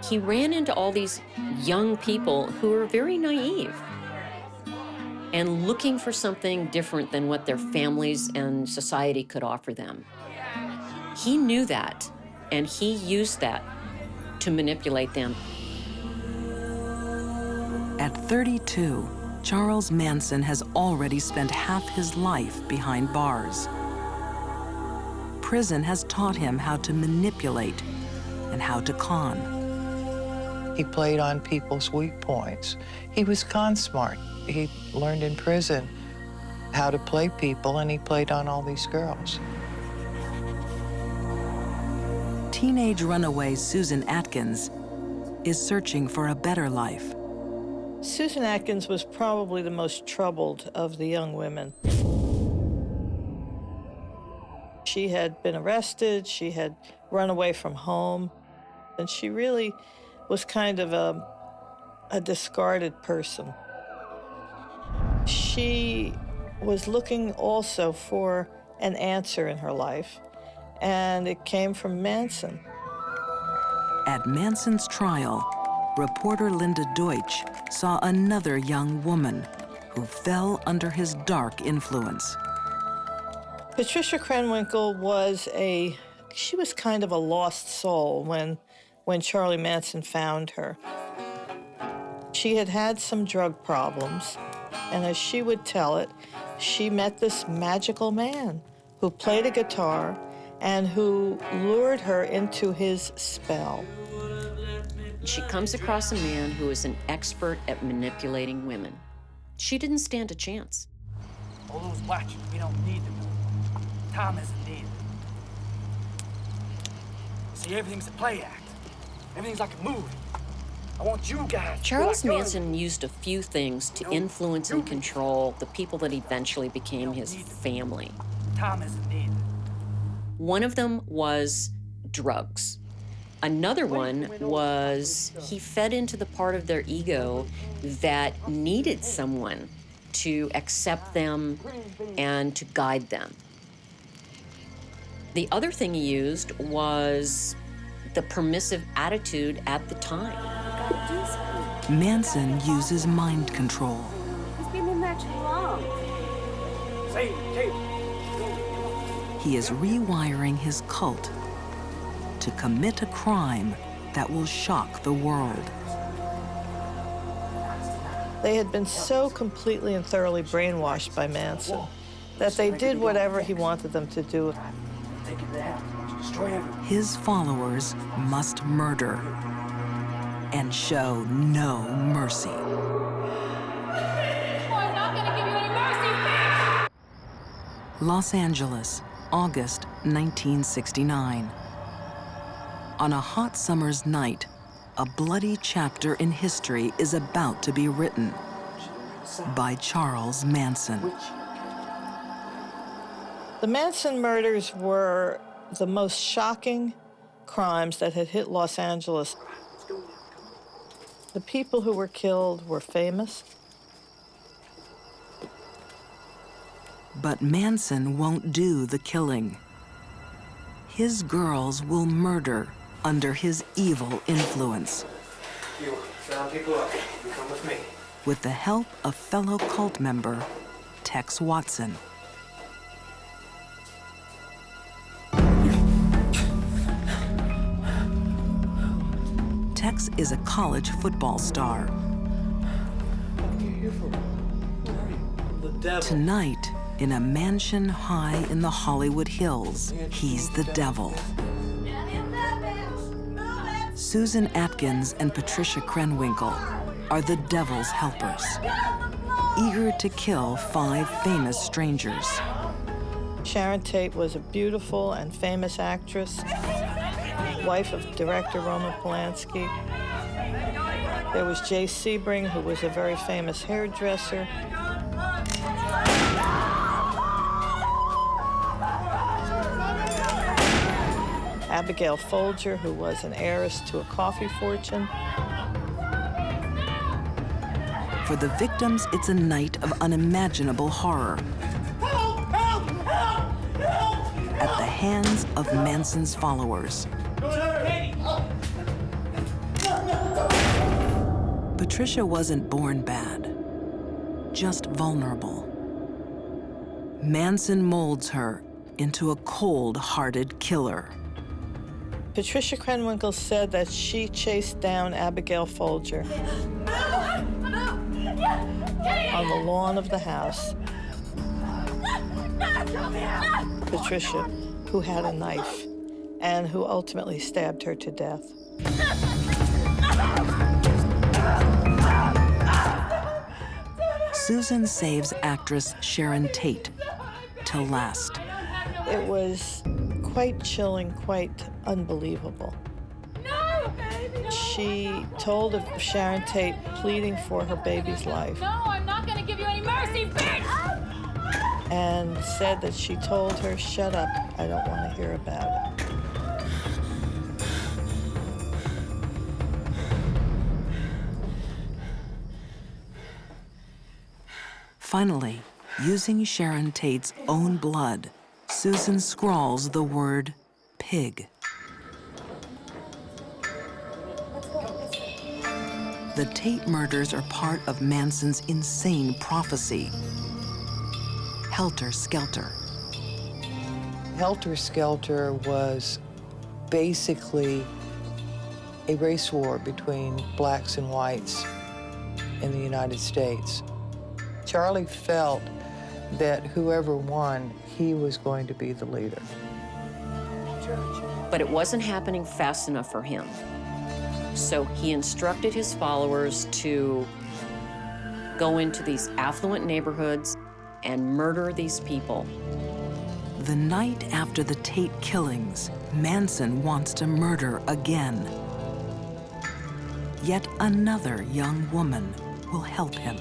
He ran into all these young people who were very naive and looking for something different than what their families and society could offer them. He knew that, and he used that to manipulate them. At 32, Charles Manson has already spent half his life behind bars. Prison has taught him how to manipulate and how to con. He played on people's weak points. He was con smart. He learned in prison how to play people, and he played on all these girls. Teenage runaway Susan Atkins is searching for a better life. Susan Atkins was probably the most troubled of the young women. She had been arrested, she had run away from home, and she really was kind of a discarded person. She was looking also for an answer in her life, and it came from Manson. At Manson's trial, reporter Linda Deutsch saw another young woman who fell under his dark influence. Patricia Krenwinkel she was kind of a lost soul when Charlie Manson found her. She had had some drug problems, and as she would tell it, she met this magical man who played a guitar and who lured her into his spell. She comes across a man who is an expert at manipulating women. She didn't stand a chance. All those watches, we don't need them. Tom isn't needed. See, everything's a play act. Everything's like a movie. I want you guys. Charles Manson used a few things to influence and control the people that eventually became his family. Tom isn't needed. One of them was drugs. Another one was he fed into the part of their ego that needed someone to accept them and to guide them. The other thing he used was the permissive attitude at the time. Manson uses mind control. He's been in there too long. He is rewiring his cult to commit a crime that will shock the world. They had been so completely and thoroughly brainwashed by Manson that they did whatever he wanted them to do. His followers must murder and show no mercy. Los Angeles, August 1969. On a hot summer's night, a bloody chapter in history is about to be written by Charles Manson. The Manson murders were the most shocking, crimes that had hit Los Angeles. The people who were killed were famous. But Manson won't do the killing. His girls will murder under his evil influence. You round people up. You come with me. With the help of fellow cult member Tex Watson. Tex is a college football star. The devil. Tonight, in a mansion high in the Hollywood Hills, he's the devil. Susan Atkins and Patricia Krenwinkel are the devil's helpers, eager to kill 5 famous strangers. Sharon Tate was a beautiful and famous actress, wife of director Roman Polanski. There was Jay Sebring, who was a very famous hairdresser. Abigail Folger, who was an heiress to a coffee fortune. For the victims, it's a night of unimaginable horror. At the hands of Manson's followers. Patricia wasn't born bad, just vulnerable. Manson molds her into a cold-hearted killer. Patricia Krenwinkel said that she chased down Abigail Folger on the lawn of the house. Patricia, who had a knife and who ultimately stabbed her to death. Susan saves actress Sharon Tate to last. It was quite chilling, quite unbelievable. No, baby! She told of Sharon Tate pleading for her baby's life. No, I'm not gonna give you any mercy, bitch! And said that she told her, shut up, I don't want to hear about it. Finally, using Sharon Tate's own blood, Susan scrawls the word pig. The Tate murders are part of Manson's insane prophecy. Helter Skelter. Helter Skelter was basically a race war between blacks and whites in the United States. Charlie felt that whoever won, he was going to be the leader. But it wasn't happening fast enough for him. So he instructed his followers to go into these affluent neighborhoods and murder these people. The night after the Tate killings, Manson wants to murder again. Yet another young woman will help him.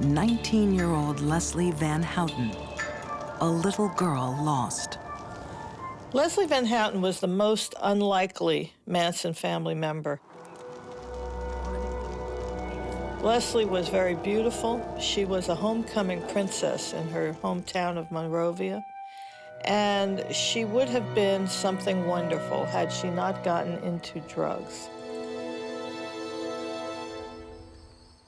19-year-old Leslie Van Houten, a little girl lost. Leslie Van Houten was the most unlikely Manson family member. Leslie was very beautiful. She was a homecoming princess in her hometown of Monrovia. And she would have been something wonderful had she not gotten into drugs.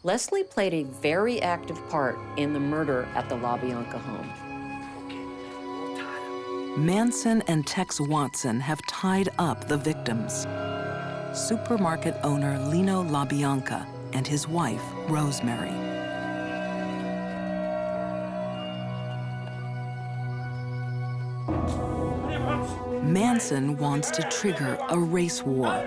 Leslie played a very active part in the murder at the La Bianca home. Manson and Tex Watson have tied up the victims. Supermarket owner Lino LaBianca and his wife, Rosemary. Manson wants to trigger a race war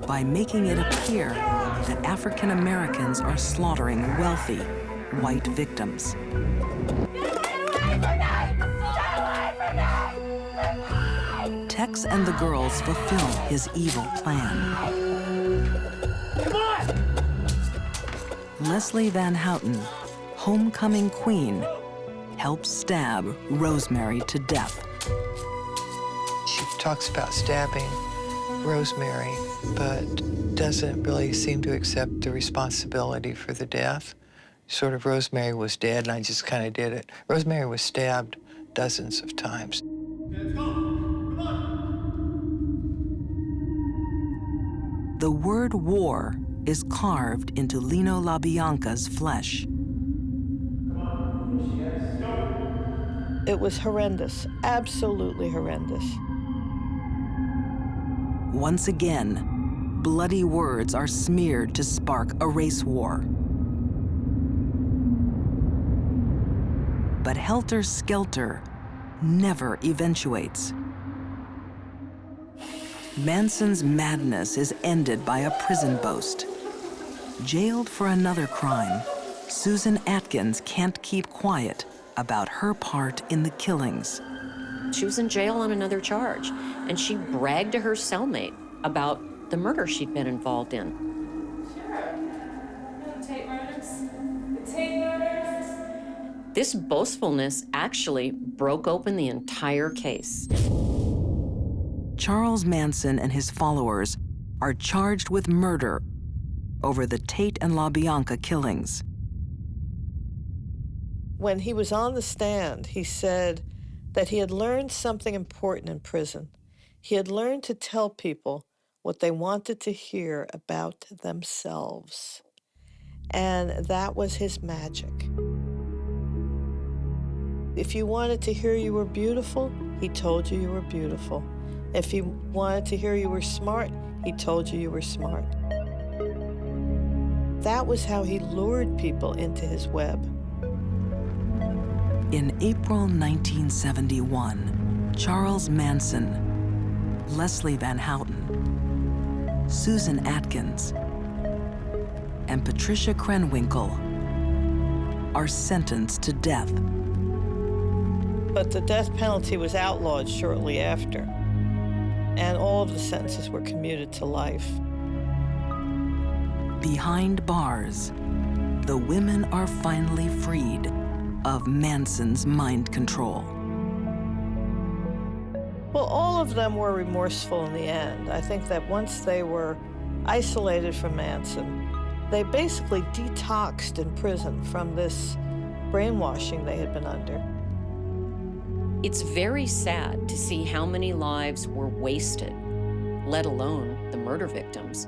by making it appear that African Americans are slaughtering wealthy white victims. Tex and the girls fulfill his evil plan. Come on! Leslie Van Houten, homecoming queen, helps stab Rosemary to death. She talks about stabbing Rosemary, but doesn't really seem to accept the responsibility for the death. Sort of Rosemary was dead, and I just kind of did it. Rosemary was stabbed dozens of times. Let's go. Come on. The word war is carved into Lino LaBianca's flesh. It was horrendous, absolutely horrendous. Once again, bloody words are smeared to spark a race war. But Helter Skelter never eventuates. Manson's madness is ended by a prison boast. Jailed for another crime, Susan Atkins can't keep quiet about her part in the killings. She was in jail on another charge, and she bragged to her cellmate about the murder she'd been involved in. This boastfulness actually broke open the entire case. Charles Manson and his followers are charged with murder over the Tate and LaBianca killings. When he was on the stand, he said that he had learned something important in prison. He had learned to tell people what they wanted to hear about themselves. And that was his magic. If you wanted to hear you were beautiful, he told you were beautiful. If you wanted to hear you were smart, he told you were smart. That was how he lured people into his web. In April 1971, Charles Manson, Leslie Van Houten, Susan Atkins, and Patricia Krenwinkel are sentenced to death. But the death penalty was outlawed shortly after, and all of the sentences were commuted to life. Behind bars, the women are finally freed of Manson's mind control. Well, all of them were remorseful in the end. I think that once they were isolated from Manson, they basically detoxed in prison from this brainwashing they had been under. It's very sad to see how many lives were wasted, let alone the murder victims.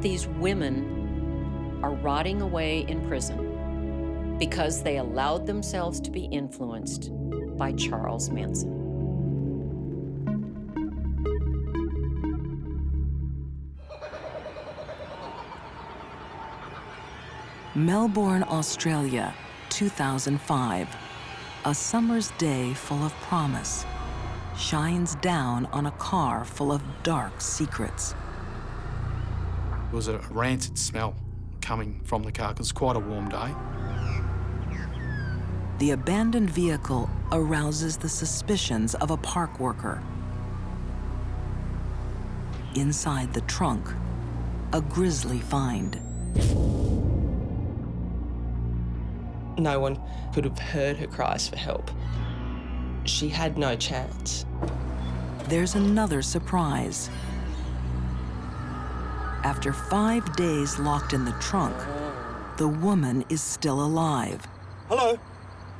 These women are rotting away in prison because they allowed themselves to be influenced by Charles Manson. Melbourne, Australia, 2005. A summer's day full of promise shines down on a car full of dark secrets. It was a rancid smell coming from the car because it's quite a warm day. The abandoned vehicle arouses the suspicions of a park worker. Inside the trunk, a grisly find. No one could have heard her cries for help. She had no chance. There's another surprise. After 5 days locked in the trunk, the woman is still alive. Hello?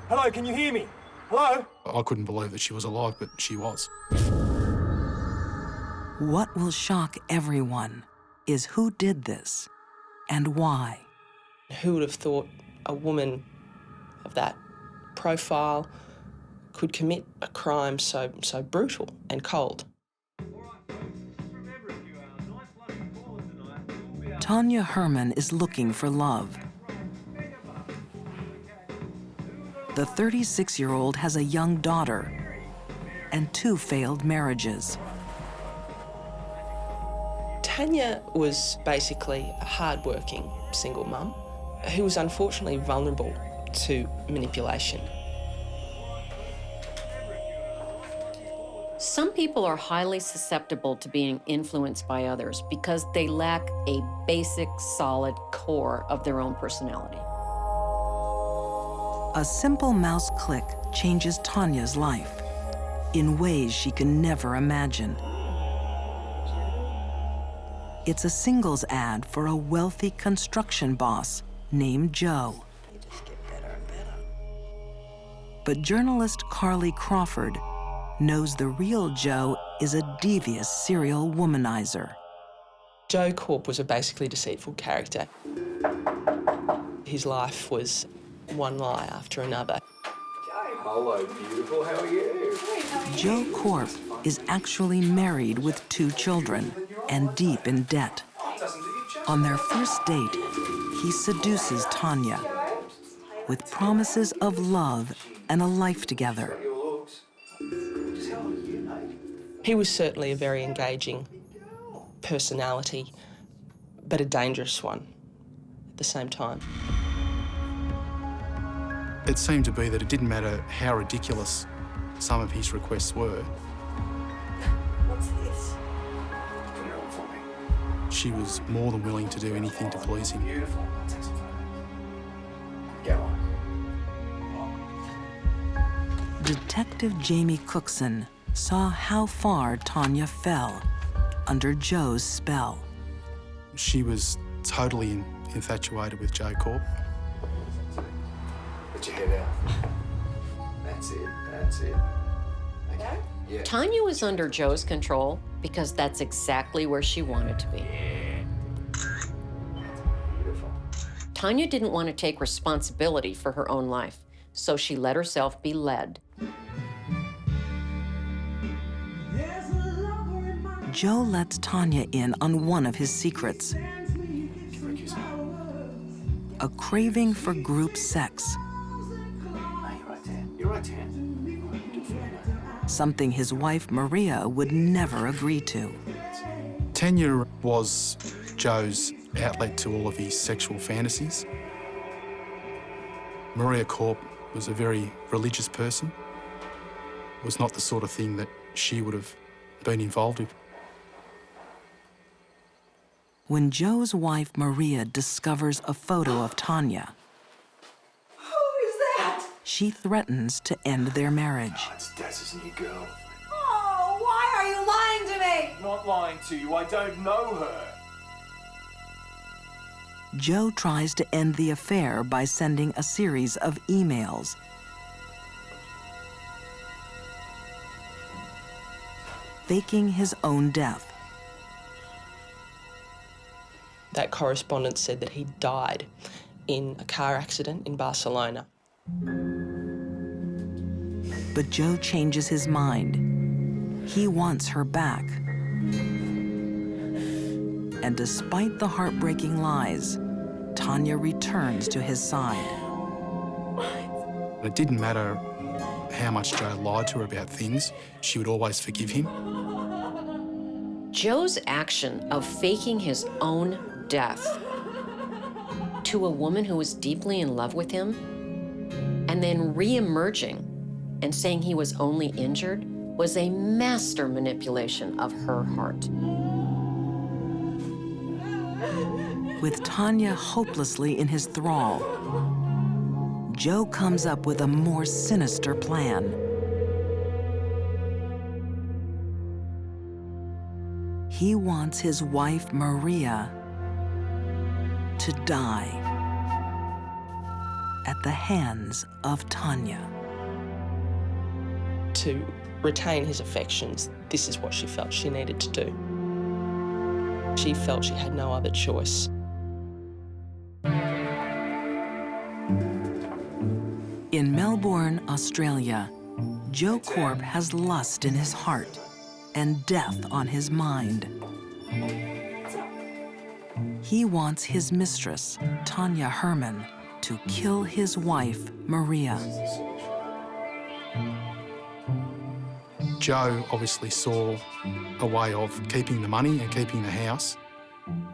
Hello, can you hear me? Hello? I couldn't believe that she was alive, but she was. What will shock everyone is who did this and why. Who would have thought a woman of that profile could commit a crime so brutal and cold? Tanya Herman is looking for love. The 36-year-old has a young daughter and 2 failed marriages. Tanya was basically a hard-working single mum who was unfortunately vulnerable to manipulation. Some people are highly susceptible to being influenced by others because they lack a basic, solid core of their own personality. A simple mouse click changes Tanya's life. in ways she can never imagine. It's a singles ad for a wealthy construction boss named Joe. But journalist Carly Crawford knows the real Joe is a devious serial womanizer. Joe Corp was a basically deceitful character. His life was one lie after another. Hello, beautiful. How are you? Joe Corp is actually married with 2 children and deep in debt. On their first date, he seduces Tanya with promises of love and a life together. He was certainly a very engaging personality, but a dangerous one at the same time. It seemed to be that it didn't matter how ridiculous some of his requests were. What's this? Put it on for me. She was more than willing to do anything to please him. Beautiful. I'll take some photos. Go on. Detective Jamie Cookson saw how far Tanya fell under Joe's spell. She was totally infatuated with Joe Corp. Put your head out. That's it. That's it. Okay. Yeah. Tanya was under Joe's control because that's exactly where she wanted to be. Beautiful. Tanya didn't want to take responsibility for her own life, so she let herself be led. Joe lets Tanya in on one of his secrets, a craving for group sex. You're right there. Something his wife Maria would never agree to. Tanya was Joe's outlet to all of his sexual fantasies. Maria Corp was a very religious person. It was not the sort of thing that she would have been involved with. When Joe's wife Maria discovers a photo of Tanya, Who is that? she threatens to end their marriage. It's Daz's new girl. Oh, why are you lying to me? Not lying to you. I don't know her. Joe tries to end the affair by sending a series of emails. Faking his own death. That correspondence said that he died in a car accident in Barcelona. But Joe changes his mind. He wants her back. And despite the heartbreaking lies, Tanya returns to his side. It didn't matter how much Joe lied to her about things, she would always forgive him. Joe's action of faking his own death to a woman who was deeply in love with him and then re-emerging and saying he was only injured was a master manipulation of her heart. With Tanya hopelessly in his thrall, Joe comes up with a more sinister plan. He wants his wife, Maria, to die at the hands of Tanya. To retain his affections, this is what she felt she needed to do. She felt she had no other choice. In Melbourne, Australia, Joe Corp has lust in his heart and death on his mind. He wants his mistress, Tanya Herman, to kill his wife, Maria. Joe obviously saw a way of keeping the money and keeping the house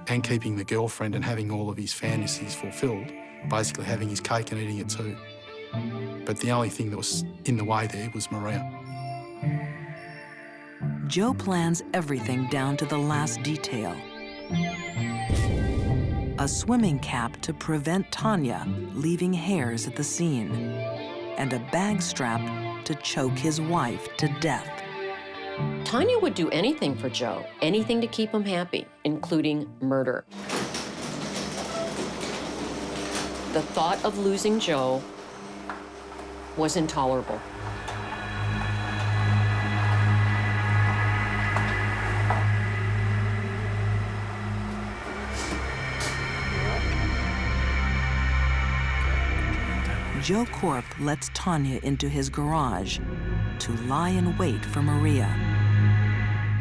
and keeping the girlfriend and having all of his fantasies fulfilled, basically having his cake and eating it too. But the only thing that was in the way there was Maria. Joe plans everything down to the last detail. A swimming cap to prevent Tanya leaving hairs at the scene, and a bag strap to choke his wife to death. Tanya would do anything for Joe, anything to keep him happy, including murder. The thought of losing Joe was intolerable. Joe Korp lets Tanya into his garage to lie in wait for Maria.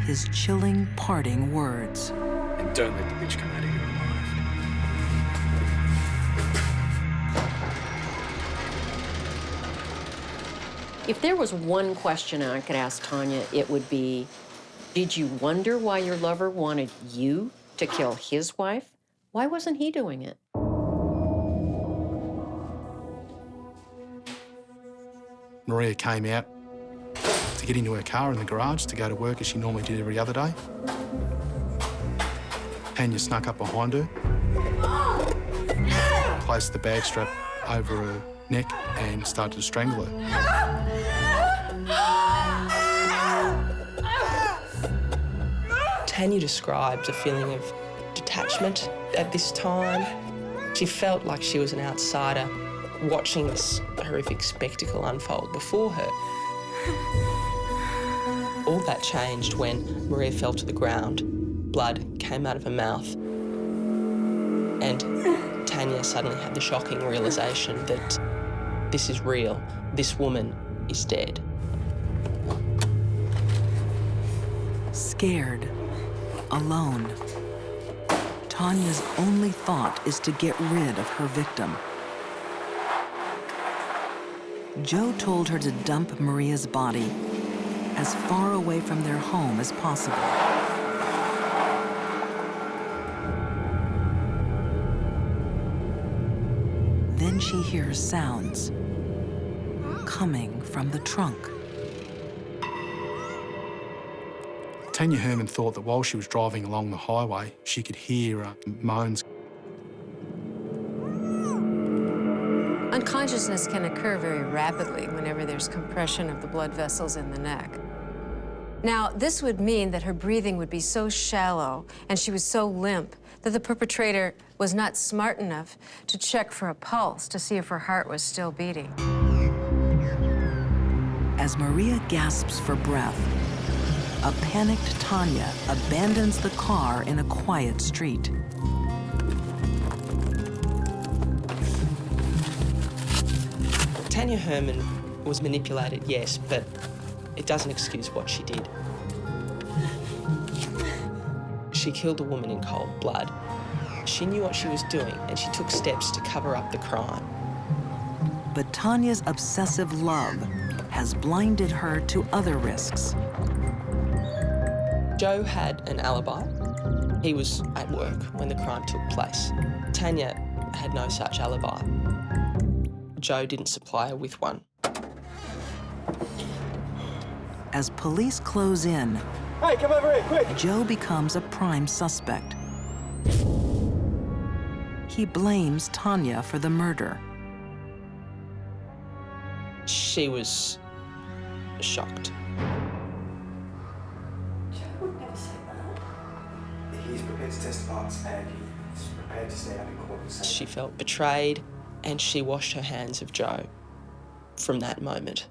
His chilling parting words. And don't let the bitch come out of here alive. If there was one question I could ask Tanya, it would be, did you wonder why your lover wanted you to kill his wife? Why wasn't he doing it? Maria came out to get into her car in the garage to go to work as she normally did every other day. Tanya snuck up behind her, placed the bag strap over her neck and started to strangle her. Tanya described a feeling of detachment at this time. She felt like she was an outsider watching this horrific spectacle unfold before her. All that changed when Maria fell to the ground. Blood came out of her mouth. And Tanya suddenly had the shocking realisation that this is real. This woman is dead. Scared, alone, Tanya's only thought is to get rid of her victim. Joe told her to dump Maria's body as far away from their home as possible. Then she hears sounds coming from the trunk. Tanya Herman thought that while she was driving along the highway, she could hear moans. Unconsciousness can occur very rapidly whenever there's compression of the blood vessels in the neck. Now, this would mean that her breathing would be so shallow and she was so limp that the perpetrator was not smart enough to check for a pulse to see if her heart was still beating. As Maria gasps for breath, a panicked Tanya abandons the car in a quiet street. Tanya Herman was manipulated, yes, but it doesn't excuse what she did. She killed a woman in cold blood. She knew what she was doing, and she took steps to cover up the crime. But Tanya's obsessive love has blinded her to other risks. Joe had an alibi. He was at work when the crime took place. Tanya had no such alibi. Joe didn't supply her with one. As police close in, Hey, come over here, quick! Joe becomes a prime suspect. He blames Tanya for the murder. She was shocked. Joe would never say that. He's prepared to testify and he's prepared to stay out in court and say She felt betrayed, and she washed her hands of Joe from that moment.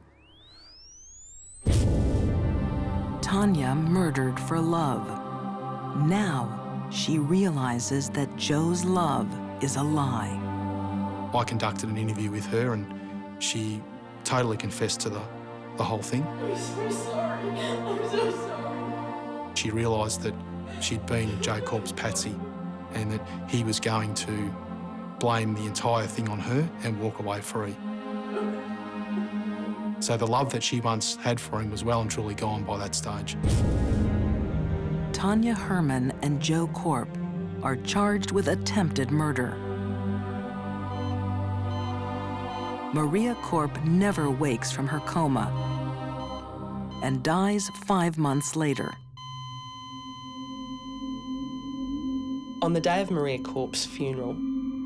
Tanya murdered for love. Now she realizes that Joe's love is a lie. I conducted an interview with her and she totally confessed to the whole thing. I'm so sorry. I'm so sorry. She realised that she'd been Joe Korp's patsy and that he was going to blame the entire thing on her and walk away free. So the love that she once had for him was well and truly gone by that stage. Tanya Herman and Joe Korp are charged with attempted murder. Maria Korp never wakes from her coma and dies 5 months later. On the day of Maria Korp's funeral,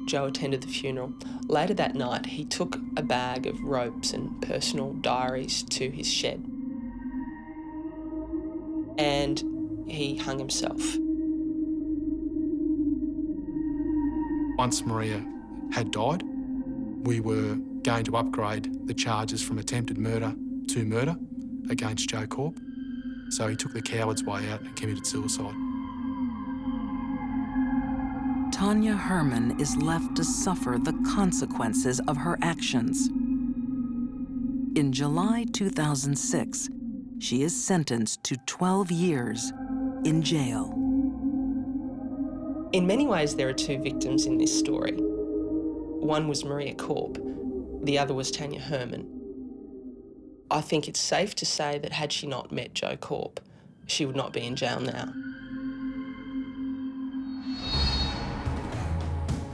Joe attended the funeral. Later that night, he took a bag of ropes and personal diaries to his shed. And he hung himself. Once Maria had died, we were going to upgrade the charges from attempted murder to murder against Joe Korp. So he took the coward's way out and committed suicide. Tanya Herman is left to suffer the consequences of her actions. In July 2006, she is sentenced to 12 years in jail. In many ways, there are two victims in this story. One was Maria Korp, the other was Tanya Herman. I think it's safe to say that had she not met Joe Korp, she would not be in jail now.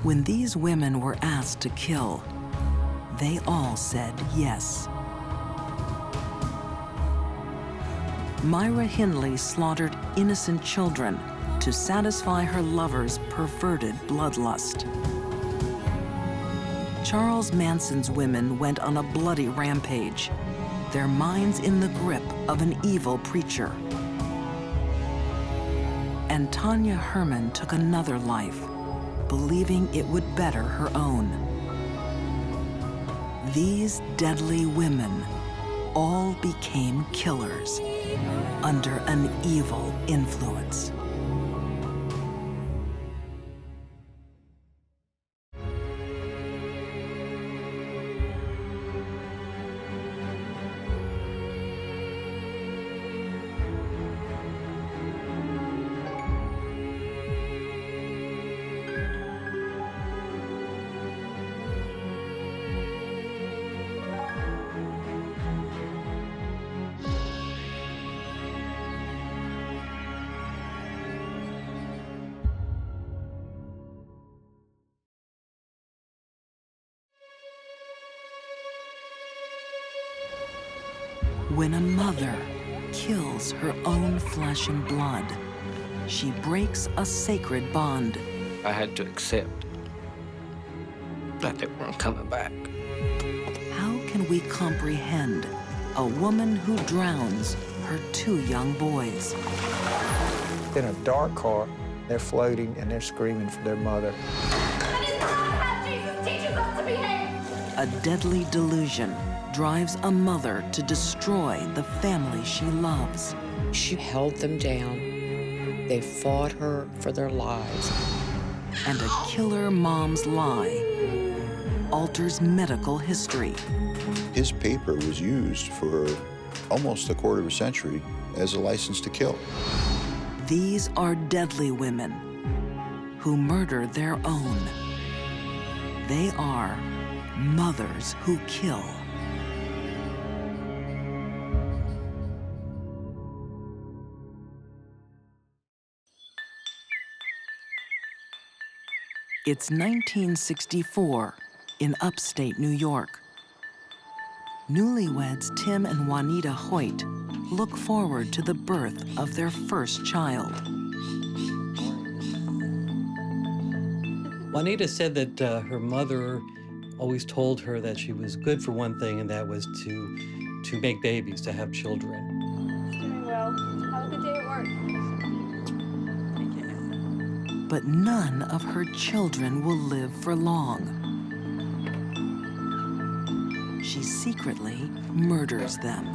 When these women were asked to kill, they all said yes. Myra Hindley slaughtered innocent children to satisfy her lover's perverted bloodlust. Charles Manson's women went on a bloody rampage, their minds in the grip of an evil preacher. And Tanya Herman took another life, believing it would better her own. These deadly women all became killers under an evil influence. When a mother kills her own flesh and blood, she breaks a sacred bond. I had to accept that they weren't coming back. How can we comprehend a woman who drowns her 2 young boys? In a dark car, they're floating and they're screaming for their mother. That is not how Jesus teaches us to behave! A deadly delusion drives a mother to destroy the family she loves. She held them down. They fought her for their lives. And a killer mom's lie alters medical history. His paper was used for almost a quarter of a century as a license to kill. These are deadly women who murder their own. They are mothers who kill. It's 1964 in upstate New York. Newlyweds Tim and Juanita Hoyt look forward to the birth of their first child. Juanita said that her mother always told her that she was good for one thing, and that was to make babies, to have children. Doing well. Have a good day at work. But none of her children will live for long. She secretly murders them.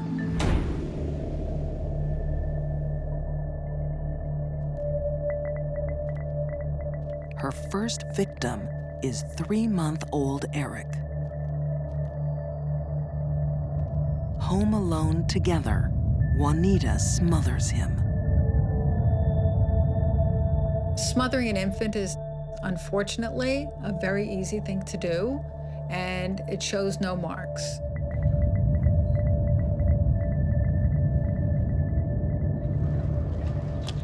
Her first victim is 3-month-old Eric. Home alone together, Juanita smothers him. Smothering an infant is, unfortunately, a very easy thing to do, and it shows no marks.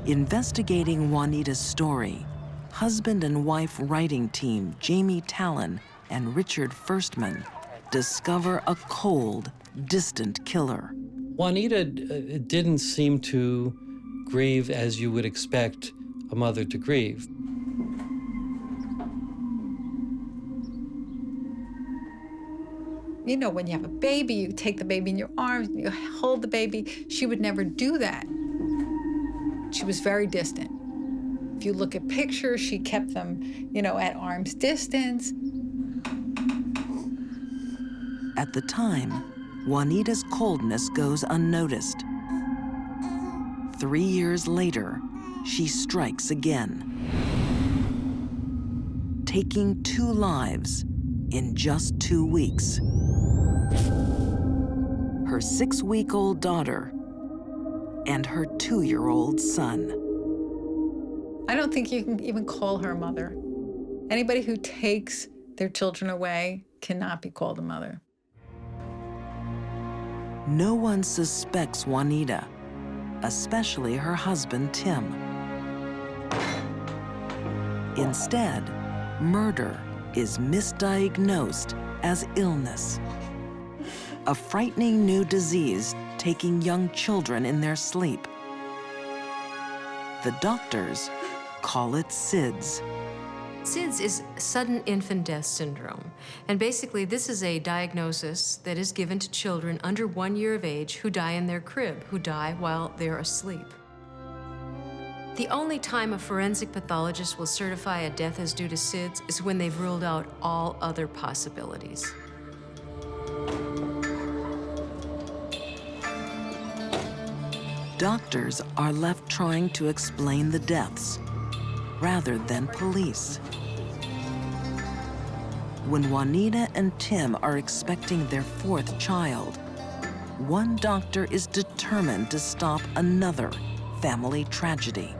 Investigating Juanita's story, husband and wife writing team Jamie Talon and Richard Firstman discover a cold, distant killer. Juanita didn't seem to grieve as you would expect a mother to grieve. You know, when you have a baby, you take the baby in your arms, you hold the baby. She would never do that. She was very distant. If you look at pictures, she kept them, you know, at arm's distance. At the time, Juanita's coldness goes unnoticed. 3 years later, she strikes again, taking 2 lives in just 2 weeks. Her 6-week-old daughter and her 2-year-old son. I don't think you can even call her a mother. Anybody who takes their children away cannot be called a mother. No one suspects Juanita, especially her husband, Tim. Instead, murder is misdiagnosed as illness, a frightening new disease taking young children in their sleep. The doctors call it SIDS. SIDS is sudden infant death syndrome. And basically, this is a diagnosis that is given to children under 1 year of age who die in their crib, who die while they're asleep. The only time a forensic pathologist will certify a death as due to SIDS is when they've ruled out all other possibilities. Doctors are left trying to explain the deaths rather than police. When Juanita and Tim are expecting their 4th child, one doctor is determined to stop another family tragedy.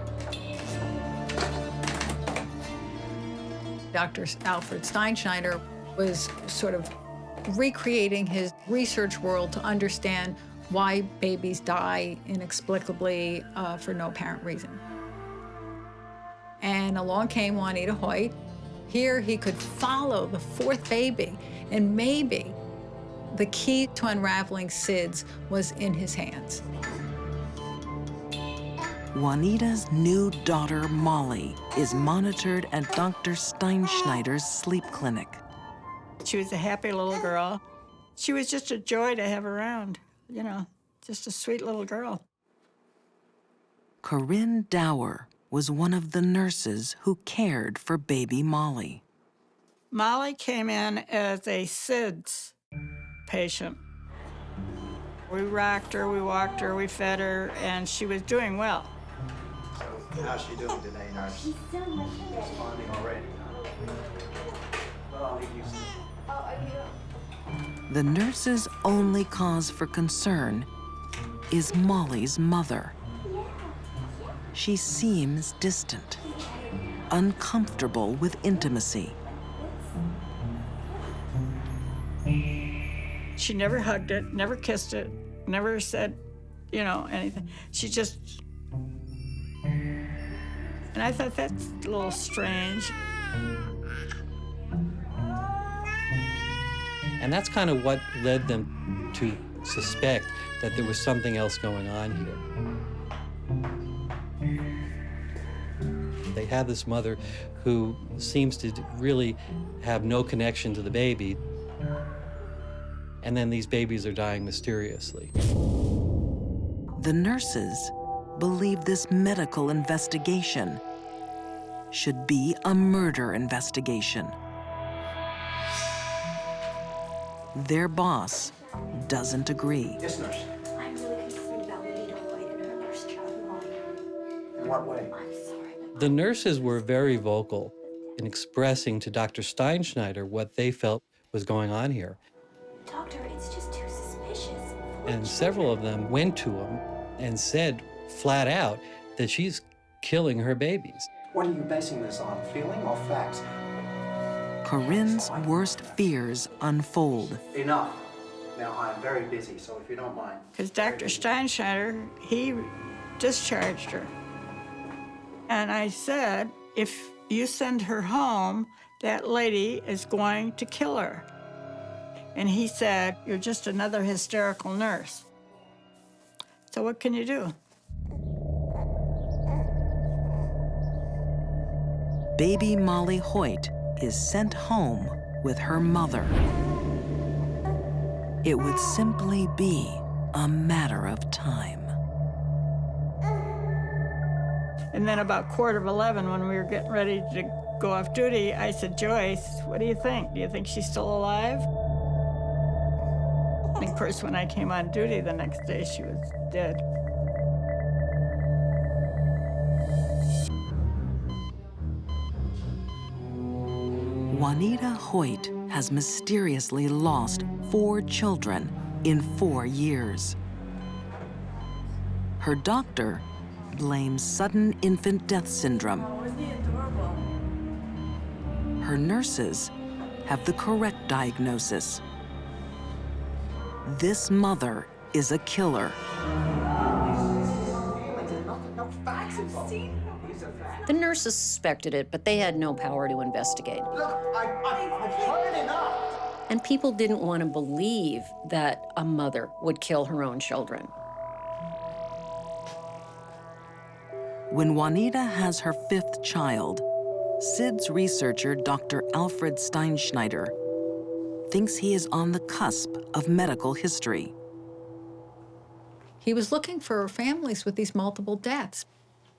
Dr. Alfred Steinschneider was sort of recreating his research world to understand why babies die inexplicably for no apparent reason. And along came Juanita Hoyt. Here he could follow the 4th baby, and maybe the key to unraveling SIDS was in his hands. Juanita's new daughter, Molly, is monitored at Dr. Steinschneider's sleep clinic. She was a happy little girl. She was just a joy to have around, you know, just a sweet little girl. Corinne Dower was one of the nurses who cared for baby Molly. Molly came in as a SIDS patient. We rocked her, we walked her, we fed her, and she was doing well. So, how's she doing today, nurse? She's responding already. Well, I'll leave you some. The nurse's only cause for concern is Molly's mother. She seems distant, uncomfortable with intimacy. She never hugged it, never kissed it, never said, you know, anything. She just... And I thought that's a little strange. And that's kind of what led them to suspect that there was something else going on here. They have this mother who seems to really have no connection to the baby, and then these babies are dying mysteriously. The nurses believe this medical investigation should be a murder investigation. Their boss doesn't agree. Yes, nurse. I'm really concerned about Juanita Hoyt and her nurse child, Molly. In what way? I'm sorry. The nurses were very vocal in expressing to Dr. Steinschneider what they felt was going on here. Doctor, it's just too suspicious. And several of them went to him and said flat out that she's killing her babies. What are you basing this on, feeling or facts? Corinne's worst fears unfold. Enough. Now, I'm very busy, so if you don't mind. Because Dr. Steinschneider, he discharged her. And I said, if you send her home, that lady is going to kill her. And he said, you're just another hysterical nurse. So what can you do? Baby Molly Hoyt is sent home with her mother. it would simply be a matter of time. And then about 11:15, when we were getting ready to go off duty, I said, Joyce, what do you think? Do you think she's still alive? And of course, when I came on duty the next day, she was dead. Juanita Hoyt has mysteriously lost 4 children in 4 years. Her doctor blames sudden infant death syndrome. Oh, isn't he adorable? Her nurses have the correct diagnosis. This mother is a killer. The nurses suspected it, but they had no power to investigate. Look, I've heard enough. And people didn't want to believe that a mother would kill her own children. When Juanita has her 5th child, SIDS researcher Dr. Alfred Steinschneider thinks he is on the cusp of medical history. He was looking for families with these multiple deaths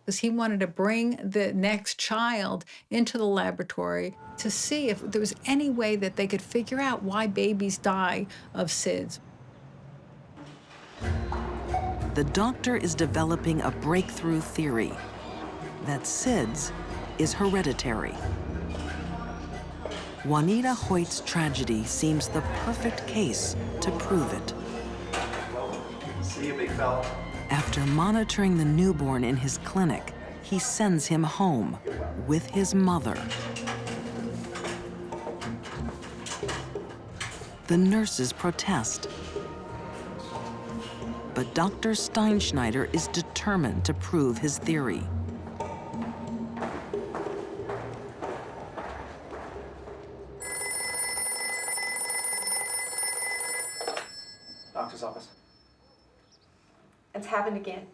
because he wanted to bring the next child into the laboratory to see if there was any way that they could figure out why babies die of SIDS. The doctor is developing a breakthrough theory that SIDS is hereditary. Juanita Hoyt's tragedy seems the perfect case to prove it. See you, big fella. After monitoring the newborn in his clinic, he sends him home with his mother. The nurses protest, but Dr. Steinschneider is determined to prove his theory. Doctor's office. It's happened again.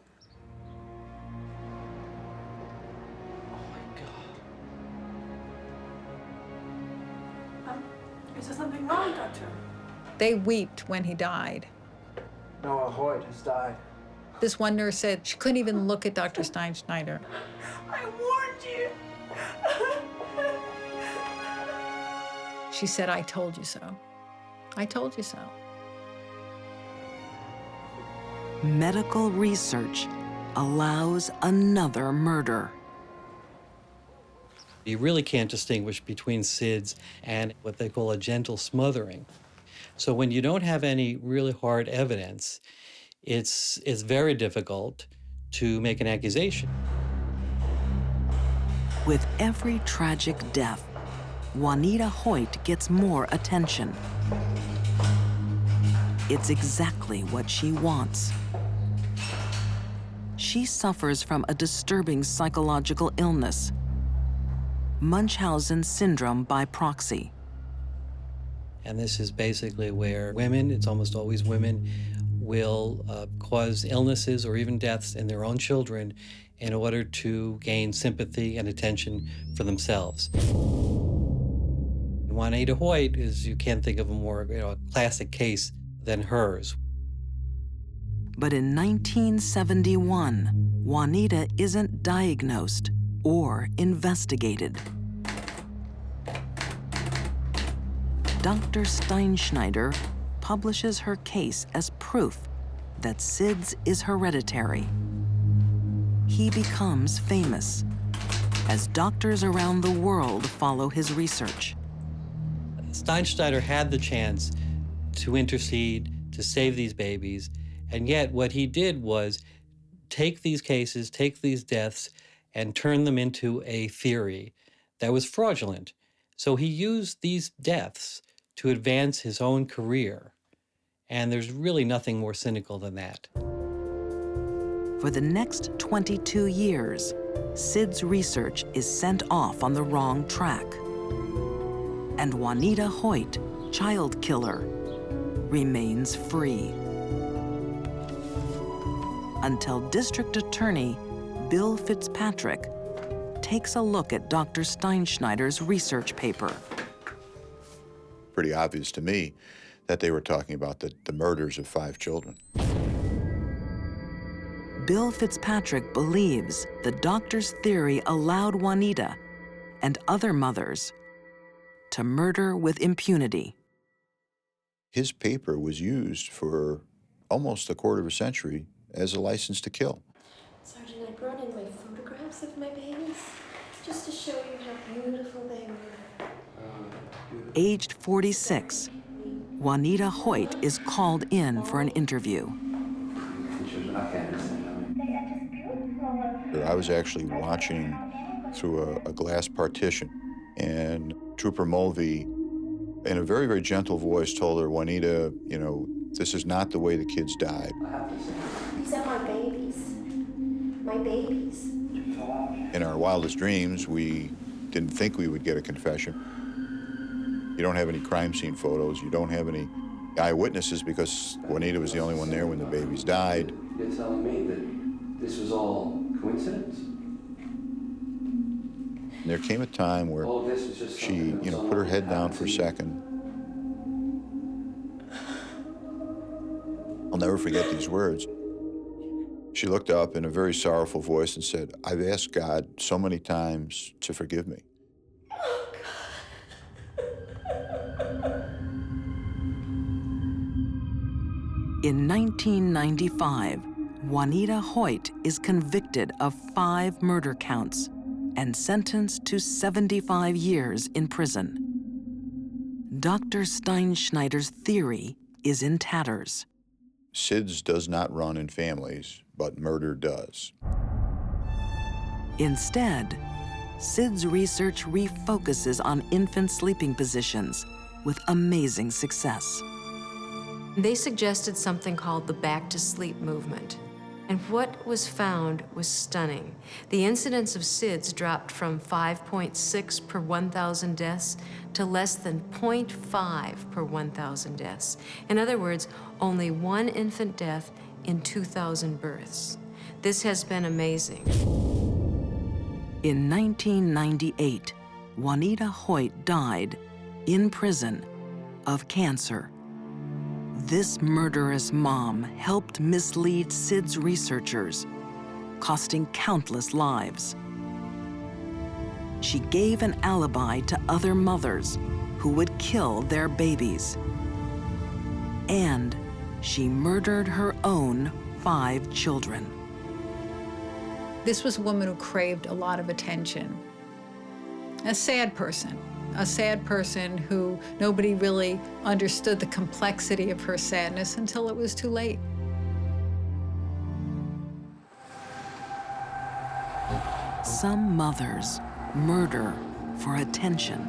Is there something wrong, Doctor? They wept when he died. Noah Hoyt has died. This one nurse said she couldn't even look at Dr. Steinschneider. I warned you. She said, I told you so. I told you so. Medical research allows another murder. You really can't distinguish between SIDS and what they call a gentle smothering. So when you don't have any really hard evidence, it's very difficult to make an accusation. With every tragic death, Juanita Hoyt gets more attention. It's exactly what she wants. She suffers from a disturbing psychological illness, Munchausen syndrome by proxy. And this is basically where women, it's almost always women, will cause illnesses or even deaths in their own children in order to gain sympathy and attention for themselves. Juanita Hoyt is, you can't think of a more a classic case than hers. But in 1971, Juanita isn't diagnosed or investigated. Dr. Steinschneider publishes her case as proof that SIDS is hereditary. He becomes famous as doctors around the world follow his research. Steinschneider had the chance to intercede, to save these babies, and yet what he did was take these cases, take these deaths, and turn them into a theory that was fraudulent. So he used these deaths to advance his own career. And there's really nothing more cynical than that. For the next 22 years, SIDS research is sent off on the wrong track. And Juanita Hoyt, child killer, remains free. Until District Attorney Bill Fitzpatrick takes a look at Dr. Steinschneider's research paper. Pretty obvious to me that they were talking about the murders of 5 children. Bill Fitzpatrick believes the doctor's theory allowed Juanita and other mothers to murder with impunity. His paper was used for almost a quarter of a century as a license to kill. Sergeant, I brought in my photographs of my babies just to show you how beautiful they were. Aged 46, Juanita Hoyt is called in for an interview. I was actually watching through a glass partition, and Trooper Mulvey, in a very, very gentle voice, told her, Juanita, you know, this is not the way the kids died. These are my babies. My babies. In our wildest dreams, we didn't think we would get a confession. You don't have any crime scene photos. You don't have any eyewitnesses because Juanita was the only one there when the babies died. You're telling me that this was all coincidence? And there came a time where she, you know, put her head down for a second. I'll never forget these words. She looked up in a very sorrowful voice and said, I've asked God so many times to forgive me. In 1995, Juanita Hoyt is convicted of 5 murder counts and sentenced to 75 years in prison. Dr. Steinschneider's theory is in tatters. SIDS does not run in families, but murder does. Instead, SIDS research refocuses on infant sleeping positions with amazing success. They suggested something called the back to sleep movement. And what was found was stunning. The incidence of SIDS dropped from 5.6 per 1,000 deaths to less than 0.5 per 1,000 deaths. In other words, only 1 infant death in 2,000 births. This has been amazing. In 1998, Juanita Hoyt died in prison of cancer. This murderous mom helped mislead SIDS researchers, costing countless lives. She gave an alibi to other mothers who would kill their babies. And she murdered her own 5 children. This was a woman who craved a lot of attention. A sad person who nobody really understood the complexity of her sadness until it was too late. Some mothers murder for attention.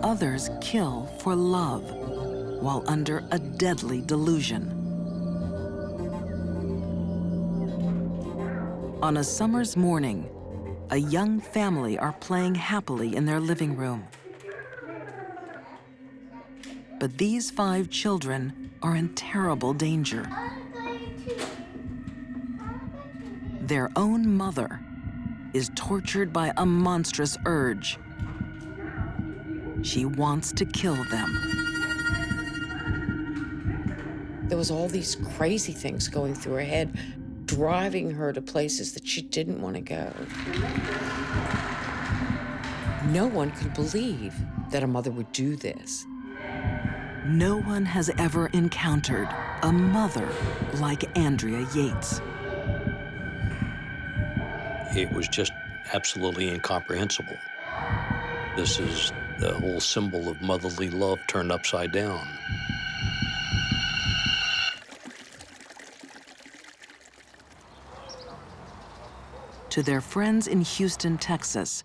Others kill for love while under a deadly delusion. On a summer's morning, a young family are playing happily in their living room. But these 5 children are in terrible danger. Their own mother is tortured by a monstrous urge. She wants to kill them. There was all these crazy things going through her head, driving her to places that she didn't want to go. No one could believe that a mother would do this. No one has ever encountered a mother like Andrea Yates. It was just absolutely incomprehensible. This is the whole symbol of motherly love turned upside down. To their friends in Houston, Texas,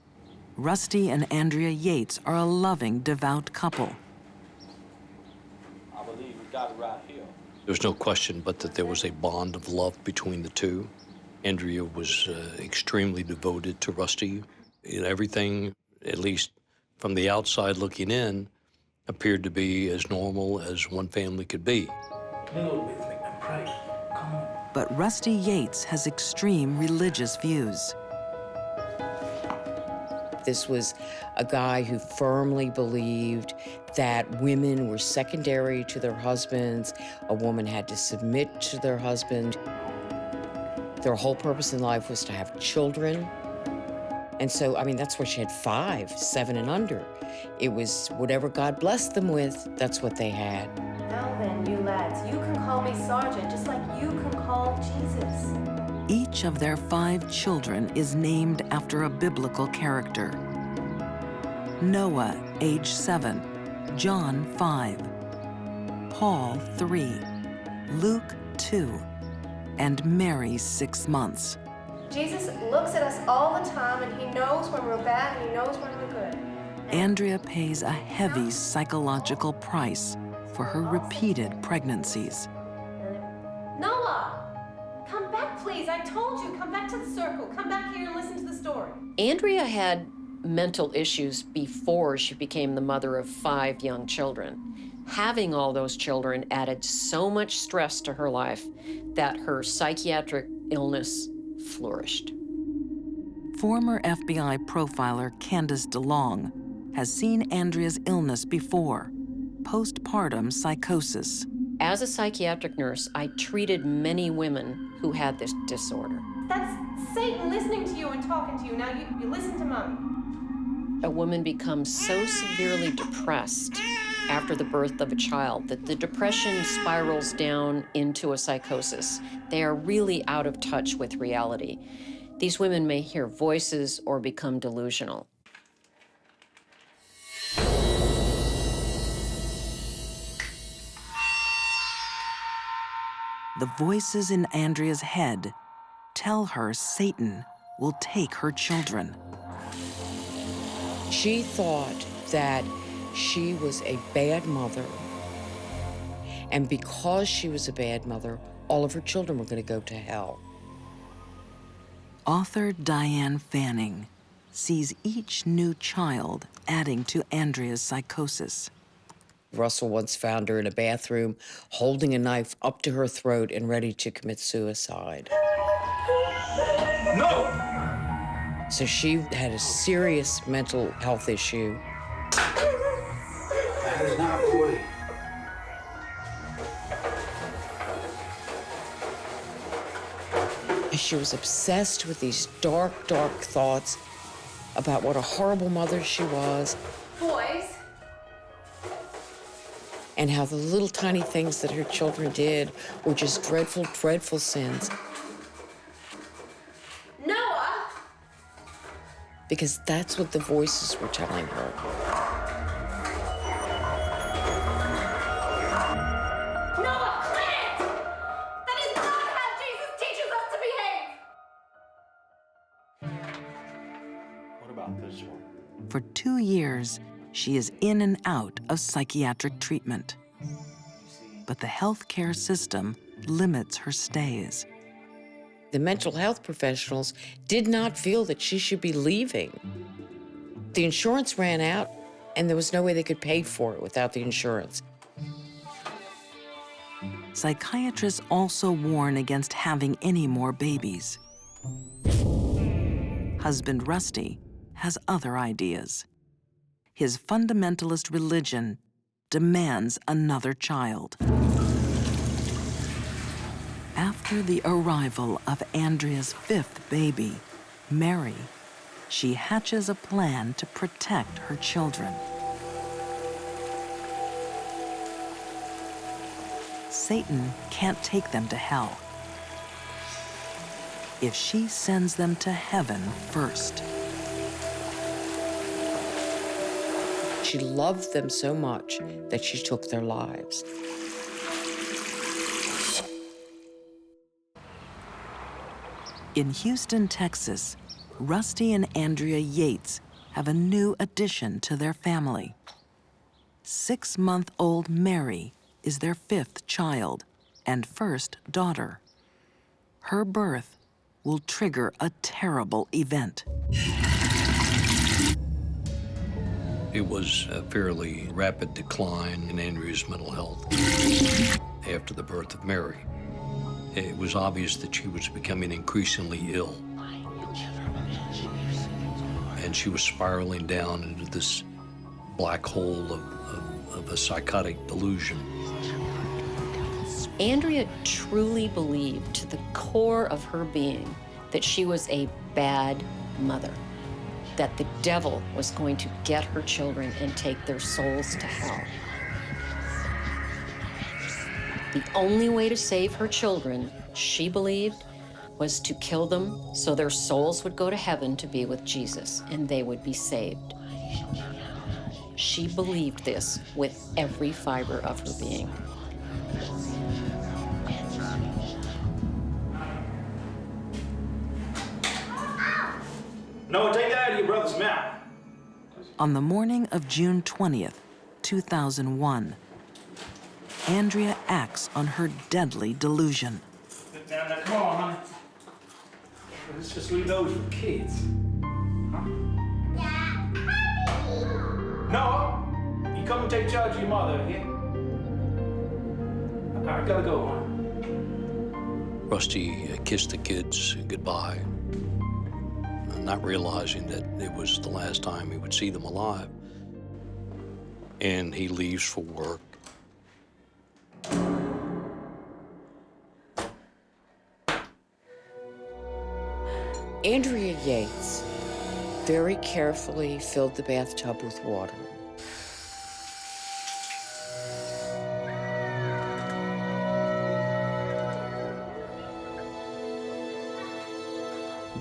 Rusty and Andrea Yates are a loving, devout couple. I believe we got it right here. There's no question but that there was a bond of love between the two. Andrea was extremely devoted to Rusty. Everything, at least from the outside looking in, appeared to be as normal as one family could be. But Rusty Yates has extreme religious views. This was a guy who firmly believed that women were secondary to their husbands. A woman had to submit to their husband. Their whole purpose in life was to have children. And so, I mean, that's why she had 5, 7 and under. It was whatever God blessed them with, that's what they had. Now then, you lads, you can call me Sergeant, just like you can call Jesus. Each of their 5 children is named after a biblical character. Noah, age 7, John, 5, Paul, 3, Luke, 2, and Mary, 6 months. Jesus looks at us all the time, and he knows when we're bad and he knows when we're good. Andrea pays a heavy psychological price for her repeated pregnancies. Noah, come back, please. I told you, come back to the circle. Come back here and listen to the story. Andrea had mental issues before she became the mother of 5 young children. Having all those children added so much stress to her life that her psychiatric illness flourished. Former FBI profiler Candace DeLong has seen Andrea's illness before, postpartum psychosis. As a psychiatric nurse, I treated many women who had this disorder. That's Satan listening to you and talking to you. Now you listen to Mommy. A woman becomes so severely depressed after the birth of a child that the depression spirals down into a psychosis. They are really out of touch with reality. These women may hear voices or become delusional. The voices in Andrea's head tell her Satan will take her children. She thought that she was a bad mother, and because she was a bad mother, all of her children were going to go to hell. Author Diane Fanning sees each new child adding to Andrea's psychosis. Russell once found her in a bathroom holding a knife up to her throat and ready to commit suicide. No! So she had a serious mental health issue. That is not the way. She was obsessed with these dark, dark thoughts about what a horrible mother she was. Boys. And how the little tiny things that her children did were just dreadful, dreadful sins. Noah! Because that's what the voices were telling her. Noah, quit it! That is not how Jesus teaches us to behave! What about this one? For 2 years, she is in and out of psychiatric treatment. But the healthcare system limits her stays. The mental health professionals did not feel that she should be leaving. The insurance ran out, and there was no way they could pay for it without the insurance. Psychiatrists also warn against having any more babies. Husband Rusty has other ideas. His fundamentalist religion demands another child. After the arrival of Andrea's 5th baby, Mary, she hatches a plan to protect her children. Satan can't take them to hell if she sends them to heaven first. She loved them so much that she took their lives. In Houston, Texas, Rusty and Andrea Yates have a new addition to their family. 6-month-old Mary is their 5th child and first daughter. Her birth will trigger a terrible event. It was a fairly rapid decline in Andrea's mental health after the birth of Mary. It was obvious that she was becoming increasingly ill. And and she was spiraling down into this black hole of a psychotic delusion. Andrea truly believed to the core of her being that she was a bad mother, that the devil was going to get her children and take their souls to hell. The only way to save her children, she believed, was to kill them so their souls would go to heaven to be with Jesus and they would be saved. She believed this with every fiber of her being. No, take that out of your brother's mouth. On the morning of June 20th, 2001, Andrea acts on her deadly delusion. Sit down now. Come on, honey. Let's just leave those for kids. Huh? No, you come and take charge of your mother, okay? I gotta go, hon. Rusty kissed the kids goodbye, not realizing that it was the last time he would see them alive. And he leaves for work. Andrea Yates very carefully filled the bathtub with water.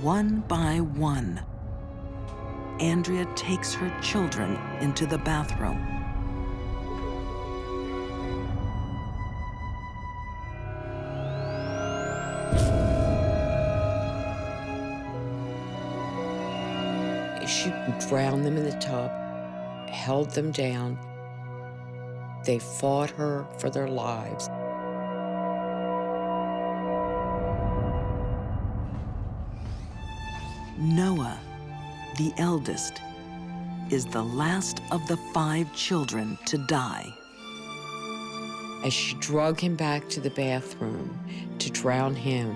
One by one, Andrea takes her children into the bathroom. She drowned them in the tub, held them down. They fought her for their lives. Noah, the eldest, is the last of the 5 children to die. As she drug him back to the bathroom to drown him,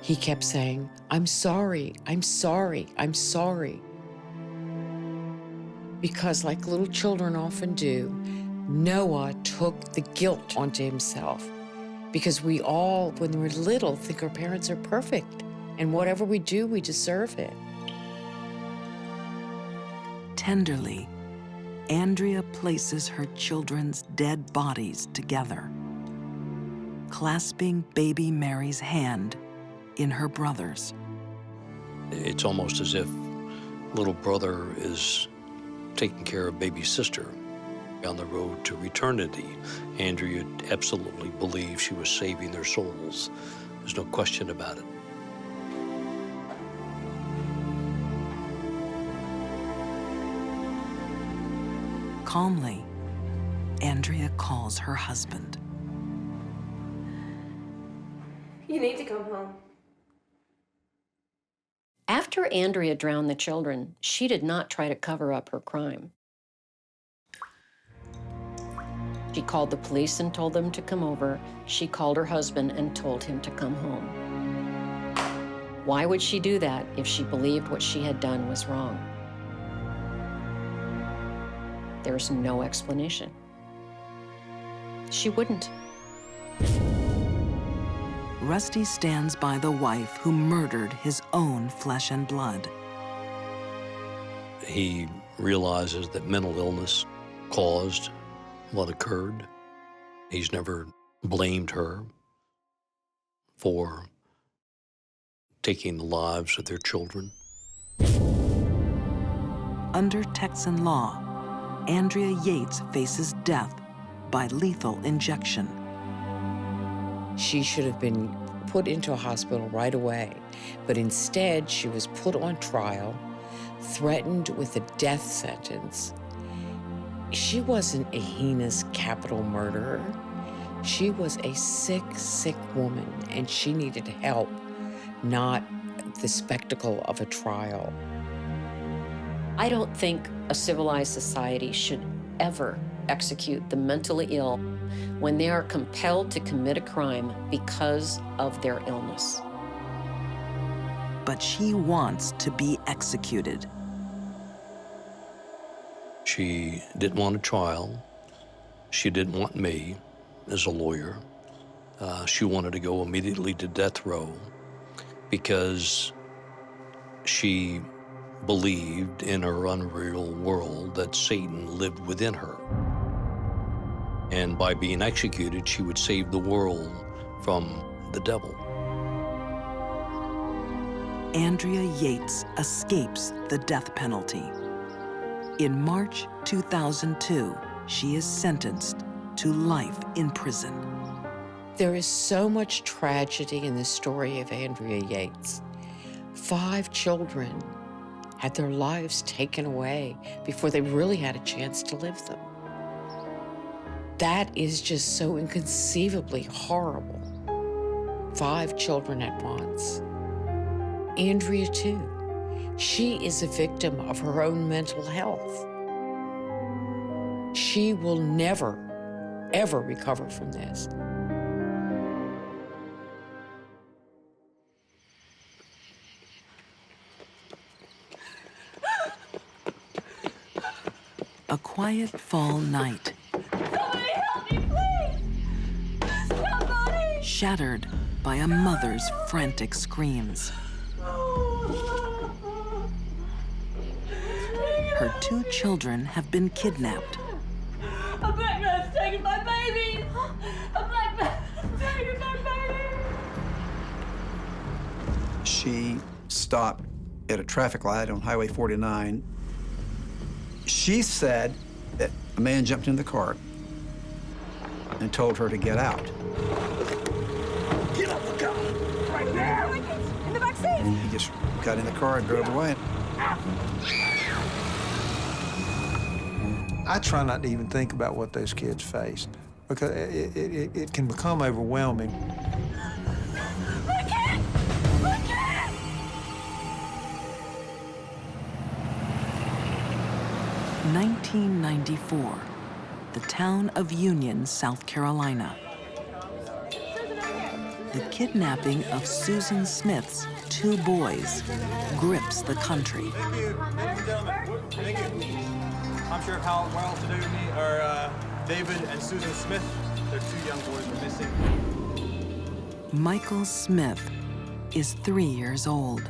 he kept saying, "I'm sorry, I'm sorry, I'm sorry." Because like little children often do, Noah took the guilt onto himself. Because we all, when we're little, think our parents are perfect. And whatever we do, we deserve it. Tenderly, Andrea places her children's dead bodies together, clasping baby Mary's hand in her brother's. It's almost as if little brother is taking care of baby sister on the road to eternity. Andrea absolutely believed she was saving their souls. There's no question about it. Calmly, Andrea calls her husband. You need to come home. After Andrea drowned the children, she did not try to cover up her crime. She called the police and told them to come over. She called her husband and told him to come home. Why would she do that if she believed what she had done was wrong? There's no explanation. She wouldn't. Rusty stands by the wife who murdered his own flesh and blood. He realizes that mental illness caused what occurred. He's never blamed her for taking the lives of their children. Under Texan law, Andrea Yates faces death by lethal injection. She should have been put into a hospital right away, but instead she was put on trial, threatened with a death sentence. She wasn't a heinous capital murderer. She was a sick, sick woman, and she needed help, not the spectacle of a trial. I don't think a civilized society should ever execute the mentally ill when they are compelled to commit a crime because of their illness. But she wants to be executed. She didn't want a trial. She didn't want me as a lawyer. She wanted to go immediately to death row because she believed in her unreal world that Satan lived within her. And by being executed, she would save the world from the devil. Andrea Yates escapes the death penalty. In March 2002, she is sentenced to life in prison. There is so much tragedy in the story of Andrea Yates. 5 children had their lives taken away before they really had a chance to live them. That is just so inconceivably horrible. 5 children at once. Andrea, too. She is a victim of her own mental health. She will never, ever recover from this. A quiet fall night. Somebody help me, please! Somebody! Shattered by a mother's frantic screams. Her 2 children have been kidnapped. A black man's taking my baby! A black man's taking my baby! She stopped at a traffic light on Highway 49. She said that a man jumped in the car and told her to get out. Get off the car! Right there! In the back seat! He just got in the car and drove away. I try not to even think about what those kids faced because it can become overwhelming. I can't! I can't! 1994, the town of Union, South Carolina. The kidnapping of Susan Smith's 2 boys grips the country. Thank you, ladies and gentlemen. Thank you. I'm sure how well-to-do are David and Susan Smith. Their 2 young boys are missing. Michael Smith is 3 years old.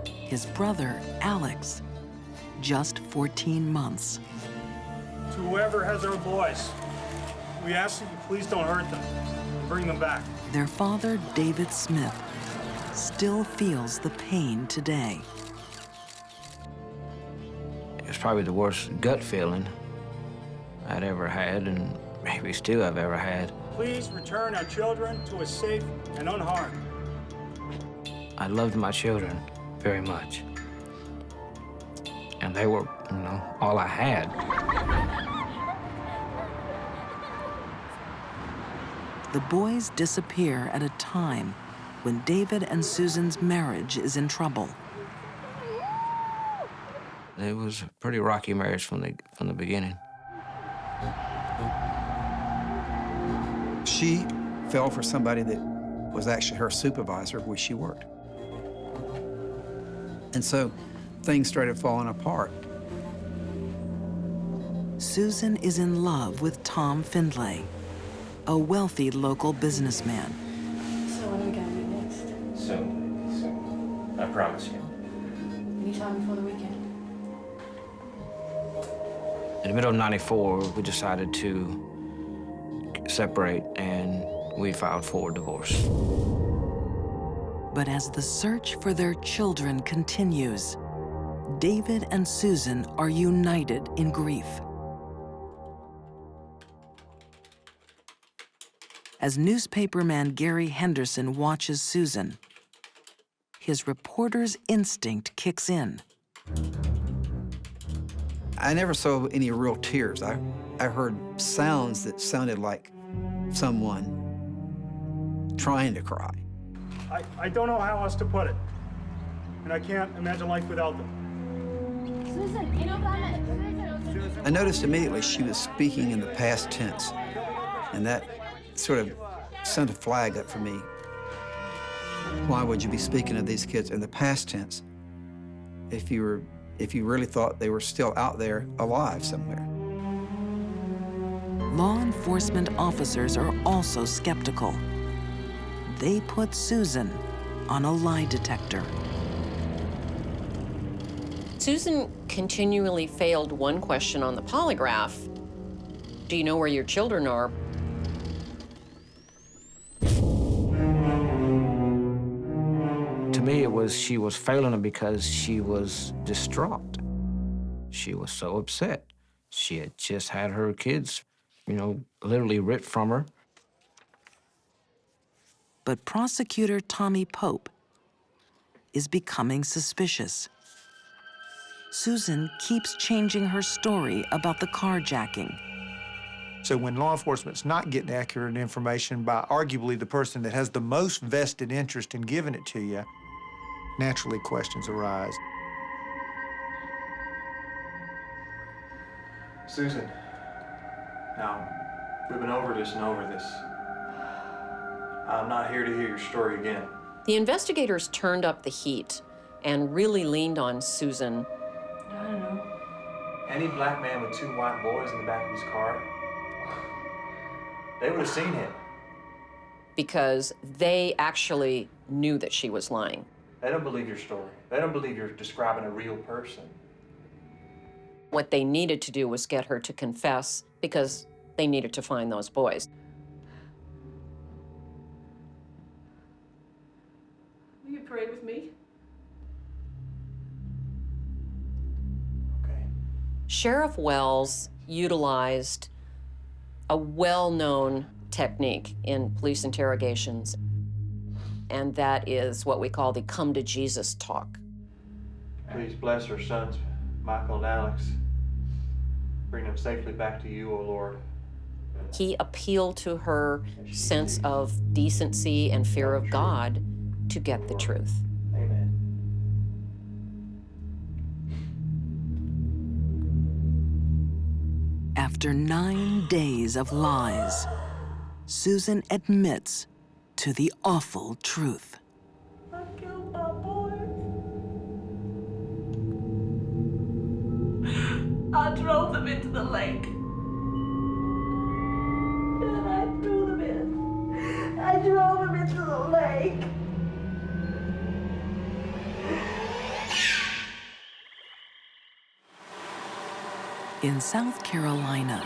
His brother, Alex, just 14 months. To whoever has our boys, we ask that you please don't hurt them. Bring them back. Their father, David Smith, still feels the pain today. It's probably the worst gut feeling I'd ever had, and maybe still I've ever had. Please return our children to us safe and unharmed. I loved my children very much. And they were, all I had. The boys disappear at a time when David and Susan's marriage is in trouble. It was a pretty rocky marriage from the beginning. She fell for somebody that was actually her supervisor where she worked. And so things started falling apart. Susan is in love with Tom Findlay, a wealthy local businessman. So when are we going to meet next? Soon. I promise you. Anytime before the weekend? In the middle of '94, we decided to separate, and we filed for divorce. But as the search for their children continues, David and Susan are united in grief. As newspaperman Gary Henderson watches Susan, his reporter's instinct kicks in. I never saw any real tears. I heard sounds that sounded like someone trying to cry. I don't know how else to put it. And I can't imagine life without them. Susan, you know that? I noticed immediately she was speaking in the past tense, and that sort of sent a flag up for me. Why would you be speaking of these kids in the past tense if you were if you really thought they were still out there alive somewhere. Law enforcement officers are also skeptical. They put Susan on a lie detector. Susan continually failed one question on the polygraph. Do you know where your children are? To me, it was she was failing him because she was distraught. She was so upset. She had just had her kids, literally ripped from her. But prosecutor Tommy Pope is becoming suspicious. Susan keeps changing her story about the carjacking. So when law enforcement's not getting accurate information by arguably the person that has the most vested interest in giving it to you, naturally questions arise. Susan, now, we've been over this and over this. I'm not here to hear your story again. The investigators turned up the heat and really leaned on Susan. I don't know. Any black man with 2 white boys in the back of his car, they would have seen him. Because they actually knew that she was lying. They don't believe your story. They don't believe you're describing a real person. What they needed to do was get her to confess because they needed to find those boys. Will you pray with me? Sheriff Wells utilized a well-known technique in police interrogations, and that is what we call the come to Jesus talk. Please bless our sons, Michael and Alex. Bring them safely back to you, O Lord. He appealed to her sense of decency and fear of God to get the truth. Amen. After 9 days of lies, Susan admits to the awful truth. I killed my boys. I drove them into the lake. And I threw them in. I drove them into the lake. In South Carolina,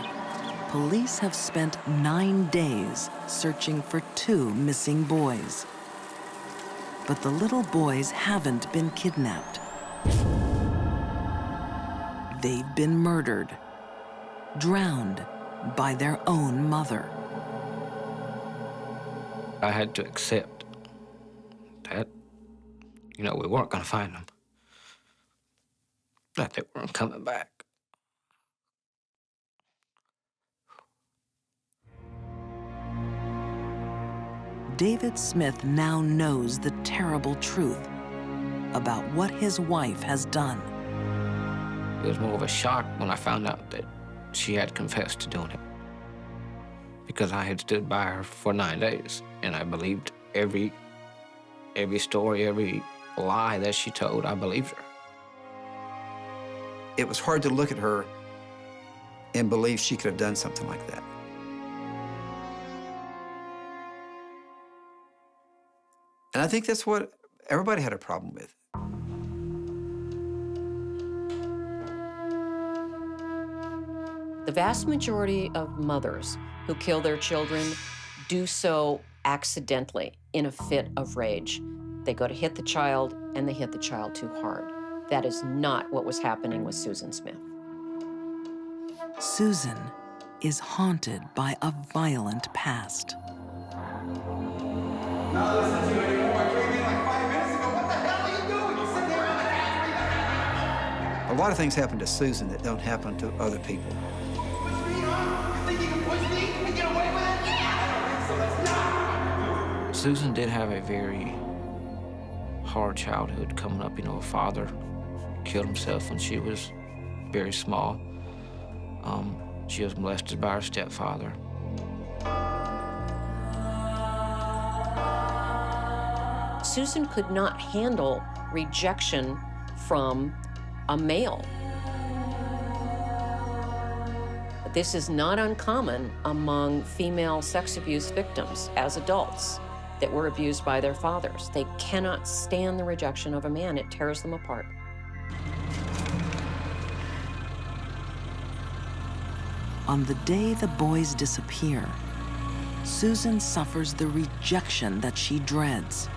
police have spent 9 days searching for 2 missing boys. But the little boys haven't been kidnapped. They've been murdered, drowned by their own mother. I had to accept that, we weren't going to find them, that they weren't coming back. David Smith now knows the terrible truth about what his wife has done. It was more of a shock when I found out that she had confessed to doing it. Because I had stood by her for 9 days, and I believed every story, every lie that she told, I believed her. It was hard to look at her and believe she could have done something like that. And I think that's what everybody had a problem with. The vast majority of mothers who kill their children do so accidentally in a fit of rage. They go to hit the child, and they hit the child too hard. That is not what was happening with Susan Smith. Susan is haunted by a violent past. Not listen to you anymore. I came in like 5 minutes ago. What the hell are you doing? You sitting around the house? A lot of things happen to Susan that don't happen to other people. Push me, huh? You think you can push me and get away with it? Yeah. I don't think so. Let's not. Susan did have a very hard childhood coming up. Her father killed himself when she was very small. She was molested by her stepfather. Susan could not handle rejection from a male. This is not uncommon among female sex abuse victims as adults that were abused by their fathers. They cannot stand the rejection of a man. It tears them apart. On the day the boys disappear, Susan suffers the rejection that she dreads.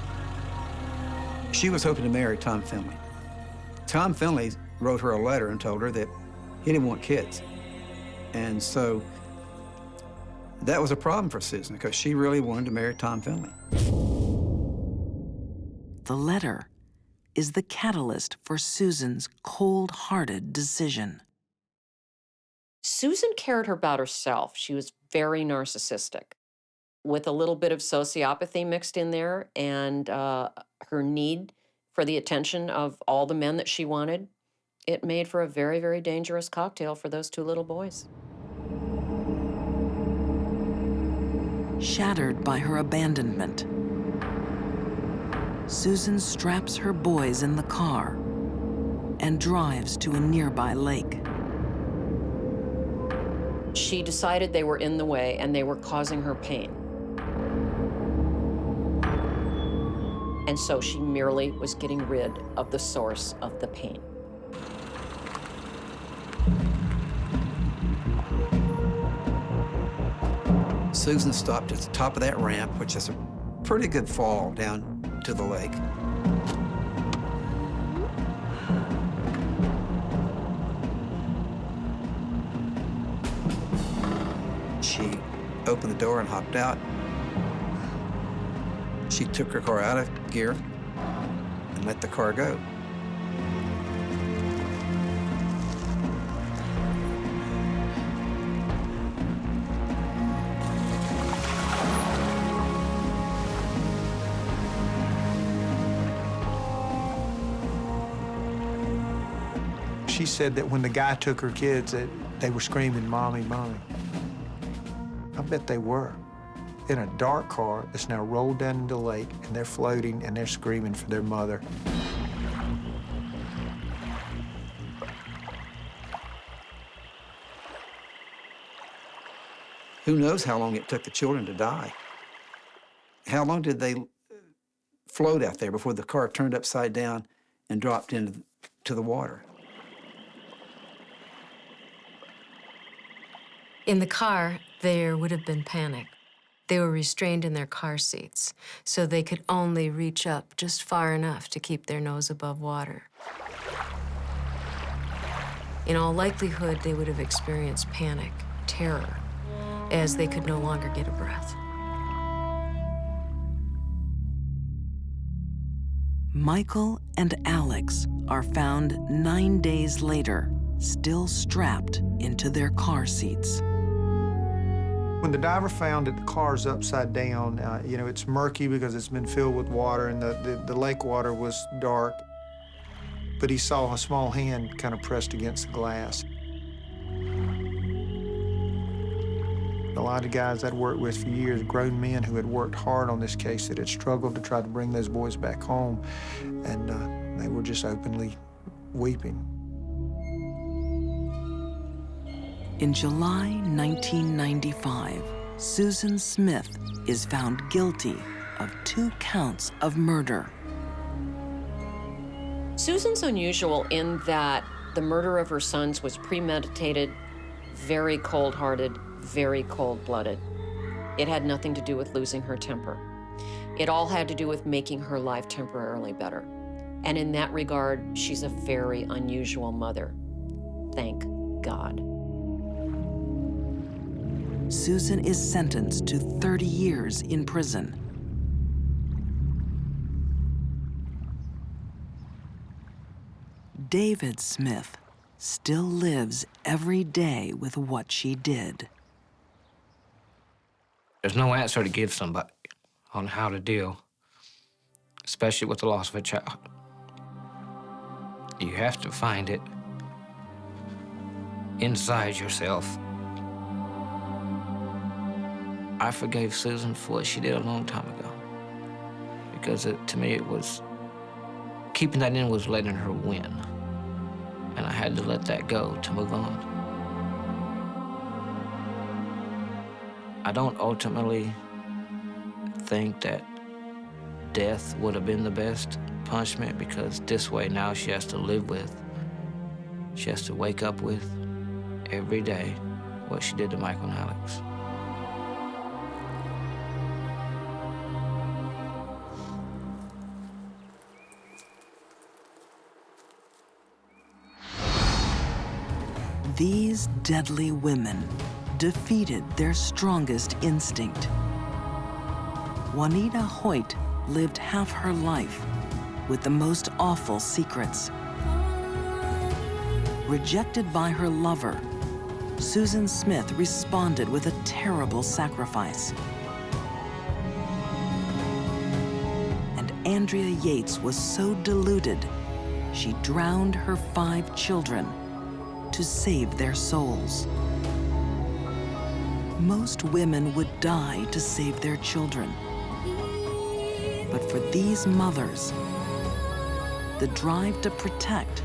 She was hoping to marry Tom Finley. Tom Finley wrote her a letter and told her that he didn't want kids. And so that was a problem for Susan because she really wanted to marry Tom Finley. The letter is the catalyst for Susan's cold-hearted decision. Susan cared about herself. She was very narcissistic, with a little bit of sociopathy mixed in there, and her need for the attention of all the men that she wanted. It made for a very, very dangerous cocktail for those two little boys. Shattered by her abandonment, Susan straps her boys in the car and drives to a nearby lake. She decided they were in the way and they were causing her pain. And so she merely was getting rid of the source of the pain. Susan stopped at the top of that ramp, which is a pretty good fall down to the lake. She opened the door and hopped out. She took her car out of gear and let the car go. She said that when the guy took her kids, that they were screaming, "Mommy, Mommy." I bet they were. In a dark car that's now rolled down into the lake, and they're floating and they're screaming for their mother. Who knows how long it took the children to die? How long did they float out there before the car turned upside down and dropped into the water? In the car, there would have been panic. They were restrained in their car seats, so they could only reach up just far enough to keep their nose above water. In all likelihood, they would have experienced panic, terror, as they could no longer get a breath. Michael and Alex are found 9 days later, still strapped into their car seats. When the diver found that the car's upside down, you know, it's murky because it's been filled with water and the lake water was dark. But he saw a small hand kind of pressed against the glass. A lot of guys I'd worked with for years, grown men who had worked hard on this case that had struggled to try to bring those boys back home, and they were just openly weeping. In July 1995, Susan Smith is found guilty of 2 counts of murder. Susan's unusual in that the murder of her sons was premeditated, very cold-hearted, very cold-blooded. It had nothing to do with losing her temper. It all had to do with making her life temporarily better. And in that regard, she's a very unusual mother. Thank God. Susan is sentenced to 30 years in prison. David Smith still lives every day with what she did. There's no answer to give somebody on how to deal, especially with the loss of a child. You have to find it inside yourself. I forgave Susan for what she did a long time ago, because to me it was, keeping that in was letting her win. And I had to let that go to move on. I don't ultimately think that death would have been the best punishment, because this way now she has to live with, she has to wake up with every day what she did to Michael and Alex. These deadly women defeated their strongest instinct. Juanita Hoyt lived half her life with the most awful secrets. Rejected by her lover, Susan Smith responded with a terrible sacrifice. And Andrea Yates was so deluded, she drowned her 5 children to save their souls. Most women would die to save their children. But for these mothers, the drive to protect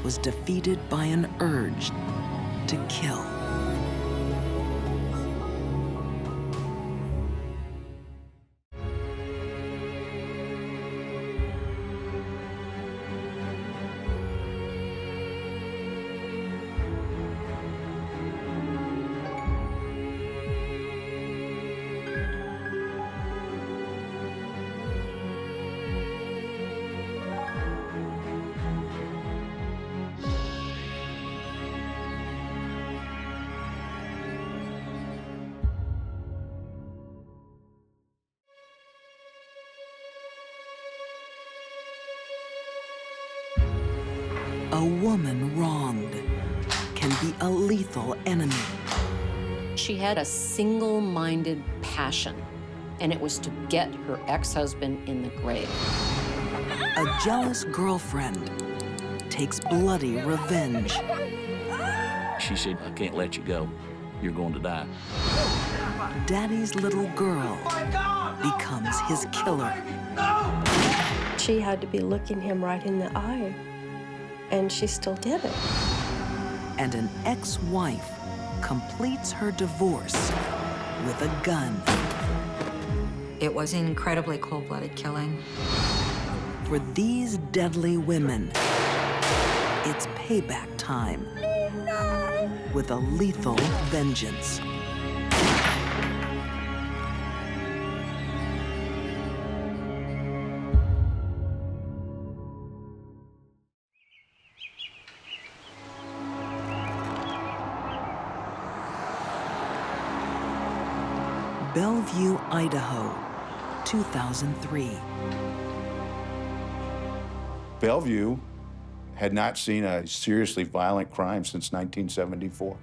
was defeated by an urge to kill. A woman wronged can be a lethal enemy. She had a single-minded passion, and it was to get her ex-husband in the grave. A jealous girlfriend takes bloody revenge. She said, I can't let you go. You're going to die. Daddy's little girl becomes his killer. She had to be looking him right in the eye, and she still did it. And an ex-wife completes her divorce with a gun. It was an incredibly cold-blooded killing. For these deadly women, it's payback time with a lethal vengeance. Bellevue, Idaho, 2003. Bellevue had not seen a seriously violent crime since 1974.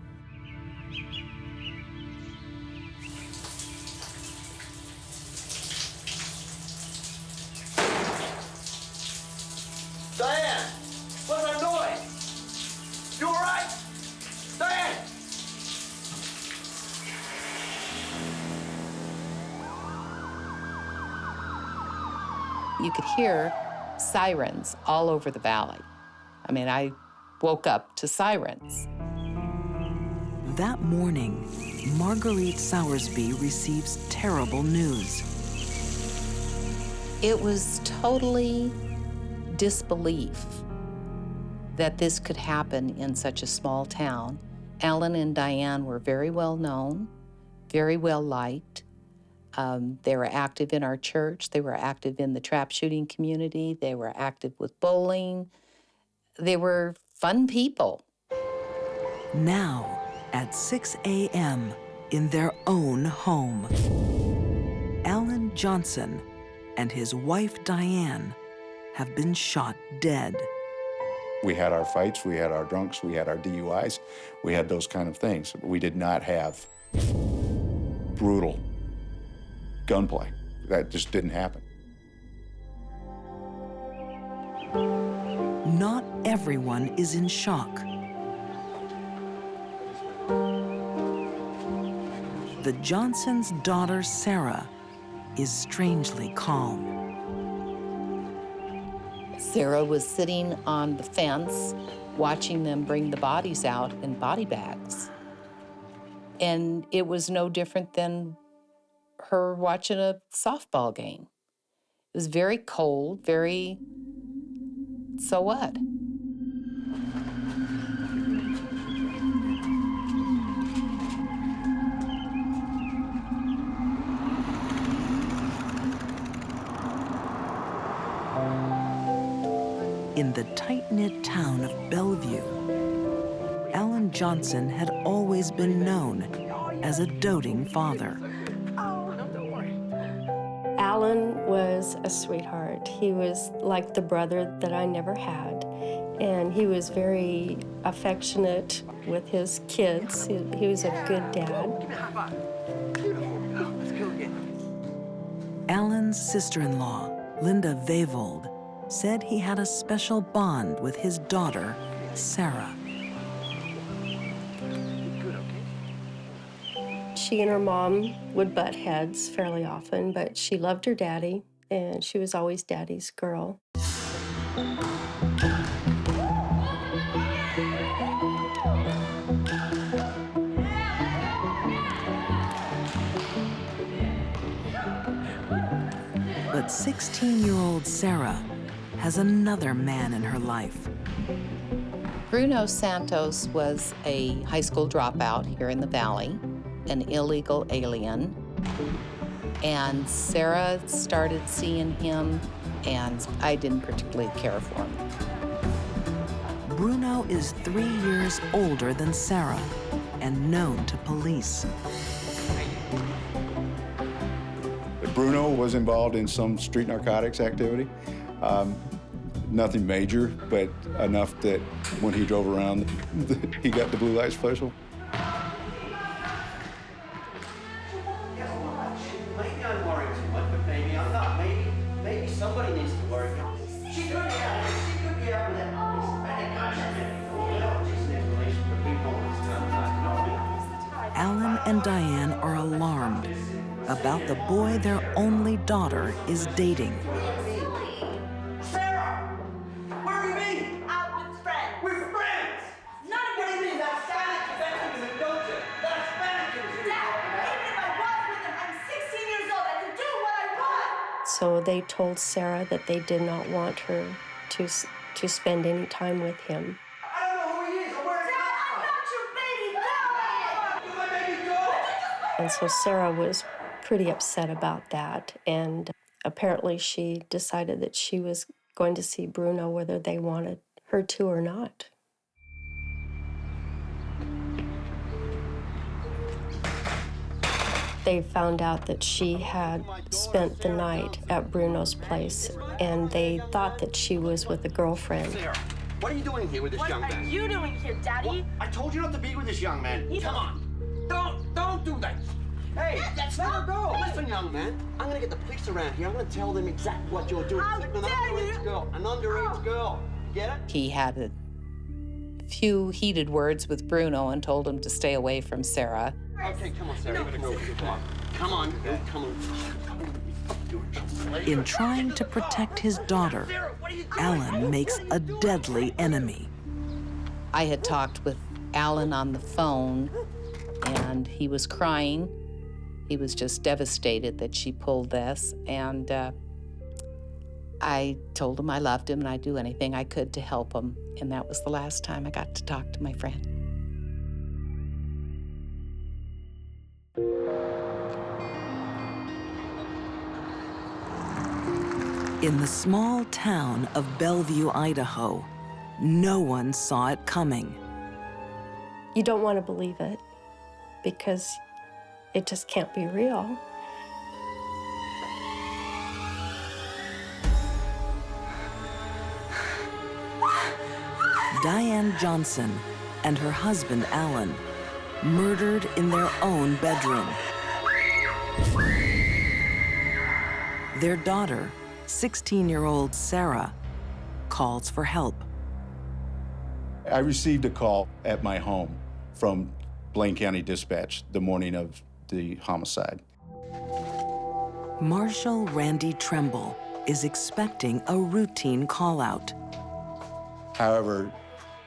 Diane! What's that noise? You all right? Diane! You could hear sirens all over the valley. I mean, I woke up to sirens. That morning, Marguerite Sowersby receives terrible news. It was totally disbelief that this could happen in such a small town. Alan and Diane were very well known, very well liked. They were active in our church. They were active in the trap shooting community. They were active with bowling. They were fun people. Now, at 6 a.m. in their own home, Alan Johnson and his wife Diane have been shot dead. We had our fights, we had our drunks, we had our DUIs, we had those kind of things. We did not have brutal gunplay. That just didn't happen. Not everyone is in shock. The Johnsons' daughter, Sarah, is strangely calm. Sarah was sitting on the fence watching them bring the bodies out in body bags. And it was no different than her watching a softball game. It was very cold, very, so what? In the tight-knit town of Bellevue, Alan Johnson had always been known as a doting father. Alan was a sweetheart. He was like the brother that I never had. And he was very affectionate with his kids. He was a good dad. Alan's sister-in-law, Linda Vavold, said he had a special bond with his daughter, Sarah. She and her mom would butt heads fairly often, but she loved her daddy, and she was always daddy's girl. But 16-year-old Sarah has another man in her life. Bruno Santos was a high school dropout here in the Valley, an illegal alien. And Sarah started seeing him, and I didn't particularly care for him. Bruno is 3 years older than Sarah and known to police. Bruno was involved in some street narcotics activity. Nothing major, but enough that when he drove around, he got the blue light special. Maybe I'm worrying too much, but maybe I'm not. Maybe somebody needs to worry. She could be out. She could be out with that. Alan and Diane are alarmed about the boy their only daughter is dating. Sarah! Where have you been? Out with friends. With friends! None of What do you mean? That's Spanish, don't you? That's Spanish. Dad, even if I was with him, I'm 16 years old. I can do what I want. So they told Sarah that they did not want her to spend any time with him. I don't know who he is or where he is. I'm not your baby. Go! You let my baby go! And so Sarah was pretty upset about that, and apparently she decided that she was going to see Bruno whether they wanted her to or not. They found out that she had spent the night at Bruno's place, and they thought that she was with a girlfriend. Sarah, what are you doing here with this young man? What are you doing here, Daddy? What? I told you not to be with this young man. Come on. Don't do that. Hey, let's let her go. Listen, young man, I'm gonna get the police around here. I'm gonna tell them exactly what you're doing. How It's like an underage girl. Get it? He had a few heated words with Bruno and told him to stay away from Sarah. Okay, come on, Sarah. Come on. In trying to protect his daughter, Alan makes a deadly enemy. I had talked with Alan on the phone, and he was crying. He was just devastated that she pulled this, and I told him I loved him and I'd do anything I could to help him, and that was the last time I got to talk to my friend. In the small town of Bellevue, Idaho, no one saw it coming. You don't want to believe it because it just can't be real. Diane Johnson and her husband, Alan, murdered in their own bedroom. Their daughter, 16-year-old Sarah, calls for help. I received a call at my home from Blaine County Dispatch the morning of the homicide. Marshal Randy Tremble is expecting a routine call-out. However,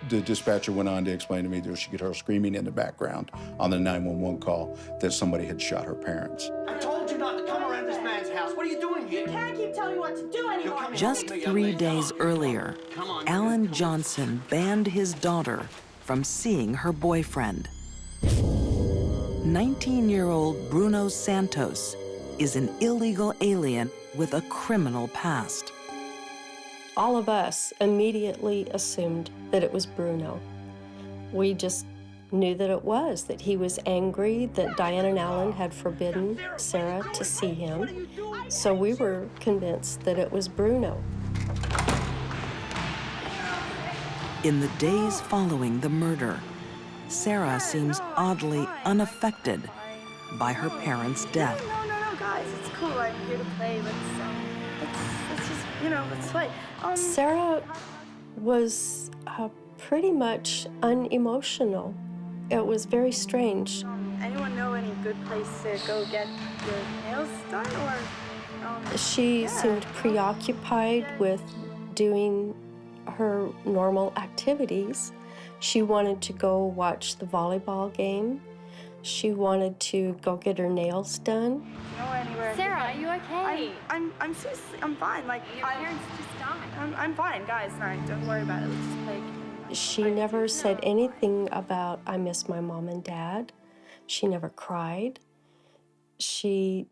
the dispatcher went on to explain to me that she could hear screaming in the background on the 911 call that somebody had shot her parents. I told you not to come around this man's house. What are you doing here? You can't keep telling me what to do anymore. Just 3 days earlier, Alan Johnson banned his daughter from seeing her boyfriend. 19-year-old Bruno Santos is an illegal alien with a criminal past. All of us immediately assumed that it was Bruno. We just knew that it was, that he was angry, that Diane and Alan had forbidden Sarah to see him. So we were convinced that it was Bruno. In the days following the murder, Sarah seems oddly unaffected by her parents' death. No, guys, it's cool. I'm here to play. Let's just, let's play. Sarah was pretty much unemotional. It was very strange. Anyone know any good place to go get your nails done, or? She seemed preoccupied with doing her normal activities. She wanted to go watch the volleyball game. She wanted to go get her nails done. Sarah, are you okay? I'm seriously, I'm fine. Like, your parents just died. I'm fine, guys. Don't worry about it. Let's just play a game. She never said anything about, I miss my mom and dad. She never cried. It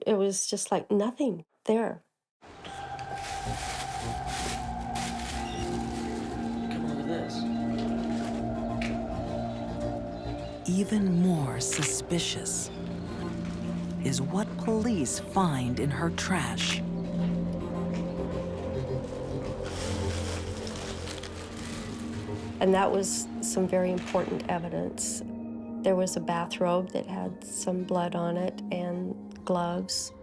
was just like nothing there. Come on to this. Even more suspicious is what police find in her trash. And that was some very important evidence. There was a bathrobe that had some blood on it and gloves.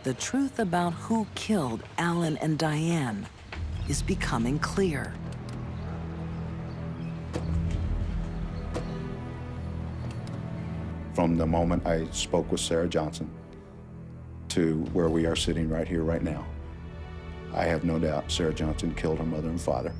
The truth about who killed Alan and Diane is becoming clear. From the moment I spoke with Sarah Johnson to where we are sitting right here, right now, I have no doubt Sarah Johnson killed her mother and father.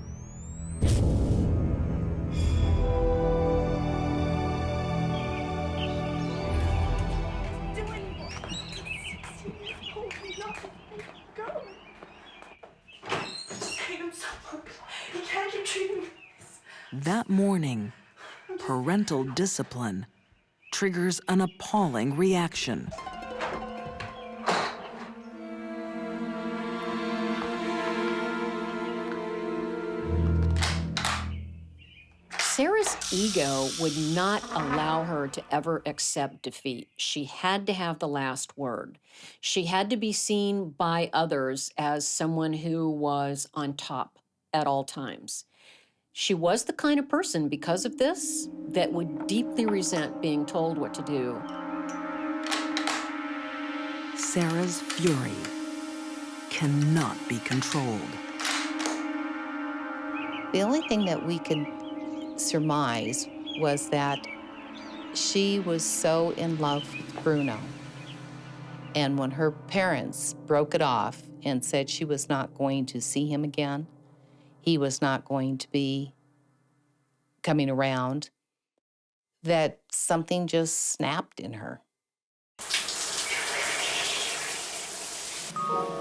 That morning, parental discipline triggers an appalling reaction. Sarah's ego would not allow her to ever accept defeat. She had to have the last word. She had to be seen by others as someone who was on top at all times. She was the kind of person, because of this, that would deeply resent being told what to do. Sarah's fury cannot be controlled. The only thing that we could surmise was that she was so in love with Bruno. And when her parents broke it off and said she was not going to see him again, he was not going to be coming around, that something just snapped in her.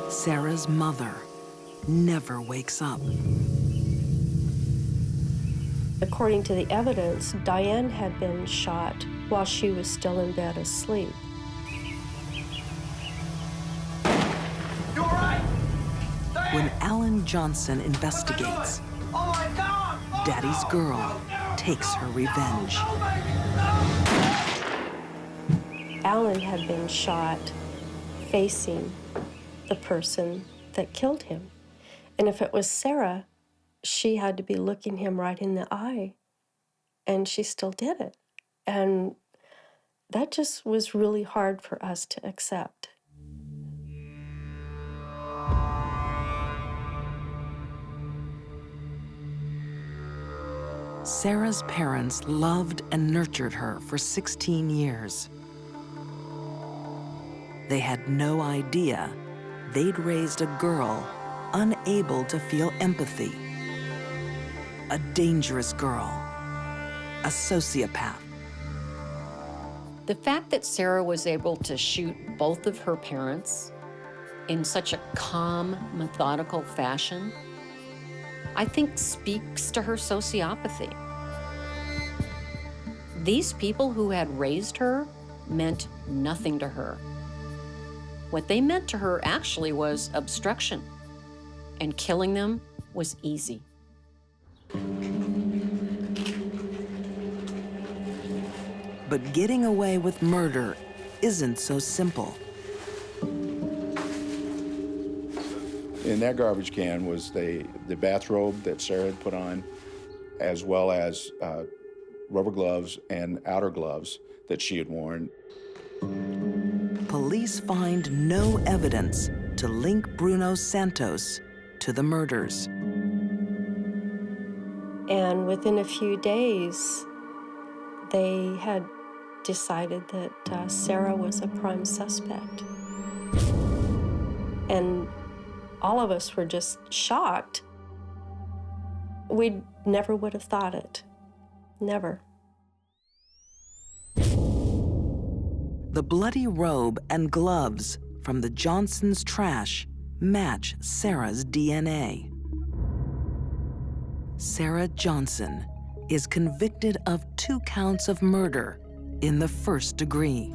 Sarah's mother never wakes up. According to the evidence, Diane had been shot while she was still in bed asleep. You all right? When Alan Johnson investigates, Daddy's girl takes her revenge. Alan had been shot facing the person that killed him. And if it was Sarah, she had to be looking him right in the eye. And she still did it. And that just was really hard for us to accept. Sarah's parents loved and nurtured her for 16 years. They had no idea they'd raised a girl unable to feel empathy. A dangerous girl, a sociopath. The fact that Sarah was able to shoot both of her parents in such a calm, methodical fashion, I think speaks to her sociopathy. These people who had raised her meant nothing to her. What they meant to her actually was obstruction, and killing them was easy. But getting away with murder isn't so simple. In that garbage can was the bathrobe that Sarah had put on, as well as rubber gloves and outer gloves that she had worn. Police find no evidence to link Bruno Santos to the murders. And within a few days, they had decided that Sarah was a prime suspect. And all of us were just shocked. We never would have thought it. Never. The bloody robe and gloves from the Johnsons' trash match Sarah's DNA. Sarah Johnson is convicted of 2 counts of murder in the 1st degree.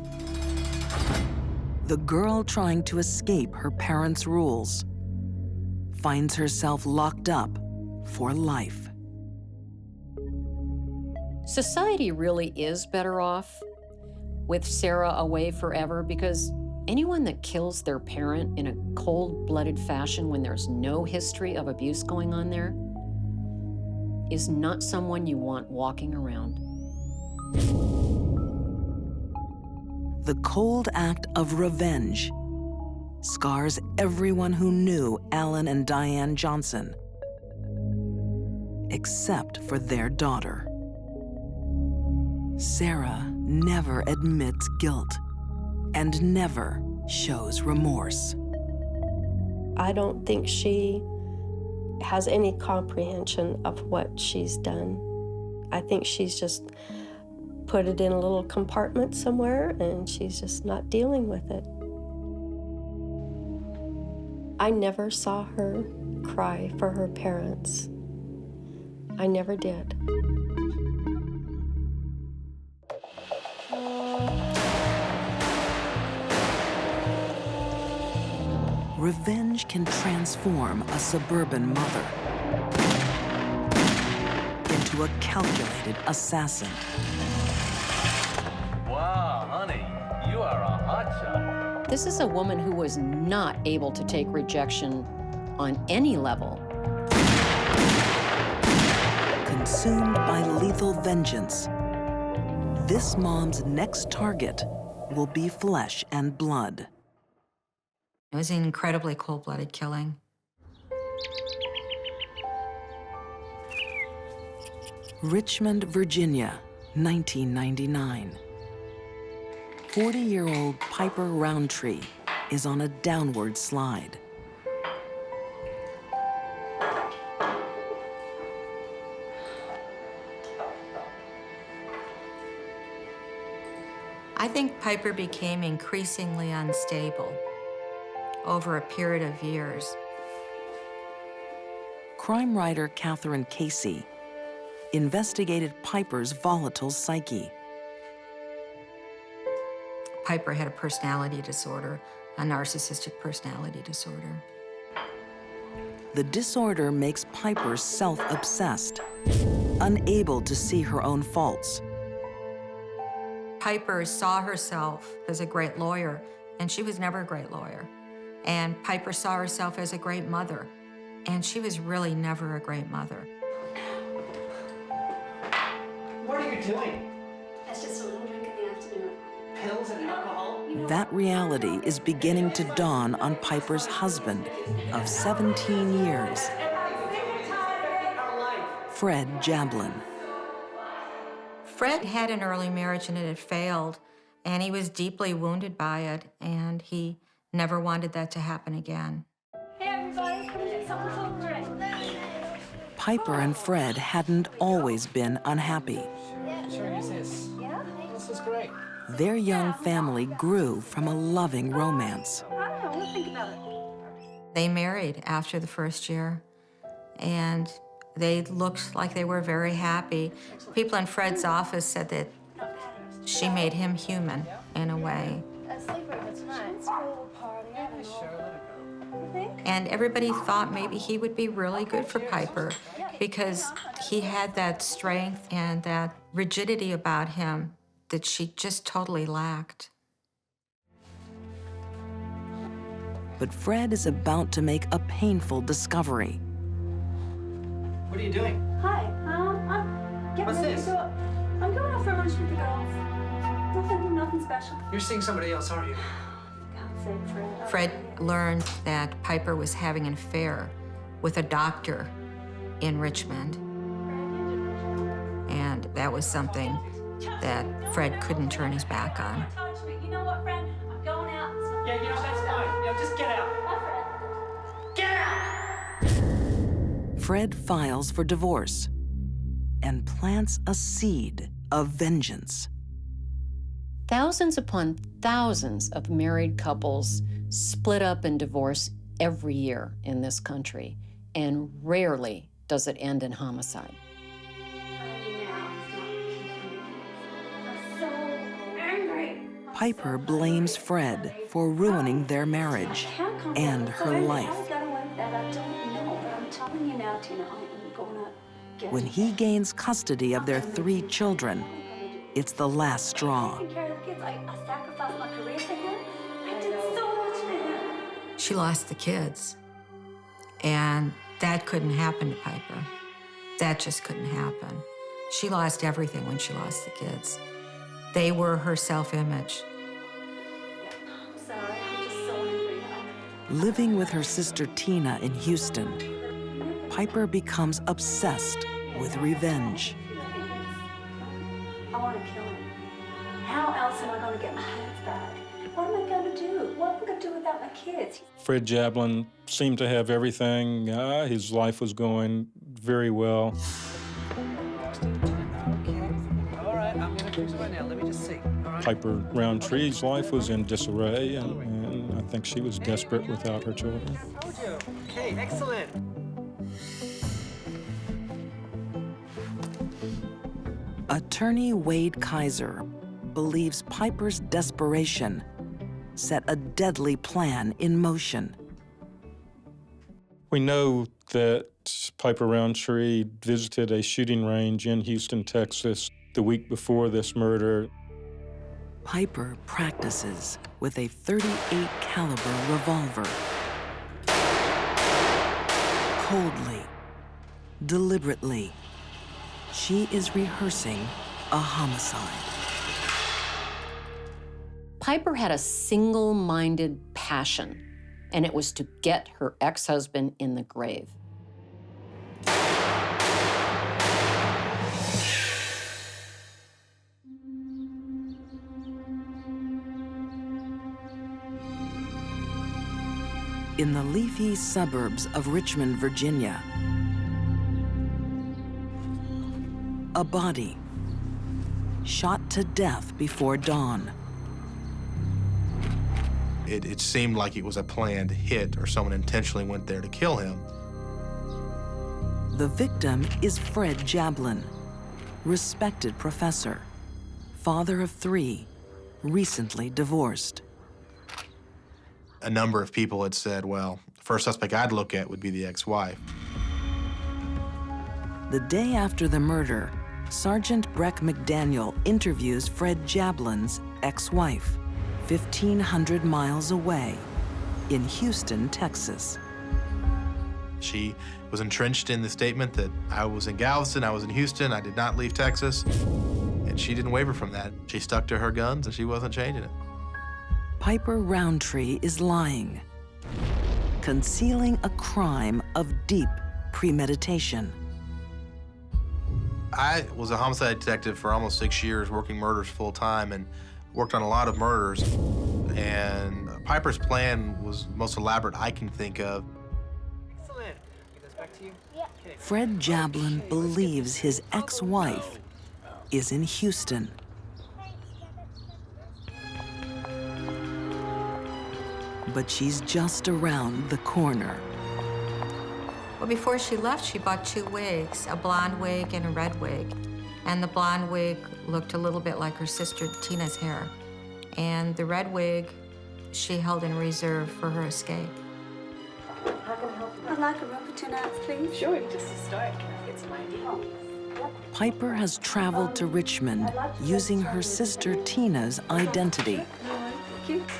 The girl trying to escape her parents' rules finds herself locked up for life. Society really is better off with Sarah away forever, because anyone that kills their parent in a cold-blooded fashion when there's no history of abuse going on there is not someone you want walking around. The cold act of revenge scars everyone who knew Alan and Diane Johnson, except for their daughter. Sarah never admits guilt and never shows remorse. I don't think she has any comprehension of what she's done. I think she's just put it in a little compartment somewhere and she's just not dealing with it. I never saw her cry for her parents. I never did. Revenge can transform a suburban mother into a calculated assassin. Wow, honey, you are a hotshot. This is a woman who was not able to take rejection on any level. Consumed by lethal vengeance, this mom's next target will be flesh and blood. It was an incredibly cold-blooded killing. Richmond, Virginia, 1999. 40-year-old Piper Roundtree is on a downward slide. I think Piper became increasingly unstable over a period of years. Crime writer Catherine Casey investigated Piper's volatile psyche. Piper had a personality disorder, a narcissistic personality disorder. The disorder makes Piper self-obsessed, unable to see her own faults. Piper saw herself as a great lawyer, and she was never a great lawyer. And Piper saw herself as a great mother, and she was really never a great mother. What are you doing? That's just a little drink in the afternoon. Pills and alcohol? That reality is beginning to dawn on Piper's husband of 17 years, Fred Jablin. Fred had an early marriage and it had failed, and he was deeply wounded by it, and he never wanted that to happen again. Hey, everybody, come get something for Fred. Piper and Fred hadn't always been unhappy. Sure, use this. Yeah? This is great. Their young family grew from a loving romance. I don't know, we'll think about it. They married after the first year, and they looked like they were very happy. People in Fred's office said that she made him human in a way. A sleeper, that's nice. Pool party, I don't know. You think? And everybody thought maybe he would be really good for Piper because he had that strength and that rigidity about him that she just totally lacked. But Fred is about to make a painful discovery. What are you doing? Hi, I'm getting What's ready this? to go. I'm going out for lunch with the girls. Nothing special. You're seeing somebody else, aren't you? God's sake, Fred. Fred learned that Piper was having an affair with a doctor in Richmond. And that was something that Fred couldn't turn his back on. You know what, Fred? I'm going out. Yeah, you know, that's fine. You know, just get out. Get out! Fred files for divorce and plants a seed of vengeance. Thousands upon thousands of married couples split up and divorce every year in this country, and rarely does it end in homicide. I'm so angry. Piper blames Fred for ruining their marriage and her life. How I got away with that, I don't know, but I'm telling you now, Tina, I'm going to get When he gains custody of their 3 children, it's the last straw. taking care of the kids. I sacrificed my career for him. I did so much for him. She lost the kids, and that couldn't happen to Piper. That just couldn't happen. She lost everything when she lost the kids. They were her self-image. I'm sorry, I'm just so angry. Living with her sister Tina in Houston, Piper becomes obsessed with revenge. I want to kill him. How else am I going to get my hands back? What am I going to do? What am I going to do without my kids? Fred Jablin seemed to have everything. His life was going very well. All right, I'm gonna fix it right now. Let me just see. All right. Piper Roundtree's life was in disarray, and I think she was desperate without her children. Told you. Okay, excellent. Attorney Wade Kaiser believes Piper's desperation set a deadly plan in motion. We know that Piper Roundtree visited a shooting range in Houston, Texas, the week before this murder. Piper practices with a .38 caliber revolver. Coldly, deliberately, she is rehearsing a homicide. Piper had a single-minded passion, and it was to get her ex-husband in the grave. In the leafy suburbs of Richmond, Virginia, a body shot to death before dawn. It seemed like it was a planned hit or someone intentionally went there to kill him. The victim is Fred Jablin, respected professor, father of 3, recently divorced. A number of people had said, well, the first suspect I'd look at would be the ex-wife. The day after the murder, Sergeant Breck McDaniel interviews Fred Jablin's ex-wife, 1,500 miles away in Houston, Texas. She was entrenched in the statement that I was in Galveston, I was in Houston, I did not leave Texas, and she didn't waver from that. She stuck to her guns and she wasn't changing it. Piper Roundtree is lying, concealing a crime of deep premeditation. I was a homicide detective for almost 6 years, working murders full-time, and worked on a lot of murders. And Piper's plan was the most elaborate I can think of. Excellent. Get this back to you? Yeah. Fred Jablin believes his ex-wife is in Houston. But she's just around the corner. Well, before she left, she bought 2 wigs, a blonde wig and a red wig. And the blonde wig looked a little bit like her sister Tina's hair. And the red wig she held in reserve for her escape. How can I help you? I'd like a rubber tonight, please. Sure, just to start. Can I get some ID? Piper has traveled to Richmond using her sister Tina's identity.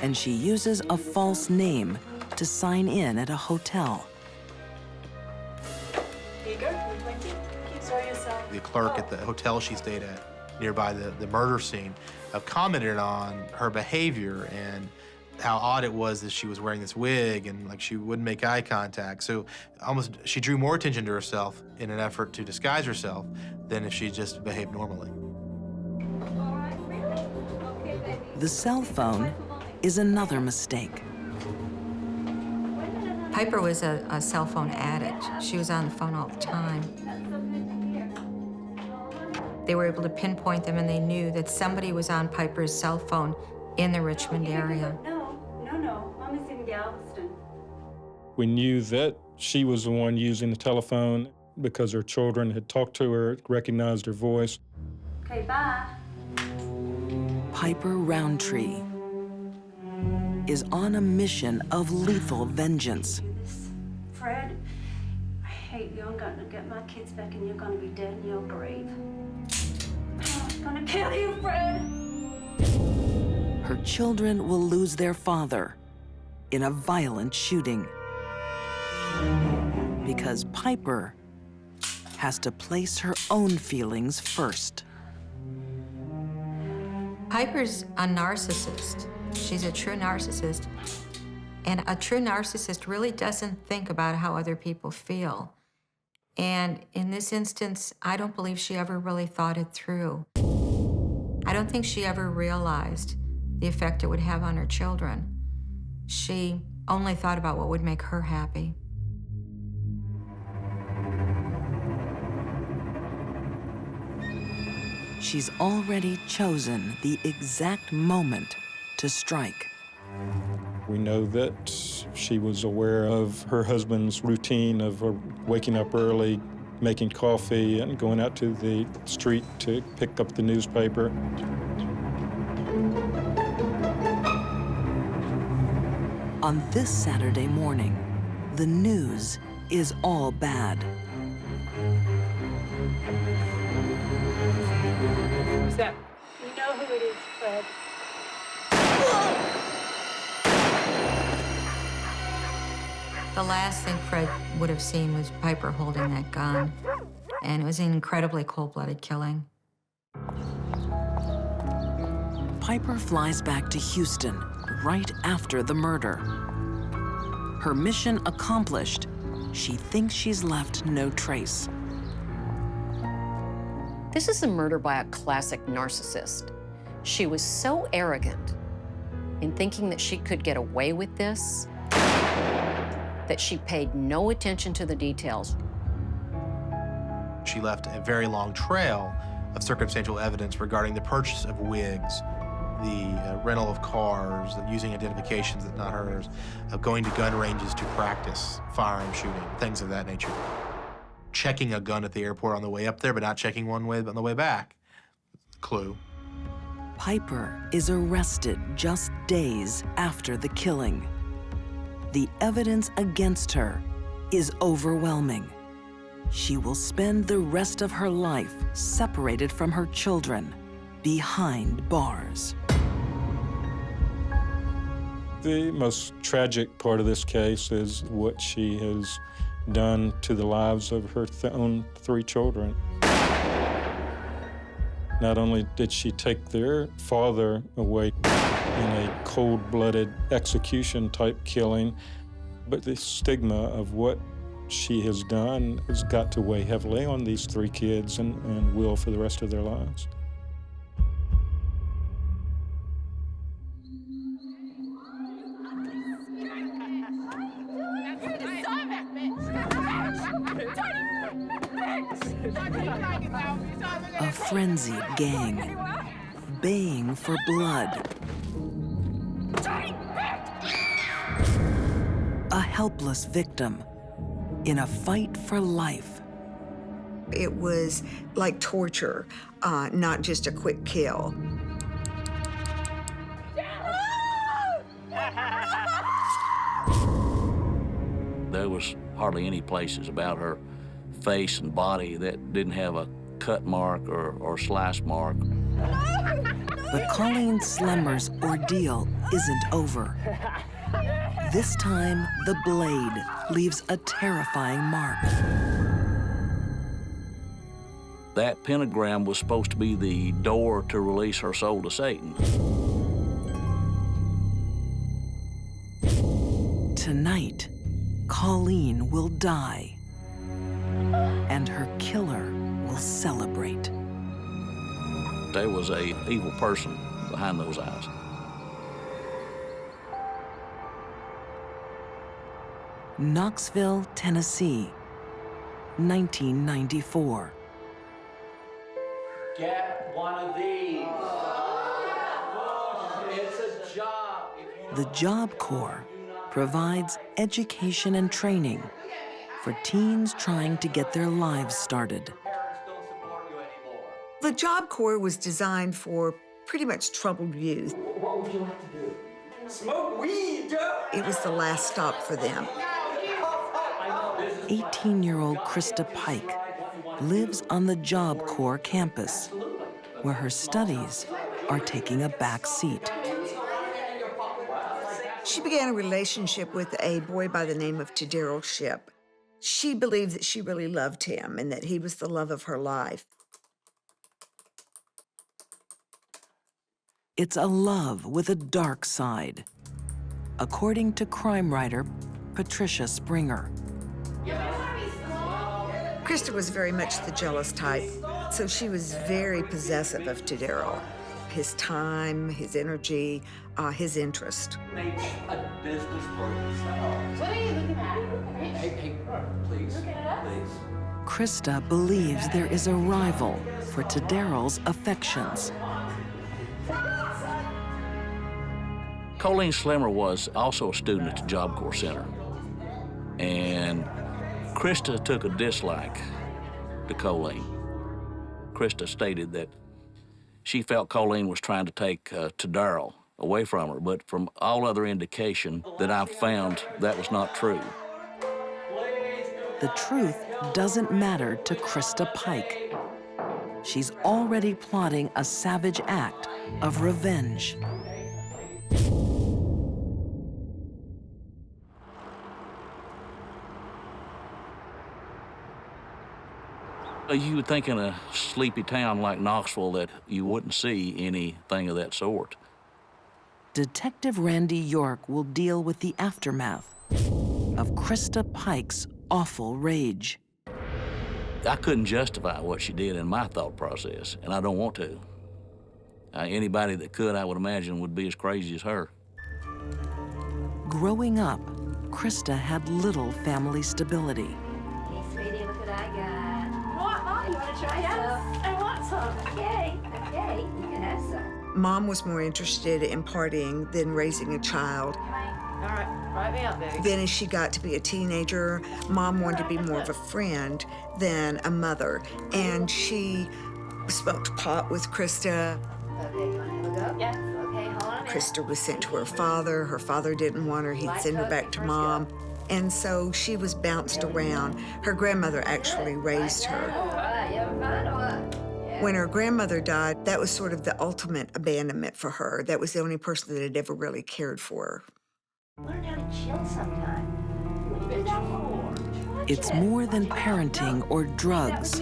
And she uses a false name to sign in at a hotel. Here you go. Thank you. Enjoy yourself. The clerk at the hotel she stayed at nearby the murder scene commented on her behavior and how odd it was that she was wearing this wig and like she wouldn't make eye contact. So almost she drew more attention to herself in an effort to disguise herself than if she just behaved normally. The cell phone is another mistake. Piper was a cell phone addict. She was on the phone all the time. They were able to pinpoint them, and they knew that somebody was on Piper's cell phone in the Richmond area. No. Mommy's in Galveston. We knew that she was the one using the telephone because her children had talked to her, recognized her voice. Okay, bye. Piper Roundtree is on a mission of lethal vengeance. Fred, I hate you. I'm going to get my kids back and you're going to be dead in your grave. I'm going to kill you, Fred. Her children will lose their father in a violent shooting because Piper has to place her own feelings first. Piper's a narcissist. She's a true narcissist. And a true narcissist really doesn't think about how other people feel. And in this instance, I don't believe she ever really thought it through. I don't think she ever realized the effect it would have on her children. She only thought about what would make her happy. She's already chosen the exact moment to strike. We know that she was aware of her husband's routine of waking up early, making coffee, and going out to the street to pick up the newspaper. On this Saturday morning, the news is all bad. Who's that? You know who it is, Fred. The last thing Fred would have seen was Piper holding that gun, and it was an incredibly cold-blooded killing. Piper flies back to Houston right after the murder. Her mission accomplished, she thinks she's left no trace. This is a murder by a classic narcissist. She was so arrogant in thinking that she could get away with this that she paid no attention to the details. She left a very long trail of circumstantial evidence regarding the purchase of wigs, the rental of cars, using identifications that not hers, going to gun ranges to practice firearm shooting, things of that nature. Checking a gun at the airport on the way up there, but not checking one way on the way back. Clue. Piper is arrested just days after the killing. The evidence against her is overwhelming. She will spend the rest of her life separated from her children, behind bars. The most tragic part of this case is what she has done to the lives of her own 3 children. Not only did she take their father away in a cold-blooded execution-type killing, but the stigma of what she has done has got to weigh heavily on these 3 kids and will for the rest of their lives. A frenzied gang, baying for blood. A helpless victim in a fight for life. It was like torture, not just a quick kill. There was hardly any places about her face and body that didn't have a cut mark or slice mark. But Colleen Slemmer's ordeal isn't over. This time, the blade leaves a terrifying mark. That pentagram was supposed to be the door to release her soul to Satan. Tonight, Colleen will die, and her killer will celebrate. There was an evil person behind those eyes. Knoxville, Tennessee, 1994. Get one of these. It's a job. The Job Corps provides education and training for teens trying to get their lives started. The Job Corps was designed for pretty much troubled youth. What would you like to do? Smoke weed, Joe. It was the last stop for them. 18-year-old Krista Pike lives on the Job Corps campus, where her studies are taking a back seat. She began a relationship with a boy by the name of Daryl Shipp. She believed that she really loved him and that he was the love of her life. It's a love with a dark side, according to crime writer Patricia Springer. Krista was very much the jealous type, so she was very possessive of Daryl. His time, his energy, his interest. Make a business for yourself. What are you looking at? Hey, please, please. Krista believes there is a rival for Daryl's affections. Colleen Slemmer was also a student at the Job Corps Center. And Krista took a dislike to Colleen. Krista stated that she felt Colleen was trying to take Daryl away from her, but from all other indication that I've found, that was not true. The truth doesn't matter to Krista Pike. She's already plotting a savage act of revenge. You would think in a sleepy town like Knoxville that you wouldn't see anything of that sort. Detective Randy York will deal with the aftermath of Krista Pike's awful rage. I couldn't justify what she did in my thought process, and I don't want to. Anybody that could, I would imagine, would be as crazy as her. Growing up, Krista had little family stability. Hey, sweetie, look what I got. What, Mom? You want to try some? I want some. Okay, okay, you can have some. Mom was more interested in partying than raising a child. All right, write me up, baby. Then as she got to be a teenager, Mom wanted to be more of a friend than a mother. And she smoked pot with Krista. Okay, you want to have a go? Yes. Okay, hold on a minute. Krista was sent to her father. Her father didn't want her. He'd send her back to Mom. And so she was bounced around. Her grandmother actually raised her. All right, you having fun or what? When her grandmother died, that was sort of the ultimate abandonment for her. That was the only person that had ever really cared for her. Learn how to chill sometime. What do you do that for? It's more than parenting or drugs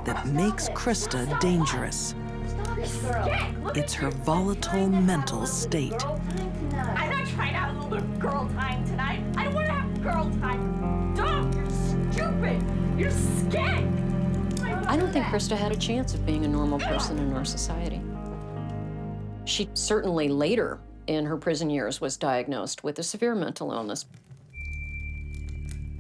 that makes Krista dangerous. It's her volatile mental state. I'm not trying to have a little girl time tonight. I don't want to have girl time. Don't! You're You're skank! I don't think Krista had a chance of being a normal person in our society. She certainly later in her prison years was diagnosed with a severe mental illness.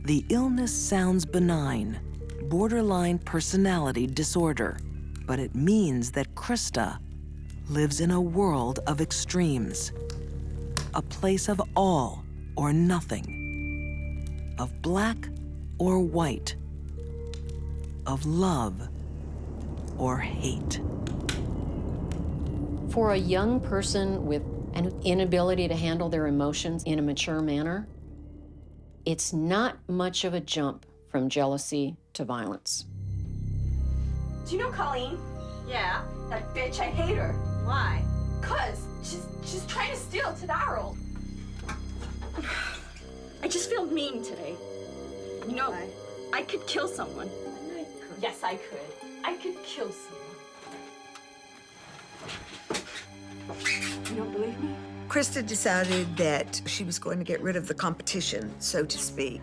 The illness sounds benign, borderline personality disorder, but it means that Krista lives in a world of extremes, a place of all or nothing, of black or white, of love or hate. For a young person with an inability to handle their emotions in a mature manner, it's not much of a jump from jealousy to violence. Do you know Colleen? Yeah. That bitch, I hate her. Why? 'Cause she's trying to steal Tadaro. I just feel mean today. You know, I could kill someone. Yes, I could. I could kill someone. You don't believe me? Krista decided that she was going to get rid of the competition, so to speak.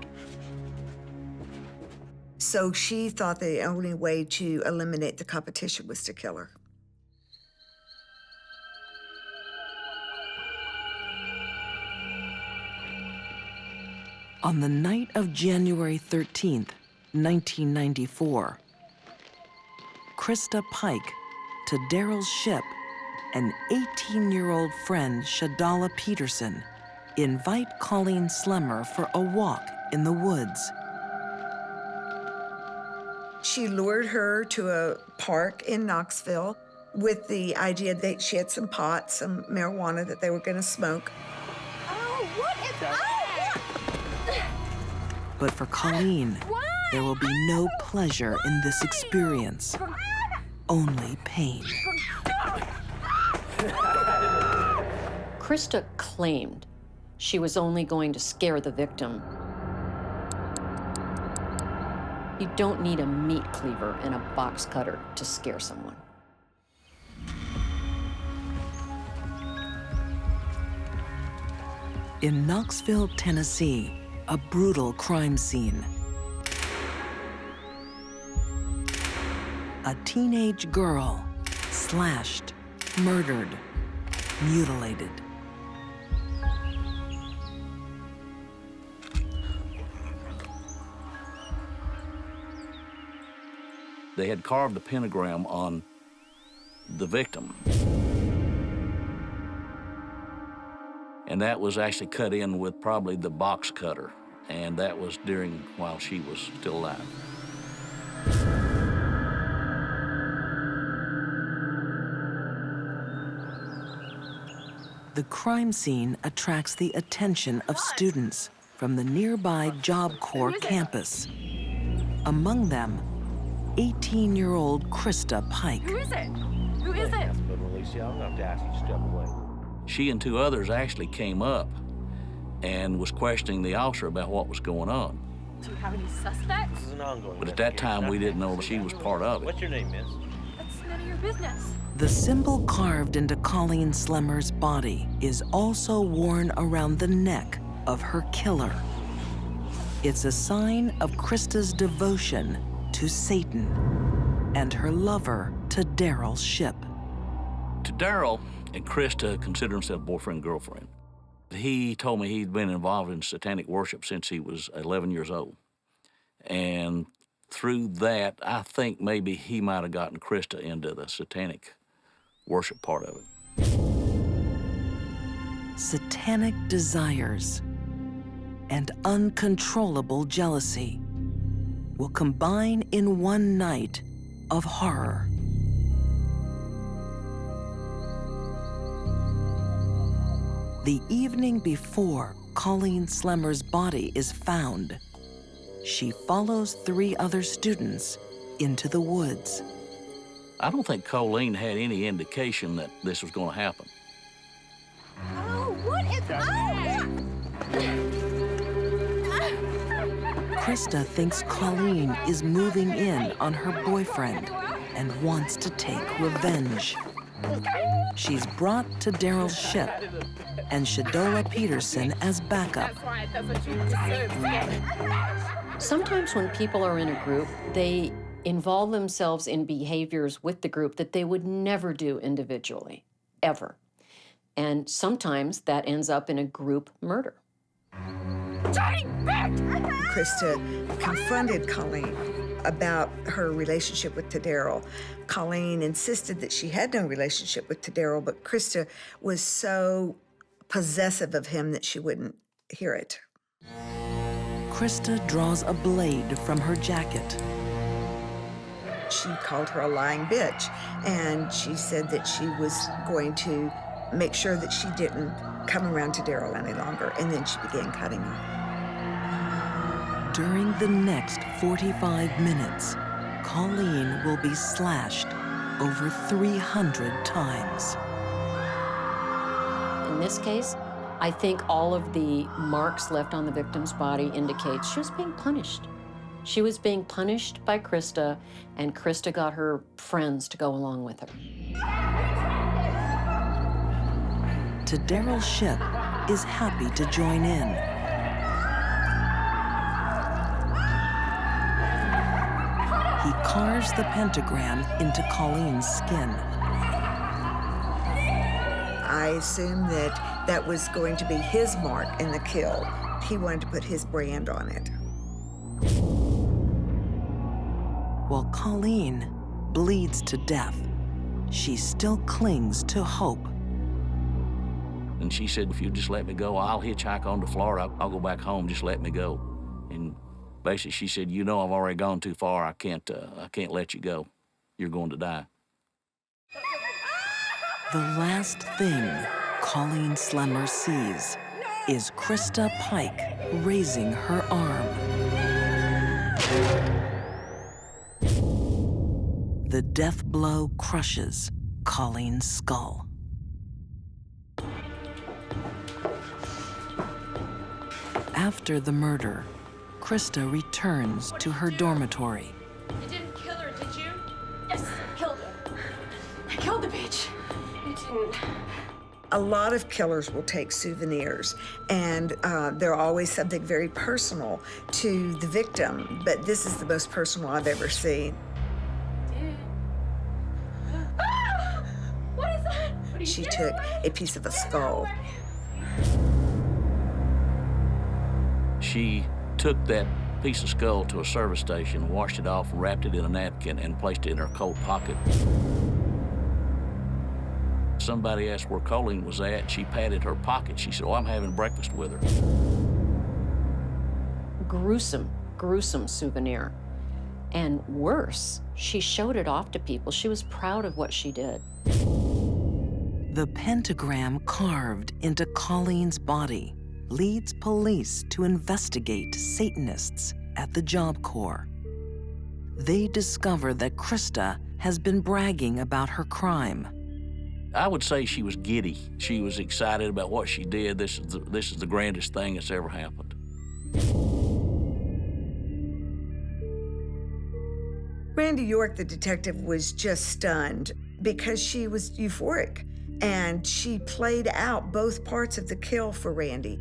So she thought the only way to eliminate the competition was to kill her. On the night of January 13th, 1994, Krista Pike, to Daryl's ship, and 18-year-old friend Shadala Peterson invite Colleen Slemmer for a walk in the woods. She lured her to a park in Knoxville with the idea that she had some pot, some marijuana that they were going to smoke. Oh, what is that? But for Colleen, there will be no pleasure in this experience, only pain. Krista claimed she was only going to scare the victim. You don't need a meat cleaver and a box cutter to scare someone. In Knoxville, Tennessee, a brutal crime scene. A teenage girl slashed, murdered, mutilated. They had carved a pentagram on the victim. And that was actually cut in with probably the box cutter. And that was while she was still alive. The crime scene attracts the attention of students from the nearby Job Corps campus. Among them, 18-year-old Krista Pike. Who is it? Who is it? She and two others actually came up and was questioning the officer about what was going on. Do you have any suspects? This is an ongoing But at that time, we didn't know she was part of it. What's your name, miss? That's none of your business. The symbol carved into Colleen Slemmer's body is also worn around the neck of her killer. It's a sign of Krista's devotion to Satan and her lover to Daryl's ship. To Daryl and Krista consider himself boyfriend and girlfriend. He told me he'd been involved in satanic worship since he was 11 years old. And through that, I think maybe he might have gotten Krista into the satanic worship part of it. Satanic desires and uncontrollable jealousy will combine in one night of horror. The evening before Colleen Slemmer's body is found, she follows 3 other students into the woods. I don't think Colleen had any indication that this was going to happen. Oh, what is Krista thinks Colleen is moving in on her boyfriend and wants to take revenge. She's brought to Daryl's ship and Shadola Peterson as backup. That's right, that's what you deserve. Sometimes when people are in a group, they involve themselves in behaviors with the group that they would never do individually, ever. And sometimes that ends up in a group murder. Krista confronted Colleen about her relationship with Tadaro. Colleen insisted that she had no relationship with Tadaro, but Krista was so possessive of him that she wouldn't hear it. Krista draws a blade from her jacket. She called her a lying bitch, and she said that she was going to make sure that she didn't come around Tadaro any longer, and then she began cutting her. During the next 45 minutes, Colleen will be slashed over 300 times. In this case, I think all of the marks left on the victim's body indicate she was being punished. She was being punished by Krista, and Krista got her friends to go along with her. Tadaro Shipp is happy to join in. He carves the pentagram into Colleen's skin. I assumed that that was going to be his mark in the kill. He wanted to put his brand on it. While Colleen bleeds to death, she still clings to hope. And she said, if you just let me go, I'll hitchhike on to Florida. I'll go back home, just let me go. And basically she said, you know, I've already gone too far. I can't let you go. You're going to die. The last thing Colleen Slemmer sees is Krista Pike raising her arm. The death blow crushes Colleen's skull. After the murder, Krista returns to her dormitory. You didn't kill her, did you? Yes, I killed her. I killed the bitch. You didn't. A lot of killers will take souvenirs, and they're always something very personal to the victim, but this is the most personal I've ever seen. What is that? What She took a piece of a skull. She took that piece of skull to a service station, washed it off, wrapped it in a napkin, and placed it in her coat pocket. Somebody asked where Colleen was at. She patted her pocket. She said, oh, I'm having breakfast with her. Gruesome, gruesome souvenir. And worse, she showed it off to people. She was proud of what she did. The pentagram carved into Colleen's body leads police to investigate Satanists at the Job Corps. They discover that Krista has been bragging about her crime. I would say she was giddy. She was excited about what she did. This is the grandest thing that's ever happened. Randy York, the detective, was just stunned because she was euphoric, and she played out both parts of the kill for Randy.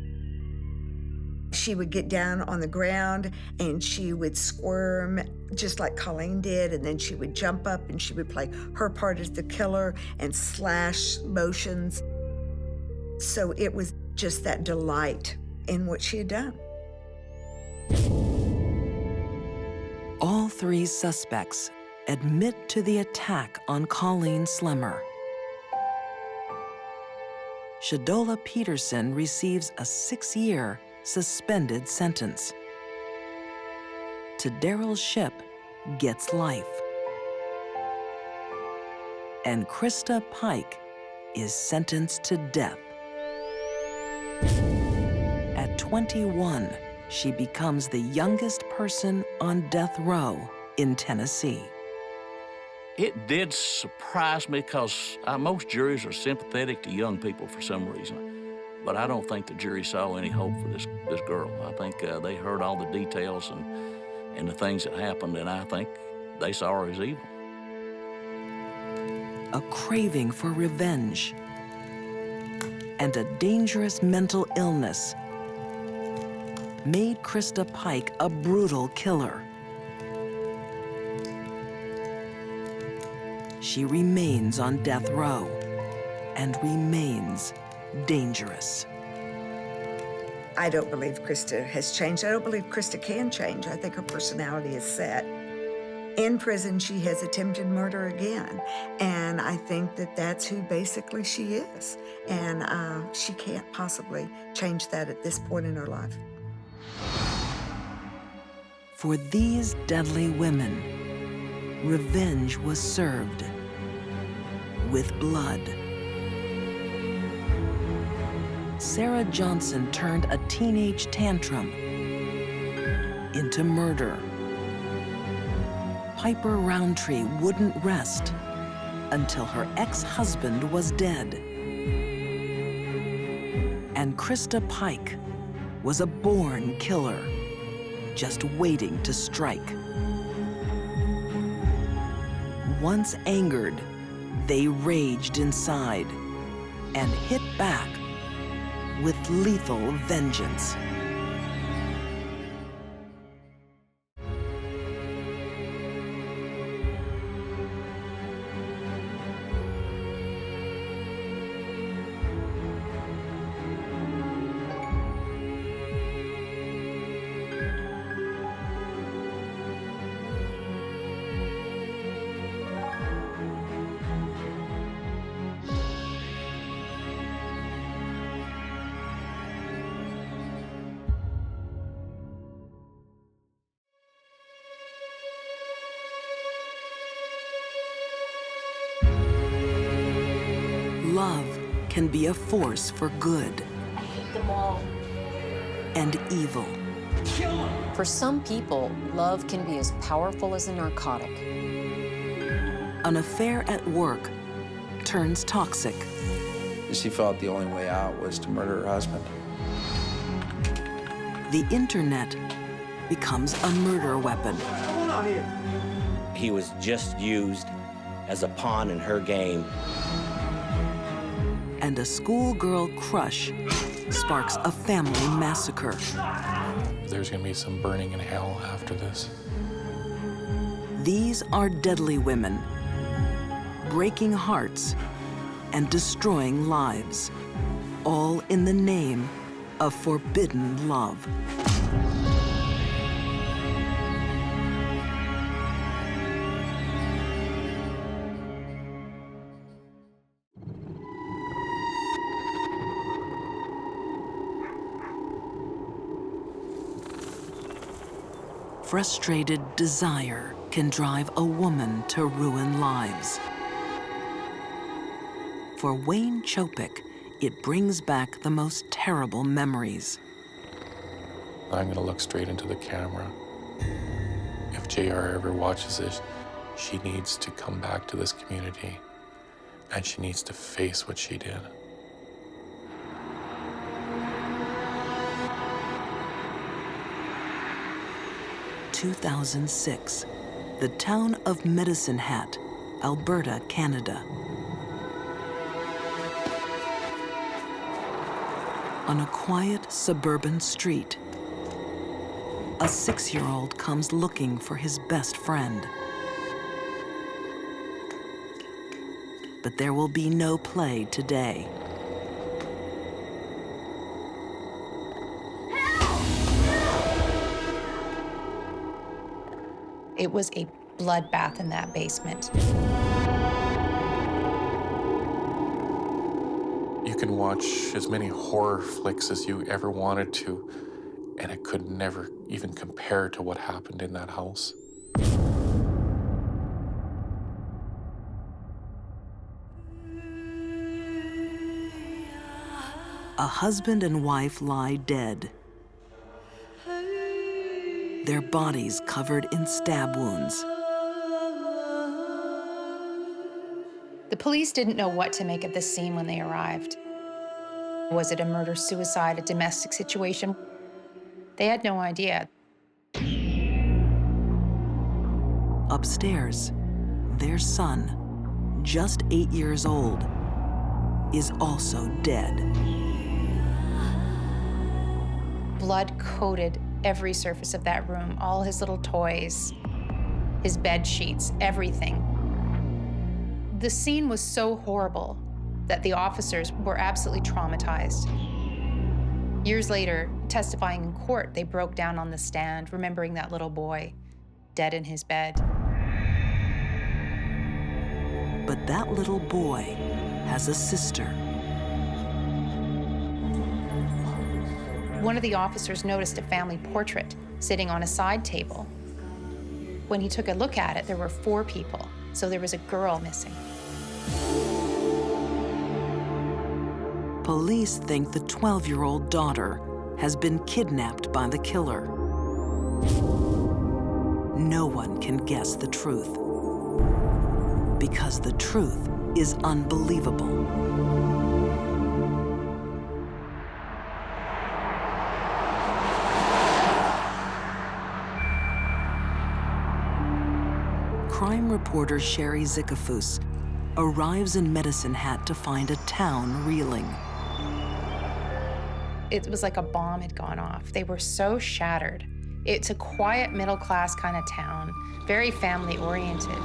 She would get down on the ground and she would squirm just like Colleen did, and then she would jump up and she would play her part as the killer and slash motions. So it was just that delight in what she had done. All three suspects admit to the attack on Colleen Slemmer. Shadola Peterson receives a 6-year suspended sentence. Tadaro Shipp gets life. And Krista Pike is sentenced to death. At 21, she becomes the youngest person on death row in Tennessee. It did surprise me because most juries are sympathetic to young people for some reason. But I don't think the jury saw any hope for this girl. I think they heard all the details and the things that happened, and I think they saw her as evil. A craving for revenge and a dangerous mental illness made Krista Pike a brutal killer. She remains on death row and remains dangerous. I don't believe Krista has changed. I don't believe Krista can change. I think her personality is set. In prison, she has attempted murder again, and I think that that's who basically she is. And she can't possibly change that at this point in her life. For these deadly women, revenge was served with blood. Sarah Johnson turned a teenage tantrum into murder. Piper Roundtree wouldn't rest until her ex-husband was dead. And Krista Pike was a born killer, just waiting to strike. Once angered, they raged inside and hit back with lethal vengeance. Love can be a force for good I hate them all. and evil. For some people, love can be as powerful as a narcotic. An affair at work turns toxic. She felt the only way out was to murder her husband. The internet becomes a murder weapon. He was just used as a pawn in her game. And a schoolgirl crush sparks a family massacre. There's gonna be some burning in hell after this. These are deadly women, breaking hearts and destroying lives, all in the name of forbidden love. Frustrated desire can drive a woman to ruin lives. For Wayne Chopik, it brings back the most terrible memories. I'm gonna look straight into the camera. If JR ever watches this, she needs to come back to this community and she needs to face what she did. In 2006, the town of Medicine Hat, Alberta, Canada. On a quiet suburban street, a 6-year-old comes looking for his best friend. But there will be no play today. It was a bloodbath in that basement. You can watch as many horror flicks as you ever wanted to, and it could never even compare to what happened in that house. A husband and wife lie dead, their bodies covered in stab wounds. The police didn't know what to make of this scene when they arrived. Was it a murder-suicide, a domestic situation? They had no idea. Upstairs, their son, just 8 years old, is also dead. Blood coated every surface of that room, all his little toys, his bed sheets, everything. The scene was so horrible that the officers were absolutely traumatized. Years later, testifying in court, they broke down on the stand, remembering that little boy dead in his bed. But that little boy has a sister. One of the officers noticed a family portrait sitting on a side table. When he took a look at it, there were 4 people, so there was a girl missing. Police think the 12-year-old daughter has been kidnapped by the killer. No one can guess the truth, because the truth is unbelievable. Crime reporter Sherry Zickafoos arrives in Medicine Hat to find a town reeling. It was like a bomb had gone off. They were so shattered. It's a quiet, middle-class kind of town, very family-oriented.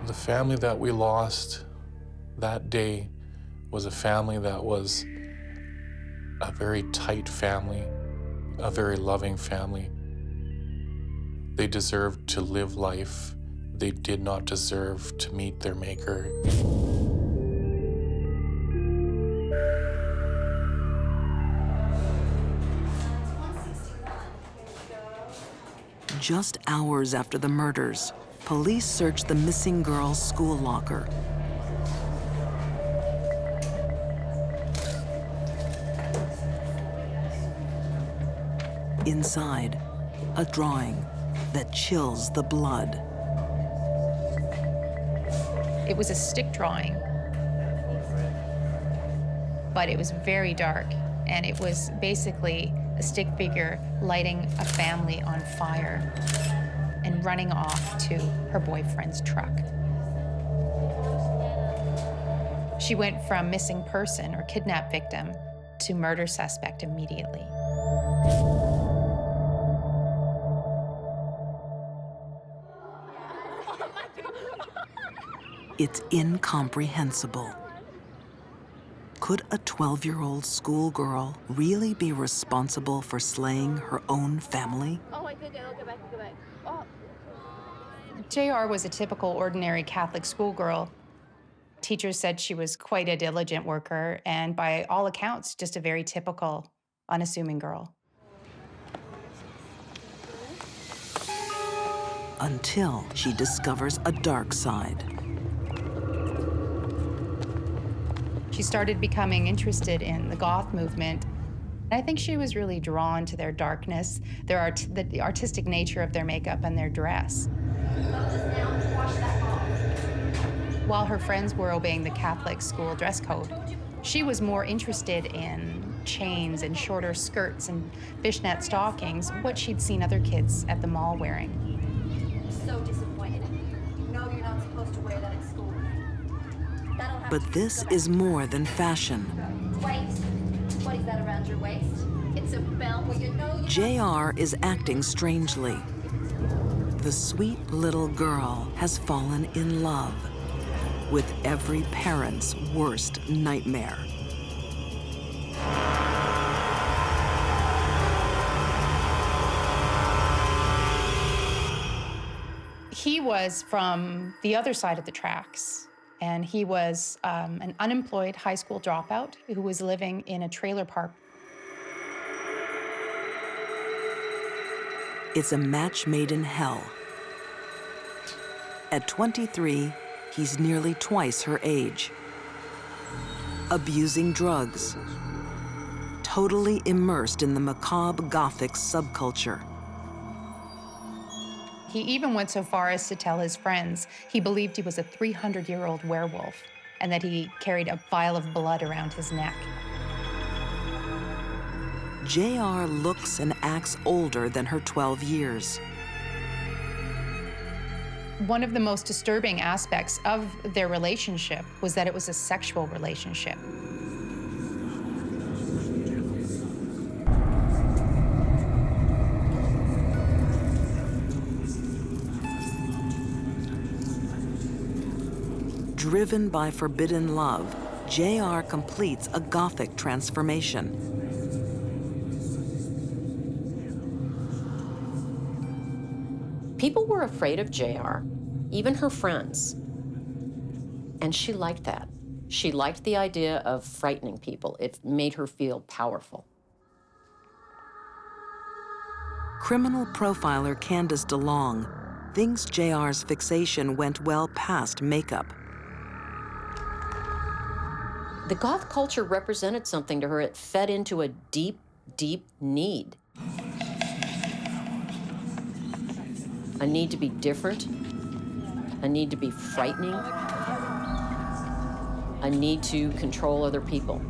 The family that we lost that day was a family that was a very tight family, a very loving family. They deserved to live life. They did not deserve to meet their maker. Just hours after the murders, police searched the missing girl's school locker. Inside, a drawing that chills the blood. It was a stick drawing, but it was very dark, and it was basically a stick figure lighting a family on fire and running off to her boyfriend's truck. She went from missing person or kidnap victim to murder suspect immediately. It's incomprehensible. Could a 12-year-old schoolgirl really be responsible for slaying her own family? Oh, wait, go back. Oh. JR was a typical ordinary Catholic schoolgirl. Teachers said she was quite a diligent worker and by all accounts, just a very typical, unassuming girl. Until she discovers a dark side. She started becoming interested in the goth movement. I think she was really drawn to their darkness, the artistic nature of their makeup and their dress. While her friends were obeying the Catholic school dress code, she was more interested in chains and shorter skirts and fishnet stockings, what she'd seen other kids at the mall wearing. So disappointed. No, you're not supposed to wear that at school. But this is more than fashion. Waist. What is that around your waist? It's a belt. Well, you know JR is acting strangely. The sweet little girl has fallen in love with every parent's worst nightmare. He was from the other side of the tracks, and he was an unemployed high school dropout who was living in a trailer park. It's a match made in hell. At 23, he's nearly twice her age. Abusing drugs. Totally immersed in the macabre Gothic subculture. He even went so far as to tell his friends he believed he was a 300-year-old werewolf and that he carried a vial of blood around his neck. JR looks and acts older than her 12 years. One of the most disturbing aspects of their relationship was that it was a sexual relationship. Driven by forbidden love, JR completes a Gothic transformation. People were afraid of JR, even her friends. And she liked that. She liked the idea of frightening people. It made her feel powerful. Criminal profiler Candace DeLong thinks JR's fixation went well past makeup. The goth culture represented something to her. It fed into a deep, deep need. A need to be different, a need to be frightening, a need to control other people.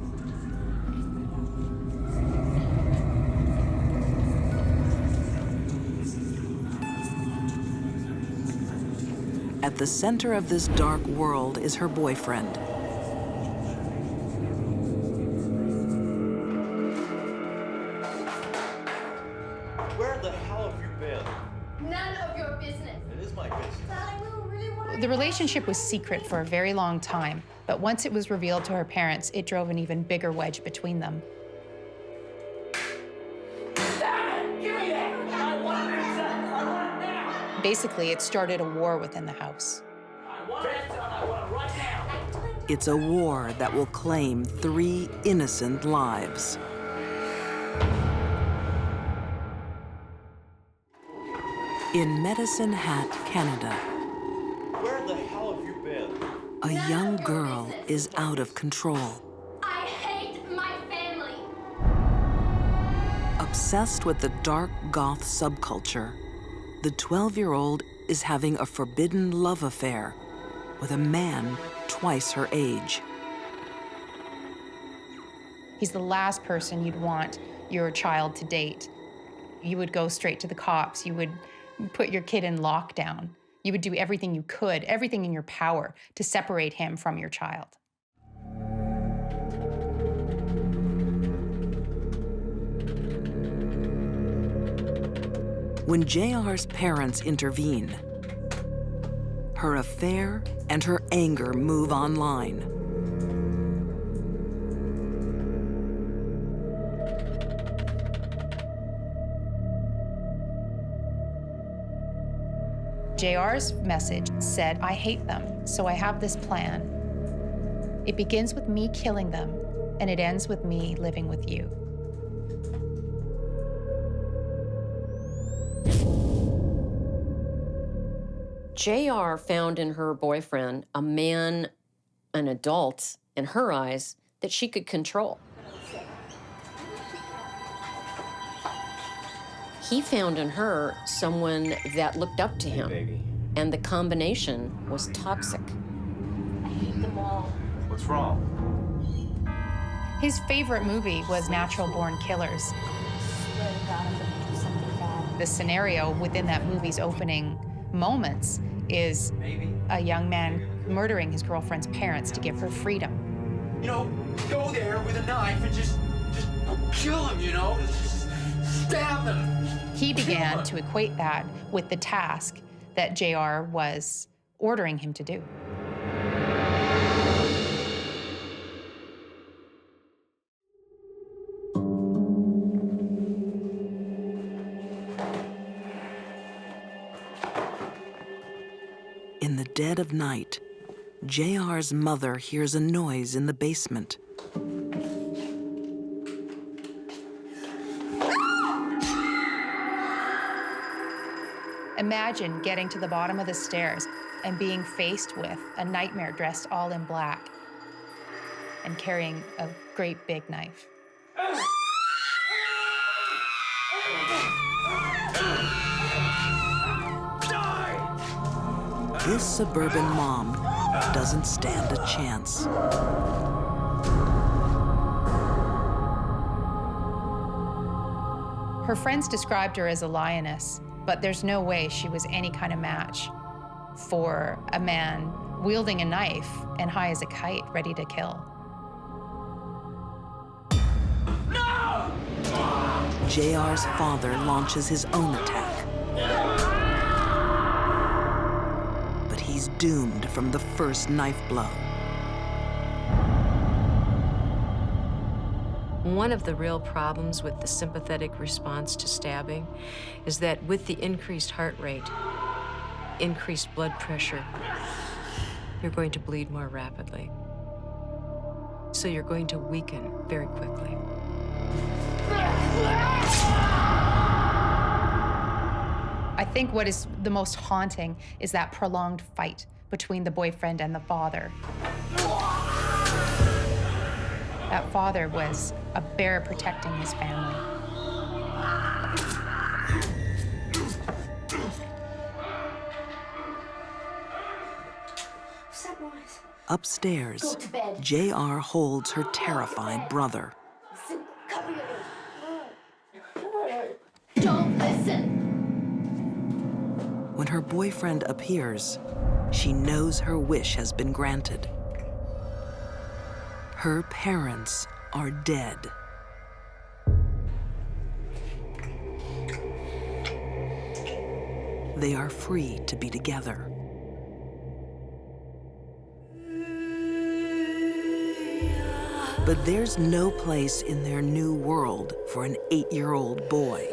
At the center of this dark world is her boyfriend. Where the hell have you been? None of your business. It is my business. The relationship was secret for a very long time, but once it was revealed to her parents, it drove an even bigger wedge between them. Basically, it started a war within the house. It's a war that will claim 3 innocent lives. In Medicine Hat, Canada, Where the hell have you been? a young girl is out of control. I hate my family. Obsessed with the dark goth subculture, the 12-year-old is having a forbidden love affair with a man twice her age. He's the last person you'd want your child to date. You would go straight to the cops. You would put your kid in lockdown. You would do everything you could, everything in your power, to separate him from your child. When JR's parents intervene, her affair and her anger move online. JR's message said, I hate them, so I have this plan. It begins with me killing them, and it ends with me living with you. JR found in her boyfriend a man, an adult, in her eyes, that she could control. He found in her someone that looked up to him, and the combination was toxic. I hate them all. What's wrong? His favorite movie was Natural Born Killers. The scenario within that movie's opening moments is a young man murdering his girlfriend's parents to give her freedom. You know, go there with a knife and just kill him, you know? Just stab them. He began to equate that with the task that JR was ordering him to do. In the dead of night, JR's mother hears a noise in the basement. Imagine getting to the bottom of the stairs and being faced with a nightmare dressed all in black and carrying a great big knife. This suburban mom doesn't stand a chance. Her friends described her as a lioness, but there's no way she was any kind of match for a man wielding a knife and high as a kite, ready to kill. No! JR's father launches his own attack. But he's was doomed from the first knife blow. One of the real problems with the sympathetic response to stabbing is that with the increased heart rate, increased blood pressure, you're going to bleed more rapidly. So you're going to weaken very quickly. I think what is the most haunting is that prolonged fight between the boyfriend and the father. That father was a bear protecting his family. Upstairs, JR holds her terrified brother. Don't listen. When her boyfriend appears, she knows her wish has been granted. Her parents are dead. They are free to be together. But there's no place in their new world for an 8-year-old boy.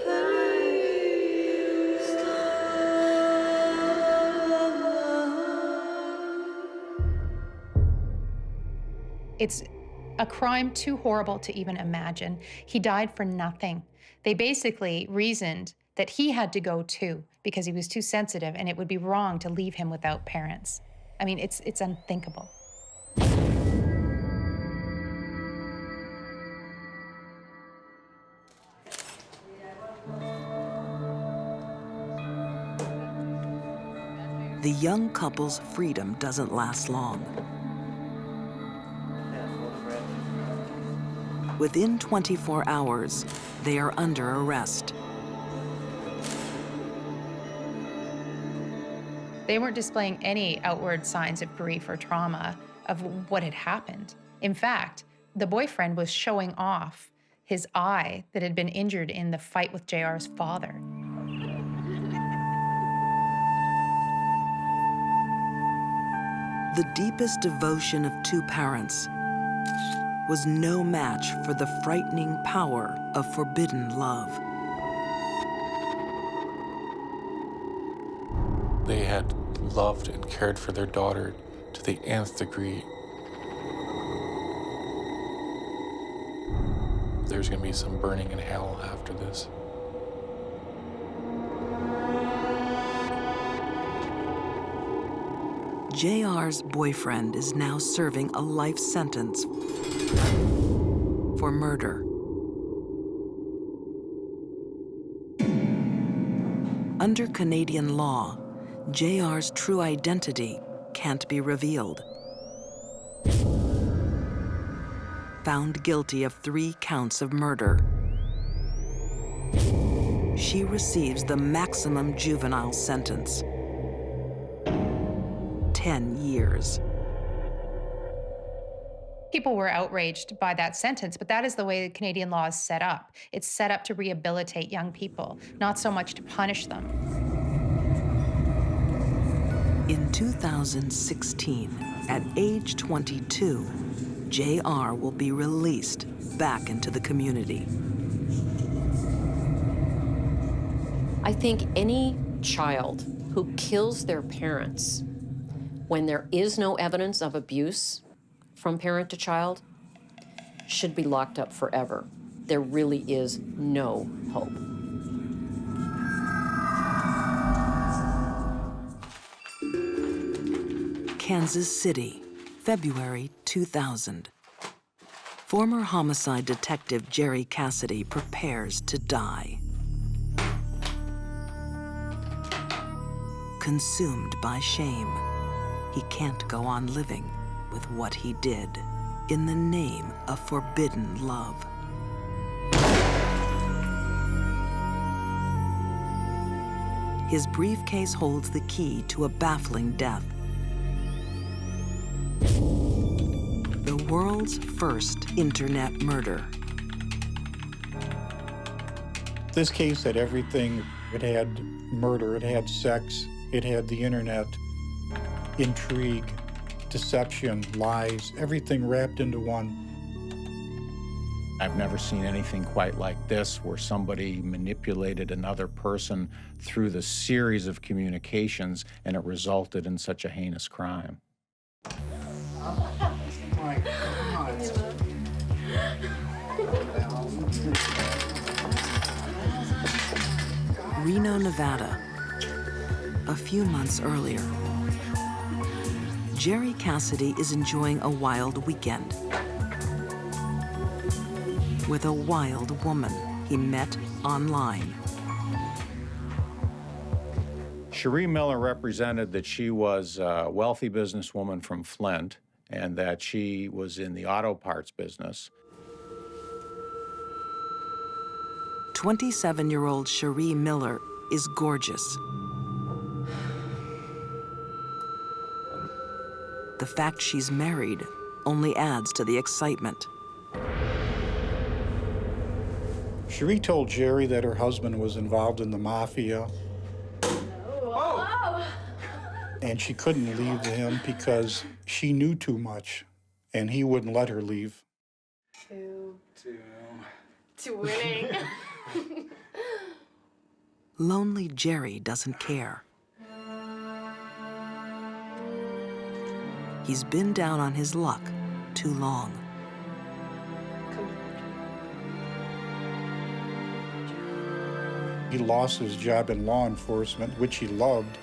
It's a crime too horrible to even imagine. He died for nothing. They basically reasoned that he had to go too because he was too sensitive and it would be wrong to leave him without parents. I mean, it's unthinkable. The young couple's freedom doesn't last long. Within 24 hours, they are under arrest. They weren't displaying any outward signs of grief or trauma of what had happened. In fact, the boyfriend was showing off his eye that had been injured in the fight with JR's father. The deepest devotion of two parents was no match for the frightening power of forbidden love. They had loved and cared for their daughter to the nth degree. There's gonna be some burning in hell after this. JR's boyfriend is now serving a life sentence for murder. Under Canadian law, JR's true identity can't be revealed. Found guilty of 3 counts of murder, she receives the maximum juvenile sentence. 10 years. People were outraged by that sentence, but that is the way Canadian law is set up. It's set up to rehabilitate young people, not so much to punish them. In 2016, at age 22, JR will be released back into the community. I think any child who kills their parents when there is no evidence of abuse from parent to child should be locked up forever. There really is no hope. Kansas City, February 2000. Former homicide detective Jerry Cassidy prepares to die. Consumed by shame, he can't go on living with what he did in the name of forbidden love. His briefcase holds the key to a baffling death. The world's first internet murder. This case had everything. It had murder, it had sex, it had the internet. intrigue, deception, lies, everything wrapped into one. I've never seen anything quite like this, where somebody manipulated another person through the series of communications and it resulted in such a heinous crime. Reno, Nevada. A few months earlier, Jerry Cassidy is enjoying a wild weekend with a wild woman he met online. Cherie Miller represented that she was a wealthy businesswoman from Flint and that she was in the auto parts business. 27-year-old Cherie Miller is gorgeous. The fact she's married only adds to the excitement. Cherie told Jerry that her husband was involved in the mafia. Oh. And she couldn't leave him because she knew too much, and he wouldn't let her leave. To winning. Lonely Jerry doesn't care. He's been down on his luck too long. He lost his job in law enforcement, which he loved,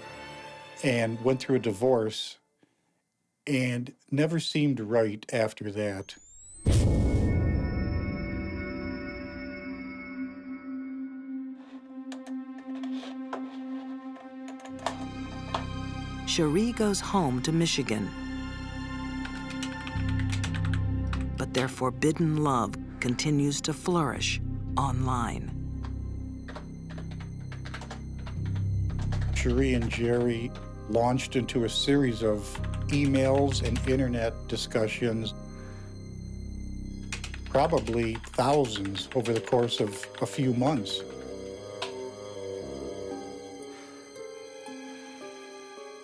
and went through a divorce and never seemed right after that. Cherie goes home to Michigan. But their forbidden love continues to flourish online. Cherie and Jerry launched into a series of emails and internet discussions, probably thousands over the course of a few months.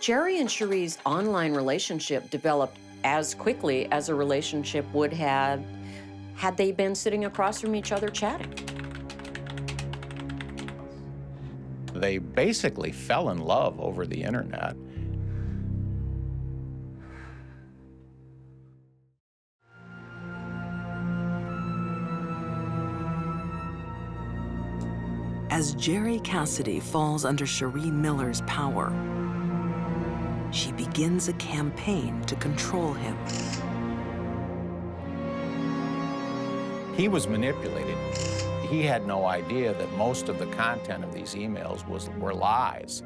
Jerry and Cherie's online relationship developed as quickly as a relationship would have had they been sitting across from each other chatting. They basically fell in love over the internet. As Jerry Cassidy falls under Cherie Miller's power, she begins a campaign to control him. He was manipulated. He had no idea that most of the content of these emails were lies.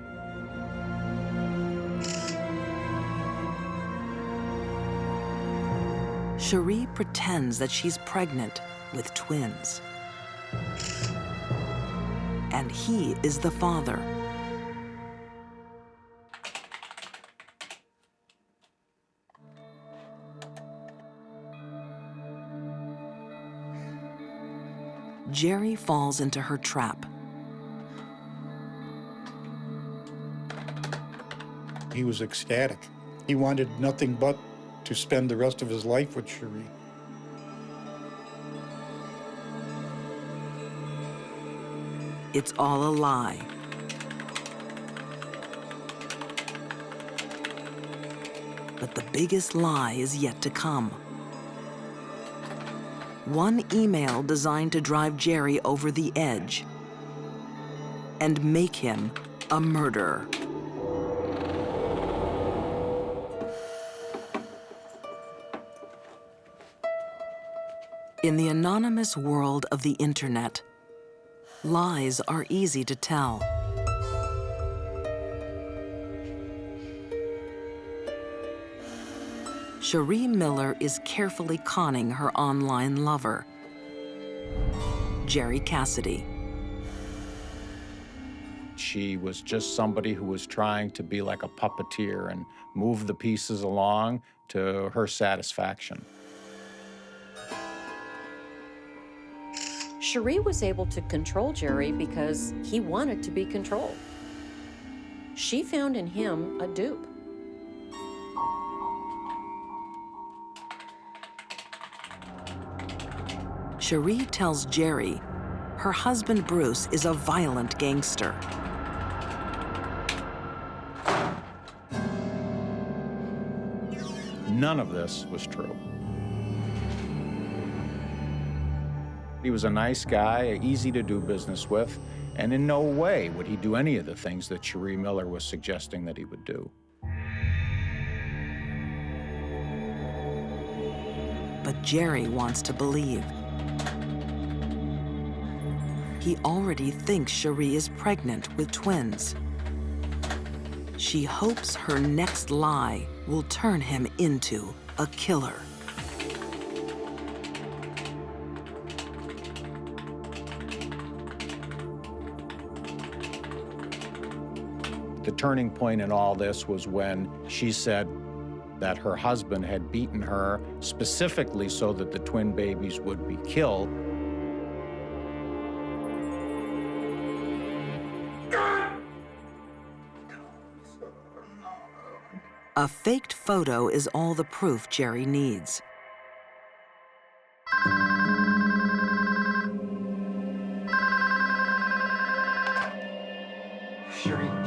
Cherie pretends that she's pregnant with twins. And he is the father. Jerry falls into her trap. He was ecstatic. He wanted nothing but to spend the rest of his life with Cherie. It's all a lie. But the biggest lie is yet to come. One email designed to drive Jerry over the edge and make him a murderer. In the anonymous world of the internet, lies are easy to tell. Cherie Miller is carefully conning her online lover, Jerry Cassidy. She was just somebody who was trying to be like a puppeteer and move the pieces along to her satisfaction. Cherie was able to control Jerry because he wanted to be controlled. She found in him a dupe. Cherie tells Jerry her husband Bruce is a violent gangster. None of this was true. He was a nice guy, easy to do business with, and in no way would he do any of the things that Cherie Miller was suggesting that he would do. But Jerry wants to believe. He already thinks Cherie is pregnant with twins. She hopes her next lie will turn him into a killer. The turning point in all this was when she said that her husband had beaten her specifically so that the twin babies would be killed. A faked photo is all the proof Jerry needs.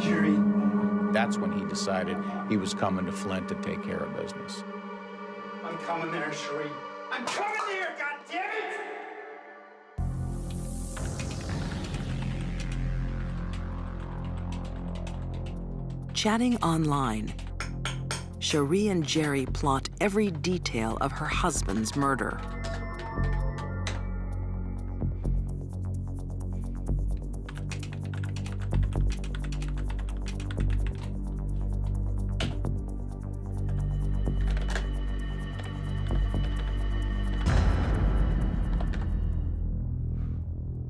Cherie. That's when he decided he was coming to Flint to take care of business. I'm coming there, Cherie. I'm coming there, goddammit! Chatting online, Cherie and Jerry plot every detail of her husband's murder.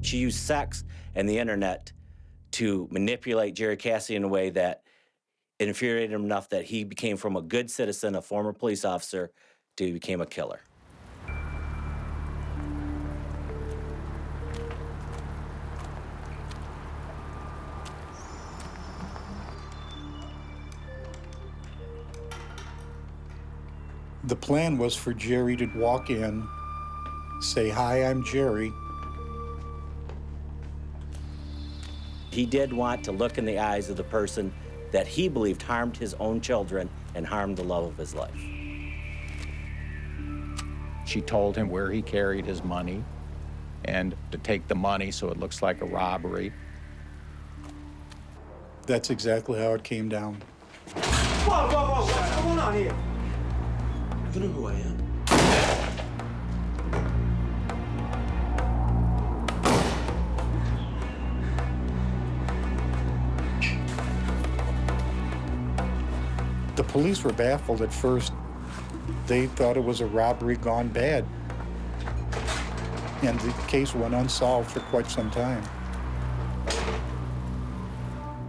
She used sex and the internet to manipulate Jerry Cassidy in a way that infuriated him enough that he became from a good citizen, a former police officer, to became a killer. The plan was for Jerry to walk in, say, "Hi, I'm Jerry." He did want to look in the eyes of the person that he believed harmed his own children and harmed the love of his life. She told him where he carried his money and to take the money so it looks like a robbery. That's exactly how it came down. Whoa, whoa, whoa, what's going on here? You know who I am? The police were baffled at first. They thought it was a robbery gone bad. And the case went unsolved for quite some time.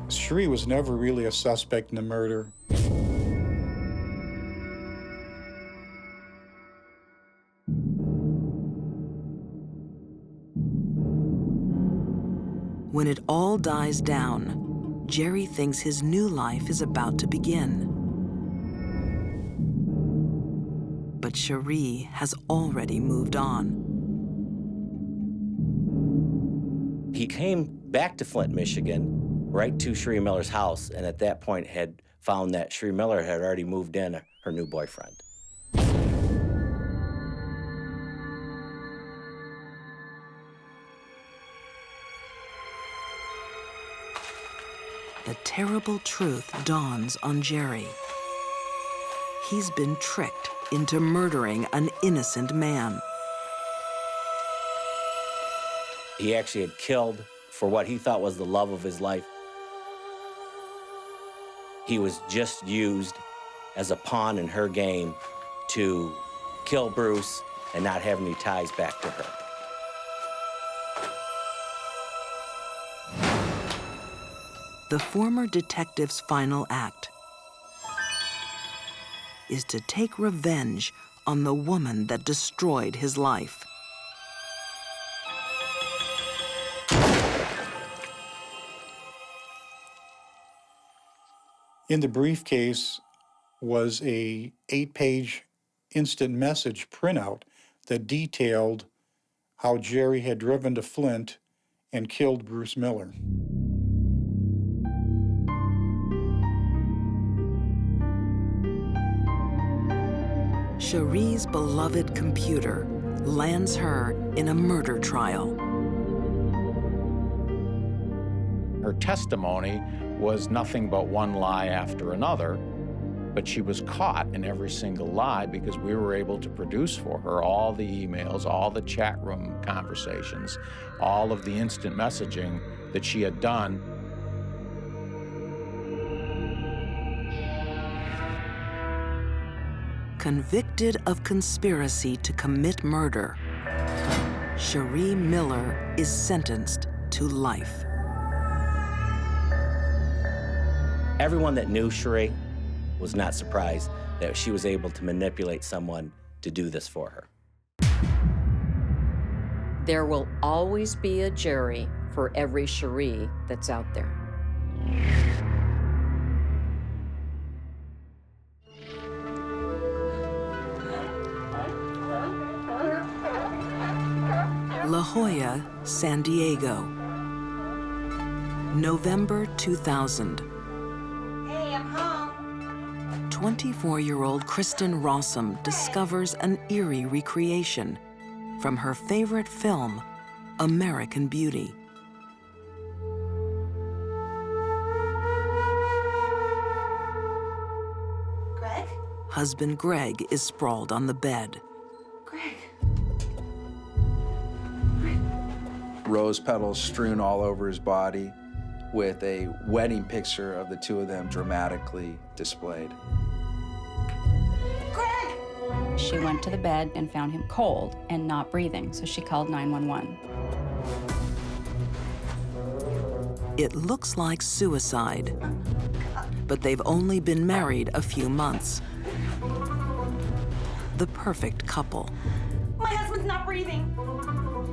Cherie was never really a suspect in the murder. When it all dies down, Jerry thinks his new life is about to begin. But Cherie has already moved on. He came back to Flint, Michigan, right to Cherie Miller's house, and at that point had found that Cherie Miller had already moved in her new boyfriend. The terrible truth dawns on Jerry. He's been tricked into murdering an innocent man. He actually had killed for what he thought was the love of his life. He was just used as a pawn in her game to kill Bruce and not have any ties back to her. The former detective's final act is to take revenge on the woman that destroyed his life. In the briefcase was a 8-page instant message printout that detailed how Jerry had driven to Flint and killed Bruce Miller. Cherie's beloved computer lands her in a murder trial. Her testimony was nothing but one lie after another, but she was caught in every single lie because we were able to produce for her all the emails, all the chat room conversations, all of the instant messaging that she had done. Convicted of conspiracy to commit murder, Cherie Miller is sentenced to life. Everyone that knew Cherie was not surprised that she was able to manipulate someone to do this for her. There will always be a Jerry for every Cherie that's out there. La Jolla, San Diego, November 2000. Hey, I'm home. 24-year-old Kristen Rossum discovers an eerie recreation from her favorite film, American Beauty. Greg? Husband Greg is sprawled on the bed. Greg. Rose petals strewn all over his body with a wedding picture of the two of them dramatically displayed. Greg! She went to the bed and found him cold and not breathing, so she called 911. It looks like suicide, but they've only been married a few months. The perfect couple, My husband's not breathing.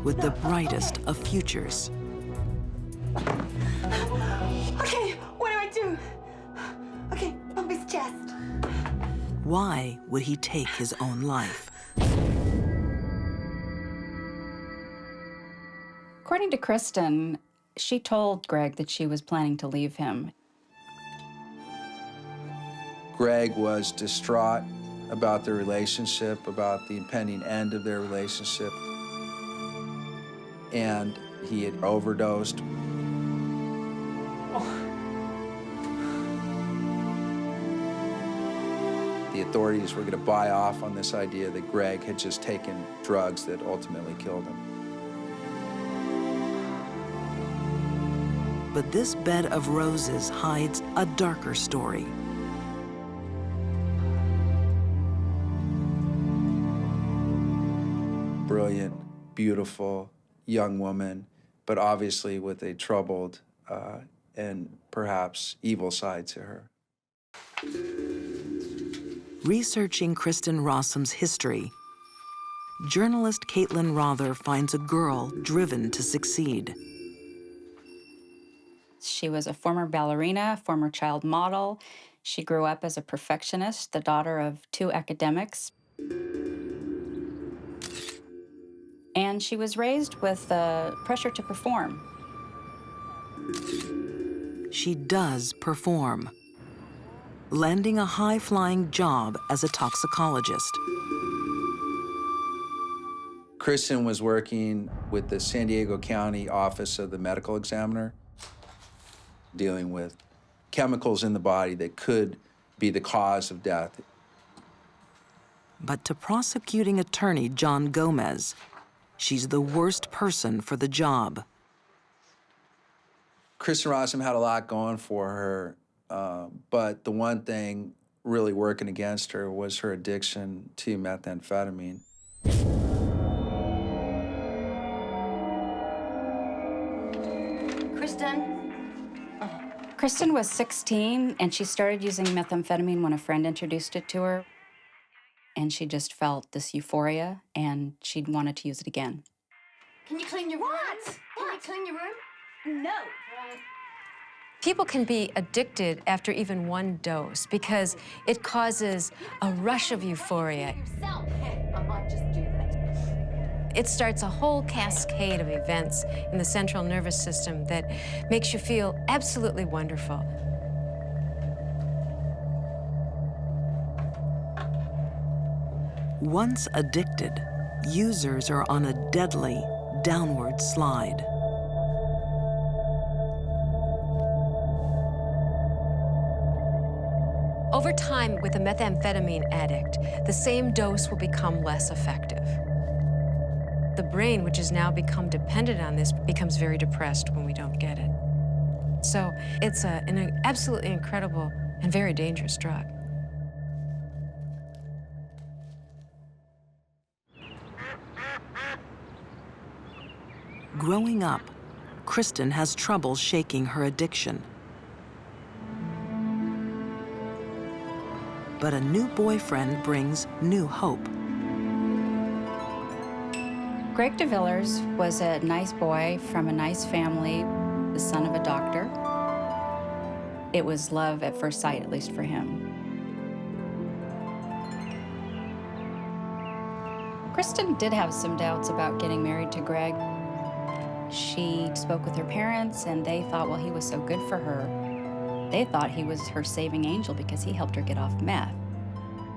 with the brightest of futures. Okay, what do I do? Okay, bump his chest. Why would he take his own life? According to Kristen, she told Greg that she was planning to leave him. Greg was distraught about their relationship, about the impending end of their relationship, and he had overdosed. The authorities were going to buy off on this idea that Greg had just taken drugs that ultimately killed him. But this bed of roses hides a darker story. Brilliant, beautiful, young woman, but obviously with a troubled and perhaps evil side to her. Researching Kristen Rossum's history, journalist Caitlin Rother finds a girl driven to succeed. She was a former ballerina, former child model. She grew up as a perfectionist, the daughter of 2 academics. And she was raised with the pressure to perform. She does perform, landing a high-flying job as a toxicologist. Kristen was working with the San Diego County Office of the Medical Examiner, dealing with chemicals in the body that could be the cause of death. But to prosecuting attorney John Gomez, she's the worst person for the job. Kristen Rossum had a lot going for her, but the one thing really working against her was her addiction to methamphetamine. Kristen? Kristen was 16, and she started using methamphetamine when a friend introduced it to her. And she just felt this euphoria, and she wanted to use it again. Can you clean your room? What? Can you clean your room? No. People can be addicted after even one dose because it causes a rush of euphoria. It starts a whole cascade of events in the central nervous system that makes you feel absolutely wonderful. Once addicted, users are on a deadly downward slide. Over time, with a methamphetamine addict, the same dose will become less effective. The brain, which has now become dependent on this, becomes very depressed when we don't get it. So it's an absolutely incredible and very dangerous drug. Growing up, Kristen has trouble shaking her addiction. But a new boyfriend brings new hope. Greg DeVillers was a nice boy from a nice family, the son of a doctor. It was love at first sight, at least for him. Kristen did have some doubts about getting married to Greg. She spoke with her parents, and they thought, well, he was so good for her. They thought he was her saving angel because he helped her get off meth.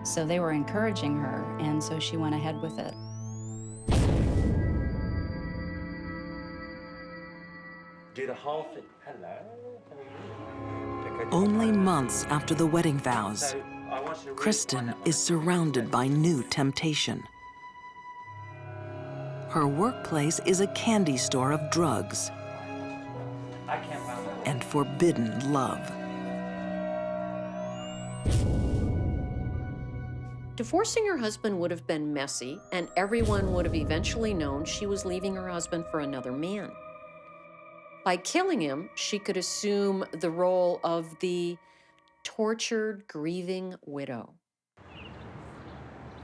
So they were encouraging her, and so she went ahead with it. Do the whole thing. Hello. Only months after the wedding vows, Kristen is surrounded by new temptation. Her workplace is a candy store of drugs and forbidden love. Divorcing her husband would have been messy, and everyone would have eventually known she was leaving her husband for another man. By killing him, she could assume the role of the tortured, grieving widow.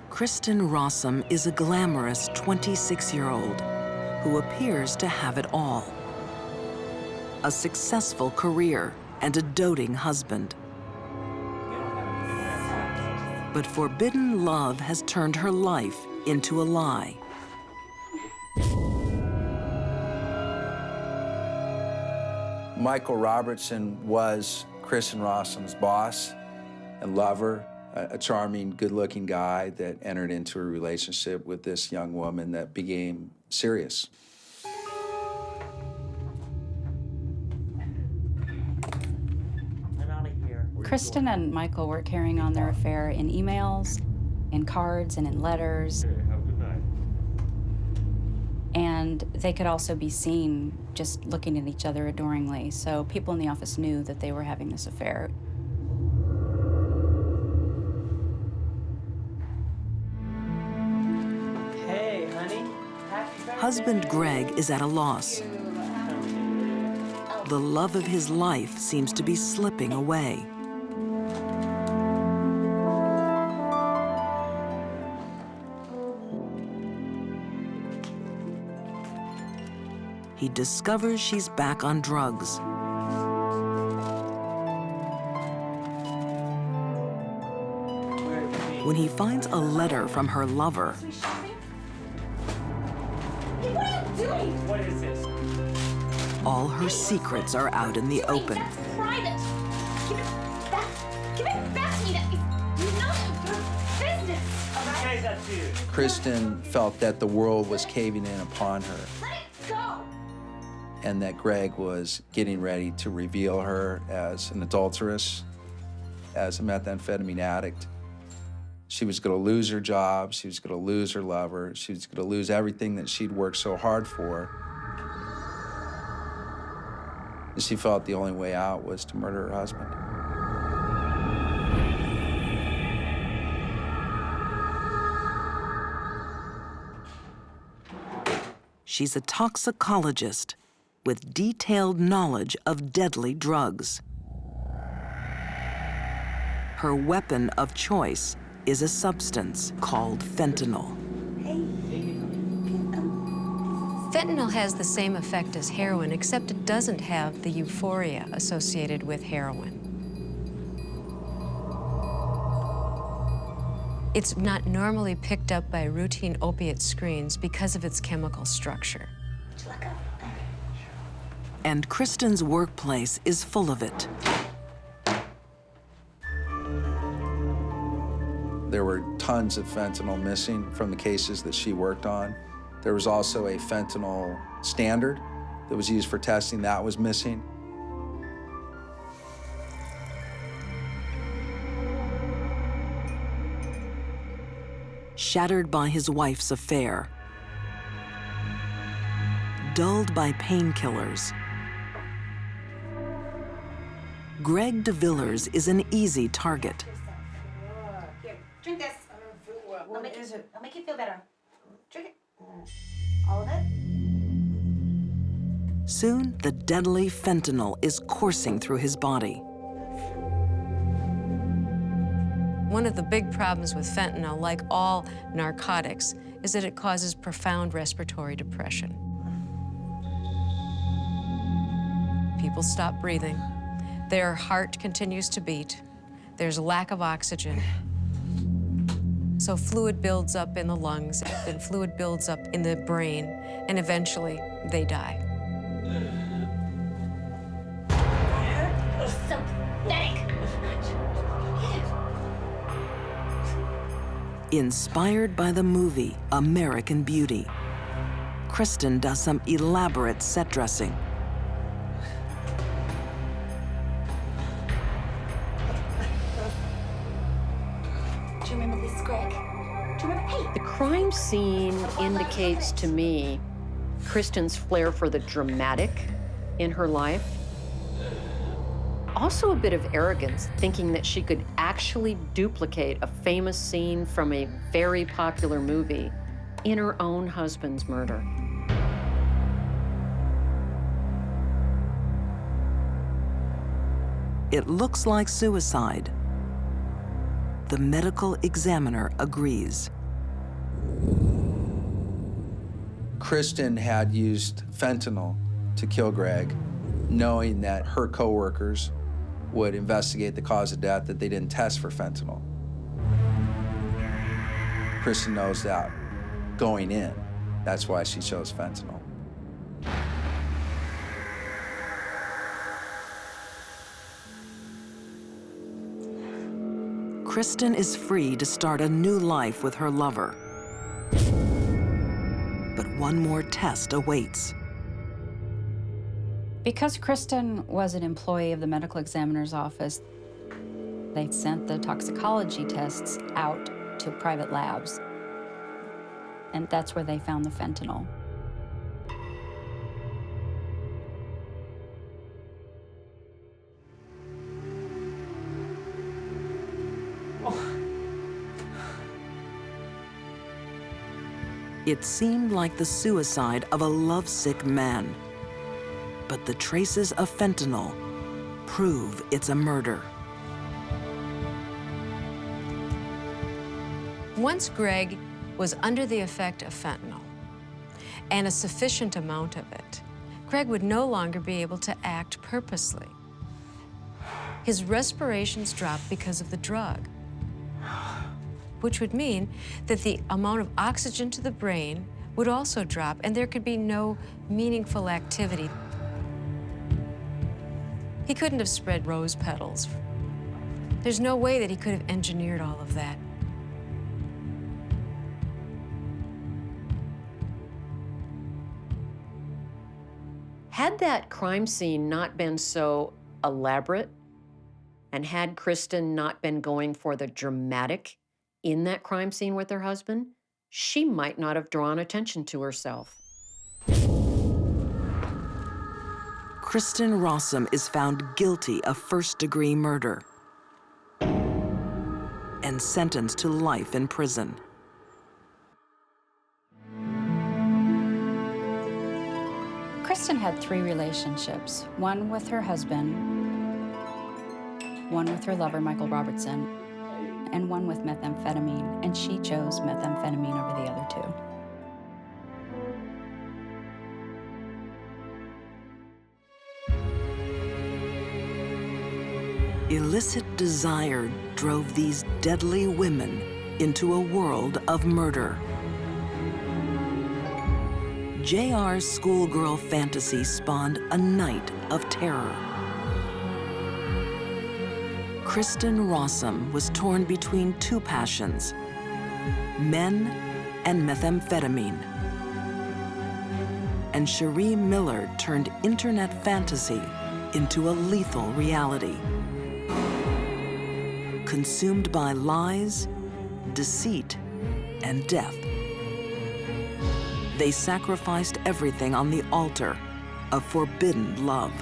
Kristen Rossum is a glamorous 26-year-old who appears to have it all. A successful career and a doting husband. But forbidden love has turned her life into a lie. Michael Robertson was Kristen Rossum's boss and lover, a charming, good-looking guy that entered into a relationship with this young woman that became serious. Kristen and Michael were carrying on their affair in emails, in cards, and in letters. And they could also be seen just looking at each other adoringly. So people in the office knew that they were having this affair. Hey, honey. Happy birthday. Husband Greg is at a loss. The love of his life seems to be slipping away. He discovers she's back on drugs. When he finds a letter from her lover, Hey, what are you doing? What is this? all her secrets are out in the open. That's private. Give it back. Give it back to me. That is none of your business. All right? Guys, that's you. Kristen felt that the world was caving in upon her, Let it go. and that Greg was getting ready to reveal her as an adulteress, as a methamphetamine addict. She was going to lose her job, she was going to lose her lover, she was going to lose everything that she'd worked so hard for. And she felt the only way out was to murder her husband. She's a toxicologist with detailed knowledge of deadly drugs. Her weapon of choice is a substance called fentanyl. Fentanyl has the same effect as heroin, except it doesn't have the euphoria associated with heroin. It's not normally picked up by routine opiate screens because of its chemical structure. And Kristen's workplace is full of it. There were tons of fentanyl missing from the cases that she worked on. There was also a fentanyl standard that was used for testing that was missing. Shattered by his wife's affair, dulled by painkillers, Greg DeVillers is an easy target. Here, drink this. It'll make you feel better. Drink it. All of it? Soon, the deadly fentanyl is coursing through his body. One of the big problems with fentanyl, like all narcotics, is that it causes profound respiratory depression. People stop breathing. Their heart continues to beat. There's a lack of oxygen. So fluid builds up in the lungs, and fluid builds up in the brain, and eventually they die. So pathetic. Inspired by the movie American Beauty, Kristen does some elaborate set dressing. Do you remember this, Greg? Do you remember? Hey! The crime scene indicates to me Kristen's flair for the dramatic in her life. Also a bit of arrogance, thinking that she could actually duplicate a famous scene from a very popular movie in her own husband's murder. It looks like suicide. The medical examiner agrees. Kristen had used fentanyl to kill Greg, knowing that her coworkers would investigate the cause of death, that they didn't test for fentanyl. Kristen knows that going in. That's why she chose fentanyl. Kristen is free to start a new life with her lover. But one more test awaits. Because Kristen was an employee of the medical examiner's office, they sent the toxicology tests out to private labs. And that's where they found the fentanyl. It seemed like the suicide of a lovesick man. But the traces of fentanyl prove it's a murder. Once Greg was under the effect of fentanyl, and a sufficient amount of it, Greg would no longer be able to act purposely. His respirations dropped because of the drug, which would mean that the amount of oxygen to the brain would also drop, and there could be no meaningful activity. He couldn't have spread rose petals. There's no way that he could have engineered all of that. Had that crime scene not been so elaborate, and had Kristen not been going for the dramatic in that crime scene with her husband, she might not have drawn attention to herself. Kristen Rossum is found guilty of first-degree murder and sentenced to life in prison. Kristen had 3 relationships, one with her husband, one with her lover, Michael Robertson, and one with methamphetamine, and she chose methamphetamine over the other 2. Illicit desire drove these deadly women into a world of murder. JR's schoolgirl fantasy spawned a night of terror. Kristen Rossum was torn between two passions, men and methamphetamine. And Cherie Miller turned internet fantasy into a lethal reality. Consumed by lies, deceit, and death. They sacrificed everything on the altar of forbidden love.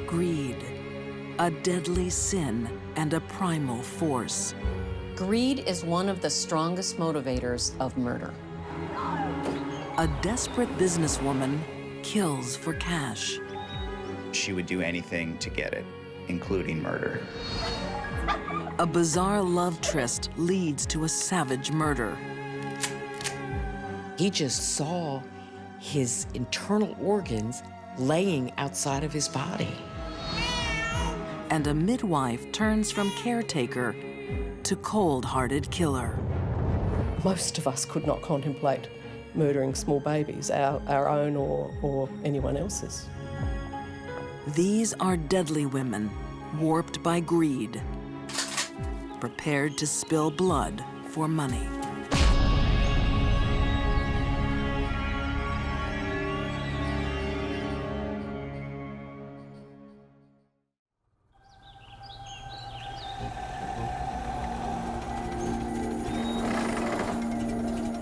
Greed, a deadly sin and a primal force. Greed is one of the strongest motivators of murder. A desperate businesswoman kills for cash. She would do anything to get it, including murder. A bizarre love tryst leads to a savage murder. He just saw his internal organs laying outside of his body. And a midwife turns from caretaker to cold-hearted killer. Most of us could not contemplate murdering small babies, our own or anyone else's. These are deadly women, warped by greed, prepared to spill blood for money.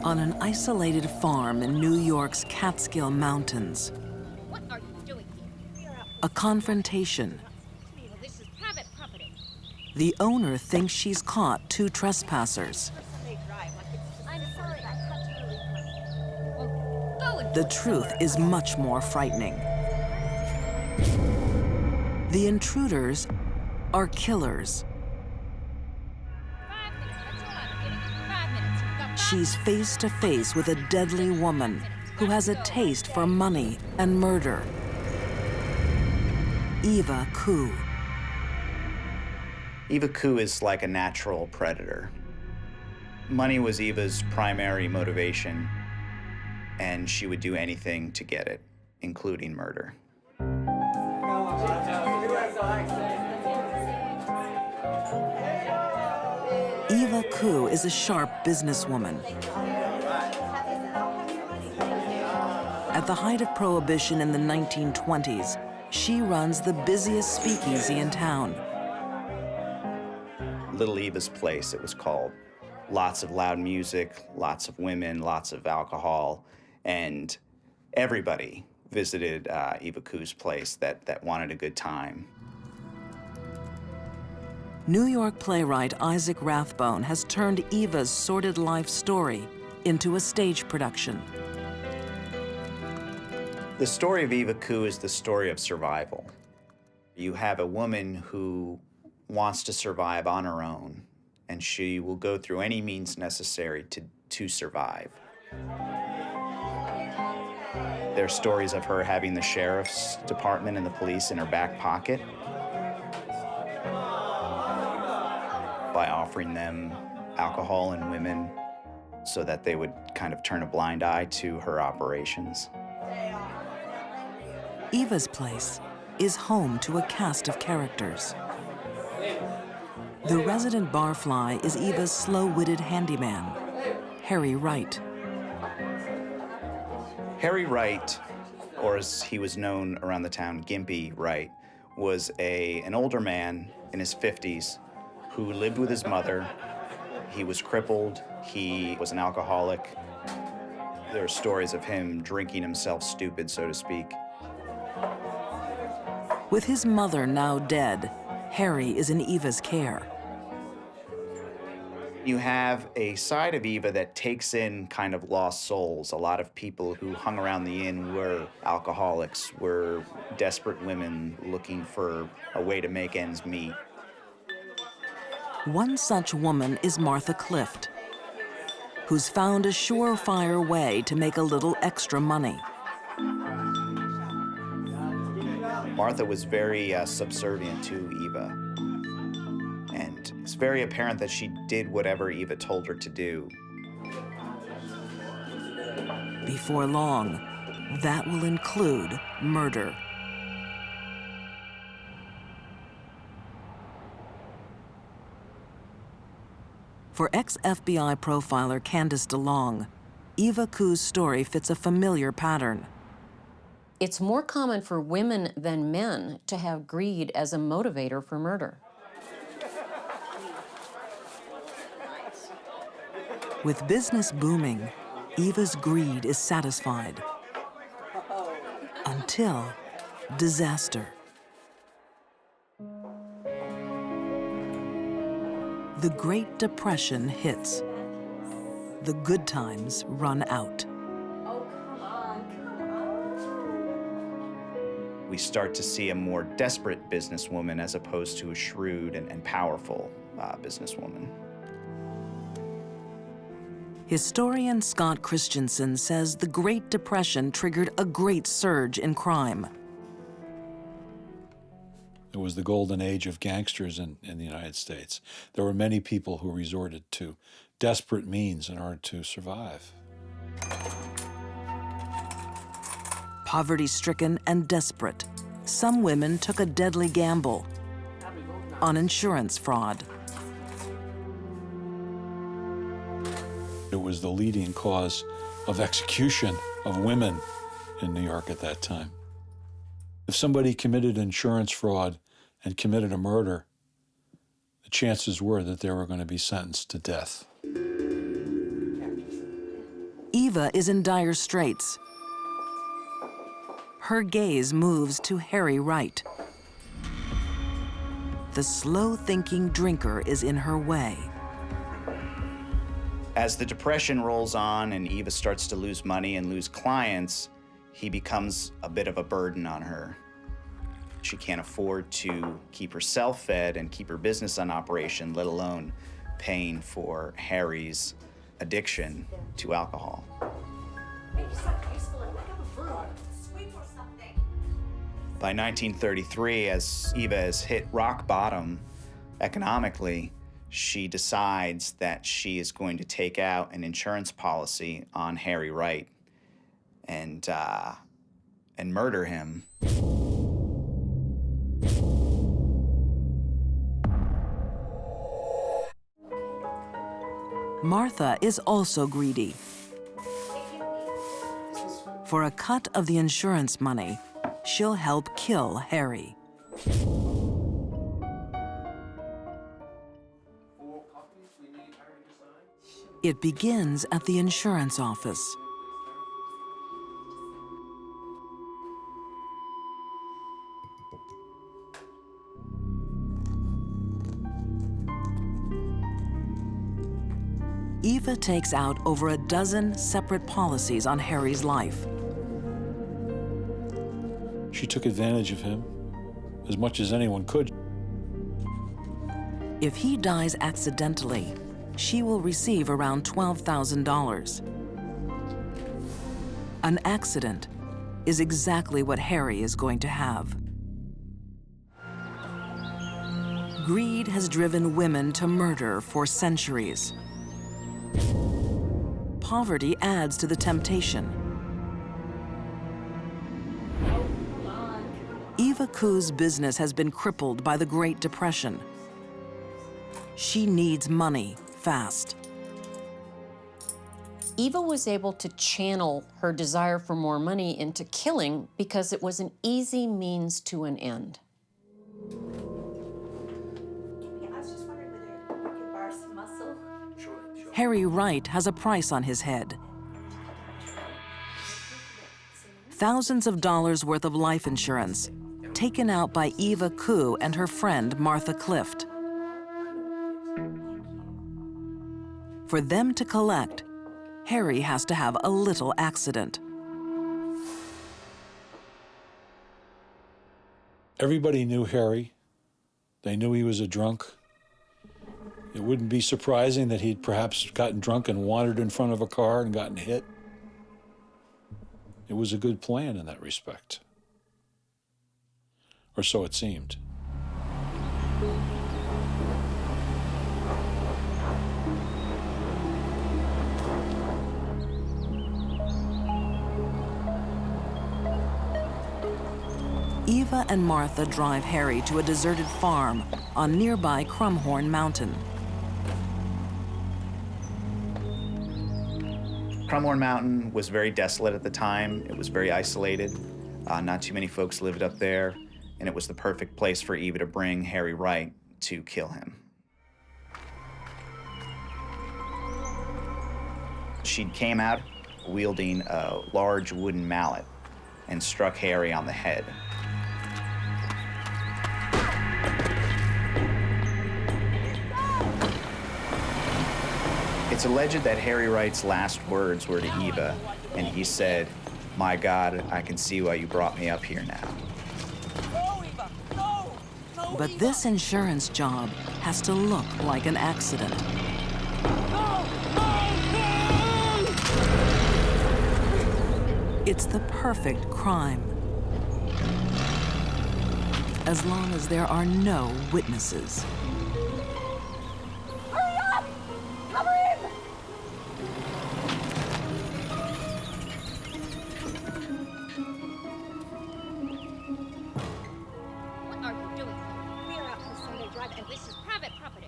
On an isolated farm in New York's Catskill Mountains, What are you doing here? a confrontation. This is private property. The owner thinks she's caught two trespassers. I'm sorry, I cut you. Well, go and The truth is much more frightening. The intruders are killers. She's face to face with a deadly woman who has a taste for money and murder. Eva Koo. Eva Koo is like a natural predator. Money was Eva's primary motivation, and she would do anything to get it, including murder. Eva Koo is a sharp businesswoman. At the height of Prohibition in the 1920s, she runs the busiest speakeasy in town. Little Eva's Place, it was called. Lots of loud music, lots of women, lots of alcohol, and everybody visited Eva Koo's place that wanted a good time. New York playwright Isaac Rathbone has turned Eva's sordid life story into a stage production. The story of Eva Koo is the story of survival. You have a woman who wants to survive on her own, and she will go through any means necessary to survive. There are stories of her having the sheriff's department and the police in her back pocket by offering them alcohol and women so that they would kind of turn a blind eye to her operations. Eva's Place is home to a cast of characters. The resident barfly is Eva's slow-witted handyman, Harry Wright. Harry Wright, or as he was known around the town, Gimpy Wright, was an older man in his 50s who lived with his mother He was crippled. He was an alcoholic. There are stories of him drinking himself stupid, so to speak. With his mother now dead, Harry is in Eva's care. You have a side of Eva that takes in kind of lost souls. A lot of people who hung around the inn were alcoholics, were desperate women looking for a way to make ends meet. One such woman is Martha Clift, who's found a surefire way to make a little extra money. Martha was very subservient to Eva. And it's very apparent that she did whatever Eva told her to do. Before long, that will include murder. For ex-FBI profiler Candace DeLong, Eva Ku's story fits a familiar pattern. It's more common for women than men to have greed as a motivator for murder. With business booming, Eva's greed is satisfied. Until disaster. The Great Depression hits. The good times run out. We start to see a more desperate businesswoman as opposed to a shrewd and powerful businesswoman. Historian Scott Christensen says the Great Depression triggered a great surge in crime. It was the golden age of gangsters in the United States. There were many people who resorted to desperate means in order to survive. Poverty-stricken and desperate, some women took a deadly gamble on insurance fraud. It was the leading cause of execution of women in New York at that time. If somebody committed insurance fraud and committed a murder, the chances were that they were going to be sentenced to death. Eva is in dire straits. Her gaze moves to Harry Wright. The slow-thinking drinker is in her way. As the Depression rolls on and Eva starts to lose money and lose clients, he becomes a bit of a burden on her. She can't afford to keep herself fed and keep her business on operation, let alone paying for Harry's addiction to alcohol. By 1933, as Eva has hit rock bottom economically, she decides that she is going to take out an insurance policy on Harry Wright and murder him. Martha is also greedy. For a cut of the insurance money, she'll help kill Harry. It begins at the insurance office. Eva takes out over a dozen separate policies on Harry's life. She took advantage of him as much as anyone could. If he dies accidentally, she will receive around $12,000. An accident is exactly what Harry is going to have. Greed has driven women to murder for centuries. Poverty adds to the temptation. Eva Ku's business has been crippled by the Great Depression. She needs money fast. Eva was able to channel her desire for more money into killing because it was an easy means to an end. Yeah, I was just wondering whether you could borrow some muscle. Sure. Harry Wright has a price on his head. Thousands of dollars worth of life insurance, taken out by Eva Koo and her friend Martha Clift. For them to collect, Harry has to have a little accident. Everybody knew Harry. They knew he was a drunk. It wouldn't be surprising that he'd perhaps gotten drunk and wandered in front of a car and gotten hit. It was a good plan in that respect. Or so it seemed. Eva and Martha drive Harry to a deserted farm on nearby Crumhorn Mountain. Crumhorn Mountain was very desolate at the time. It was very isolated. Not too many folks lived up there, and it was the perfect place for Eva to bring Harry Wright to kill him. She came out wielding a large wooden mallet and struck Harry on the head. It's alleged that Harry Wright's last words were to Eva, and he said, "My God, I can see why you brought me up here now." But this insurance job has to look like an accident. It's the perfect crime, as long as there are no witnesses.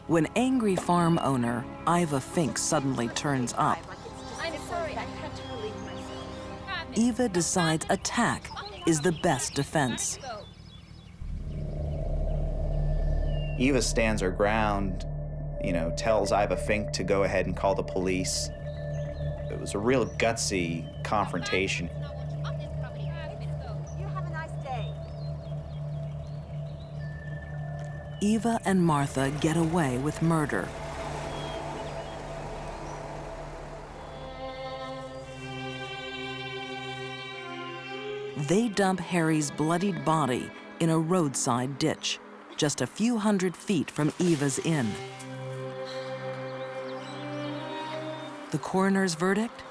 When angry farm owner Iva Fink suddenly turns up, I'm sorry, I had to relieve myself. Eva decides attack is the best defense. Eva stands her ground, tells Iva Fink to go ahead and call the police. It was a real gutsy confrontation. Eva and Martha get away with murder. They dump Harry's bloodied body in a roadside ditch, just a few hundred feet from Eva's inn. The coroner's verdict?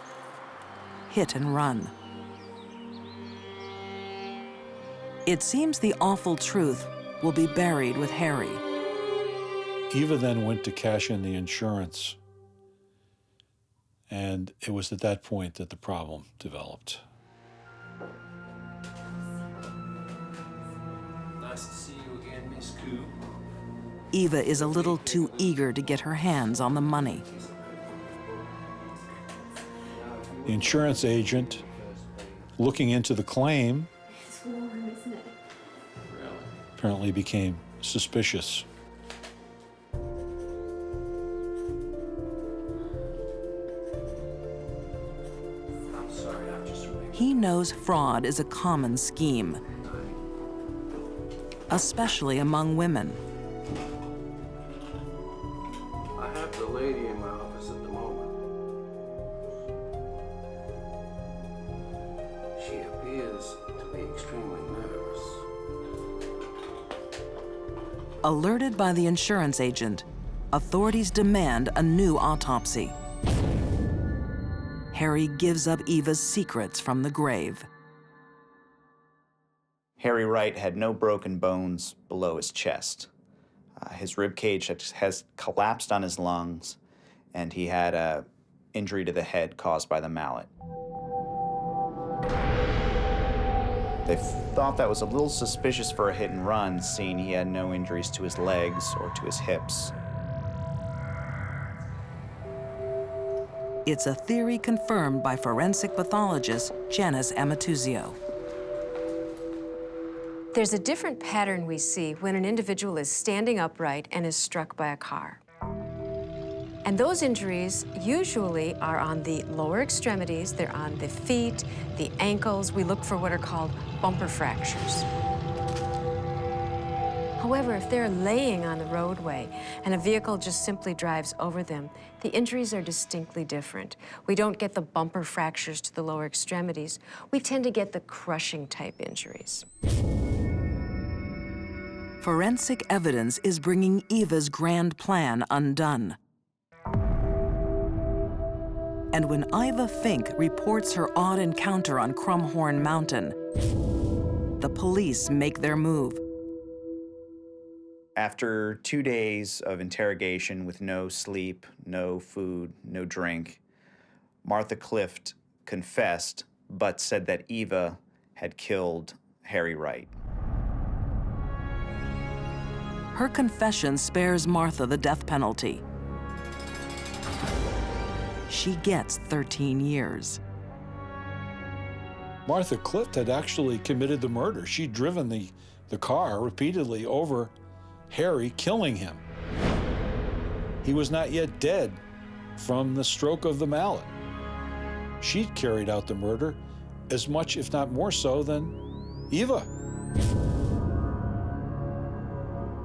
Hit and run. It seems the awful truth will be buried with Harry. Eva then went to cash in the insurance, and it was at that point that the problem developed. Nice to see you again, Miss Koo. Eva is a little too eager to get her hands on the money. The insurance agent, looking into the claim, It's warm, isn't it? apparently became suspicious. I'm sorry, I'm just He knows fraud is a common scheme, especially among women. I have the lady in my office at the moment. She appears to be extremely nervous. Alerted by the insurance agent, authorities demand a new autopsy. Harry gives up Eva's secrets from the grave. Harry Wright had no broken bones below his chest. His rib cage has collapsed on his lungs, and he had an injury to the head caused by the mallet. They thought that was a little suspicious for a hit and run, seeing he had no injuries to his legs or to his hips. It's a theory confirmed by forensic pathologist Janice Amatuzio. There's a different pattern we see when an individual is standing upright and is struck by a car. And those injuries usually are on the lower extremities. They're on the feet, the ankles. We look for what are called bumper fractures. However, if they're laying on the roadway and a vehicle just simply drives over them, the injuries are distinctly different. We don't get the bumper fractures to the lower extremities. We tend to get the crushing type injuries. Forensic evidence is bringing Eva's grand plan undone. And when Iva Fink reports her odd encounter on Crumhorn Mountain, the police make their move. After 2 days of interrogation with no sleep, no food, no drink, Martha Clift confessed, but said that Eva had killed Harry Wright. Her confession spares Martha the death penalty. She gets 13 years. Martha Clift had actually committed the murder. She'd driven the car repeatedly over Harry, killing him. He was not yet dead from the stroke of the mallet. She'd carried out the murder as much, if not more so, than Eva.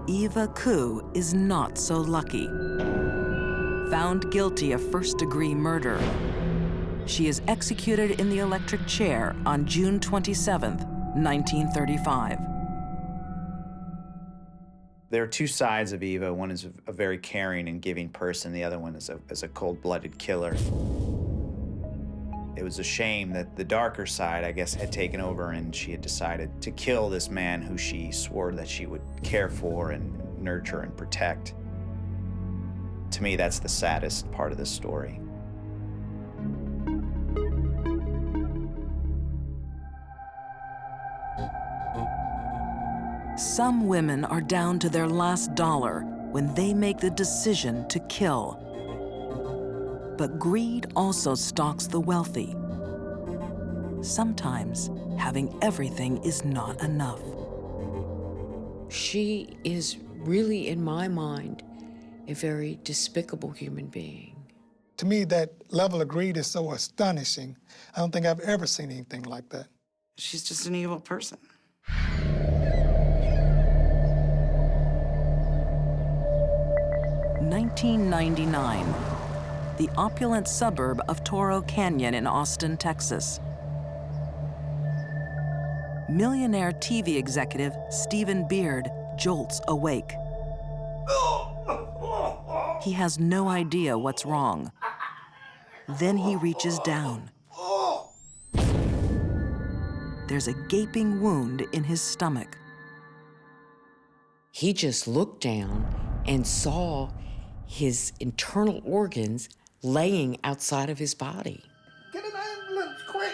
Eva Koo is not so lucky. Found guilty of first-degree murder, she is executed in the electric chair on June 27, 1935. There are two sides of Eva. One is a very caring and giving person. The other one is a cold-blooded killer. It was a shame that the darker side, I guess, had taken over and she had decided to kill this man who she swore that she would care for and nurture and protect. To me, that's the saddest part of this story. Some women are down to their last dollar when they make the decision to kill. But greed also stalks the wealthy. Sometimes having everything is not enough. She is really, in my mind, a very despicable human being. To me, that level of greed is so astonishing. I don't think I've ever seen anything like that. She's just an evil person. $1999, the opulent suburb of Toro Canyon in Austin, Texas. Millionaire TV executive Stephen Beard jolts awake. He has no idea what's wrong. Then he reaches down. There's a gaping wound in his stomach. He just looked down and saw his internal organs laying outside of his body. Get an ambulance, quick!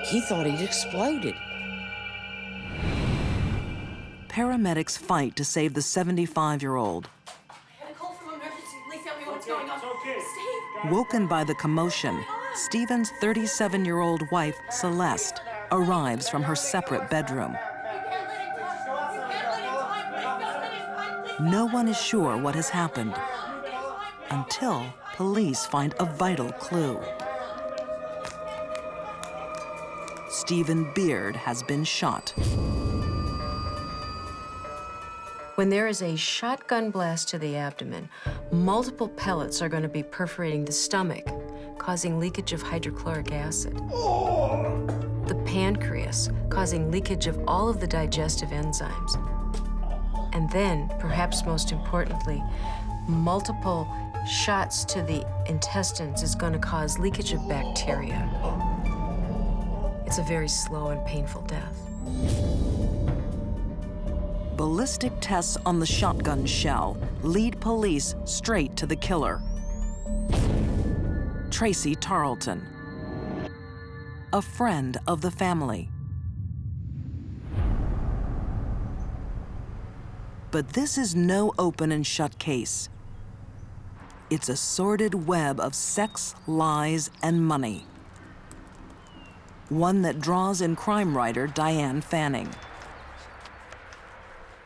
He thought he'd exploded. Paramedics fight to save the 75-year-old. Woken by the commotion, Stephen's 37-year-old wife, Celeste, arrives from her separate bedroom. No one is sure what has happened until police find a vital clue. Stephen Beard has been shot. When there is a shotgun blast to the abdomen, multiple pellets are going to be perforating the stomach, causing leakage of hydrochloric acid. The pancreas, causing leakage of all of the digestive enzymes. And then, perhaps most importantly, multiple shots to the intestines is going to cause leakage of bacteria. It's a very slow and painful death. Ballistic tests on the shotgun shell lead police straight to the killer. Tracy Tarleton, a friend of the family. But this is no open and shut case. It's a sordid web of sex, lies, and money. One that draws in crime writer Diane Fanning.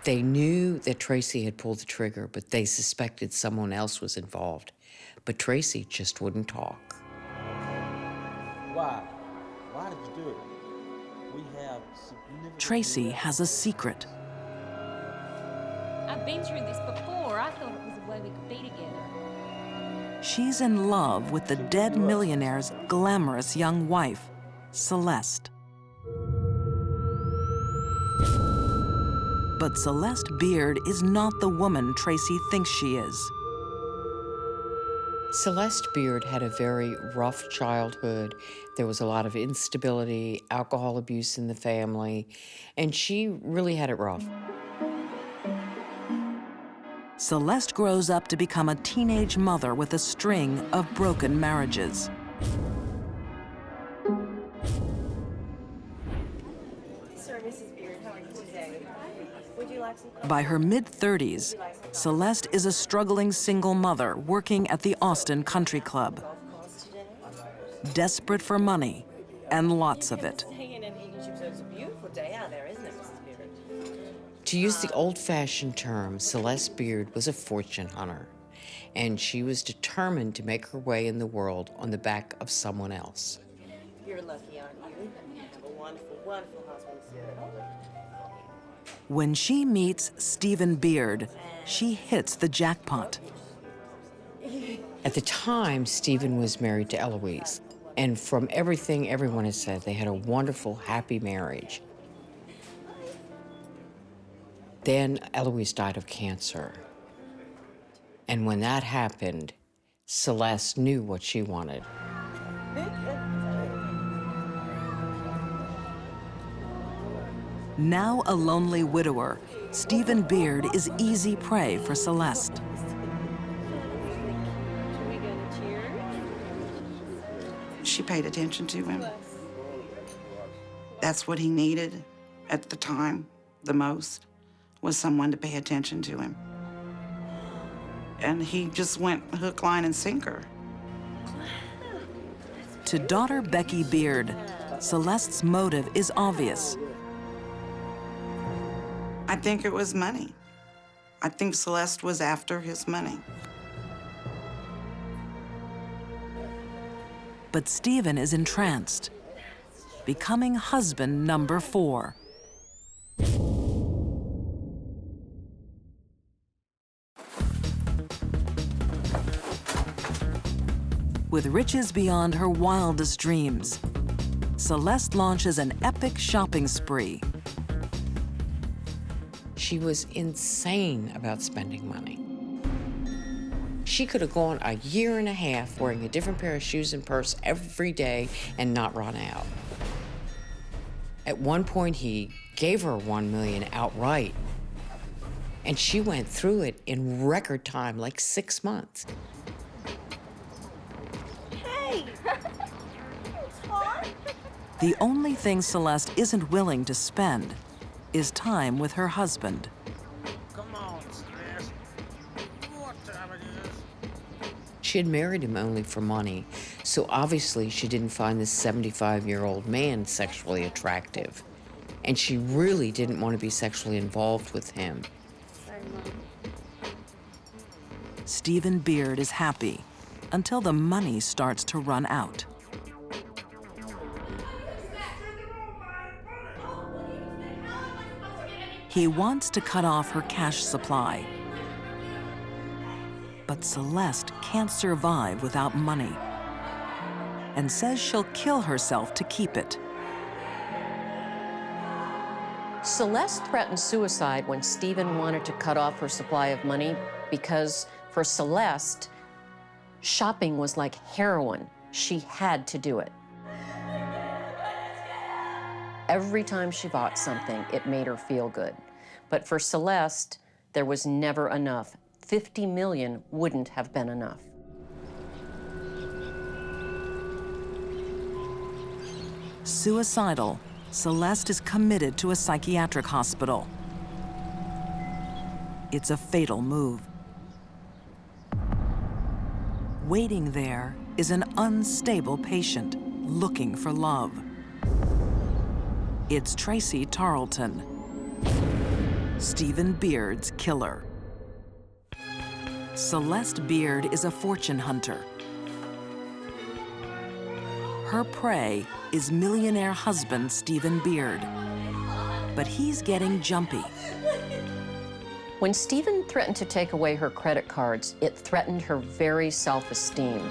They knew that Tracy had pulled the trigger, but they suspected someone else was involved. But Tracy just wouldn't talk. Why? Why did you do it? We have significant... Tracy has a secret. I've been through this before. I thought it was a way we could be together. She's in love with the dead millionaire's glamorous young wife, Celeste. But Celeste Beard is not the woman Tracy thinks she is. Celeste Beard had a very rough childhood. There was a lot of instability, alcohol abuse in the family, and she really had it rough. Celeste grows up to become a teenage mother with a string of broken marriages. Sir, Mrs. Beard, how are you today? Would you like some coffee? By her mid-30s, Celeste is a struggling single mother working at the Austin Country Club. Desperate for money, and lots of it. It's a beautiful day out there, isn't it, Mrs. Beard? To use the old-fashioned term, Celeste Beard was a fortune hunter, and she was determined to make her way in the world on the back of someone else. You're lucky, aren't you? You have a wonderful, wonderful husband, sir. When she meets Stephen Beard, she hits the jackpot. At the time, Stephen was married to Eloise, and from everything everyone has said, they had a wonderful, happy marriage. Then Eloise died of cancer. And when that happened, Celeste knew what she wanted. Now a lonely widower, Stephen Beard is easy prey for Celeste. She paid attention to him. That's what he needed at the time the most, was someone to pay attention to him. And he just went hook, line, and sinker. To daughter Becky Beard, Celeste's motive is obvious. I think it was money. I think Celeste was after his money. But Stephen is entranced, becoming husband number 4. With riches beyond her wildest dreams, Celeste launches an epic shopping spree. She was insane about spending money. She could have gone a year and a half wearing a different pair of shoes and purse every day and not run out. At one point, he gave her $1 million outright, and she went through it in record time, like 6 months. Hey! The only thing Celeste isn't willing to spend is time with her husband. Come on, Celeste. What time it is? She had married him only for money, so obviously she didn't find this 75-year-old man sexually attractive. And she really didn't want to be sexually involved with him. Stephen Beard is happy until the money starts to run out. He wants to cut off her cash supply. But Celeste can't survive without money and says she'll kill herself to keep it. Celeste threatened suicide when Stephen wanted to cut off her supply of money because for Celeste, shopping was like heroin. She had to do it. Every time she bought something, it made her feel good. But for Celeste, there was never enough. 50 million wouldn't have been enough. Suicidal, Celeste is committed to a psychiatric hospital. It's a fatal move. Waiting there is an unstable patient looking for love. It's Tracy Tarleton. Stephen Beard's killer. Celeste Beard is a fortune hunter. Her prey is millionaire husband Stephen Beard. But he's getting jumpy. When Stephen threatened to take away her credit cards, it threatened her very self-esteem.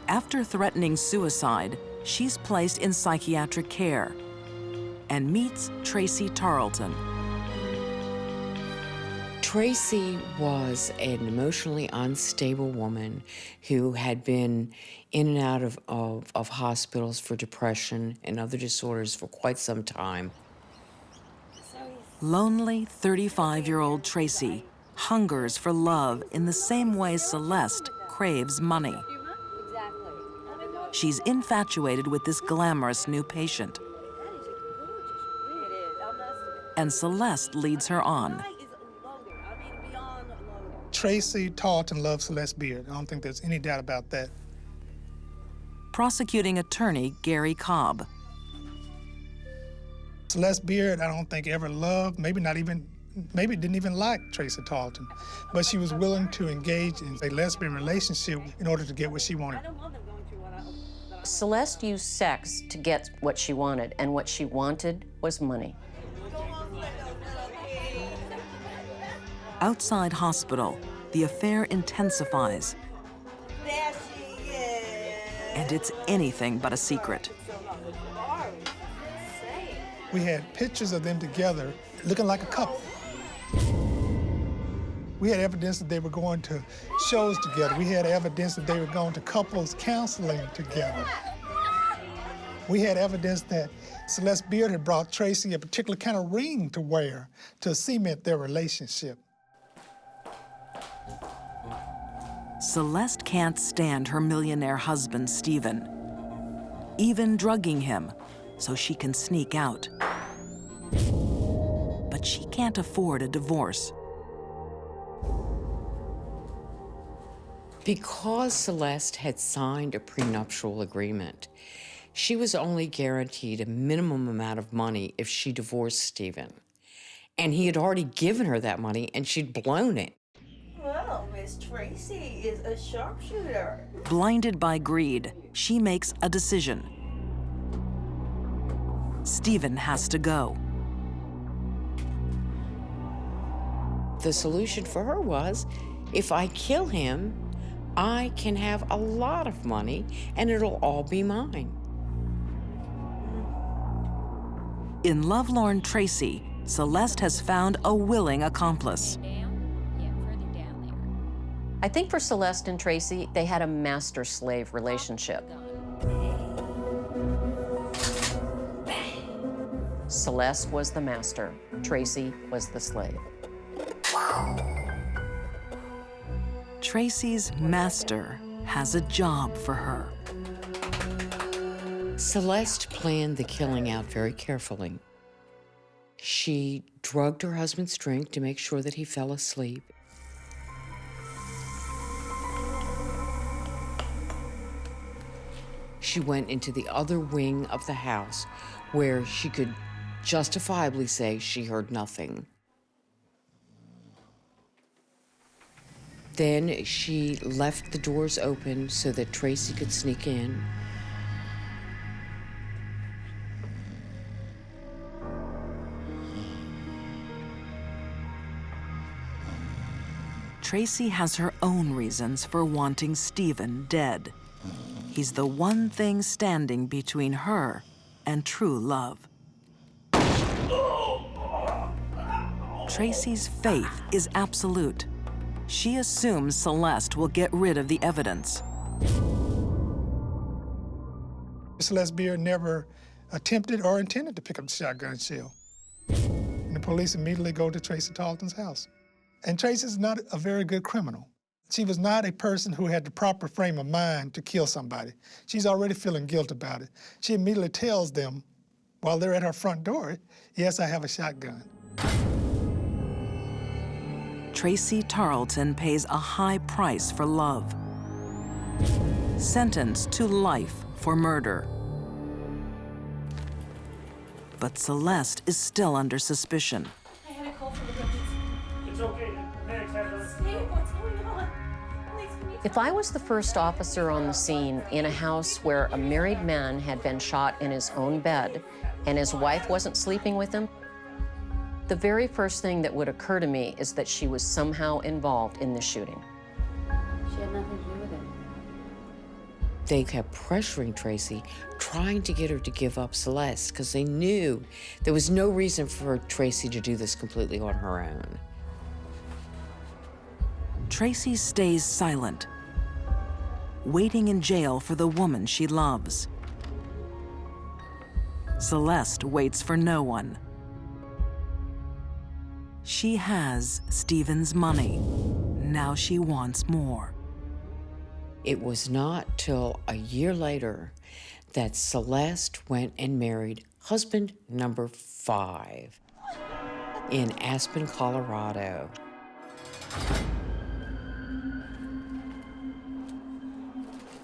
After threatening suicide, she's placed in psychiatric care and meets Tracy Tarleton. Tracy was an emotionally unstable woman who had been in and out of hospitals for depression and other disorders for quite some time. Lonely 35-year-old Tracy hungers for love in the same way Celeste craves money. She's infatuated with this glamorous new patient. And Celeste leads her on. Tracy Tarleton loves Celeste Beard. I don't think there's any doubt about that. Prosecuting attorney Gary Cobb. Celeste Beard, I don't think ever loved, maybe didn't even like Tracy Tarleton, but she was willing to engage in a lesbian relationship in order to get what she wanted. Celeste used sex to get what she wanted, and what she wanted was money. Outside hospital, the affair intensifies. And it's anything but a secret. We had pictures of them together looking like a couple. We had evidence that they were going to shows together. We had evidence that they were going to couples counseling together. We had evidence that Celeste Beard had brought Tracy a particular kind of ring to wear to cement their relationship. Celeste can't stand her millionaire husband, Stephen, even drugging him so she can sneak out. But she can't afford a divorce. Because Celeste had signed a prenuptial agreement, she was only guaranteed a minimum amount of money if she divorced Stephen. And he had already given her that money and she'd blown it. Well, Miss Tracy is a sharpshooter. Blinded by greed, she makes a decision. Stephen has to go. The solution for her was, if I kill him, I can have a lot of money and it'll all be mine. In Lovelorn Tracy, Celeste has found a willing accomplice. I think for Celeste and Tracy, they had a master-slave relationship. Celeste was the master, Tracy was the slave. Tracy's master has a job for her. Celeste planned the killing out very carefully. She drugged her husband's drink to make sure that he fell asleep. She went into the other wing of the house where she could justifiably say she heard nothing. Then she left the doors open so that Tracy could sneak in. Tracy has her own reasons for wanting Stephen dead. He's the one thing standing between her and true love. Tracy's faith is absolute. She assumes Celeste will get rid of the evidence. Celeste Beard never attempted or intended to pick up the shotgun shell. And the police immediately go to Tracy Tarleton's house. And Tracy's not a very good criminal. She was not a person who had the proper frame of mind to kill somebody. She's already feeling guilt about it. She immediately tells them, while they're at her front door, yes, I have a shotgun. Tracy Tarleton pays a high price for love. Sentenced to life for murder. But Celeste is still under suspicion. I had a call from the deputies. It's okay. The medics have those. Steve, what's going on? Please, can you If I was the first officer on the scene in a house where a married man had been shot in his own bed and his wife wasn't sleeping with him, the very first thing that would occur to me is that she was somehow involved in the shooting. She had nothing to do with it. They kept pressuring Tracy, trying to get her to give up Celeste, because they knew there was no reason for Tracy to do this completely on her own. Tracy stays silent, waiting in jail for the woman she loves. Celeste waits for no one. She has Stephen's money. Now she wants more. It was not till a year later that Celeste went and married husband number 5 in Aspen, Colorado.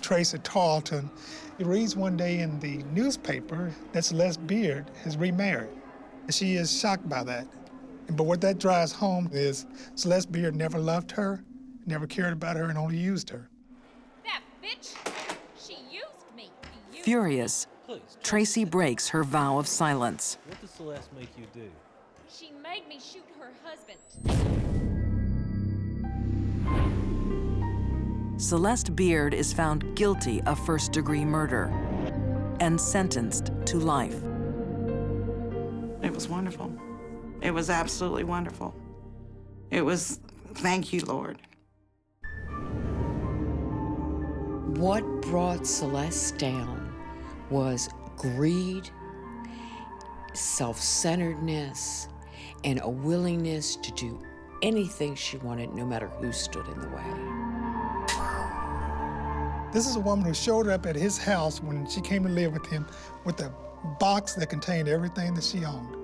Tracy Tarleton, he reads one day in the newspaper that Celeste Beard has remarried. She is shocked by that. But what that drives home is Celeste Beard never loved her, never cared about her, and only used her. That bitch, she used me. Furious, Tracy breaks her vow of silence. What does Celeste make you do? She made me shoot her husband. Celeste Beard is found guilty of first-degree murder and sentenced to life. It was wonderful. It was absolutely wonderful. It was, thank you, Lord. What brought Celeste down was greed, self-centeredness, and a willingness to do anything she wanted, no matter who stood in the way. This is a woman who showed up at his house when she came to live with him with a box that contained everything that she owned.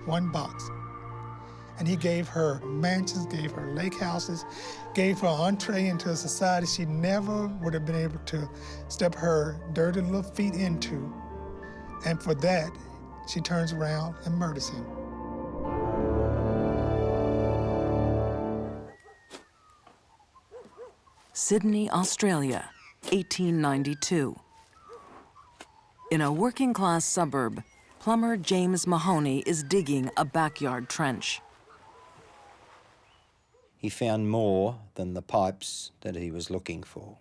One box. And he gave her mansions, gave her lake houses, gave her entree into a society she never would have been able to step her dirty little feet into. And for that, she turns around and murders him. Sydney, Australia, 1892. In a working-class suburb, plumber James Mahoney is digging a backyard trench. He found more than the pipes that he was looking for.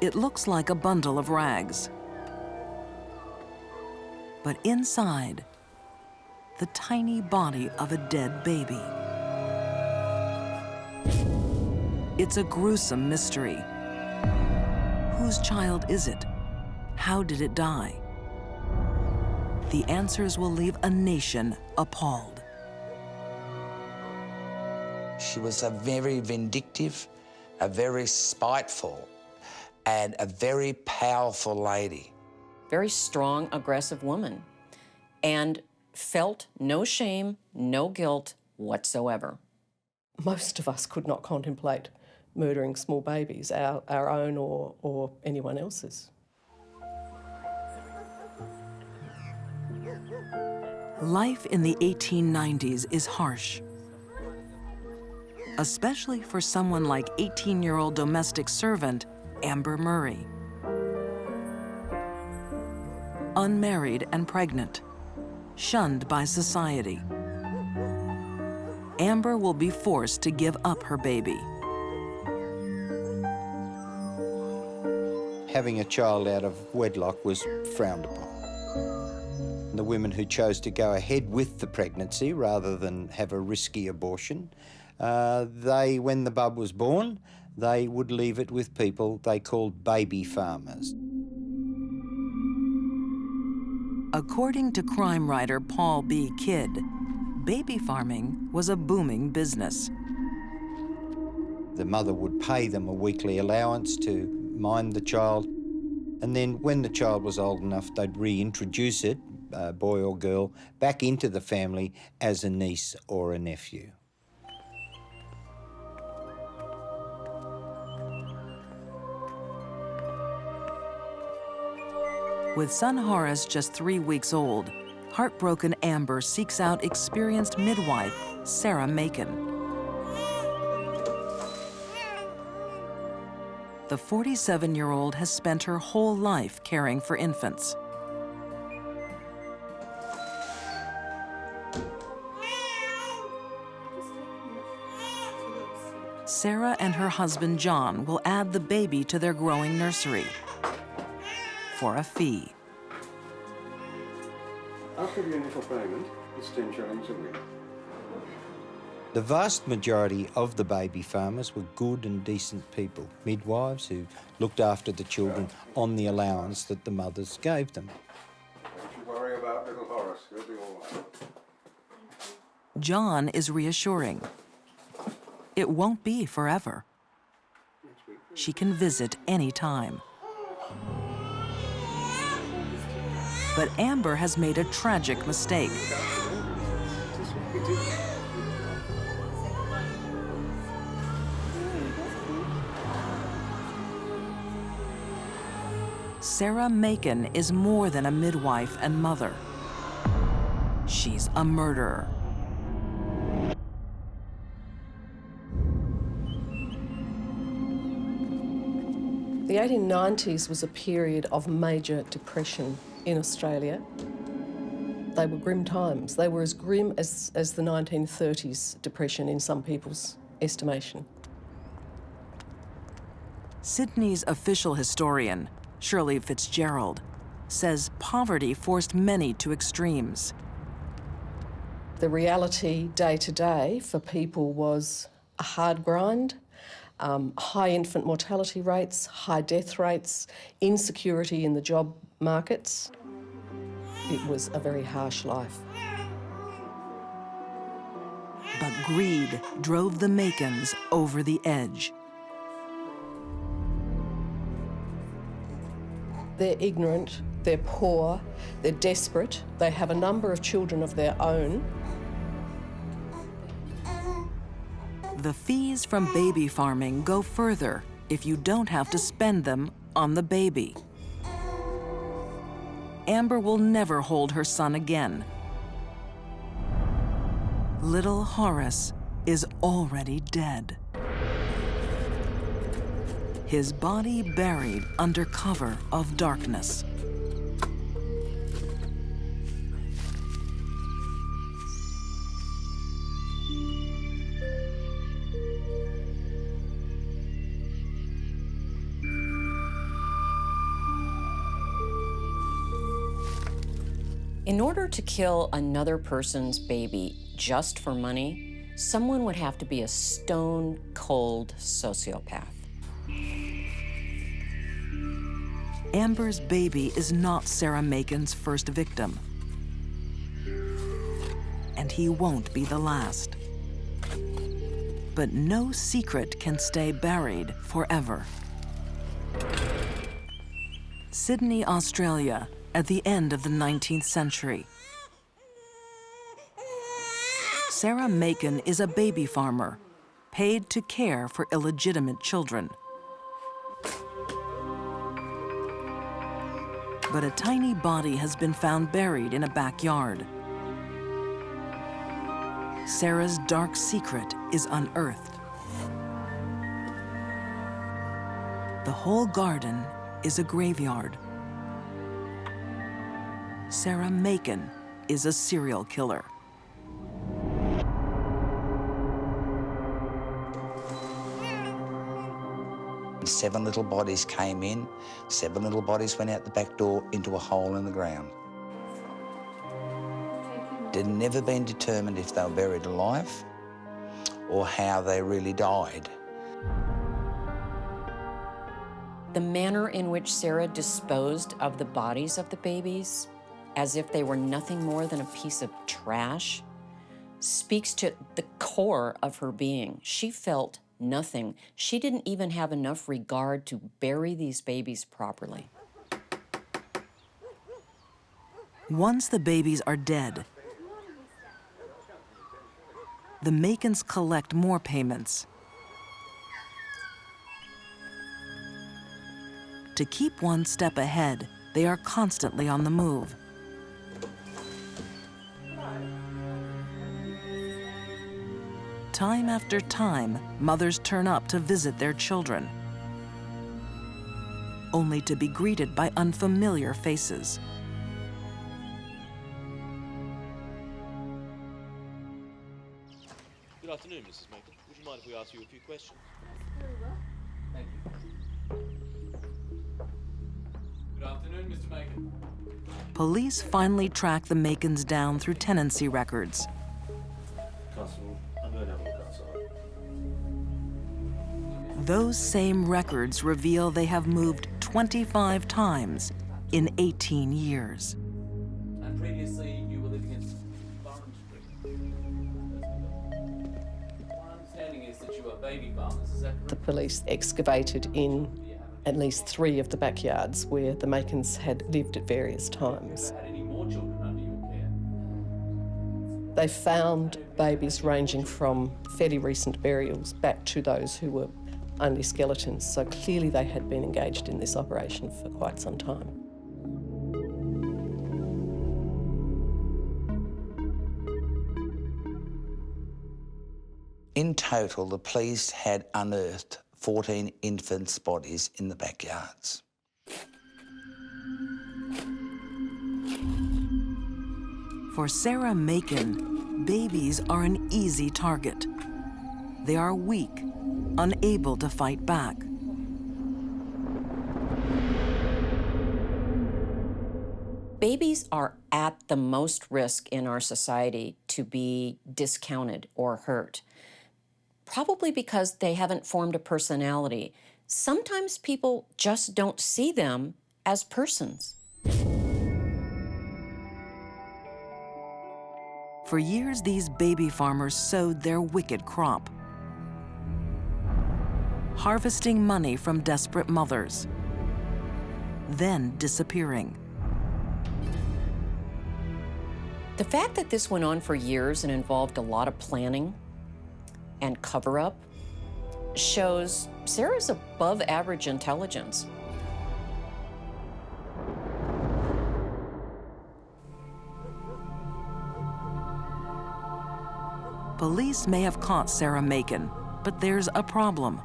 It looks like a bundle of rags. But inside, the tiny body of a dead baby. It's a gruesome mystery. Whose child is it? How did it die? The answers will leave a nation appalled. She was a very vindictive, a very spiteful, and a very powerful lady. Very strong, aggressive woman, and felt no shame, no guilt whatsoever. Most of us could not contemplate murdering small babies, our own or anyone else's. Life in the 1890s is harsh, especially for someone like 18-year-old domestic servant Amber Murray. Unmarried and pregnant, shunned by society, Amber will be forced to give up her baby. Having a child out of wedlock was frowned upon. The women who chose to go ahead with the pregnancy rather than have a risky abortion, when the bub was born, they would leave it with people they called baby farmers. According to crime writer Paul B. Kidd, baby farming was a booming business. The mother would pay them a weekly allowance to mind the child, and then when the child was old enough, they'd reintroduce it, boy or girl, back into the family as a niece or a nephew. With son Horace just 3 weeks old, heartbroken Amber seeks out experienced midwife Sarah Macon. The 47-year-old has spent her whole life caring for infants. Sarah and her husband John will add the baby to their growing nursery for a fee. After the initial payment, it's 10 shillings a week. The vast majority of the baby farmers were good and decent people, midwives who looked after the children on the allowance that the mothers gave them. Don't you worry about little Horace, he'll be all right. John is reassuring. It won't be forever. She can visit any time. But Amber has made a tragic mistake. Sarah Macon is more than a midwife and mother. She's a murderer. The 1890s was a period of major depression in Australia. They were grim times. They were as grim as the 1930s depression in some people's estimation. Sydney's official historian, Shirley Fitzgerald, says poverty forced many to extremes. The reality day to day for people was a hard grind, high infant mortality rates, high death rates, insecurity in the job markets. It was a very harsh life. But greed drove the Macons over the edge. They're ignorant, they're poor, they're desperate, they have a number of children of their own. The fees from baby farming go further if you don't have to spend them on the baby. Amber will never hold her son again. Little Horace is already dead. His body buried under cover of darkness. In order to kill another person's baby just for money, someone would have to be a stone-cold sociopath. Amber's baby is not Sarah Macon's first victim. And he won't be the last. But no secret can stay buried forever. Sydney, Australia, at the end of the 19th century. Sarah Macon is a baby farmer, paid to care for illegitimate children. But a tiny body has been found buried in a backyard. Sarah's dark secret is unearthed. The whole garden is a graveyard. Sarah Macon is a serial killer. Seven little bodies came in, 7 little bodies went out the back door into a hole in the ground. It had never been determined if they were buried alive or how they really died. The manner in which Sarah disposed of the bodies of the babies, as if they were nothing more than a piece of trash, speaks to the core of her being. She felt nothing. She didn't even have enough regard to bury these babies properly. Once the babies are dead, the Macons collect more payments. To keep one step ahead, They are constantly on the move. Time after time, mothers turn up to visit their children, only to be greeted by unfamiliar faces. Good afternoon, Mrs. Macon. Would you mind if we ask you a few questions? Thank you. Good afternoon, Mr. Macon. Police finally track the Macons down through tenancy records. Constable, I'm going to have a look outside. Those same records reveal they have moved 25 times in 18 years. And previously, you were living in Barnes Street. My understanding is that you are baby farmers, is that correct? The police excavated in at least 3 of the backyards where the Macons had lived at various times. Had any more children under your care? They found babies ranging from fairly recent burials back to those who were only skeletons, so clearly they had been engaged in this operation for quite some time. In total, the police had unearthed 14 infants' bodies in the backyards. For Sarah Macon, babies are an easy target. They are weak, unable to fight back. Babies are at the most risk in our society to be discounted or hurt, probably because they haven't formed a personality. Sometimes people just don't see them as persons. For years, these baby farmers sowed their wicked crop, harvesting money from desperate mothers, then disappearing. The fact that this went on for years and involved a lot of planning and cover-up shows Sarah's above average intelligence. Police may have caught Sarah Macon, but there's a problem.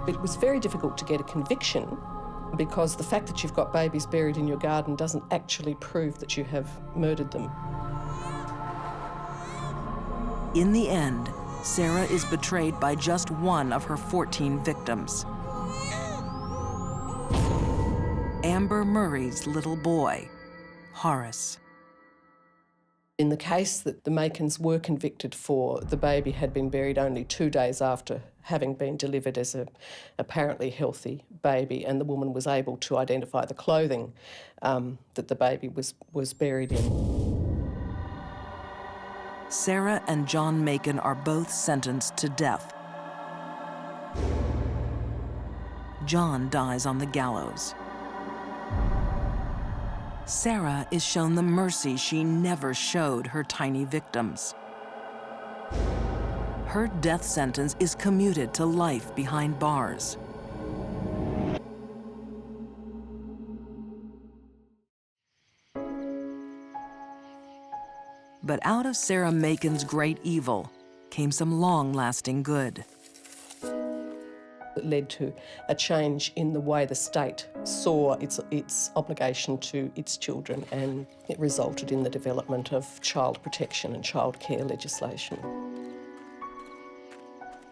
It was very difficult to get a conviction because the fact that you've got babies buried in your garden doesn't actually prove that you have murdered them. In the end, Sarah is betrayed by just one of her 14 victims. Amber Murray's little boy, Horace. In the case that the Macons were convicted for, the baby had been buried only 2 days after having been delivered as a apparently healthy baby, and the woman was able to identify the clothing that the baby was buried in. Sarah and John Macon are both sentenced to death. John dies on the gallows. Sarah is shown the mercy she never showed her tiny victims. Her death sentence is commuted to life behind bars. But out of Sarah Macon's great evil came some long-lasting good. It led to a change in the way the state saw its obligation to its children, and it resulted in the development of child protection and child care legislation.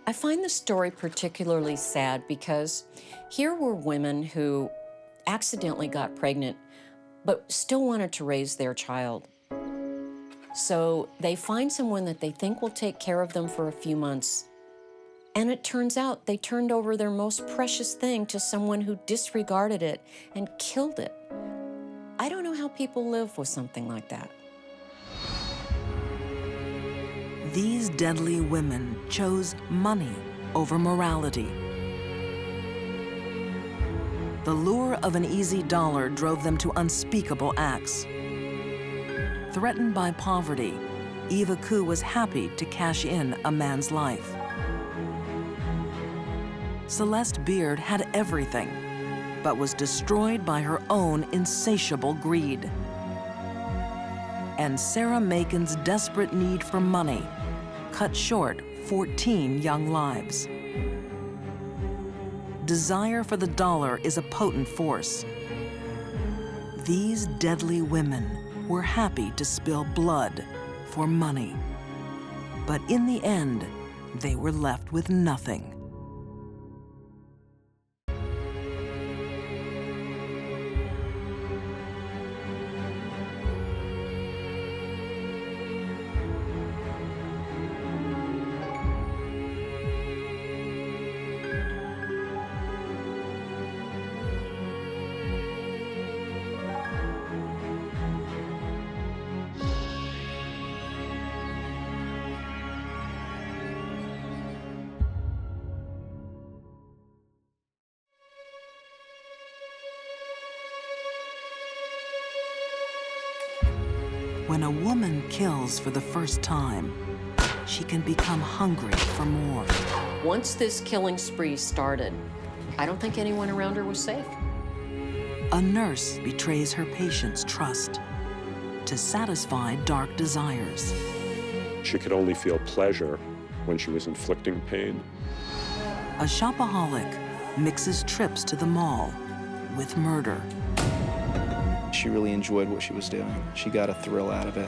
I find the story particularly sad because here were women who accidentally got pregnant but still wanted to raise their child. So they find someone that they think will take care of them for a few months. And it turns out they turned over their most precious thing to someone who disregarded it and killed it. I don't know how people live with something like that. These deadly women chose money over morality. The lure of an easy dollar drove them to unspeakable acts. Threatened by poverty, Eva Koo was happy to cash in a man's life. Celeste Beard had everything, but was destroyed by her own insatiable greed. And Sarah Macon's desperate need for money cut short 14 young lives. Desire for the dollar is a potent force. These deadly women were happy to spill blood for money. But in the end, they were left with nothing. When a woman kills for the first time, she can become hungry for more. Once this killing spree started, I don't think anyone around her was safe. A nurse betrays her patient's trust to satisfy dark desires. She could only feel pleasure when she was inflicting pain. A shopaholic mixes trips to the mall with murder. She really enjoyed what she was doing. She got a thrill out of it.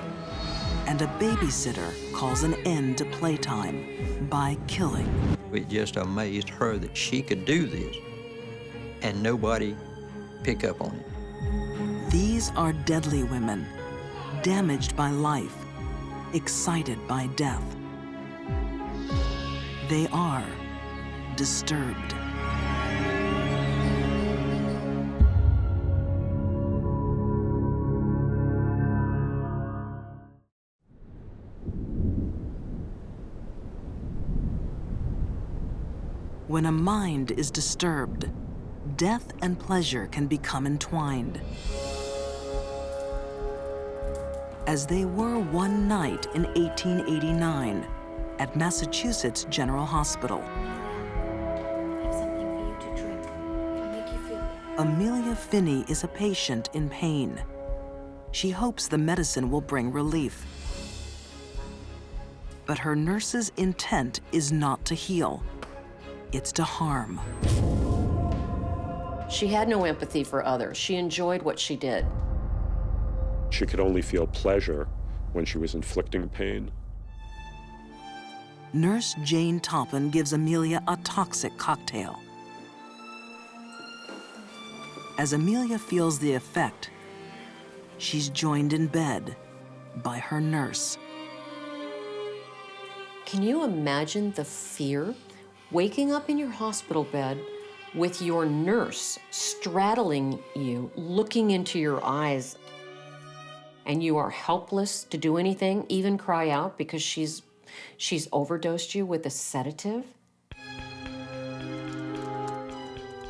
And a babysitter calls an end to playtime by killing. It just amazed her that she could do this and nobody pick up on it. These are deadly women, damaged by life, excited by death. They are disturbed. When a mind is disturbed, death and pleasure can become entwined. As they were one night in 1889 at Massachusetts General Hospital. I have something for you to drink. It'll make you feel better. Amelia Finney is a patient in pain. She hopes the medicine will bring relief. But her nurse's intent is not to heal. It's to harm. She had no empathy for others. She enjoyed what she did. She could only feel pleasure when she was inflicting pain. Nurse Jane Toppin gives Amelia a toxic cocktail. As Amelia feels the effect, she's joined in bed by her nurse. Can you imagine the fear? Waking up in your hospital bed with your nurse straddling you, looking into your eyes, and you are helpless to do anything, even cry out because she's overdosed you with a sedative?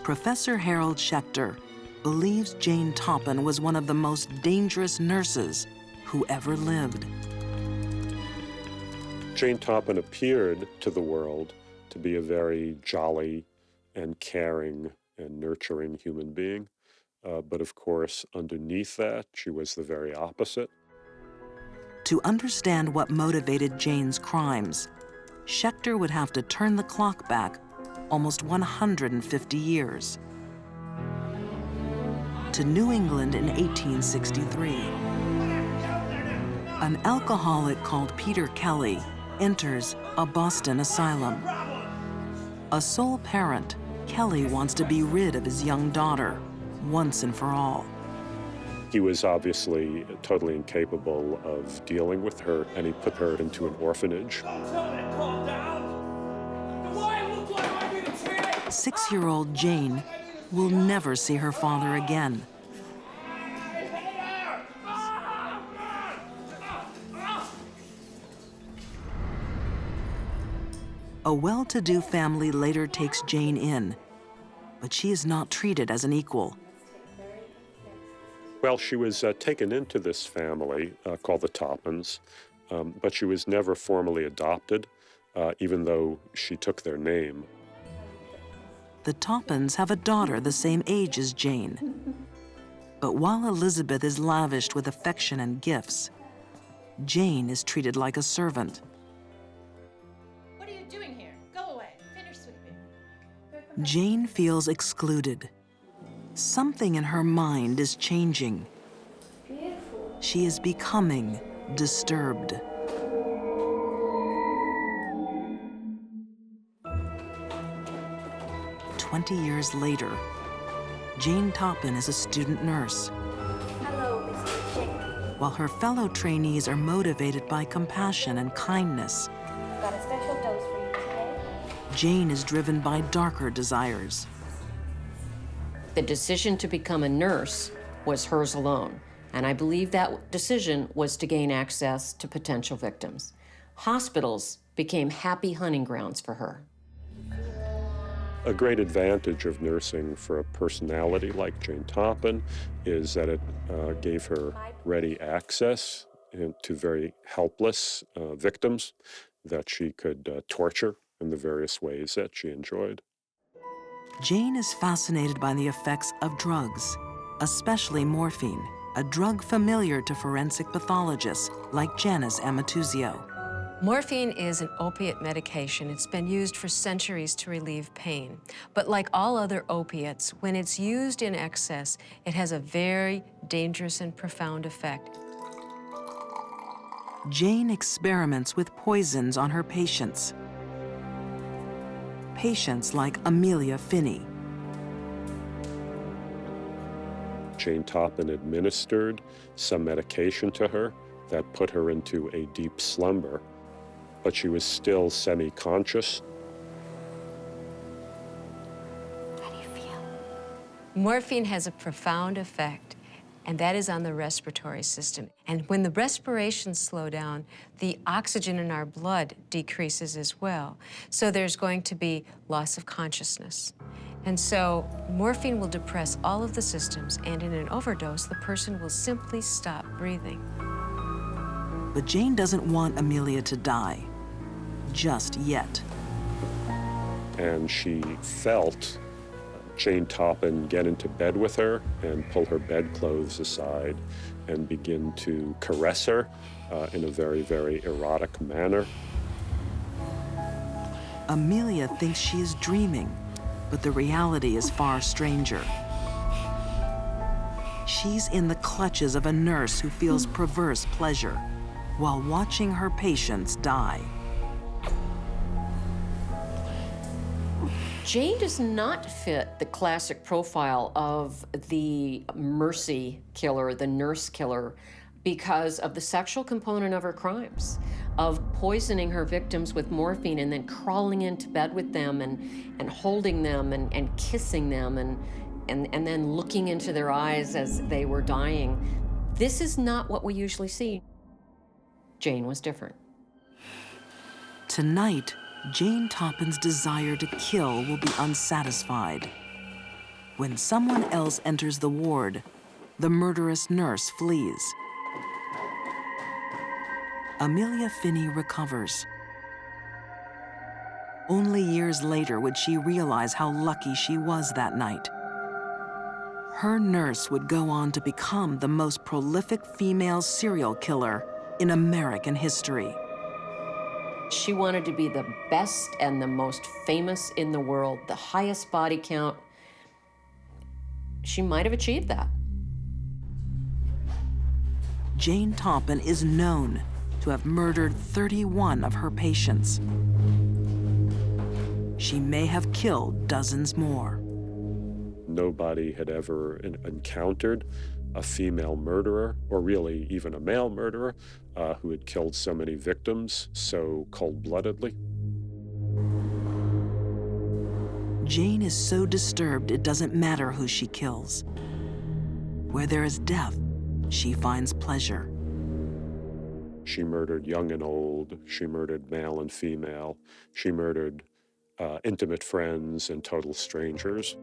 Professor Harold Schechter believes Jane Toppin was one of the most dangerous nurses who ever lived. Jane Toppin appeared to the world to be a very jolly and caring and nurturing human being. But of course, underneath that, she was the very opposite. To understand what motivated Jane's crimes, Schechter would have to turn the clock back almost 150 years. To New England in 1863. An alcoholic called Peter Kelly enters a Boston asylum. A sole parent, Kelly wants to be rid of his young daughter once and for all. He was obviously totally incapable of dealing with her, and he put her into an orphanage. 6-year-old Jane will never see her father again. A well-to-do family later takes Jane in, but she is not treated as an equal. Well, she was taken into this family called the Toppins, but she was never formally adopted, even though she took their name. The Taupins have a daughter the same age as Jane. But while Elizabeth is lavished with affection and gifts, Jane is treated like a servant. What are you doing here? Go away. Finish sweeping. Jane feels excluded. Something in her mind is changing. Beautiful. She is becoming disturbed. "20 years later, Jane Taupin is a student nurse. Hello, Mr. Chick. While her fellow trainees are motivated by compassion and kindness, Got a special dose for you today. Jane is driven by darker desires. The decision to become a nurse was hers alone, and I believe that decision was to gain access to potential victims. Hospitals became happy hunting grounds for her. A great advantage of nursing for a personality like Jane Taupin is that it gave her ready access to very helpless victims that she could torture in the various ways that she enjoyed. Jane is fascinated by the effects of drugs, especially morphine, a drug familiar to forensic pathologists like Janice Amatuzio. Morphine is an opiate medication. It's been used for centuries to relieve pain. But like all other opiates, when it's used in excess, it has a very dangerous and profound effect. Jane experiments with poisons on her patients. Patients like Amelia Finney. Jane Taupin administered some medication to her that put her into a deep slumber, but she was still semi-conscious. How do you feel? Morphine has a profound effect, and that is on the respiratory system. And when the respirations slow down, the oxygen in our blood decreases as well. So there's going to be loss of consciousness. And so morphine will depress all of the systems, and in an overdose, the person will simply stop breathing. But Jane doesn't want Amelia to die, just yet. And she felt Jane Taupin get into bed with her and pull her bedclothes aside and begin to caress her in a very, very erotic manner. Amelia thinks she is dreaming, but the reality is far stranger. She's in the clutches of a nurse who feels perverse pleasure while watching her patients die. Jane does not fit the classic profile of the mercy killer, the nurse killer, because of the sexual component of her crimes, of poisoning her victims with morphine and then crawling into bed with them and holding them and kissing them and then looking into their eyes as they were dying. This is not what we usually see. Jane was different. Tonight, Jane Taupin's desire to kill will be unsatisfied. When someone else enters the ward, the murderous nurse flees. Amelia Finney recovers. Only years later would she realize how lucky she was that night. Her nurse would go on to become the most prolific female serial killer in American history. She wanted to be the best and the most famous in the world, the highest body count. She might have achieved that. Jane Taupin is known to have murdered 31 of her patients. She may have killed dozens more. Nobody had ever encountered a female murderer, or really even a male murderer, who had killed so many victims so cold-bloodedly. Jane is so disturbed it doesn't matter who she kills. Where there is death, she finds pleasure. She murdered young and old. She murdered male and female. She murdered intimate friends and total strangers.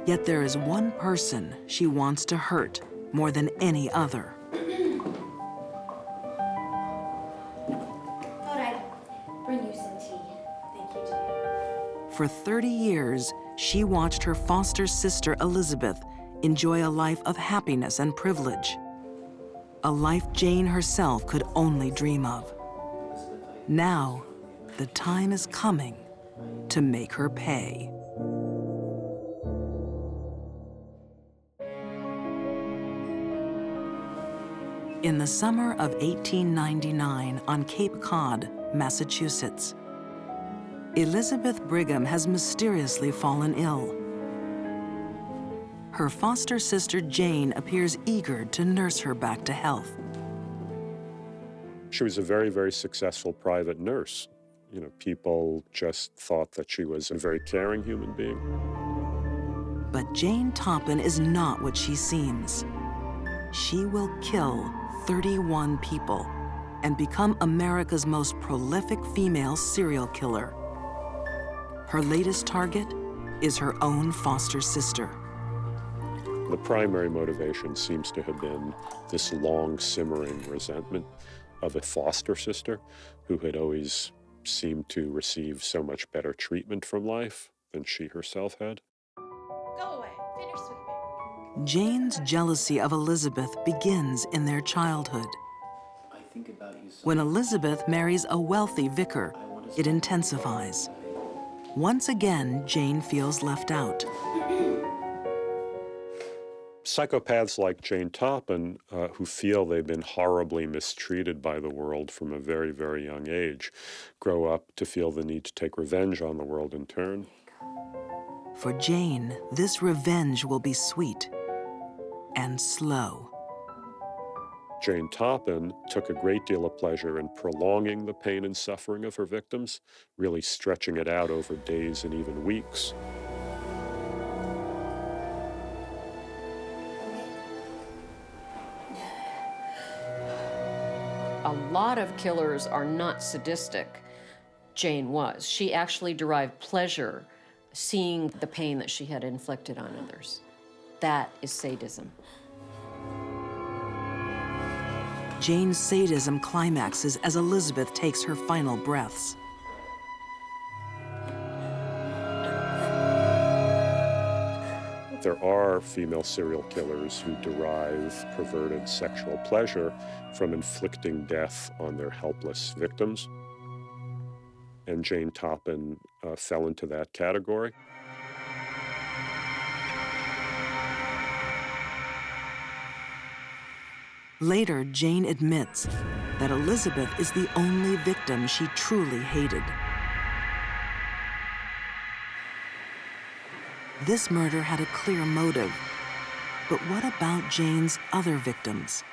Yet there is one person she wants to hurt more than any other. Thought I'd bring you some tea. Thank you, Jane. For 30 years, she watched her foster sister Elizabeth enjoy a life of happiness and privilege, a life Jane herself could only dream of. Now, the time is coming to make her pay. In the summer of 1899 on Cape Cod, Massachusetts, Elizabeth Brigham has mysteriously fallen ill. Her foster sister Jane appears eager to nurse her back to health. She was a very, very successful private nurse. You know, people just thought that she was a very caring human being. But Jane Toppin is not what she seems. She will kill 31 people and become America's most prolific female serial killer. Her latest target is her own foster sister. The primary motivation seems to have been this long simmering resentment of a foster sister who had always seemed to receive so much better treatment from life than she herself had. Go away. Finish sweeping. Jane's jealousy of Elizabeth begins in their childhood. When Elizabeth marries a wealthy vicar, it intensifies. Once again, Jane feels left out. Psychopaths like Jane Toppin, who feel they've been horribly mistreated by the world from a very, very young age, grow up to feel the need to take revenge on the world in turn. For Jane, this revenge will be sweet and slow. Jane Toppin took a great deal of pleasure in prolonging the pain and suffering of her victims, really stretching it out over days and even weeks. A lot of killers are not sadistic. Jane was. She actually derived pleasure seeing the pain that she had inflicted on others. That is sadism. Jane's sadism climaxes as Elizabeth takes her final breaths. There are female serial killers who derive perverted sexual pleasure from inflicting death on their helpless victims. And Jane Toppin fell into that category. Later, Jane admits that Elizabeth is the only victim she truly hated. This murder had a clear motive, but what about Jane's other victims?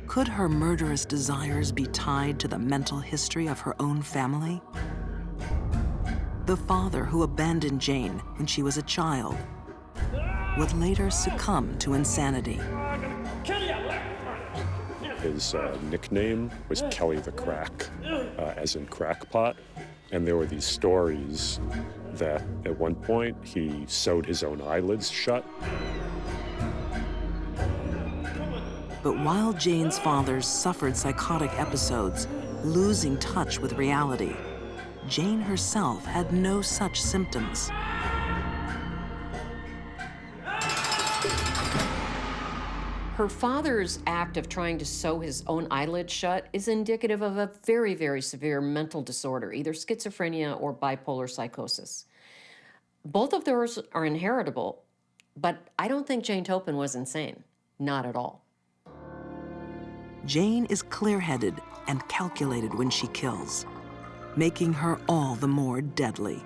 Could her murderous desires be tied to the mental history of her own family? The father who abandoned Jane when she was a child would later succumb to insanity. His nickname was Kelly the Crack, as in crackpot. And there were these stories that at one point he sewed his own eyelids shut. But while Jane's father suffered psychotic episodes, losing touch with reality, Jane herself had no such symptoms. Her father's act of trying to sew his own eyelid shut is indicative of a very, very severe mental disorder, either schizophrenia or bipolar psychosis. Both of those are inheritable, but I don't think Jane Toppin was insane. Not at all. Jane is clear-headed and calculated when she kills, making her all the more deadly.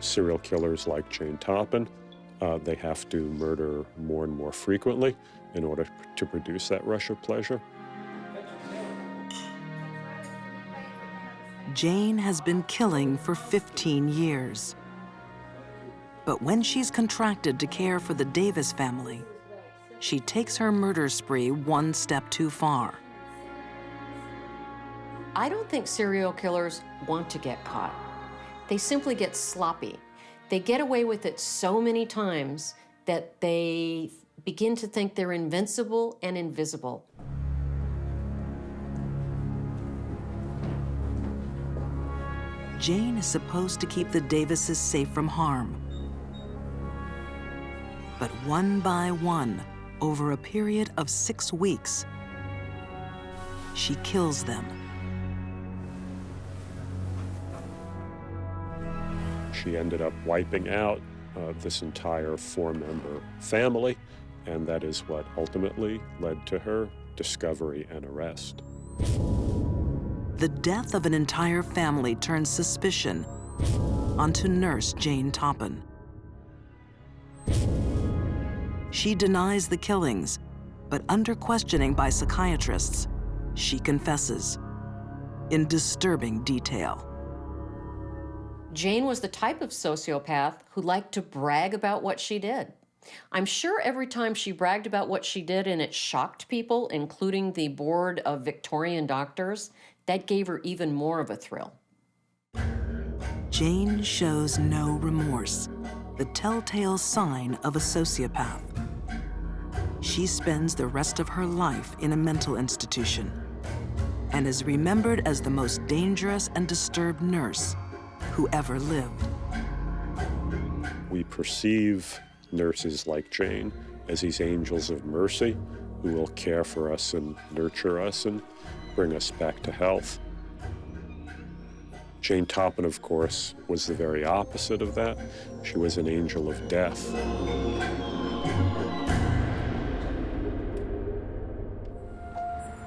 Serial killers like Jane Toppin, they have to murder more and more frequently in order to produce that rush of pleasure. Jane has been killing for 15 years. But when she's contracted to care for the Davis family, she takes her murder spree one step too far. I don't think serial killers want to get caught. They simply get sloppy. They get away with it so many times that they begin to think they're invincible and invisible. Jane is supposed to keep the Davises safe from harm. But one by one, over a period of 6 weeks, she kills them. She ended up wiping out this entire 4-member family, and that is what ultimately led to her discovery and arrest. The death of an entire family turns suspicion onto nurse Jane Toppin. She denies the killings, but under questioning by psychiatrists, she confesses in disturbing detail. Jane was the type of sociopath who liked to brag about what she did. I'm sure every time she bragged about what she did and it shocked people, including the board of Victorian doctors, that gave her even more of a thrill. Jane shows no remorse, the telltale sign of a sociopath. She spends the rest of her life in a mental institution and is remembered as the most dangerous and disturbed nurse who ever lived. We perceive nurses like Jane as these angels of mercy who will care for us and nurture us and bring us back to health. Jane Toppin, of course, was the very opposite of that. She was an angel of death.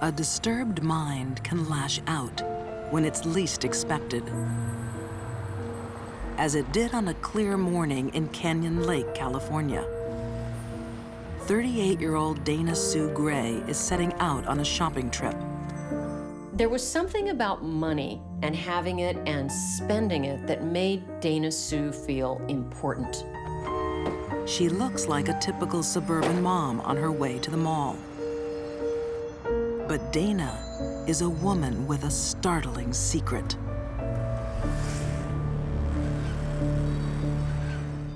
A disturbed mind can lash out when it's least expected. As it did on a clear morning in Canyon Lake, California. 38-year-old Dana Sue Gray is setting out on a shopping trip. There was something about money and having it and spending it that made Dana Sue feel important. She looks like a typical suburban mom on her way to the mall. But Dana is a woman with a startling secret.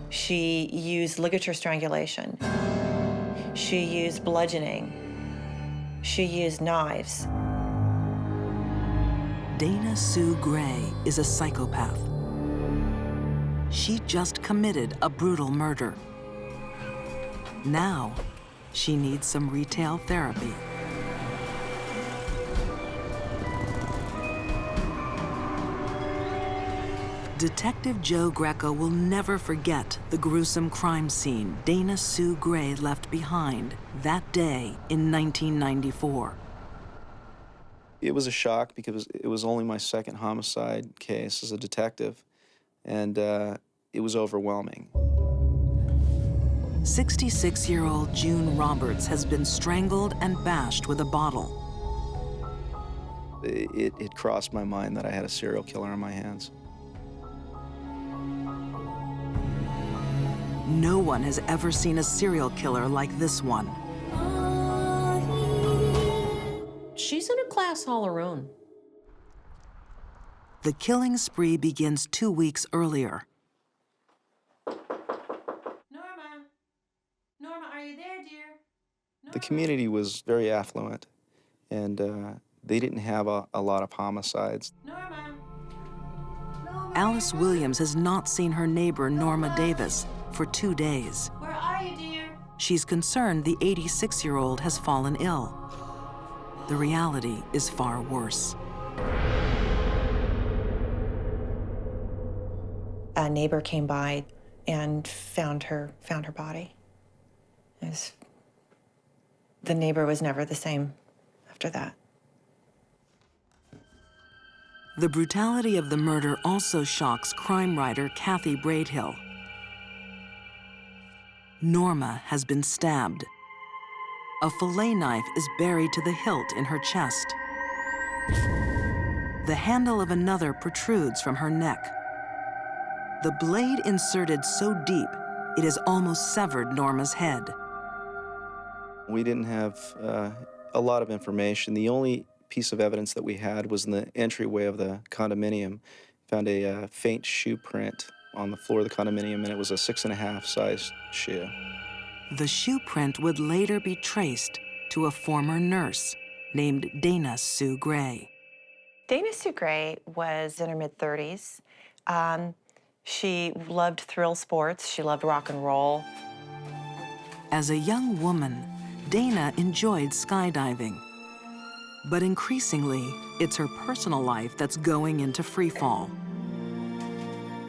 She used ligature strangulation. She used bludgeoning. She used knives. Dana Sue Gray is a psychopath. She just committed a brutal murder. Now, she needs some retail therapy. Detective Joe Greco will never forget the gruesome crime scene Dana Sue Gray left behind that day in 1994. It was a shock because it was only my second homicide case as a detective, and it was overwhelming. 66-year-old June Roberts has been strangled and bashed with a bottle. It crossed my mind that I had a serial killer on my hands. No one has ever seen a serial killer like this one. She's in a class all her own. The killing spree begins 2 weeks earlier. Norma, are you there, dear? The community was very affluent, and they didn't have a lot of homicides. Alice Williams has not seen her neighbor, Norma Davis, for 2 days. Where are you, dear? She's concerned the 86-year-old has fallen ill. The reality is far worse. A neighbor came by and found her body. The neighbor was never the same after that. The brutality of the murder also shocks crime writer Kathy Braidhill. Norma has been stabbed. A fillet knife is buried to the hilt in her chest. The handle of another protrudes from her neck. The blade inserted so deep, it has almost severed Norma's head. We didn't have a lot of information. The only piece of evidence that we had was in the entryway of the condominium. Found a faint shoe print on the floor of the condominium, and it was a 6.5 size shoe. The shoe print would later be traced to a former nurse named Dana Sue Gray. Dana Sue Gray was in her mid-30s. She loved thrill sports. She loved rock and roll. As a young woman, Dana enjoyed skydiving. But increasingly, it's her personal life that's going into free fall.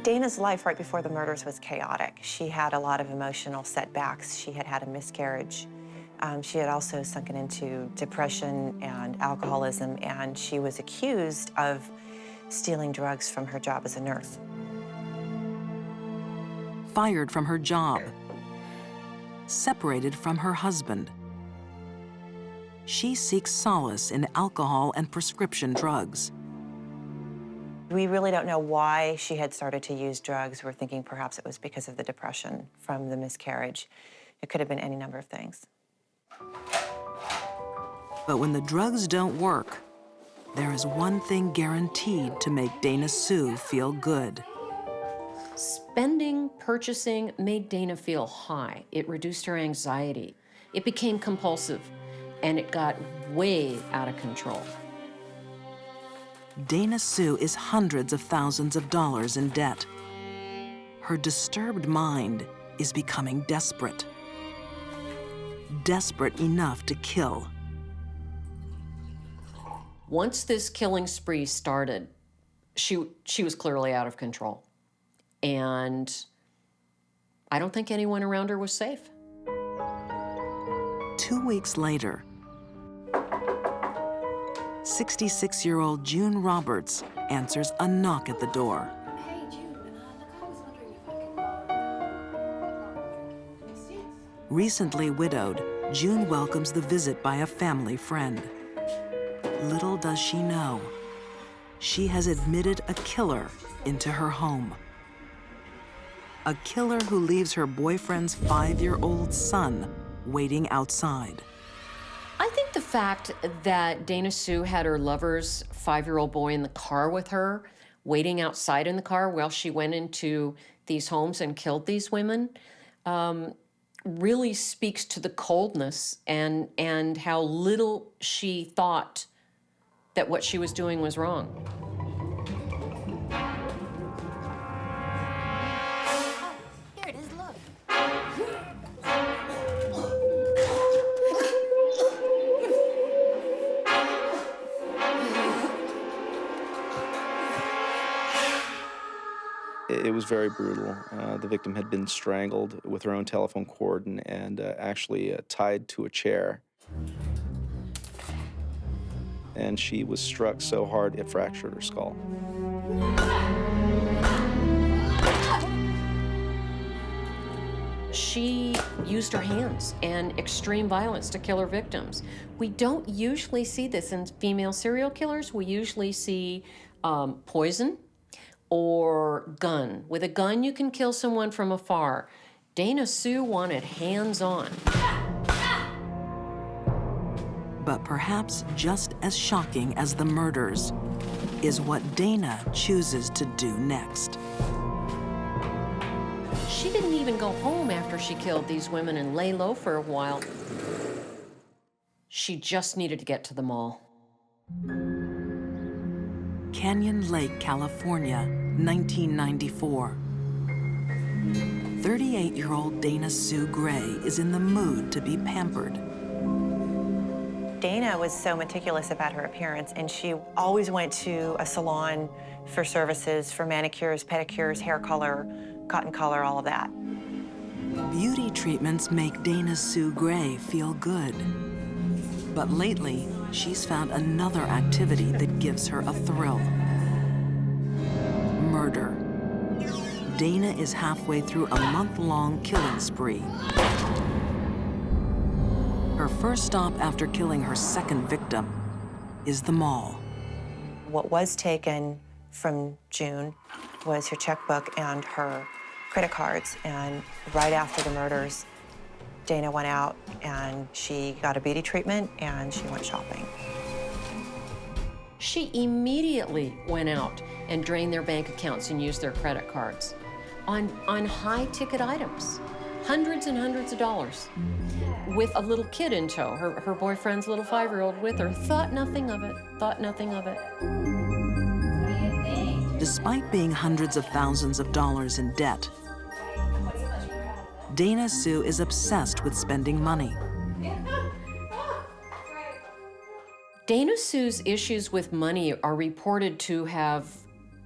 Dana's life right before the murders was chaotic. She had a lot of emotional setbacks. She had had a miscarriage. She had also sunken into depression and alcoholism, and she was accused of stealing drugs from her job as a nurse. Fired from her job. Separated from her husband. She seeks solace in alcohol and prescription drugs. We really don't know why she had started to use drugs. We're thinking perhaps it was because of the depression from the miscarriage. It could have been any number of things. But when the drugs don't work, there is one thing guaranteed to make Dana Sue feel good. Spending, purchasing made Dana feel high. It reduced her anxiety. It became compulsive, and it got way out of control. Dana Sue is hundreds of thousands of dollars in debt. Her disturbed mind is becoming desperate. Desperate enough to kill. Once this killing spree started, she was clearly out of control. And I don't think anyone around her was safe. 2 weeks later, 66-year-old June Roberts answers a knock at the door. Hey, June, look, I was wondering if I could... Recently widowed, June welcomes the visit by a family friend. Little does she know, she has admitted a killer into her home. A killer who leaves her boyfriend's 5-year-old son waiting outside. I think the fact that Dana Sue had her lover's 5-year-old boy in the car with her, waiting outside in the car while she went into these homes and killed these women, really speaks to the coldness and how little she thought that what she was doing was wrong. Here it is, look. It was very brutal. The victim had been strangled with her own telephone cord and actually tied to a chair. And she was struck so hard it fractured her skull. She used her hands and extreme violence to kill her victims. We don't usually see this in female serial killers. We usually see poison or gun. With a gun, you can kill someone from afar. Dana Sue wanted hands-on. But perhaps just as shocking as the murders is what Dana chooses to do next. She didn't even go home after she killed these women and lay low for a while. She just needed to get to the mall. Canyon Lake, California, 1994. 38-year-old Dana Sue Gray is in the mood to be pampered. Dana was so meticulous about her appearance, and she always went to a salon for services, for manicures, pedicures, hair color, cotton color, all of that. Beauty treatments make Dana Sue Gray feel good. But lately, she's found another activity that gives her a thrill. Murder. Dana is halfway through a month-long killing spree. Her first stop after killing her second victim is the mall. What was taken from June was her checkbook and her credit cards, and right after the murders, Dana went out and she got a beauty treatment and she went shopping. She immediately went out and drained their bank accounts and used their credit cards on high-ticket items, hundreds and hundreds of dollars, with a little kid in tow, her boyfriend's little 5-year-old with her, thought nothing of it, thought nothing of it. Despite being hundreds of thousands of dollars in debt, Dana Sue is obsessed with spending money. Dana Sue's issues with money are reported to have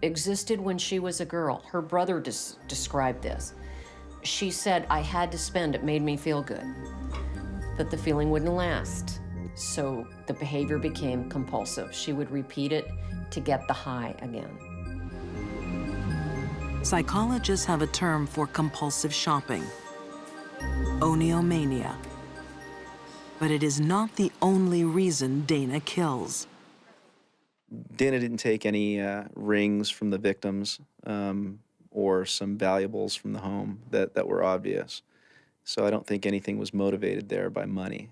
existed when she was a girl. Her brother described this. She said, I had to spend, it made me feel good. That the feeling wouldn't last. So the behavior became compulsive. She would repeat it to get the high again. Psychologists have a term for compulsive shopping, oniomania. But it is not the only reason Dana kills. Dana didn't take any rings from the victims or some valuables from the home that were obvious. So I don't think anything was motivated there by money.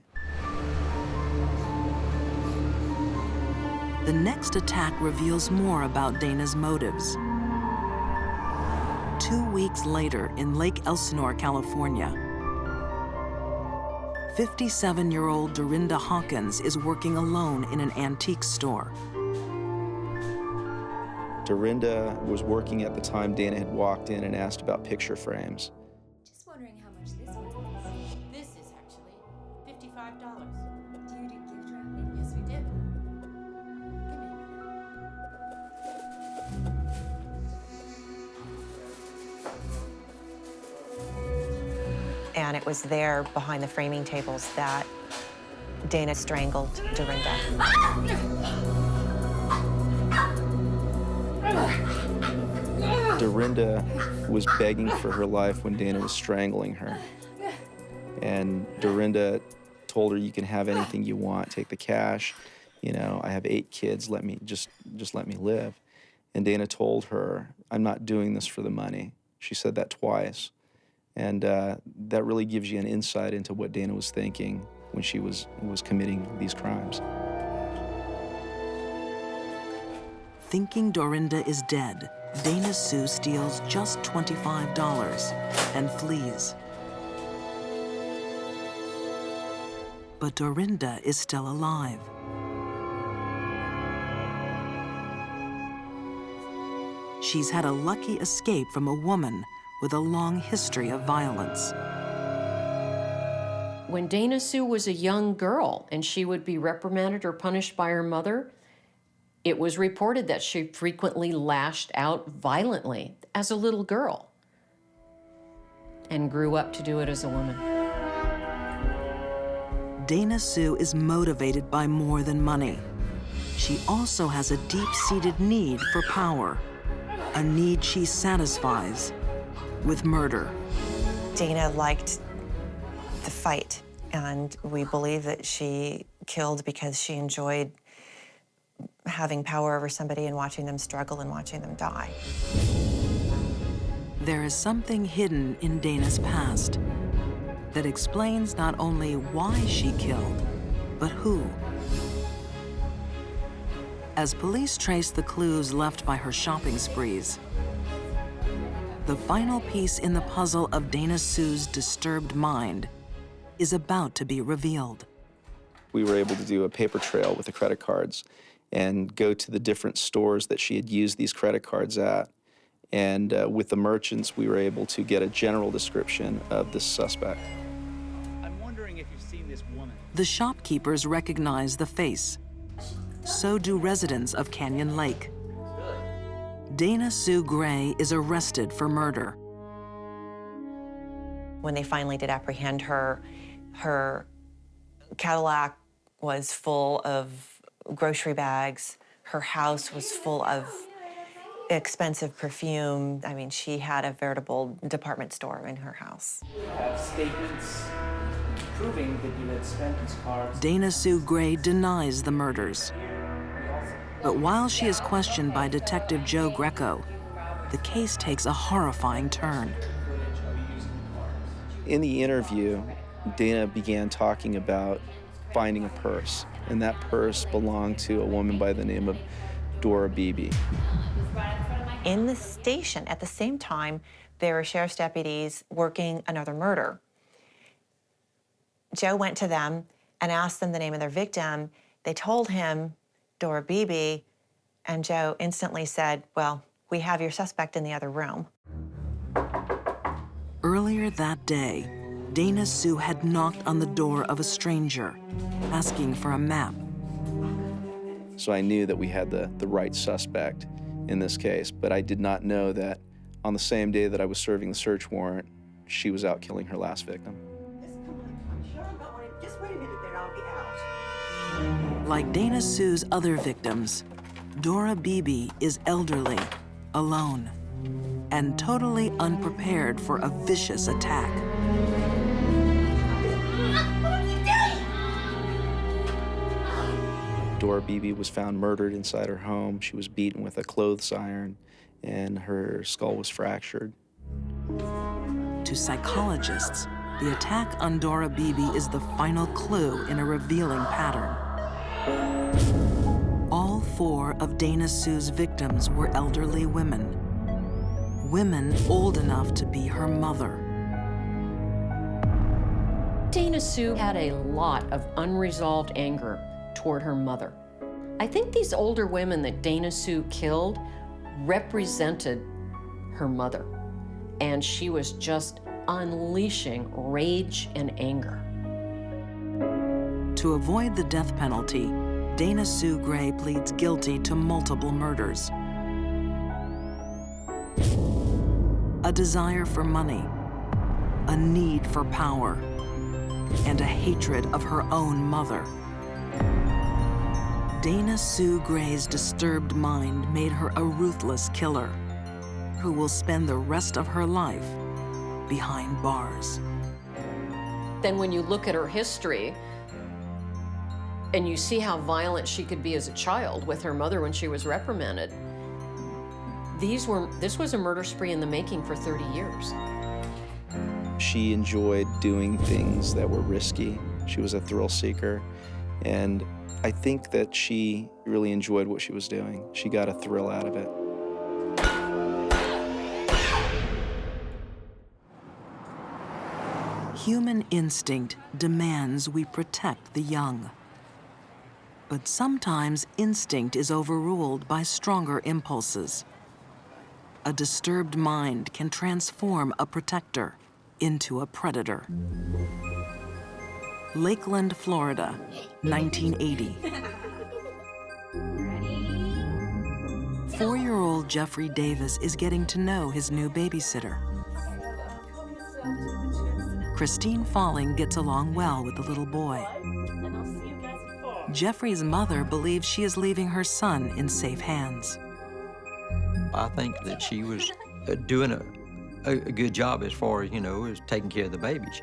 The next attack reveals more about Dana's motives. 2 weeks later in Lake Elsinore, California, 57-year-old Dorinda Hawkins is working alone in an antique store. Dorinda was working at the time Dana had walked in and asked about picture frames. Just wondering how much this one is. This is actually $55. Do you do gift wrapping? Yes, we do. And it was there behind the framing tables that Dana strangled Dorinda. Dorinda was begging for her life when Dana was strangling her. And Dorinda told her, you can have anything you want, take the cash. You know, I have 8 kids, let me, just let me live. And Dana told her, I'm not doing this for the money. She said that twice. And that really gives you an insight into what Dana was thinking when she was committing these crimes. Thinking Dorinda is dead, Dana Sue steals just $25 and flees. But Dorinda is still alive. She's had a lucky escape from a woman with a long history of violence. When Dana Sue was a young girl and she would be reprimanded or punished by her mother, it was reported that she frequently lashed out violently as a little girl and grew up to do it as a woman. Dana Sue is motivated by more than money. She also has a deep-seated need for power, a need she satisfies with murder. Dana liked the fight, and we believe that she killed because she enjoyed having power over somebody and watching them struggle and watching them die. There is something hidden in Dana's past that explains not only why she killed, but who. As police trace the clues left by her shopping sprees, the final piece in the puzzle of Dana Sue's disturbed mind is about to be revealed. We were able to do a paper trail with the credit cards and go to the different stores that she had used these credit cards at. And with the merchants, we were able to get a general description of this suspect. I'm wondering if you've seen this woman. The shopkeepers recognize the face. So do residents of Canyon Lake. Dana Sue Gray is arrested for murder. When they finally did apprehend her, her Cadillac was full of grocery bags. Her house was full of expensive perfume. I mean, she had a veritable department store in her house. We have statements proving that you had spent these cards. Dana Sue Gray denies the murders. But while she is questioned by Detective Joe Greco, the case takes a horrifying turn. In the interview, Dana began talking about finding a purse, and that purse belonged to a woman by the name of Dora Beebe. In the station, at the same time, there were sheriff's deputies working another murder. Joe went to them and asked them the name of their victim. They told him Dora Beebe, and Joe instantly said, well, We have your suspect in the other room. Earlier that day, Dana Sue had knocked on the door of a stranger, asking for a map. So I knew that we had the right suspect in this case, but I did not know that on the same day that I was serving the search warrant, she was out killing her last victim. Just wait a minute, then I'll be out. Like Dana Sue's other victims, Dora Beebe is elderly, alone, and totally unprepared for a vicious attack. Dora Beebe was found murdered inside her home. She was beaten with a clothes iron, and her skull was fractured. To psychologists, the attack on Dora Beebe is the final clue in a revealing pattern. All 4 of Dana Sue's victims were elderly women. Women old enough to be her mother. Dana Sue had a lot of unresolved anger toward her mother. I think these older women that Dana Sue killed represented her mother, and she was just unleashing rage and anger. To avoid the death penalty, Dana Sue Gray pleads guilty to multiple murders. A desire for money, a need for power, and a hatred of her own mother. Dana Sue Gray's disturbed mind made her a ruthless killer who will spend the rest of her life behind bars. Then when you look at her history and you see how violent she could be as a child with her mother when she was reprimanded, this was a murder spree in the making for 30 years. She enjoyed doing things that were risky. She was a thrill seeker, and I think that she really enjoyed what she was doing. She got a thrill out of it. Human instinct demands we protect the young. But sometimes instinct is overruled by stronger impulses. A disturbed mind can transform a protector into a predator. Lakeland, Florida, 1980. 4-year-old Jeffrey Davis is getting to know his new babysitter. Christine Falling gets along well with the little boy. Jeffrey's mother believes she is leaving her son in safe hands. I think that she was doing a good job as far as, as taking care of the babies,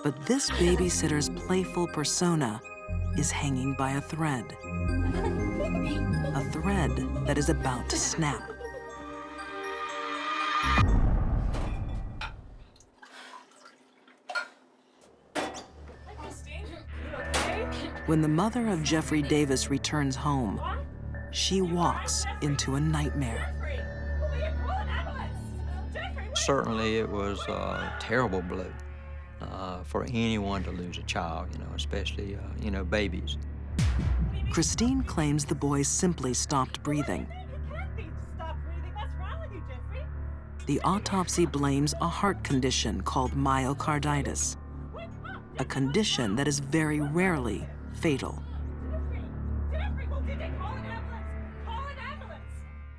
But this babysitter's playful persona is hanging by a thread. A thread that is about to snap. When the mother of Jeffrey Davis returns home, she walks into a nightmare. Certainly it was a terrible blow for anyone to lose a child, especially, babies. Christine claims the boy simply stopped breathing. The autopsy blames a heart condition called myocarditis, a condition that is very rarely fatal.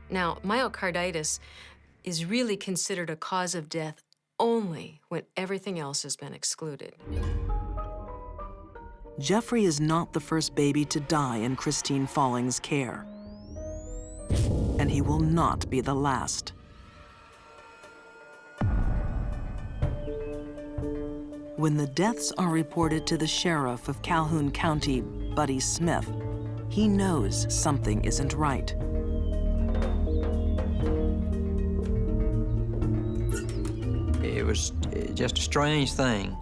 Now, myocarditis is really considered a cause of death only when everything else has been excluded. Jeffrey is not the first baby to die in Christine Falling's care. And he will not be the last. When the deaths are reported to the sheriff of Calhoun County, Buddy Smith, he knows something isn't right. It was just a strange thing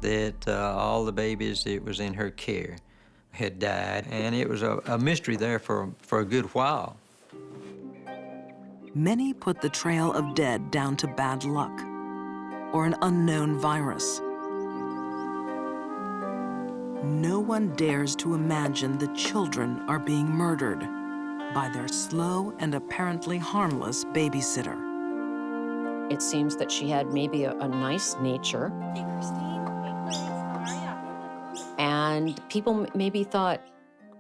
that all the babies that was in her care had died, and it was a mystery there for a good while. Many put the trail of dead down to bad luck or an unknown virus. No one dares to imagine the children are being murdered by their slow and apparently harmless babysitter. It seems that she had maybe a nice nature. Hey, Christine. Hey, Liz. How are you? And people maybe thought,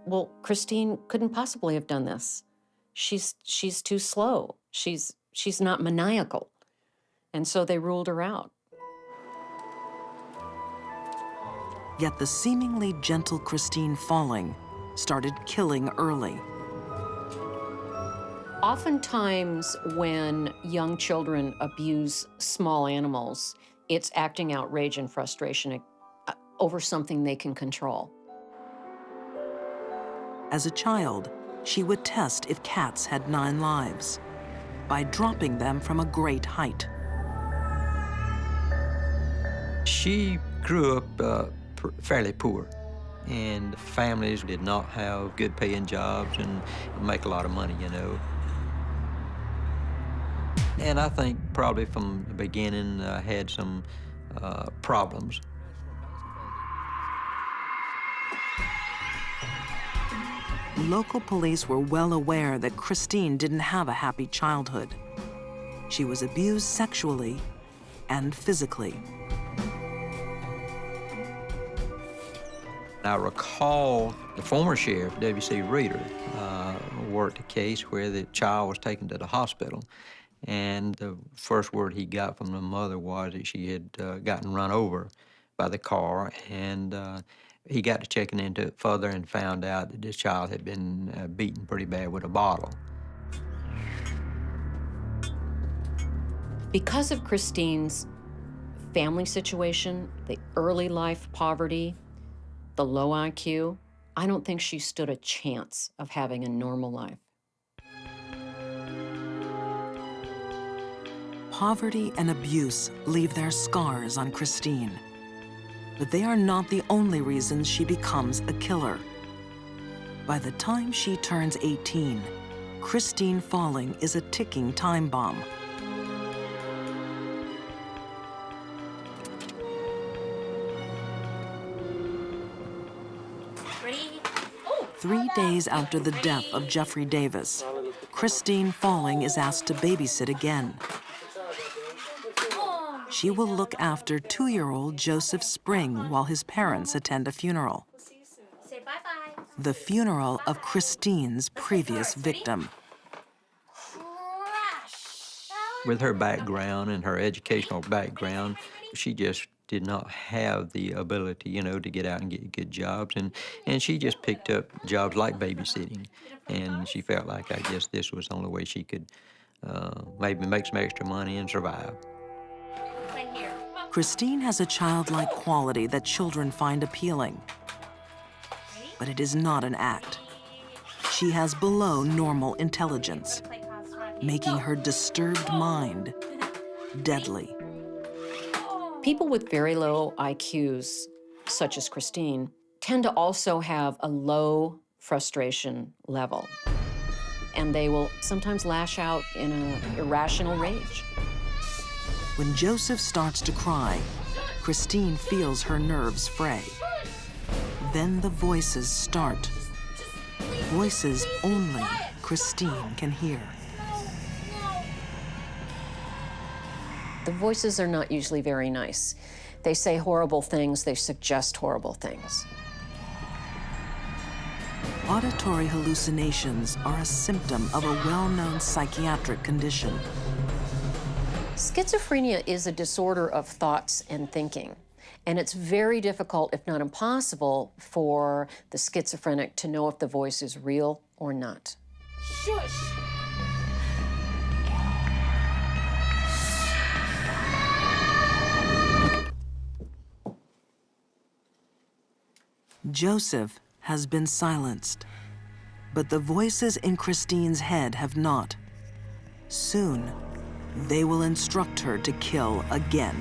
well, Christine couldn't possibly have done this. She's too slow. She's not maniacal. And so they ruled her out. Yet the seemingly gentle Christine Falling started killing early. Oftentimes, when young children abuse small animals, it's acting out rage and frustration over something they can control. As a child, she would test if cats had 9 lives by dropping them from a great height. She grew up fairly poor, and families did not have good paying jobs and make a lot of money, you know. And I think probably from the beginning had some problems. Local police were well aware that Christine didn't have a happy childhood. She was abused sexually and physically. I recall the former sheriff, W.C. Reeder, worked a case where the child was taken to the hospital. And the first word he got from the mother was that she had gotten run over by the car. And he got to checking into it further and found out that this child had been beaten pretty bad with a bottle. Because of Christine's family situation, the early life poverty, the low IQ, I don't think she stood a chance of having a normal life. Poverty and abuse leave their scars on Christine. But they are not the only reasons she becomes a killer. By the time she turns 18, Christine Falling is a ticking time bomb. Ready? 3 days after the death of Jeffrey Davis, Christine Falling is asked to babysit again. She will look after 2-year-old Joseph Spring while his parents attend a funeral. Say bye-bye. The funeral of Christine's previous victim. With her background and her educational background, she just did not have the ability, you know, to get out and get good jobs. And she just picked up jobs like babysitting. And she felt like, I guess, this was the only way she could maybe make some extra money and survive. Christine has a childlike quality that children find appealing. But it is not an act. She has below normal intelligence, making her disturbed mind deadly. People with very low IQs, such as Christine, tend to also have a low frustration level. And they will sometimes lash out in an irrational rage. When Joseph starts to cry, Christine feels her nerves fray. Then the voices start. Voices only Christine can hear. The voices are not usually very nice. They say horrible things, they suggest horrible things. Auditory hallucinations are a symptom of a well-known psychiatric condition. Schizophrenia is a disorder of thoughts and thinking, and it's very difficult, if not impossible, for the schizophrenic to know if the voice is real or not. Shush. Joseph has been silenced, but the voices in Christine's head have not. Soon, they will instruct her to kill again.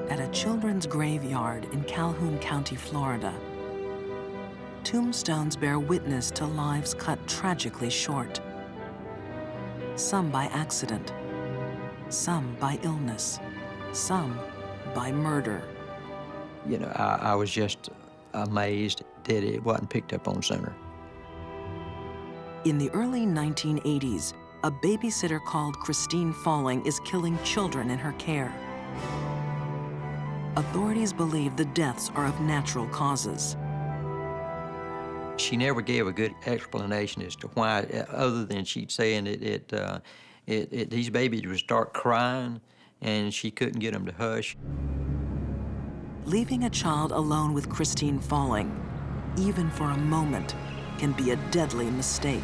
At a children's graveyard in Calhoun County, Florida, tombstones bear witness to lives cut tragically short. Some by accident, some by illness, some by murder. You know, I was just amazed that it wasn't picked up on sooner. In the early 1980s, a babysitter called Christine Falling is killing children in her care. Authorities believe the deaths are of natural causes. She never gave a good explanation as to why, other than she'd saying these babies would start crying and she couldn't get them to hush. Leaving a child alone with Christine Falling, even for a moment, can be a deadly mistake.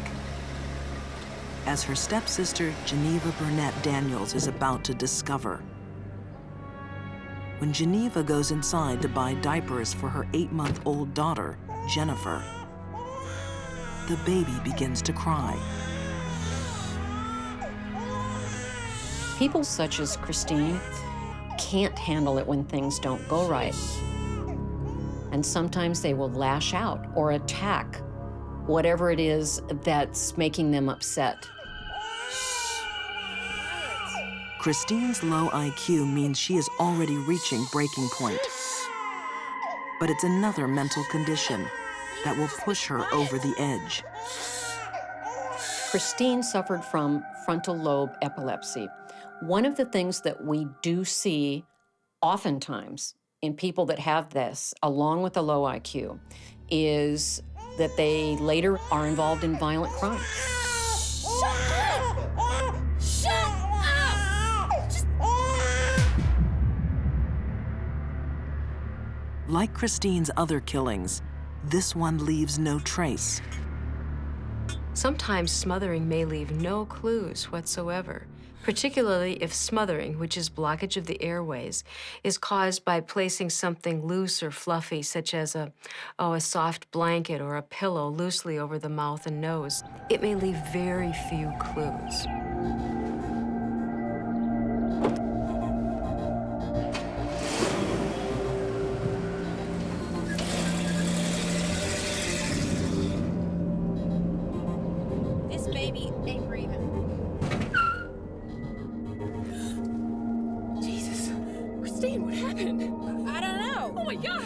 As her stepsister, Geneva Burnett Daniels, is about to discover. When Geneva goes inside to buy diapers for her 8-month-old daughter, Jennifer, the baby begins to cry. People such as Christine can't handle it when things don't go right. And sometimes they will lash out or attack whatever it is that's making them upset. Christine's low IQ means she is already reaching breaking point. But it's another mental condition that will push her over the edge. Christine suffered from frontal lobe epilepsy. One of the things that we do see oftentimes in people that have this, along with a low IQ, is that they later are involved in violent crimes. Like Christine's other killings, this one leaves no trace. Sometimes smothering may leave no clues whatsoever, particularly if smothering, which is blockage of the airways, is caused by placing something loose or fluffy, such as a soft blanket or a pillow loosely over the mouth and nose. It may leave very few clues. This baby ain't breathing. Jesus. Christine, what happened? I don't know. Oh my God.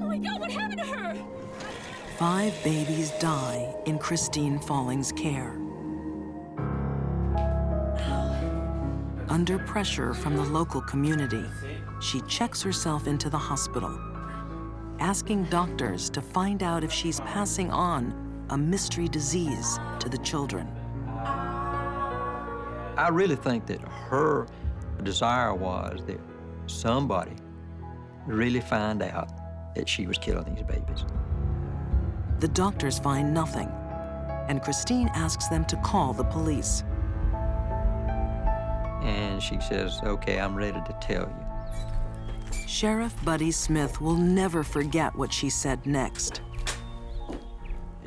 Oh my God, what happened to her? 5 babies die in Christine Falling's care. Under pressure from the local community, she checks herself into the hospital, asking doctors to find out if she's passing on a mystery disease to the children. I really think that her desire was that somebody really find out that she was killing these babies. The doctors find nothing, and Christine asks them to call the police. And she says, okay, I'm ready to tell you. Sheriff Buddy Smith will never forget what she said next.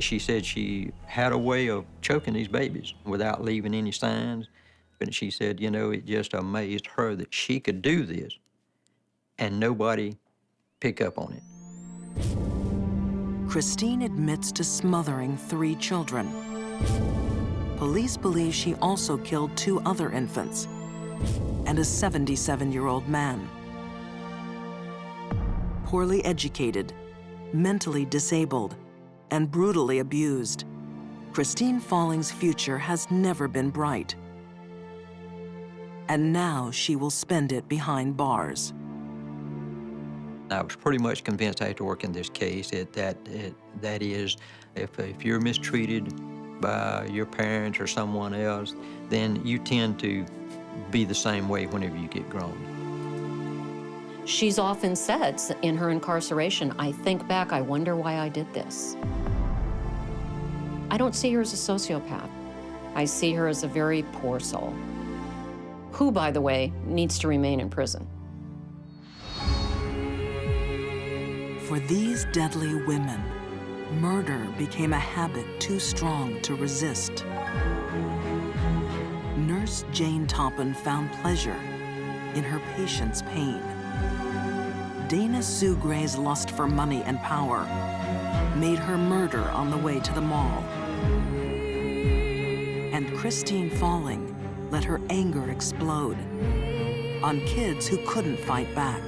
She said she had a way of choking these babies without leaving any signs. But she said, you know, it just amazed her that she could do this and nobody pick up on it. Christine admits to smothering 3 children. Police believe she also killed 2 other infants and a 77-year-old man. Poorly educated, mentally disabled, and brutally abused, Christine Falling's future has never been bright. And now she will spend it behind bars. I was pretty much convinced after working this case that is, if you're mistreated by your parents or someone else, then you tend to be the same way whenever you get grown. She's often said in her incarceration, I think back, I wonder why I did this. I don't see her as a sociopath. I see her as a very poor soul, who, by the way, needs to remain in prison. For these deadly women, murder became a habit too strong to resist. Nurse Jane Toppin found pleasure in her patient's pain. Dana Sue Gray's lust for money and power made her murder on the way to the mall. And Christine Falling let her anger explode on kids who couldn't fight back.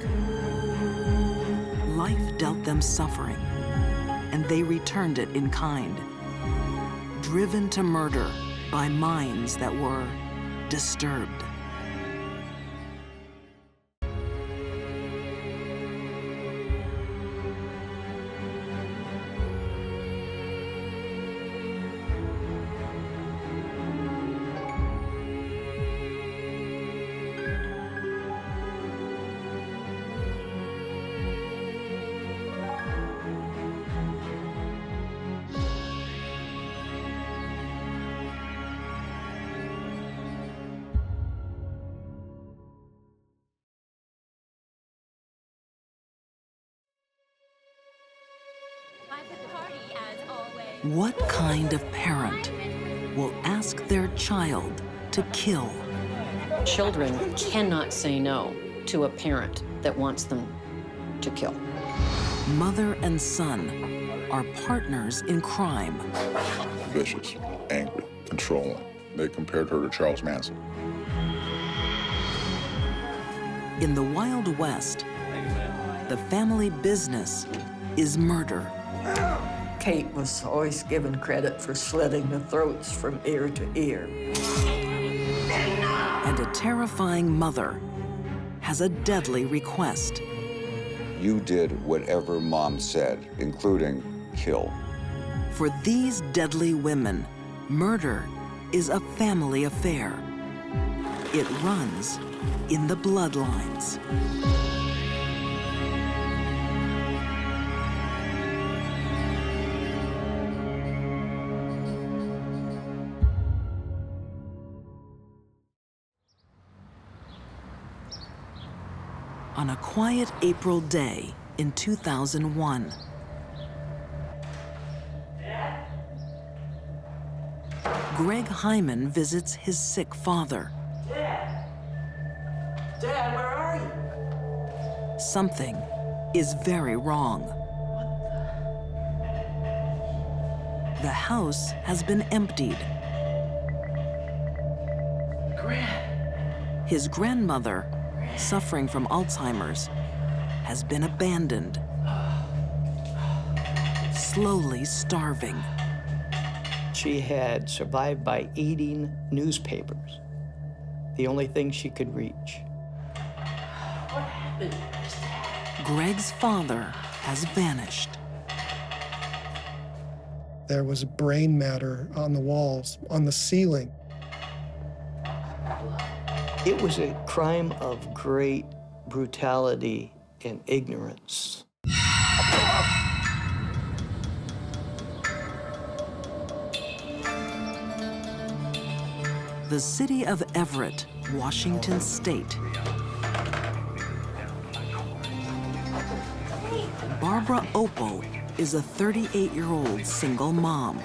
dealt them suffering, and they returned it in kind, driven to murder by minds that were disturbed. What kind of parent will ask their child to kill? Children cannot say no to a parent that wants them to kill. Mother and son are partners in crime. Vicious, angry, controlling. They compared her to Charles Manson. In the Wild West, the family business is murder. Kate was always given credit for slitting the throats from ear to ear. And a terrifying mother has a deadly request. You did whatever Mom said, including kill. For these deadly women, murder is a family affair. It runs in the bloodlines. On a quiet April day in 2001, Greg Hyman visits his sick father. Dad, where are you? Something is very wrong. The house has been emptied. His grandmother, suffering from Alzheimer's, has been abandoned, slowly starving. She had survived by eating newspapers, the only thing she could reach. What happened? Greg's father has vanished. There was brain matter on the walls, on the ceiling. It was a crime of great brutality and ignorance. The city of Everett, Washington State. Barbara Opal is a 38-year-old single mom,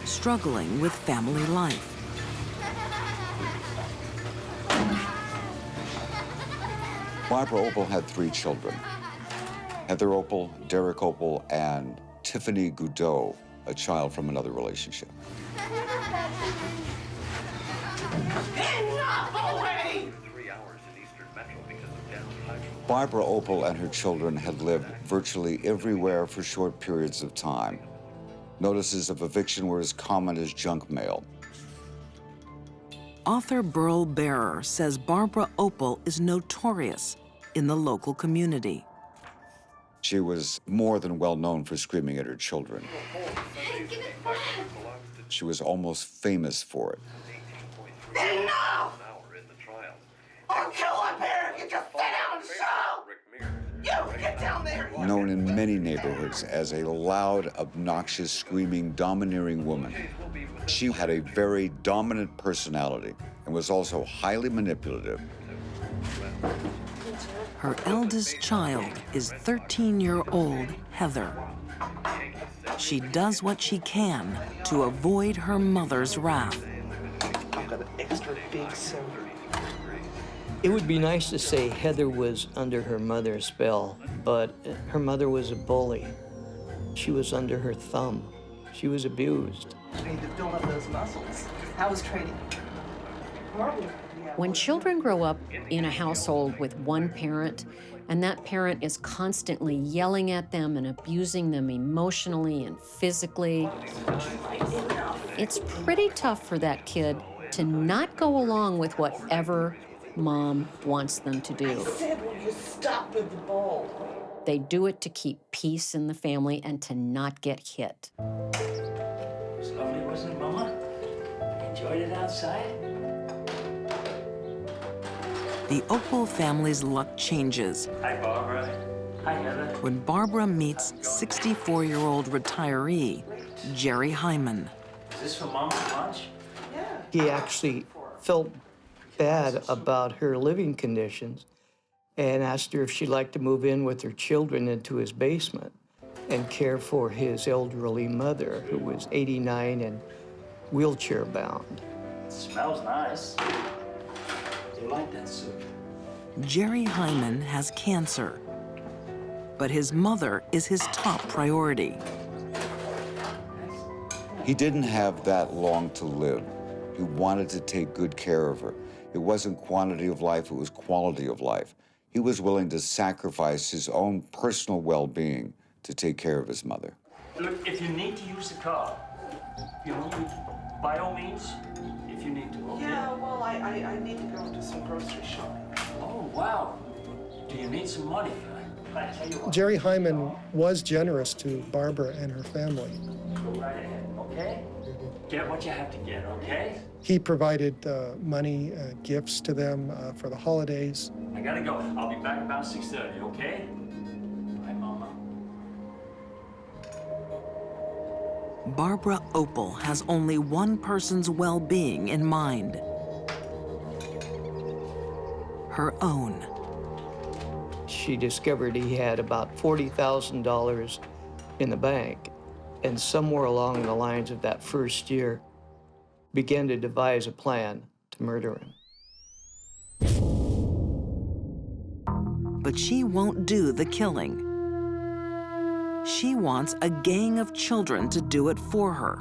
struggling with family life. Barbara Opal had 3 children. Heather Opal, Derek Opal, and Tiffany Goudot, a child from another relationship. Barbara Opal and her children had lived virtually everywhere for short periods of time. Notices of eviction were as common as junk mail. Author Burl Barer says Barbara Opal is notorious in the local community. She was more than well known for screaming at her children. She was almost famous for it. No! Or kill a parent! You just sit down and show! You get down there! Known in many neighborhoods as a loud, obnoxious, screaming, domineering woman. She had a very dominant personality and was also highly manipulative. Her eldest child is 13-year-old Heather. She does what she can to avoid her mother's wrath. I've got an extra big soda. It would be nice to say Heather was under her mother's spell, but her mother was a bully. She was under her thumb. She was abused. You need to build up those muscles. How was training? Horrible. Yeah. When children grow up in a household with one parent, and that parent is constantly yelling at them and abusing them emotionally and physically, it's pretty tough for that kid to not go along with whatever mom wants them to do. I said, will you stop with the ball? They do it to keep peace in the family and to not get hit. It was lovely, wasn't it, Mama? Enjoyed it outside? The Opal family's luck changes Hi, Barbara. Hi, Heather. when Barbara meets 64-year-old retiree Jerry Hyman. Is this for Mama's lunch? He actually felt bad about her living conditions and asked her if she'd like to move in with her children into his basement and care for his elderly mother, who was 89 and wheelchair-bound. It smells nice. Do you like that soup? Jerry Hyman has cancer, but his mother is his top priority. He didn't have that long to live. He wanted to take good care of her. It wasn't quantity of life, it was quality of life. He was willing to sacrifice his own personal well-being to take care of his mother. Look, if you need to use the car, you know, by all means, if you need to. Okay? Yeah, well, I need to go do some grocery shopping. Oh, wow. Do you need some money? I tell you what. Jerry Hyman was generous to Barbara and her family. Go right ahead, okay? Get what you have to get, okay? He provided money, gifts to them for the holidays. I gotta go. I'll be back about 6:30, okay? Bye, Mama. Barbara Opal has only one person's well-being in mind: her own. She discovered he had about $40,000 in the bank, and somewhere along the lines of that first year, began to devise a plan to murder him. But she won't do the killing. She wants a gang of children to do it for her.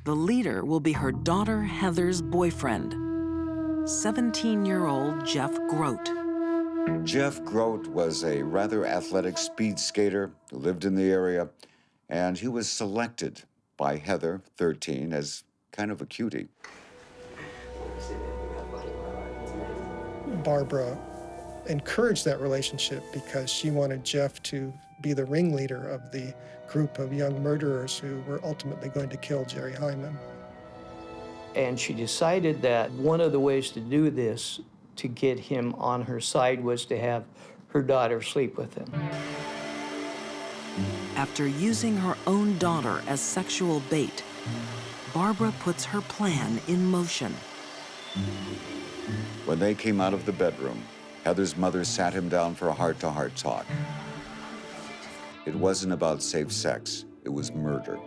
The leader will be her daughter Heather's boyfriend, 17-year-old Jeff Grote. Jeff Grote was a rather athletic speed skater who lived in the area, and he was selected by Heather, 13, as kind of a cutie. Barbara encouraged that relationship because she wanted Jeff to be the ringleader of the group of young murderers who were ultimately going to kill Jerry Hyman. And she decided that one of the ways to do this, to get him on her side, was to have her daughter sleep with him. After using her own daughter as sexual bait, Barbara puts her plan in motion. When they came out of the bedroom, Heather's mother sat him down for a heart-to-heart talk. It wasn't about safe sex, it was murder.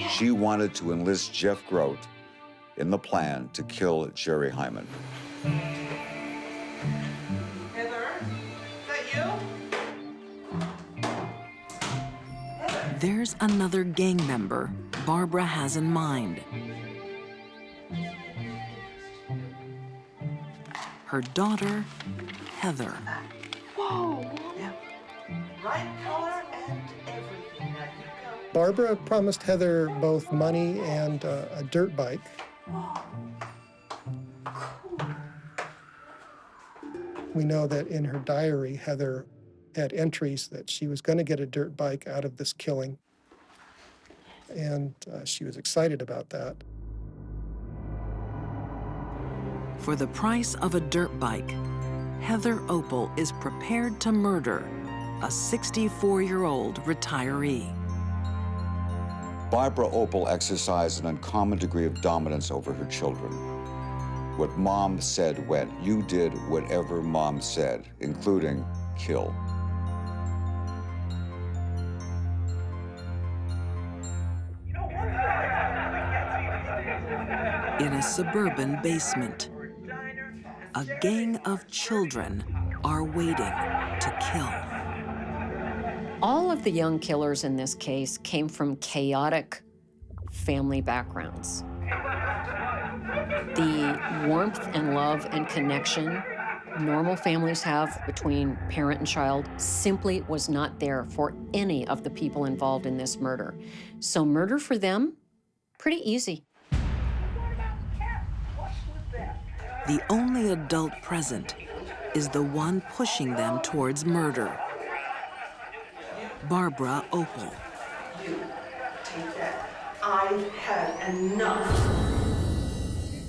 She wanted to enlist Jeff Grote in the plan to kill Jerry Hyman. Heather, is that you? There's another gang member Barbara has in mind. Her daughter, Heather. Whoa! Yeah. Right color and everything. Now you go. Barbara promised Heather both money and a dirt bike. We know that in her diary, Heather had entries that she was going to get a dirt bike out of this killing, and she was excited about that. For the price of a dirt bike, Heather Opal is prepared to murder a 64-year-old retiree. Barbara Opal exercised an uncommon degree of dominance over her children. What Mom said went. You did whatever Mom said, including kill. In a suburban basement, a gang of children are waiting to kill. All of the young killers in this case came from chaotic family backgrounds. The warmth and love and connection normal families have between parent and child simply was not there for any of the people involved in this murder. So murder for them, pretty easy. The only adult present is the one pushing them towards murder. Barbara Opel. Take that. I've had enough.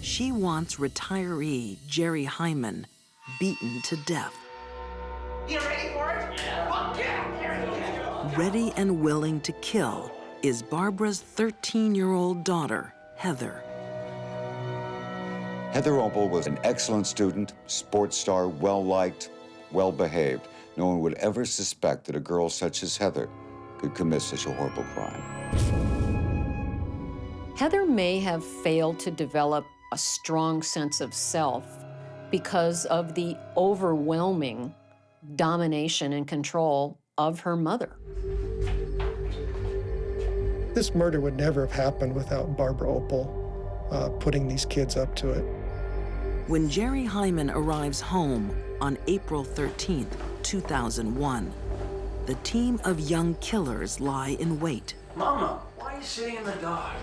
She wants retiree Jerry Hyman beaten to death. You ready for it? Yeah. Fuck yeah. Ready and willing to kill is Barbara's 13-year-old daughter, Heather. Heather Opel was an excellent student, sports star, well-liked, well-behaved. No one would ever suspect that a girl such as Heather could commit such a horrible crime. Heather may have failed to develop a strong sense of self because of the overwhelming domination and control of her mother. This murder would never have happened without Barbara Opel putting these kids up to it. When Jerry Hyman arrives home on April 13th, 2001, the team of young killers lie in wait. Mama, why are you sitting in the dark?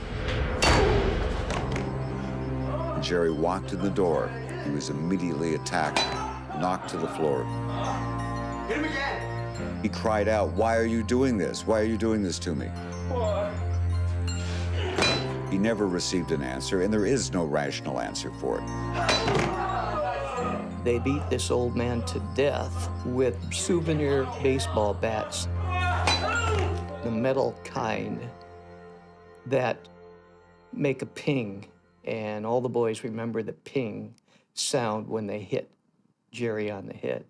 Jerry walked in the door. He was immediately attacked, knocked to the floor. Hit him again. He cried out, "Why are you doing this? Why are you doing this to me?" What? He never received an answer, and there is no rational answer for it. They beat this old man to death with souvenir baseball bats, the metal kind that make a ping, and all the boys remember the ping sound when they hit Jerry on the head.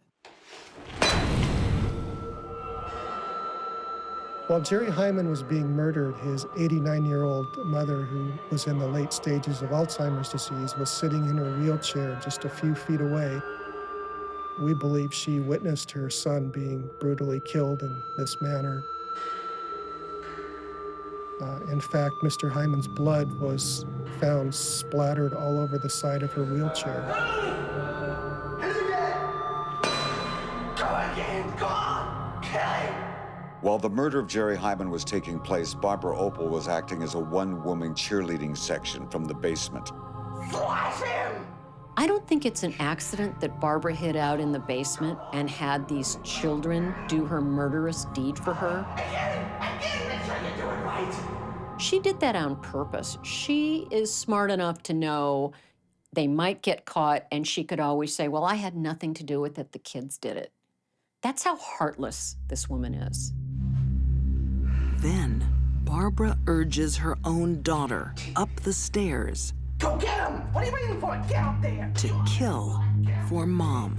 While Jerry Hyman was being murdered, his 89-year-old mother, who was in the late stages of Alzheimer's disease, was sitting in her wheelchair just a few feet away. We believe she witnessed her son being brutally killed in this manner. In fact, Mr. Hyman's blood was found splattered all over the side of her wheelchair. Hit him again. Go again. Go on. Kill him. While the murder of Jerry Hyman was taking place, Barbara Opel was acting as a one-woman cheerleading section from the basement. Slash him. I don't think it's an accident that Barbara hid out in the basement and had these children do her murderous deed for her. Again. Make sure you do it right. She did that on purpose. She is smart enough to know they might get caught, and she could always say, well, I had nothing to do with it, the kids did it. That's how heartless this woman is. Then, Barbara urges her own daughter up the stairs. Go get him! What are you waiting for? Get up there! To kill for Mom.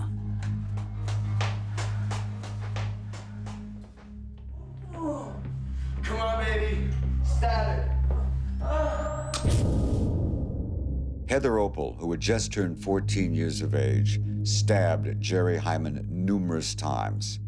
Come on, baby. Stab it. Heather Opel, who had just turned 14 years of age, stabbed Jerry Hyman numerous times.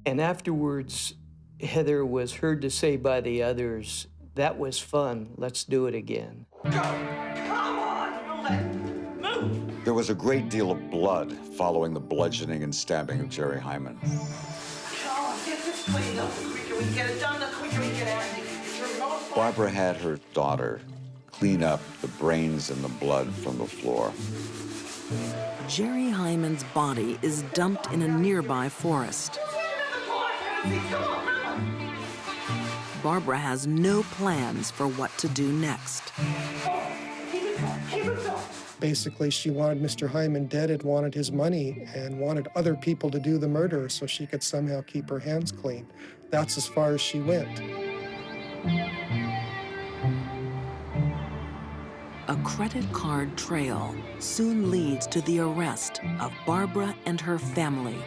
And afterwards, Heather was heard to say by the others, "That was fun, let's do it again." Go! Come on! Move! There was a great deal of blood following the bludgeoning and stabbing of Jerry Hyman. Come on, get this cleaned up. The quicker we get it done, the quicker we get out of here. Barbara had her daughter clean up the brains and the blood from the floor. Jerry Hyman's body is dumped in a nearby forest. Barbara has no plans for what to do next. Basically, she wanted Mr. Hyman dead and wanted his money and wanted other people to do the murder so she could somehow keep her hands clean. That's as far as she went. A credit card trail soon leads to the arrest of Barbara and her family.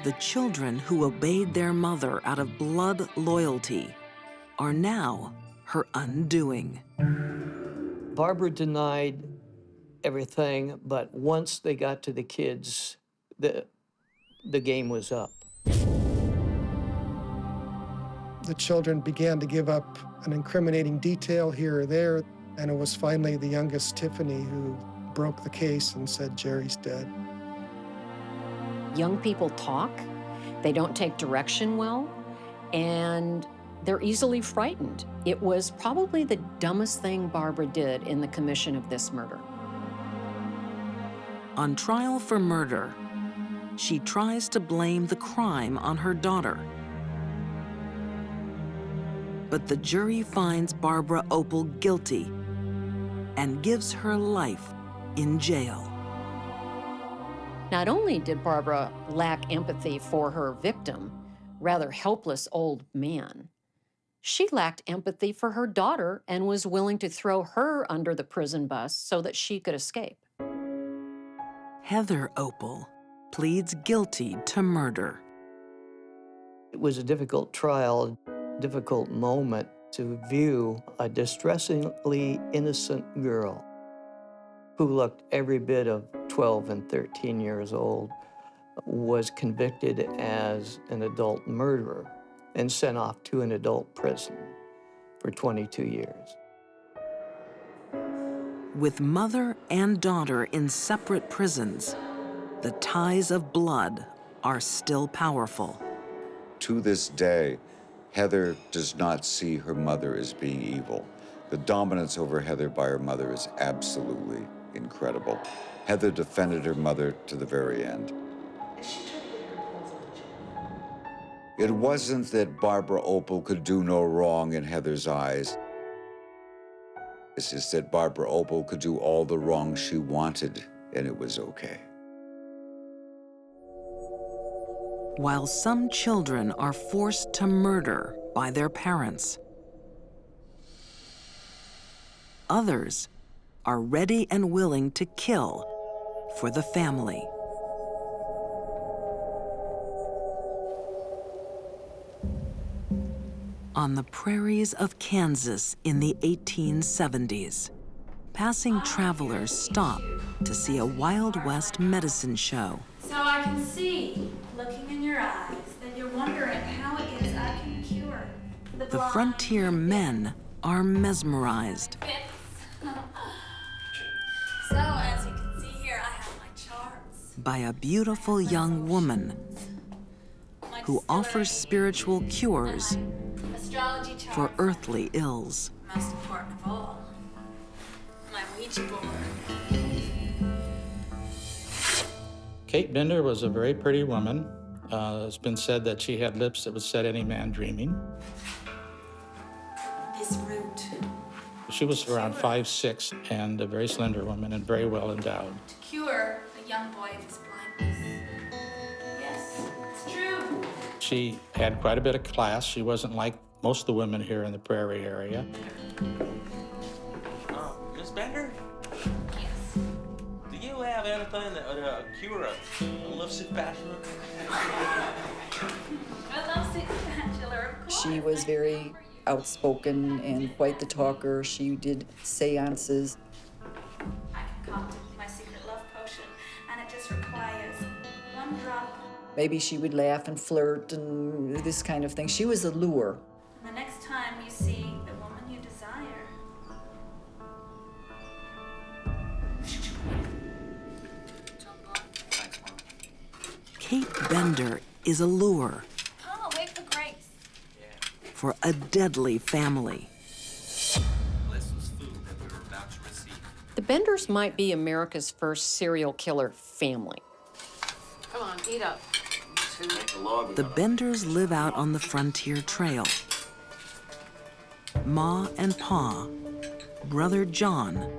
The children who obeyed their mother out of blood loyalty are now her undoing. Barbara denied everything, but once they got to the kids, the game was up. The children began to give up an incriminating detail here or there, and it was finally the youngest, Tiffany, who broke the case and said, Jerry's dead. Young people talk, they don't take direction well, and they're easily frightened. It was probably the dumbest thing Barbara did in the commission of this murder. On trial for murder, she tries to blame the crime on her daughter. But the jury finds Barbara Opel guilty and gives her life in jail. Not only did Barbara lack empathy for her victim, rather helpless old man, she lacked empathy for her daughter and was willing to throw her under the prison bus so that she could escape. Heather Opel pleads guilty to murder. It was a difficult trial, difficult moment to view a distressingly innocent girl who looked every bit of 12 and 13 years old, was convicted as an adult murderer and sent off to an adult prison for 22 years. With mother and daughter in separate prisons, the ties of blood are still powerful. To this day, Heather does not see her mother as being evil. The dominance over Heather by her mother is absolutely incredible. Heather defended her mother to the very end. It wasn't that Barbara Opel could do no wrong in Heather's eyes. It's just that Barbara Opel could do all the wrong she wanted, and it was okay. While some children are forced to murder by their parents, others are ready and willing to kill for the family. On the prairies of Kansas in the 1870s, passing travelers stop to see a Wild West medicine show. So I can see, looking in your eyes, that you're wondering how it is I can cure the The frontier men are mesmerized So as you can see here, I have my charts. by a beautiful young woman who offers spiritual cures Astrology charts. for earthly ills. Most important of all, my Ouija board. Kate Bender was a very pretty woman. It's been said that she had lips that would set any man dreaming. This root. She was around 5'6" and a very slender woman and very well endowed. To cure a young boy of his blindness. Yes, it's true. She had quite a bit of class. She wasn't like most of the women here in the Prairie area. Miss Bender? Yes. Do you have anything that would cure a lovesick bachelor? A lovesick bachelor, of course. She was very outspoken and quite the talker. She did seances. I concocted my secret love potion, and it just requires one drop. Maybe she would laugh and flirt and this kind of thing. She was a lure. And the next time you see the woman you desire, Kate Bender is a lure oh, wait for Grace. for a deadly family. The Benders might be America's first serial killer family. Come on, eat up. The Benders live out on the frontier trail. Ma and Pa, brother John,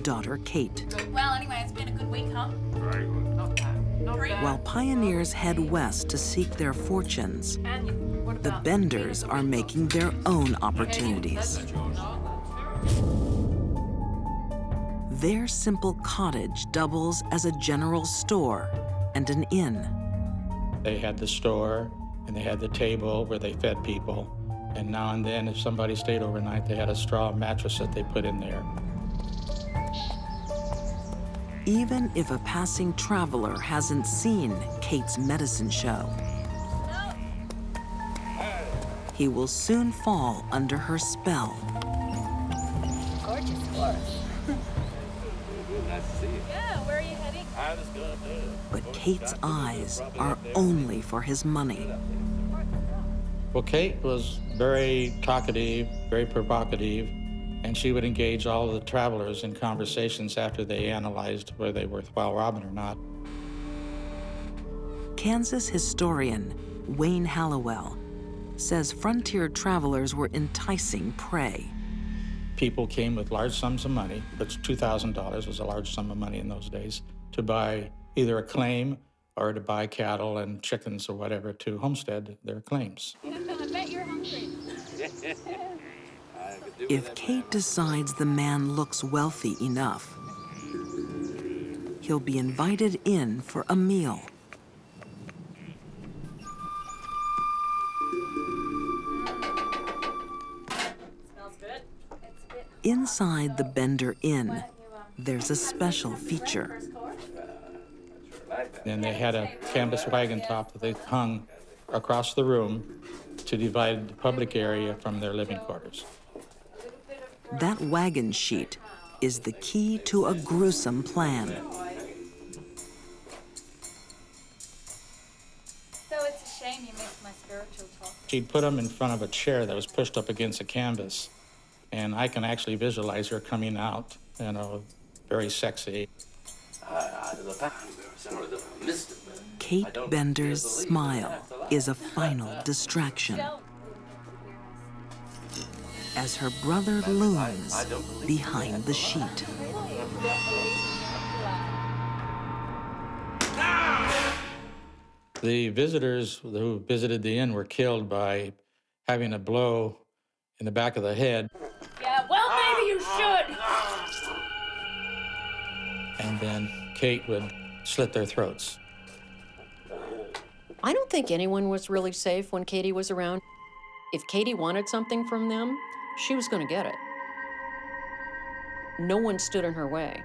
daughter Kate. Well, anyway, it's been a good week, huh? Very good. Not bad. Not bad. While pioneers head west to seek their fortunes, the Benders are making their own opportunities. Their simple cottage doubles as a general store and an inn. They had the store and they had the table where they fed people. And now and then, if somebody stayed overnight, they had a straw mattress that they put in there. Even if a passing traveler hasn't seen Kate's medicine show, he will soon fall under her spell. Gorgeous horse. Nice to see you. Yeah, where are you heading? I was going to. But Kate's eyes are only for his money. Well, Kate was very talkative, very provocative, and she would engage all of the travelers in conversations after they analyzed whether they were worthwhile robbing or not. Kansas historian Wayne Hallowell says frontier travelers were enticing prey. People came with large sums of money, which $2,000 was a large sum of money in those days, to buy either a claim or to buy cattle and chickens or whatever to homestead their claims. I bet you're hungry. If Kate decides the man looks wealthy enough, he'll be invited in for a meal. Smells good. Inside the Bender Inn, there's a special feature. Then they had a canvas wagon top that they hung across the room to divide the public area from their living quarters. That wagon sheet is the key to a gruesome plan. So it's a shame you missed my spiritual talk. She'd put them in front of a chair that was pushed up against a canvas, and I can actually visualize her coming out, you know, very sexy. Kate Bender's smile is a final distraction as her brother looms behind the sheet. The visitors who visited the inn were killed by having a blow in the back of the head. Yeah, well, maybe you should. And then Kate would slit their throats. I don't think anyone was really safe when Katie was around. If Katie wanted something from them, she was going to get it. No one stood in her way.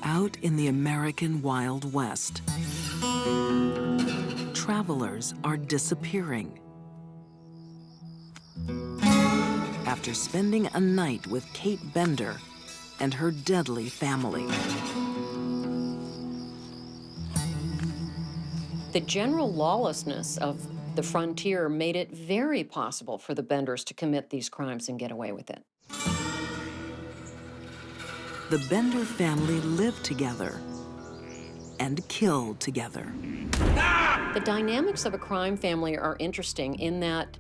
Out in the American Wild West, travelers are disappearing. After spending a night with Kate Bender and her deadly family. The general lawlessness of the frontier made it very possible for the Benders to commit these crimes and get away with it. The Bender family lived together and killed together. The dynamics of a crime family are interesting in that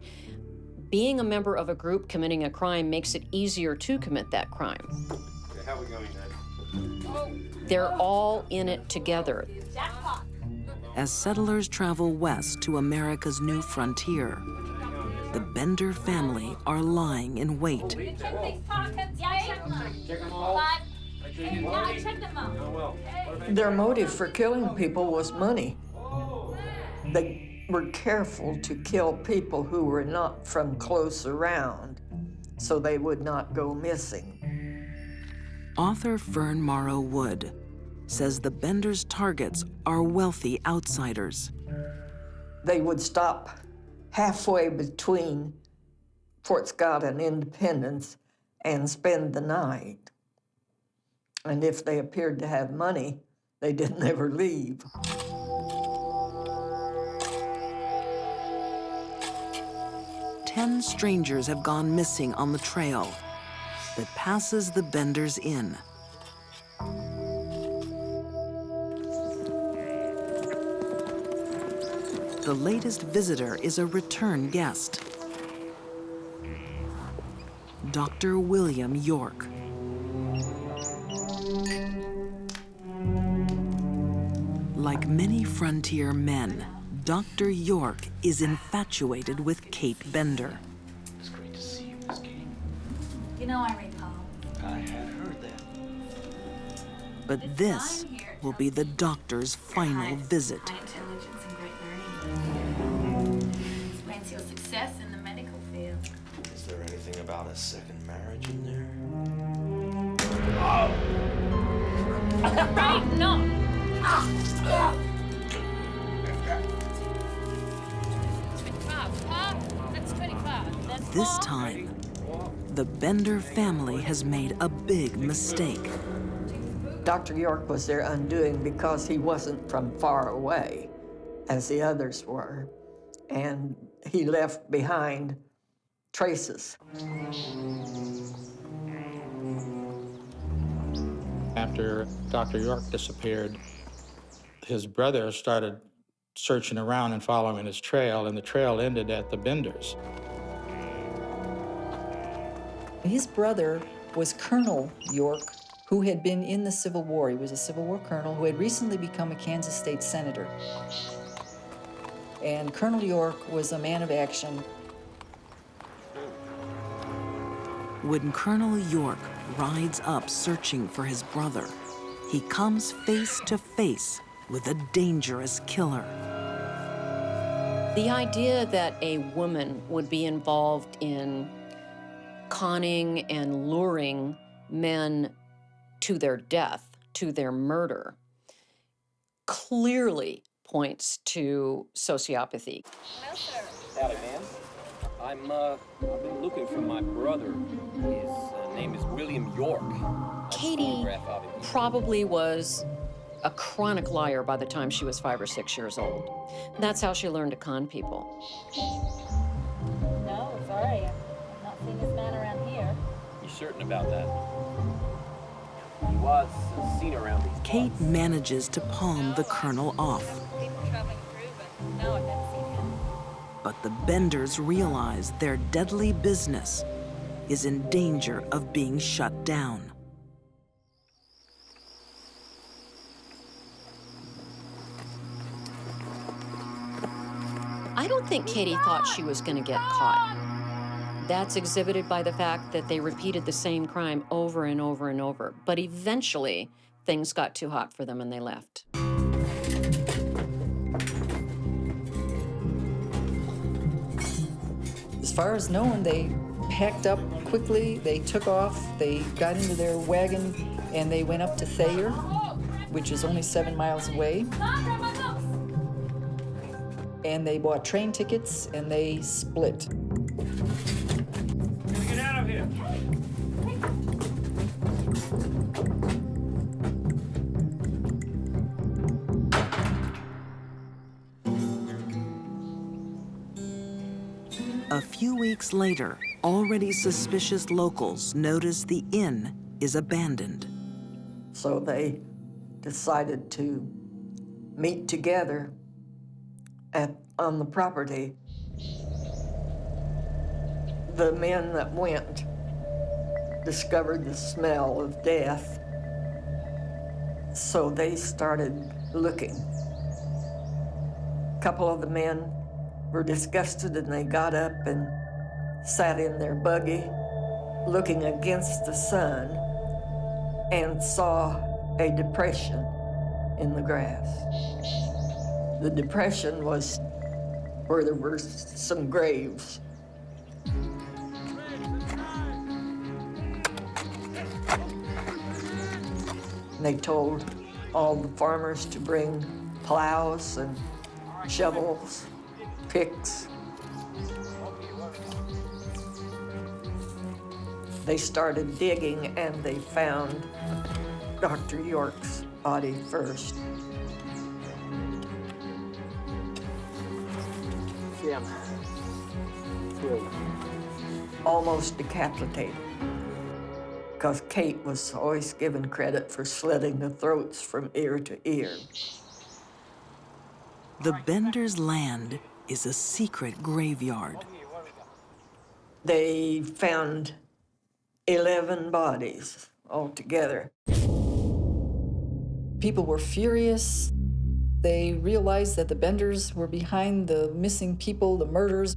being a member of a group committing a crime makes it easier to commit that crime. Okay, how are we going then? They're all in it together. As settlers travel west to America's new frontier, the Bender family are lying in wait. Check these pockets, yeah? Check them all. Yeah, I checked them out. Their motive for killing people was money. They were careful to kill people who were not from close around, so they would not go missing. Author Fern Morrow Wood says the Benders' targets are wealthy outsiders. They would stop halfway between Fort Scott and Independence and spend the night. And if they appeared to have money, they didn't ever leave. Ten strangers have gone missing on the trail that passes the Benders Inn. The latest visitor is a return guest, Dr. William York. Like many frontier men, Dr. York is infatuated with Kate Bender. It's great to see you, Miss Katie. You know I read poems. I had heard that. But this will be the doctor's final visit. High intelligence and great learning. Explains your success in the medical field. Is there anything about a second marriage in there? Right? No. This time, the Bender family has made a big mistake. Dr. York was their undoing because he wasn't from far away, as the others were, and he left behind traces. After Dr. York disappeared, his brother started searching around and following his trail, and the trail ended at the Benders. His brother was Colonel York, who had been in the Civil War. He was a Civil War colonel who had recently become a Kansas state senator. And Colonel York was a man of action. When Colonel York rides up searching for his brother, he comes face to face with a dangerous killer. The idea that a woman would be involved in conning and luring men to their death, to their murder, clearly points to sociopathy. Howdy, man. I've been looking for my brother. His name is William York. Katie probably was a chronic liar by the time she was 5 or 6 years old. That's how she learned to con people. No, sorry. I've not seen this man around here. You certain about that? He was seen around these Kate manages to palm the colonel off. People traveling through, but no, I've never seen him. But the Benders realize their deadly business is in danger of being shut down. I don't think Katie thought she was going to get caught. That's exhibited by the fact that they repeated the same crime over and over and over. But eventually, things got too hot for them and they left. As far as known, they packed up quickly, they took off, they got into their wagon, and they went up to Thayer, which is only 7 miles away. And they bought train tickets and they split. Get out of here. A few weeks later, already suspicious locals notice the inn is abandoned. So they decided to meet together on the property. The men that went discovered the smell of death, so they started looking. A couple of the men were disgusted and they got up and sat in their buggy looking against the sun and saw a depression in the grass. The depression was where there were some graves. They told all the farmers to bring plows and shovels, picks. They started digging and they found Dr. York's body first. Jim. Almost decapitated. Because Kate was always given credit for slitting the throats from ear to ear. The Benders' land is a secret graveyard. They found 11 bodies altogether. People were furious. They realized that the Benders were behind the missing people, the murders.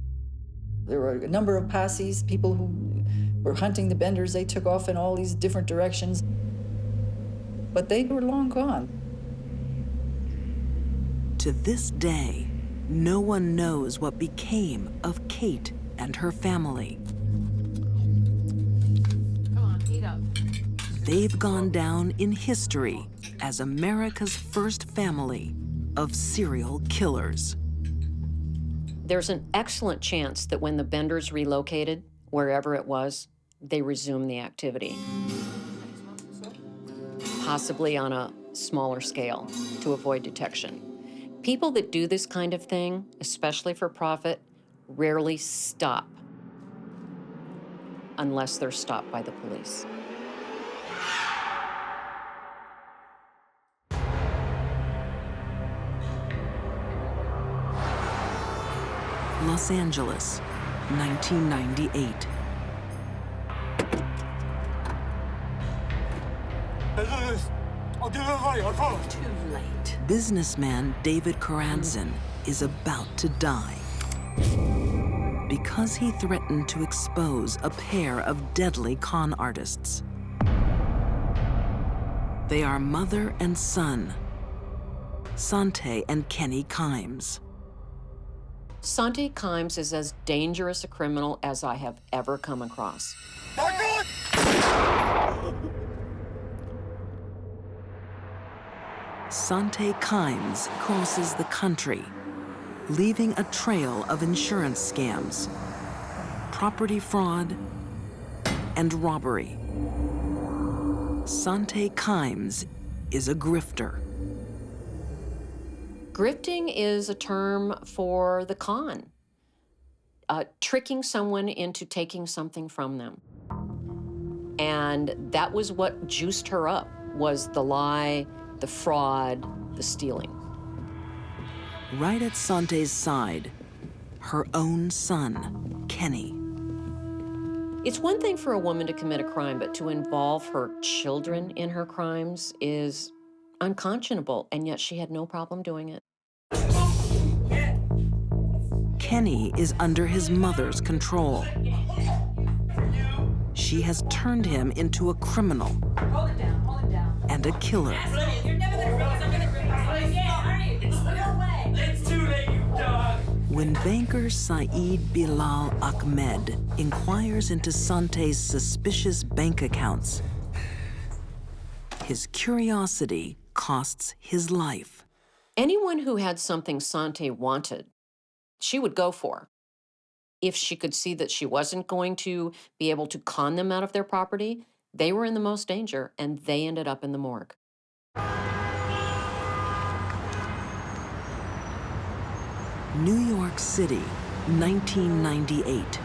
There were a number of posses, people who were hunting the Benders. They took off in all these different directions. But they were long gone. To this day, no one knows what became of Kate and her family. Come on, eat up. they've gone down in history as America's first family of serial killers. There's an excellent chance that when the Benders relocated, wherever it was, they resumed the activity. Possibly on a smaller scale to avoid detection. People that do this kind of thing, especially for profit, rarely stop unless they're stopped by the police. Los Angeles, 1998. Too late. Businessman David Karantzin is about to die because he threatened to expose a pair of deadly con artists. They are mother and son, Sante and Kenny Kimes. Sante Kimes is as dangerous a criminal as I have ever come across. Sante Kimes crosses the country, leaving a trail of insurance scams, property fraud, and robbery. Sante Kimes is a grifter. Grifting is a term for the con, tricking someone into taking something from them. And that was what juiced her up, was the lie, the fraud, the stealing. Right at Sante's side, her own son, Kenny. It's one thing for a woman to commit a crime, but to involve her children in her crimes is unconscionable, and yet she had no problem doing it. Kenny is under his mother's control. She has turned him into a criminal and a killer. When banker Saeed Bilal Ahmed inquires into Sante's suspicious bank accounts, his curiosity costs his life. Anyone who had something Sante wanted, she would go for. If she could see that she wasn't going to be able to con them out of their property, they were in the most danger, and they ended up in the morgue. New York City, 1998.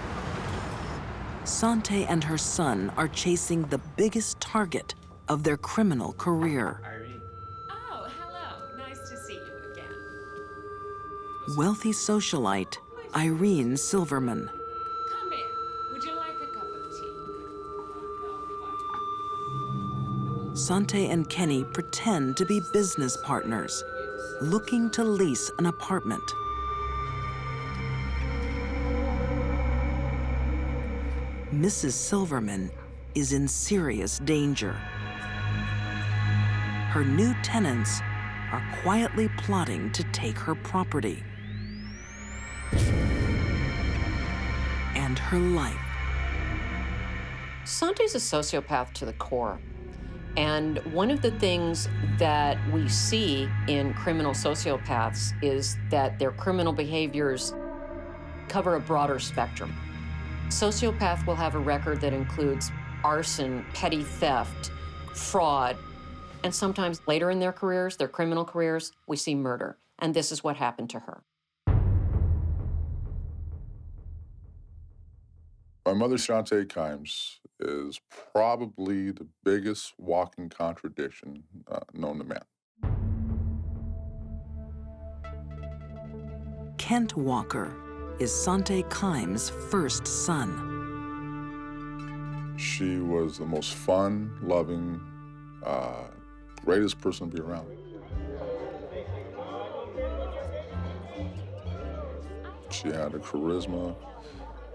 Sante and her son are chasing the biggest target of their criminal career. Oh, hello. Nice to see you again. Wealthy socialite Irene Silverman. Come in. Would you like a cup of tea? Sante and Kenny pretend to be business partners, looking to lease an apartment. Mrs. Silverman is in serious danger. Her new tenants are quietly plotting to take her property and her life. Sante's a sociopath to the core. And one of the things that we see in criminal sociopaths is that their criminal behaviors cover a broader spectrum. Sociopath will have a record that includes arson, petty theft, fraud, and sometimes later in their careers, their criminal careers, we see murder. And this is what happened to her. My mother, Sante Kimes, is probably the biggest walking contradiction known to man. Kent Walker is Sante Kimes' first son. She was the most fun, loving, greatest person to be around. She had a charisma,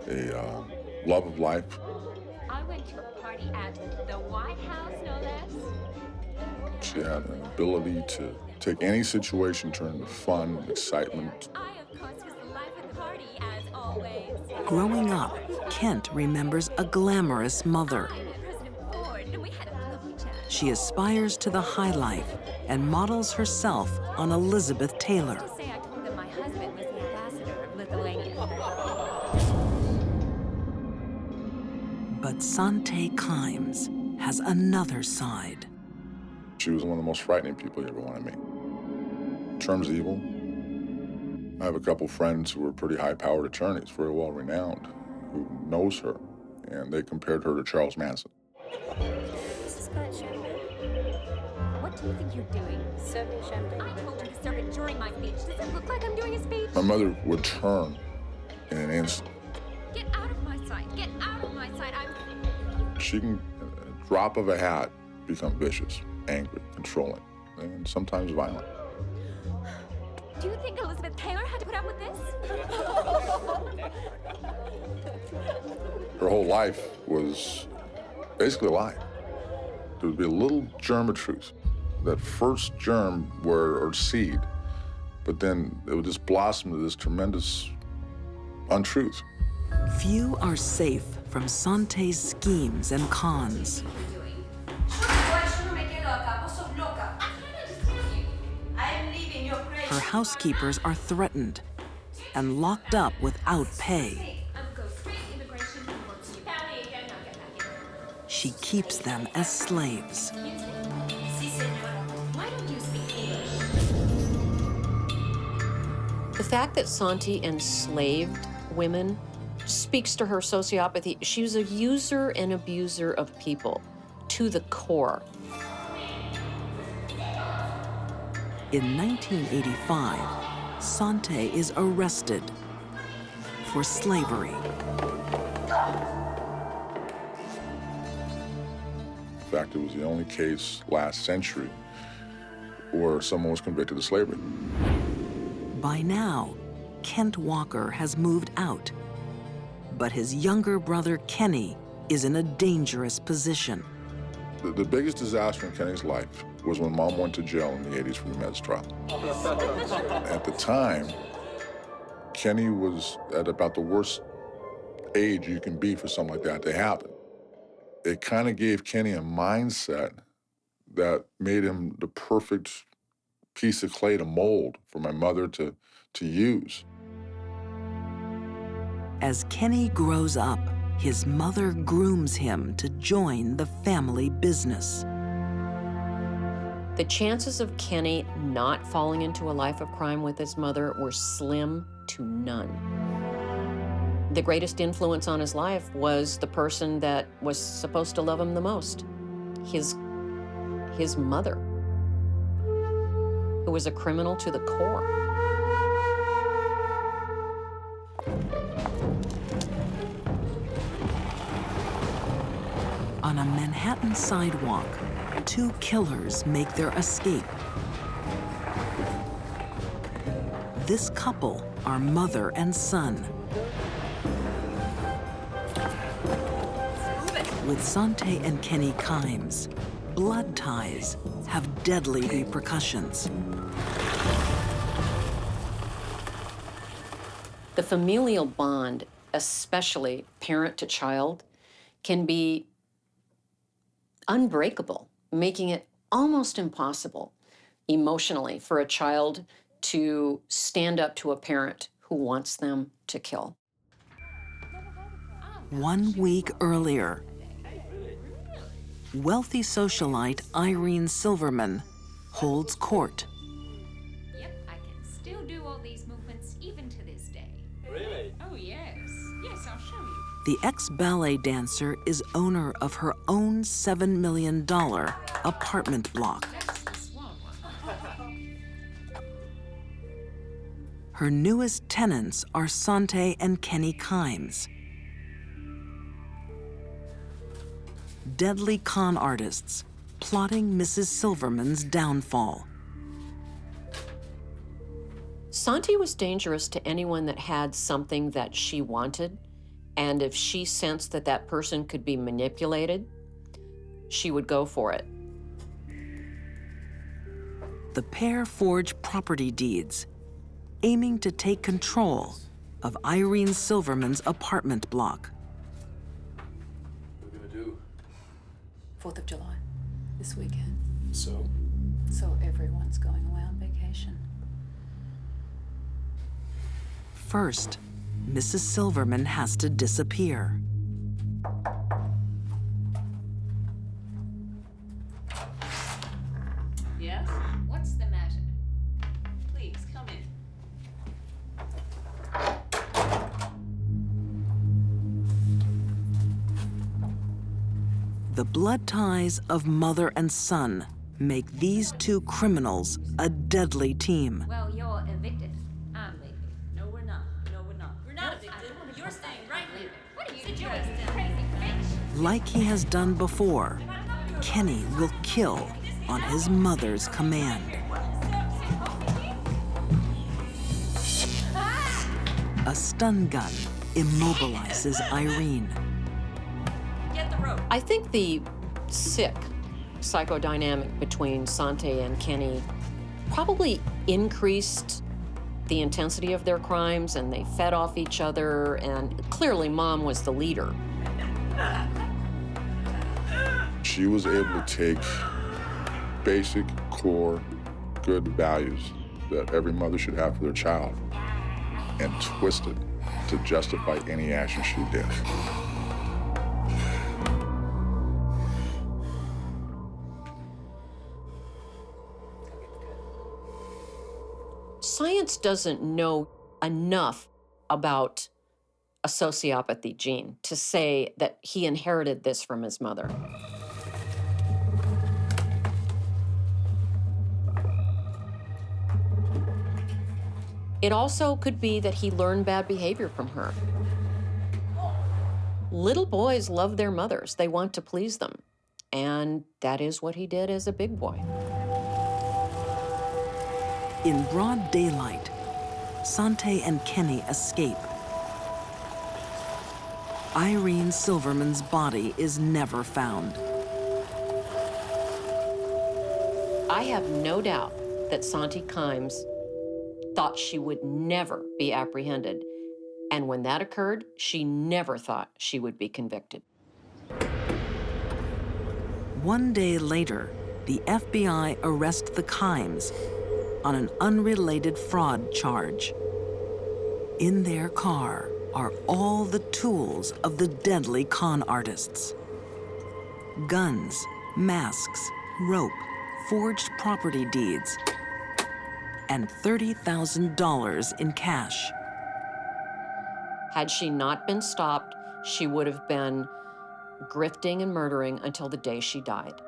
a love of life. I went to a party at the White House, no less. She had an ability to take any situation, turn into fun, excitement. I, of course, was the life of the party, as always. Growing up, Kent remembers a glamorous mother. I met President Ford, and we had a lovely She aspires to the high life and models herself on Elizabeth Taylor. Say I told them my husband was the ambassador of Lithuania. But Sante Kimes has another side. She was one of the most frightening people you ever want to meet. In terms of evil, I have a couple friends who are pretty high-powered attorneys, very well-renowned, who knows her, and they compared her to Charles Manson. This is good champagne. What do you think you're doing? Serving champagne. I told you to serve it during my speech. Does it look like I'm doing a speech? My mother would turn in an instant. Get out of my sight. Get out of my sight. She can, at a drop of a hat, become vicious, angry, controlling, and sometimes violent. Do you think Elizabeth Taylor had to put up with this? Her whole life was basically a lie. There would be a little germ of truth, that first germ or seed, but then it would just blossom to this tremendous untruth. Few are safe from Sante's schemes and cons. Her housekeepers are threatened and locked up without pay. She keeps them as slaves. The fact that Santi enslaved women speaks to her sociopathy. She was a user and abuser of people to the core. In 1985, Sante is arrested for slavery. In fact, it was the only case last century where someone was convicted of slavery. By now, Kent Walker has moved out, but his younger brother Kenny is in a dangerous position. The biggest disaster in Kenny's life was when Mom went to jail in the 80s for the Meds trial. At the time, Kenny was at about the worst age you can be for something like that to happen. It kind of gave Kenny a mindset that made him the perfect piece of clay to mold for my mother to use. As Kenny grows up, his mother grooms him to join the family business. The chances of Kenny not falling into a life of crime with his mother were slim to none. The greatest influence on his life was the person that was supposed to love him the most, his mother, who was a criminal to the core. On a Manhattan sidewalk, two killers make their escape. This couple are mother and son. With Sante and Kenny Kimes, blood ties have deadly repercussions. The familial bond, especially parent to child, can be unbreakable, making it almost impossible emotionally for a child to stand up to a parent who wants them to kill. 1 week earlier, wealthy socialite Irene Silverman holds court. Yep, I can still do all these movements even to this day. Really? Oh, yes. Yes, I'll show you. The ex-ballet dancer is owner of her own $7 million apartment block. That's the swan one. Her newest tenants are Sante and Kenny Kimes. Deadly con artists plotting Mrs. Silverman's downfall. Santi was dangerous to anyone that had something that she wanted, and if she sensed that that person could be manipulated, she would go for it. The pair forge property deeds, aiming to take control of Irene Silverman's apartment block. What are we gonna do? 4th of July. this weekend. So Everyone's going away on vacation. First, Mrs. Silverman has to disappear. Yes? What's the matter? Please, come in. The blood ties of mother and son make these two criminals a deadly team. Well, you're evicted. I'm leaving. No, we're not. No, we're not. We're not evicted. You're staying right here. What are you doing, crazy bitch? Like he has done before, Kenny will kill on his mother's command. A stun gun immobilizes Irene. Get the rope. I think the sick psychodynamic between Sante and Kenny probably increased the intensity of their crimes, and they fed off each other, and clearly Mom was the leader. She was able to take basic, core, good values that every mother should have for their child and twist it to justify any action she did. Science doesn't know enough about a sociopathy gene to say that he inherited this from his mother. It also could be that he learned bad behavior from her. Little boys love their mothers. They want to please them. And that is what he did as a big boy. In broad daylight, Sante and Kenny escape. Irene Silverman's body is never found. I have no doubt that Sante Kimes thought she would never be apprehended. And when that occurred, she never thought she would be convicted. One day later, the FBI arrests the Kimes on an unrelated fraud charge. In their car are all the tools of the deadly con artists. Guns, masks, rope, forged property deeds, and $30,000 in cash. Had she not been stopped, she would have been grifting and murdering until the day she died.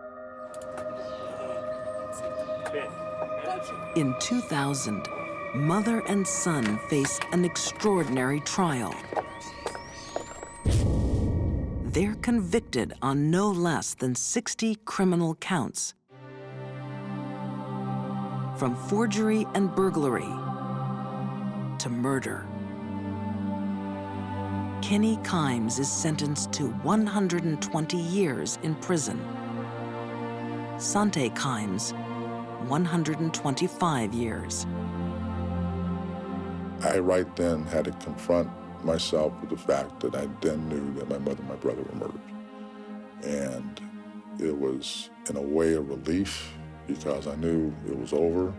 In 2000, mother and son face an extraordinary trial. They're convicted on no less than 60 criminal counts, from forgery and burglary to murder. Kenny Kimes is sentenced to 120 years in prison. Sante Kimes, 125 years. I right then had to confront myself with the fact that I then knew that my mother and my brother were murdered. And it was, in a way, a relief because I knew it was over.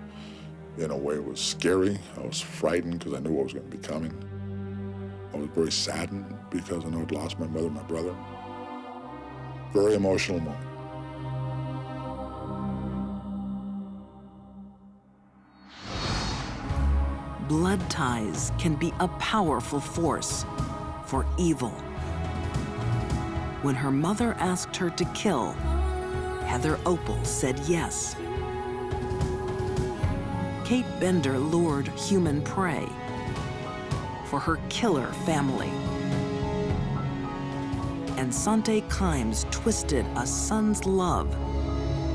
In a way, it was scary. I was frightened because I knew what was going to be coming. I was very saddened because I know I'd lost my mother and my brother. Very emotional moment. Blood ties can be a powerful force for evil. When her mother asked her to kill, Heather Opal said yes. Kate Bender lured human prey for her killer family. And Sante Kimes twisted a son's love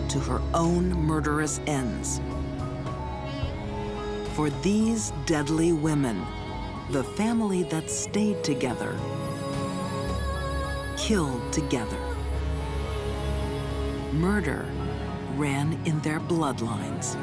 to her own murderous ends. For these deadly women, the family that stayed together, killed together. Murder ran in their bloodlines.